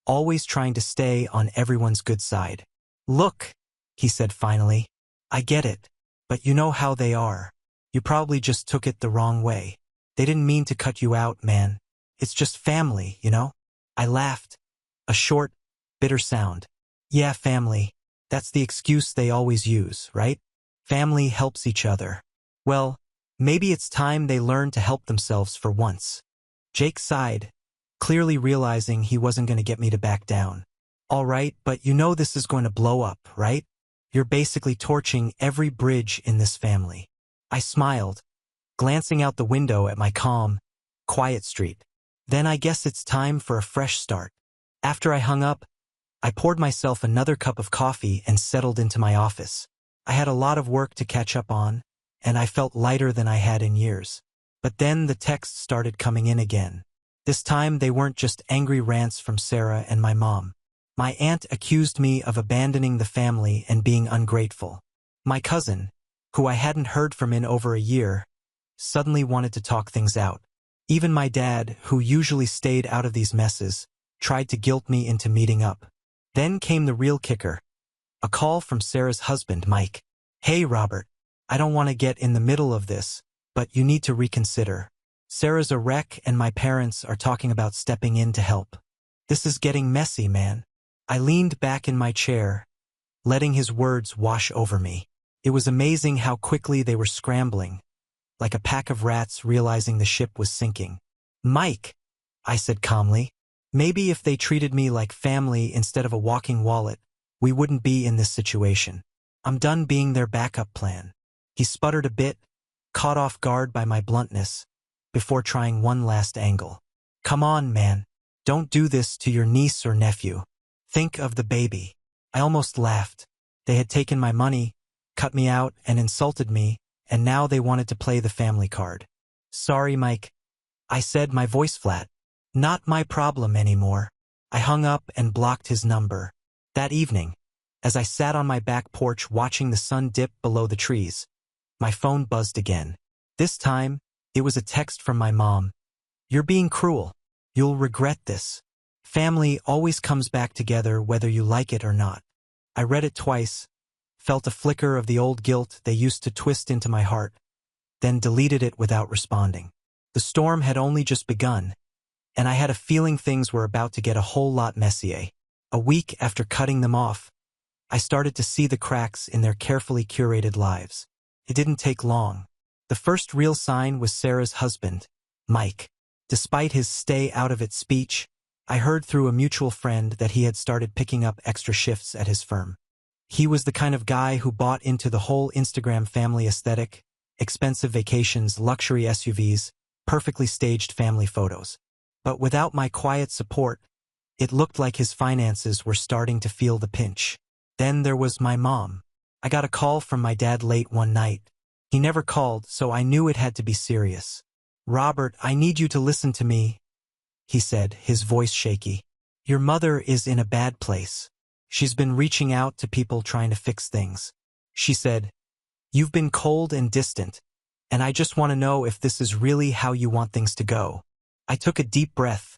always trying to stay on everyone's good side. "Look," he said finally, "I get it, but you know how they are. You probably just took it the wrong way. They didn't mean to cut you out, man. It's just family, you know? I laughed. A short, bitter sound. Yeah, family. That's the excuse they always use, right? Family helps each other. Well, maybe it's time they learn to help themselves for once. Jake sighed, clearly realizing he wasn't going to get me to back down. All right, but you know this is going to blow up, right? You're basically torching every bridge in this family. I smiled, glancing out the window at my calm, quiet street. Then I guess it's time for a fresh start. After I hung up, I poured myself another cup of coffee and settled into my office. I had a lot of work to catch up on, and I felt lighter than I had in years. But then the texts started coming in again. This time they weren't just angry rants from Sarah and my mom. My aunt accused me of abandoning the family and being ungrateful. My cousin, who I hadn't heard from in over a year, suddenly wanted to talk things out. Even my dad, who usually stayed out of these messes, tried to guilt me into meeting up. Then came the real kicker. A call from Sarah's husband, Mike. Hey, Robert. I don't want to get in the middle of this, but you need to reconsider. Sarah's a wreck and my parents are talking about stepping in to help. This is getting messy, man. I leaned back in my chair, letting his words wash over me. It was amazing how quickly they were scrambling, like a pack of rats realizing the ship was sinking. Mike, I said calmly, maybe if they treated me like family instead of a walking wallet, we wouldn't be in this situation. I'm done being their backup plan. He sputtered a bit, caught off guard by my bluntness, before trying one last angle. Come on, man. Don't do this to your niece or nephew. Think of the baby. I almost laughed. They had taken my money, cut me out, and insulted me, and now they wanted to play the family card. Sorry, Mike. I said, my voice flat. Not my problem anymore. I hung up and blocked his number. That evening, as I sat on my back porch watching the sun dip below the trees, my phone buzzed again. This time, it was a text from my mom. You're being cruel. You'll regret this. Family always comes back together whether you like it or not. I read it twice, felt a flicker of the old guilt they used to twist into my heart, then deleted it without responding. The storm had only just begun, and I had a feeling things were about to get a whole lot messier. A week after cutting them off, I started to see the cracks in their carefully curated lives. It didn't take long. The first real sign was Sarah's husband, Mike. Despite his stay-out-of-it speech, I heard through a mutual friend that he had started picking up extra shifts at his firm. He was the kind of guy who bought into the whole Instagram family aesthetic, expensive vacations, luxury SUVs, perfectly staged family photos. But without my quiet support, it looked like his finances were starting to feel the pinch. Then there was my mom. I got a call from my dad late one night. He never called, so I knew it had to be serious. Robert, I need you to listen to me, he said, his voice shaky. Your mother is in a bad place. She's been reaching out to people trying to fix things. She said, you've been cold and distant, and I just want to know if this is really how you want things to go. I took a deep breath,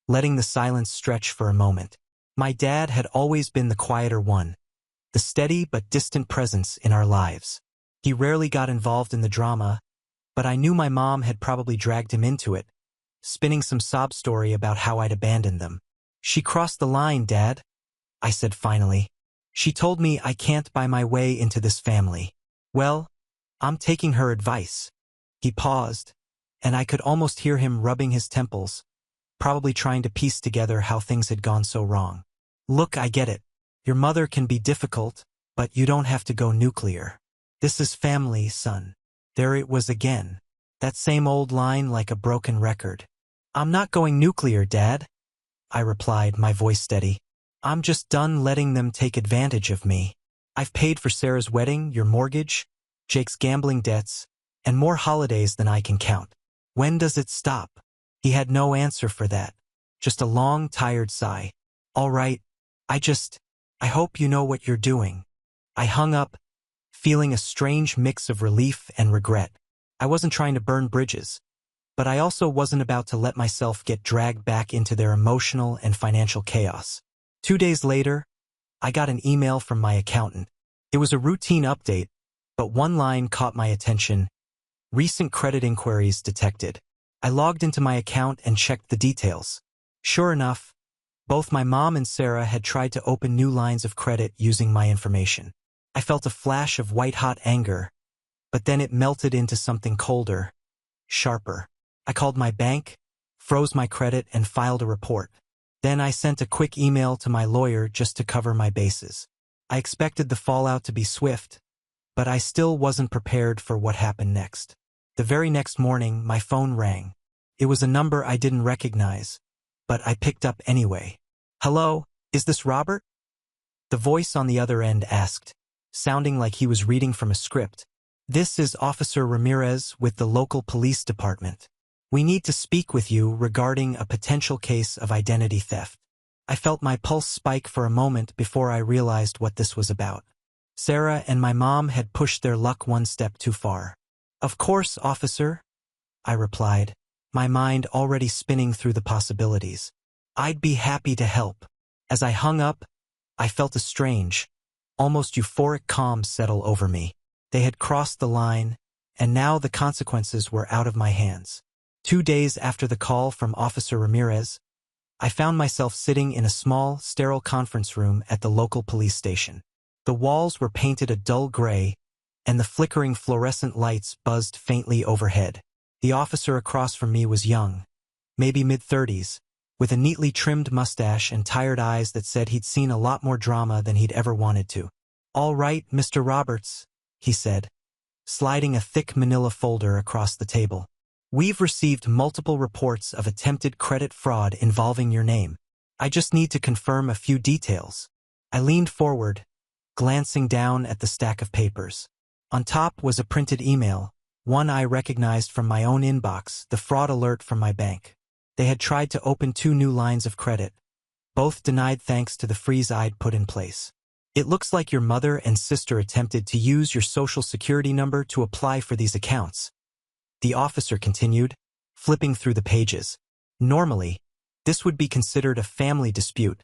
letting the silence stretch for a moment. My dad had always been the quieter one, the steady but distant presence in our lives. He rarely got involved in the drama, but I knew my mom had probably dragged him into it, spinning some sob story about how I'd abandoned them. She crossed the line, Dad, I said finally. She told me I can't buy my way into this family. Well, I'm taking her advice. He paused, and I could almost hear him rubbing his temples, probably trying to piece together how things had gone so wrong. Look, I get it. Your mother can be difficult, but you don't have to go nuclear. This is family, son. There it was again. That same old line like a broken record. I'm not going nuclear, Dad, I replied, my voice steady. I'm just done letting them take advantage of me. I've paid for Sarah's wedding, your mortgage, Jake's gambling debts, and more holidays than I can count. When does it stop? He had no answer for that. Just a long, tired sigh. All right, I hope you know what you're doing. I hung up, feeling a strange mix of relief and regret. I wasn't trying to burn bridges, but I also wasn't about to let myself get dragged back into their emotional and financial chaos. 2 days later, I got an email from my accountant. It was a routine update, but one line caught my attention. Recent credit inquiries detected. I logged into my account and checked the details. Sure enough, both my mom and Sarah had tried to open new lines of credit using my information. I felt a flash of white-hot anger, but then it melted into something colder, sharper. I called my bank, froze my credit, and filed a report. Then I sent a quick email to my lawyer just to cover my bases. I expected the fallout to be swift, but I still wasn't prepared for what happened next. The very next morning, my phone rang. It was a number I didn't recognize, but I picked up anyway. "Hello, is this Robert?" The voice on the other end asked, sounding like he was reading from a script. "This is Officer Ramirez with the local police department. We need to speak with you regarding a potential case of identity theft." I felt my pulse spike for a moment before I realized what this was about. Sarah and my mom had pushed their luck one step too far. "Of course, officer," I replied, my mind already spinning through the possibilities. "I'd be happy to help." As I hung up, I felt a strange, almost euphoric calm settle over me. They had crossed the line, and now the consequences were out of my hands. 2 days after the call from Officer Ramirez, I found myself sitting in a small, sterile conference room at the local police station. The walls were painted a dull gray, and the flickering fluorescent lights buzzed faintly overhead. The officer across from me was young, maybe mid-30s, with a neatly trimmed mustache and tired eyes that said he'd seen a lot more drama than he'd ever wanted to. "All right, Mr. Roberts," he said, sliding a thick manila folder across the table. "We've received multiple reports of attempted credit fraud involving your name. I just need to confirm a few details." I leaned forward, glancing down at the stack of papers. On top was a printed email, one I recognized from my own inbox, the fraud alert from my bank. They had tried to open 2 new lines of credit, both denied thanks to the freeze I'd put in place. "It looks like your mother and sister attempted to use your social security number to apply for these accounts," the officer continued, flipping through the pages. Normally, this would be considered a family dispute,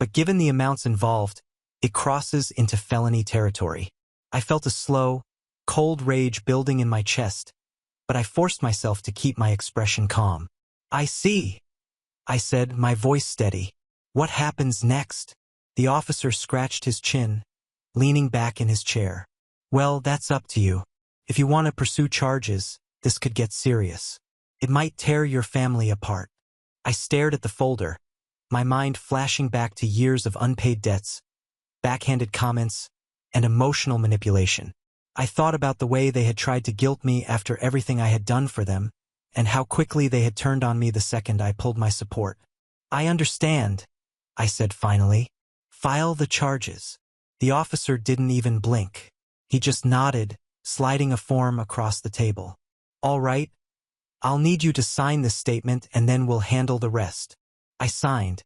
but given the amounts involved, it crosses into felony territory. I felt a slow, cold rage building in my chest, but I forced myself to keep my expression calm. "I see," I said, my voice steady. "What happens next?" The officer scratched his chin, leaning back in his chair. "Well, that's up to you. If you want to pursue charges, this could get serious. It might tear your family apart." I stared at the folder, my mind flashing back to years of unpaid debts, backhanded comments, and emotional manipulation. I thought about the way they had tried to guilt me after everything I had done for them, and how quickly they had turned on me the second I pulled my support. "I understand," I said finally. "File the charges." The officer didn't even blink. He just nodded, sliding a form across the table. "All right, I'll need you to sign this statement and then we'll handle the rest." I signed,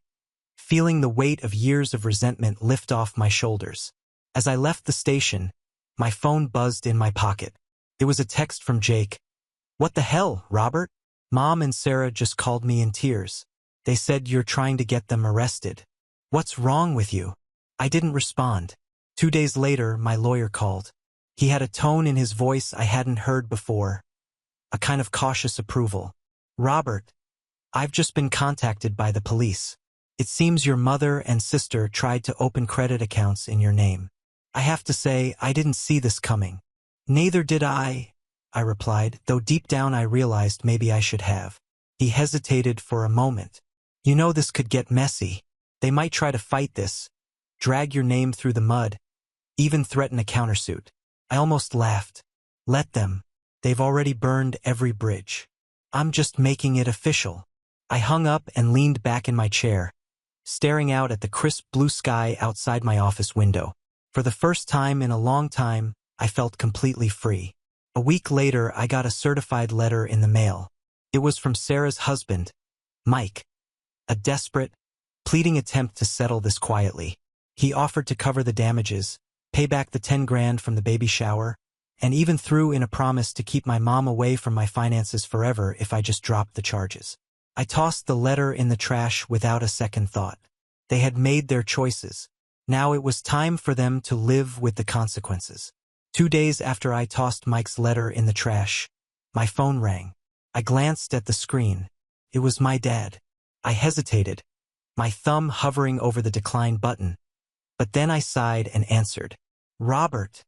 feeling the weight of years of resentment lift off my shoulders. As I left the station, my phone buzzed in my pocket. It was a text from Jake. "What the hell, Robert? Mom and Sarah just called me in tears. They said you're trying to get them arrested. What's wrong with you?" I didn't respond. 2 days later, my lawyer called. He had a tone in his voice I hadn't heard before, a kind of cautious approval. "Robert, I've just been contacted by the police. It seems your mother and sister tried to open credit accounts in your name. I have to say, I didn't see this coming." "Neither did I replied, though deep down I realized maybe I should have." He hesitated for a moment. "You know this could get messy. They might try to fight this, drag your name through the mud, even threaten a countersuit." I almost laughed. "Let them. They've already burned every bridge. I'm just making it official." I hung up and leaned back in my chair, staring out at the crisp blue sky outside my office window. For the first time in a long time, I felt completely free. A week later, I got a certified letter in the mail. It was from Sarah's husband, Mike, a desperate, pleading attempt to settle this quietly. He offered to cover the damages, pay back the 10 grand from the baby shower, and even threw in a promise to keep my mom away from my finances forever if I just dropped the charges. I tossed the letter in the trash without a second thought. They had made their choices. Now it was time for them to live with the consequences. 2 days after I tossed Mike's letter in the trash, My phone rang. I glanced at the screen. It was my dad. I hesitated, my thumb hovering over the decline button. But then I sighed and answered. "Robert,"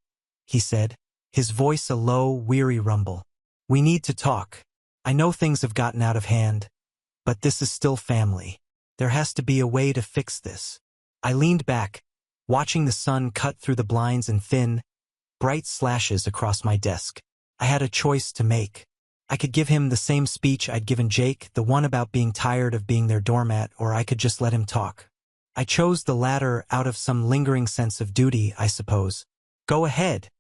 he said, his voice a low, weary rumble. "We need to talk. I know things have gotten out of hand, but this is still family. There has to be a way to fix this." I leaned back, watching the sun cut through the blinds in thin, bright slashes across my desk. I had a choice to make. I could give him the same speech I'd given Jake, the one about being tired of being their doormat, or I could just let him talk. I chose the latter out of some lingering sense of duty, I suppose. "Go ahead,"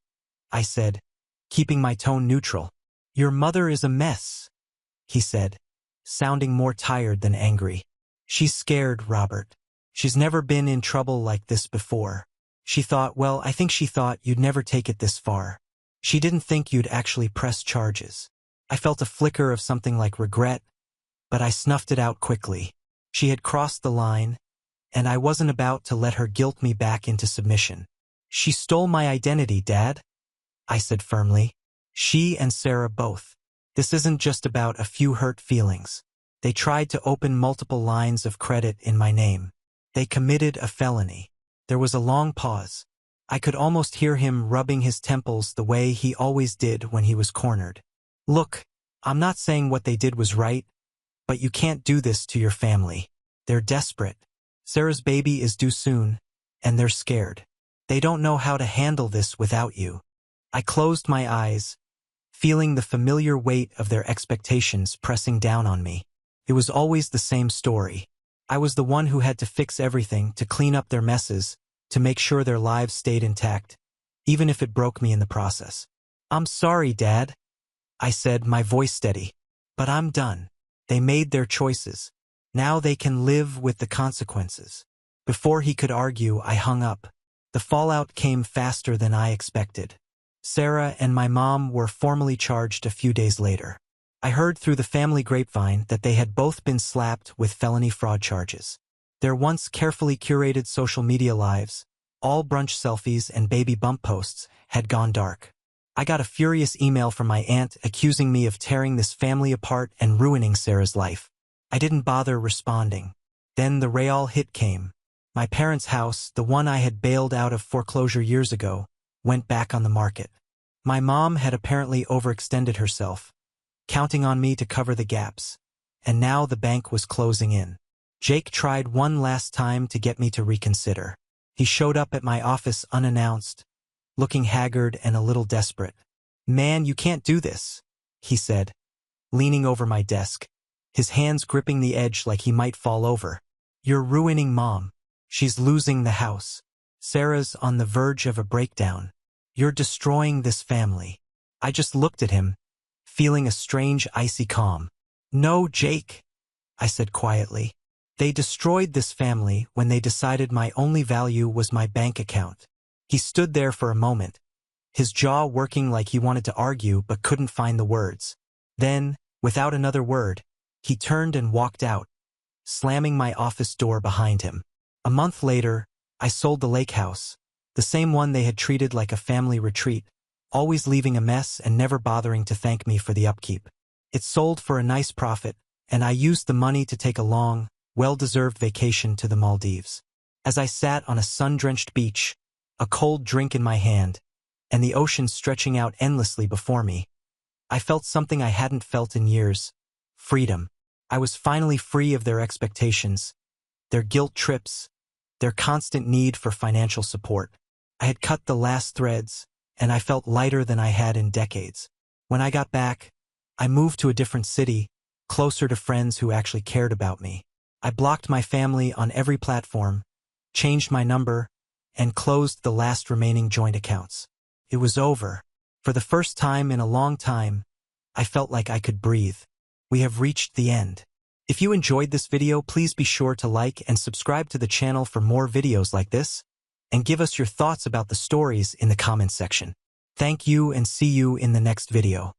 I said, keeping my tone neutral. "Your mother is a mess," he said, sounding more tired than angry. "She's scared, Robert. She's never been in trouble like this before. I think she thought you'd never take it this far. She didn't think you'd actually press charges." I felt a flicker of something like regret, but I snuffed it out quickly. She had crossed the line, and I wasn't about to let her guilt me back into submission. "She stole my identity, Dad," I said firmly. "She and Sarah both. This isn't just about a few hurt feelings. They tried to open multiple lines of credit in my name. They committed a felony." There was a long pause. I could almost hear him rubbing his temples the way he always did when he was cornered. "Look, I'm not saying what they did was right, but you can't do this to your family. They're desperate. Sarah's baby is due soon, and they're scared. They don't know how to handle this without you." I closed my eyes, feeling the familiar weight of their expectations pressing down on me. It was always the same story. I was the one who had to fix everything, to clean up their messes, to make sure their lives stayed intact, even if it broke me in the process. "I'm sorry, Dad," I said, my voice steady. "But I'm done. They made their choices. Now they can live with the consequences." Before he could argue, I hung up. The fallout came faster than I expected. Sarah and my mom were formally charged a few days later. I heard through the family grapevine that they had both been slapped with felony fraud charges. Their once carefully curated social media lives, all brunch selfies and baby bump posts, had gone dark. I got a furious email from my aunt accusing me of tearing this family apart and ruining Sarah's life. I didn't bother responding. Then the real hit came. My parents' house, the one I had bailed out of foreclosure years ago, went back on the market. My mom had apparently overextended herself, counting on me to cover the gaps, and now the bank was closing in. Jake tried one last time to get me to reconsider. He showed up at my office unannounced, looking haggard and a little desperate. "Man, you can't do this," he said, leaning over my desk, his hands gripping the edge like he might fall over. "You're ruining Mom. She's losing the house. Sarah's on the verge of a breakdown. You're destroying this family." I just looked at him, feeling a strange icy calm. "No, Jake," I said quietly. "They destroyed this family when they decided my only value was my bank account." He stood there for a moment, his jaw working like he wanted to argue but couldn't find the words. Then, without another word, he turned and walked out, slamming my office door behind him. A month later, I sold the lake house, the same one they had treated like a family retreat, always leaving a mess and never bothering to thank me for the upkeep. It sold for a nice profit, and I used the money to take a long, well-deserved vacation to the Maldives. As I sat on a sun-drenched beach, a cold drink in my hand, and the ocean stretching out endlessly before me, I felt something I hadn't felt in years: freedom. I was finally free of their expectations, their guilt trips, their constant need for financial support. I had cut the last threads, and I felt lighter than I had in decades. When I got back, I moved to a different city, closer to friends who actually cared about me. I blocked my family on every platform, changed my number, and closed the last remaining joint accounts. It was over. For the first time in a long time, I felt like I could breathe. We have reached the end. If you enjoyed this video, please be sure to like and subscribe to the channel for more videos like this, and give us your thoughts about the stories in the comments section. Thank you and see you in the next video.